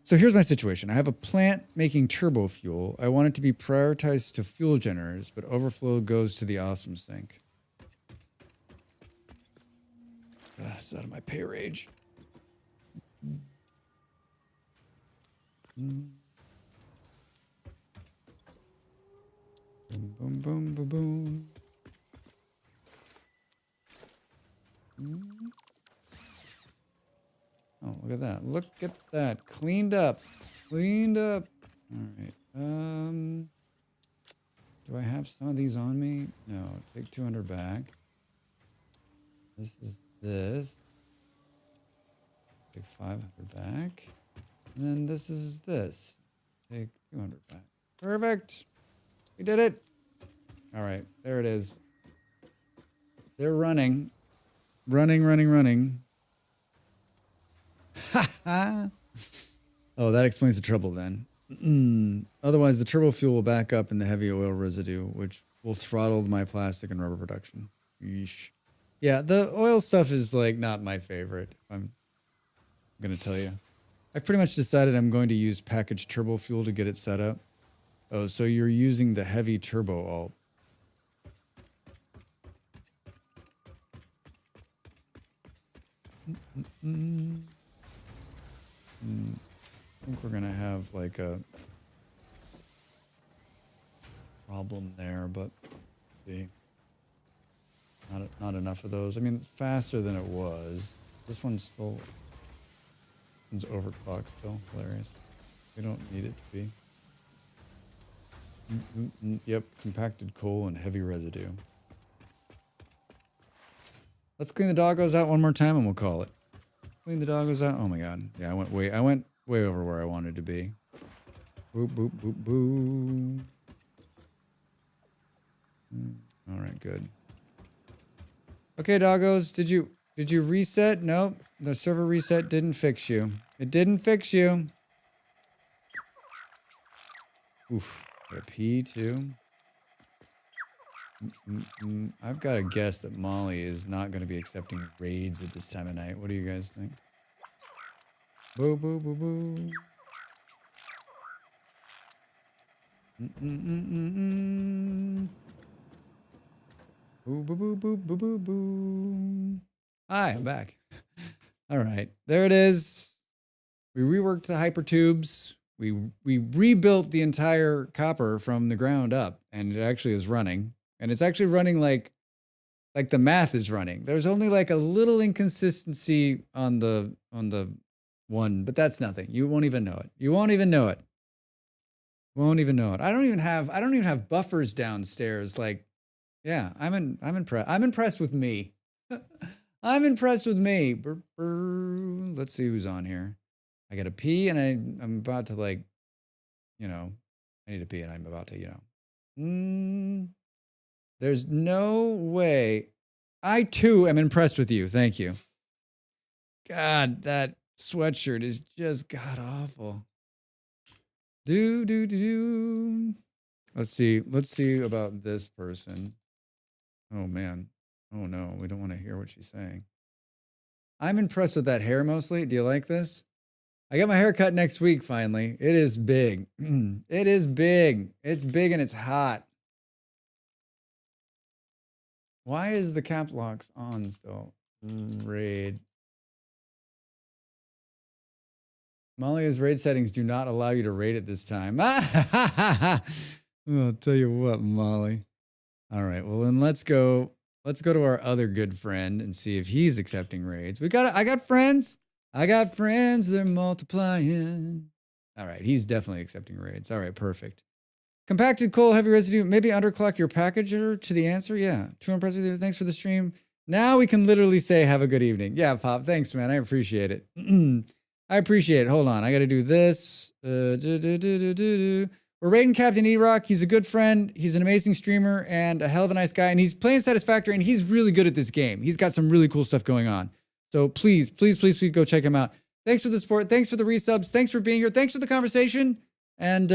[SPEAKER 1] So here's my situation. I have a plant making turbo fuel. I want it to be prioritized to fuel generators, but overflow goes to the awesome sink. It's out of my pay range. Boom, boom, boom, boom, boom. Oh, look at that. Look at that. Cleaned up. Cleaned up. All right. Do I have some of these on me? No. Take 200 back. This is this. Take 500 back. And then this is this. Take 200 back. Perfect. We did it. All right. There it is. They're running. Running. Ha ha. Oh, that explains the trouble then. Otherwise, the turbo fuel will back up in the heavy oil residue, which will throttle my plastic and rubber production. Yeesh. Yeah, the oil stuff is like not my favorite. I'm going to tell you. I've pretty much decided I'm going to use packaged turbo fuel to get it set up. Oh, so you're using the heavy turbo alt. I think we're gonna have like a problem there, but see, not enough of those. I mean, faster than it was. This one's overclocked still. Hilarious. We don't need it to be. Yep, compacted coal and heavy residue. Let's clean the doggos out one more time and we'll call it. Clean the doggos out. Oh my god. Yeah, I went way over where I wanted to be. Boop, boop, boop, boop. All right, good. Okay, doggos, did you reset? Nope. The server reset didn't fix you. It didn't fix you. Oof. Got a P too. I've got to guess that Molly is not going to be accepting raids at this time of night. What do you guys think? Boo, boo, boo, boo. Boo, boo, boo, boo, boo, boo, boo. Hi, I'm back. All right, there it is. We reworked the Hypertubes. We rebuilt the entire copper from the ground up, and it actually is running. And it's actually running like the math is running. There's only like a little inconsistency on the one, but that's nothing. You won't even know it. You won't even know it. Won't even know it. I don't even have buffers downstairs. Like, yeah, I'm impressed. I'm impressed with me. I'm impressed with me. Let's see who's on here. I got a pee and I'm about to like, I need a pee and I'm about to, There's no way. I too am impressed with you. Thank you. God, that sweatshirt is just god awful. Do. Let's see about this person. Oh man. Oh no, we don't want to hear what she's saying. I'm impressed with that hair mostly. Do you like this? I got my hair cut next week finally. It is big. It is big. It's big and it's hot. Why is the cap locks on still? Raid. Molly's raid settings do not allow you to raid at this time. I'll tell you what, Molly. All right, well then let's go to our other good friend and see if he's accepting raids. I got friends. They're multiplying. All right, he's definitely accepting raids. All right, perfect. Compacted coal, heavy residue, maybe underclock your packager to the answer. Yeah, too impressed with you. Thanks for the stream. Now we can literally say have a good evening. Yeah, Pop, thanks, man. I appreciate it. I appreciate it. Hold on, I got to do this. We're raiding Captain E-Rock. He's a good friend. He's an amazing streamer and a hell of a nice guy. And he's playing Satisfactory, and he's really good at this game. He's got some really cool stuff going on. So please go check him out. Thanks for the support. Thanks for the resubs. Thanks for being here. Thanks for the conversation. And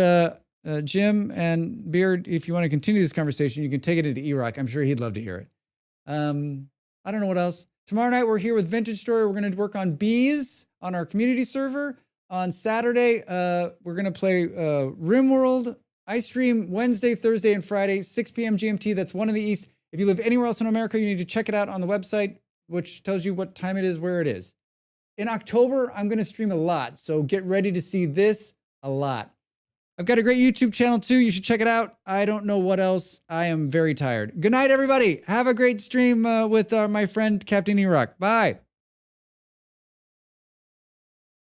[SPEAKER 1] Jim and Beard, if you want to continue this conversation, you can take it into E-Rock. I'm sure he'd love to hear it. I don't know what else. Tomorrow night, we're here with Vintage Story. We're going to work on bees on our community server. On Saturday, we're going to play RimWorld. I stream Wednesday, Thursday, and Friday, 6 p.m. GMT. That's 1 in the East. If you live anywhere else in America, you need to check it out on the website, which tells you what time it is, where it is. In October, I'm going to stream a lot, so get ready to see this a lot. I've got a great YouTube channel, too. You should check it out. I don't know what else. I am very tired. Good night, everybody. Have a great stream with my friend, Captain E-Rock. Bye.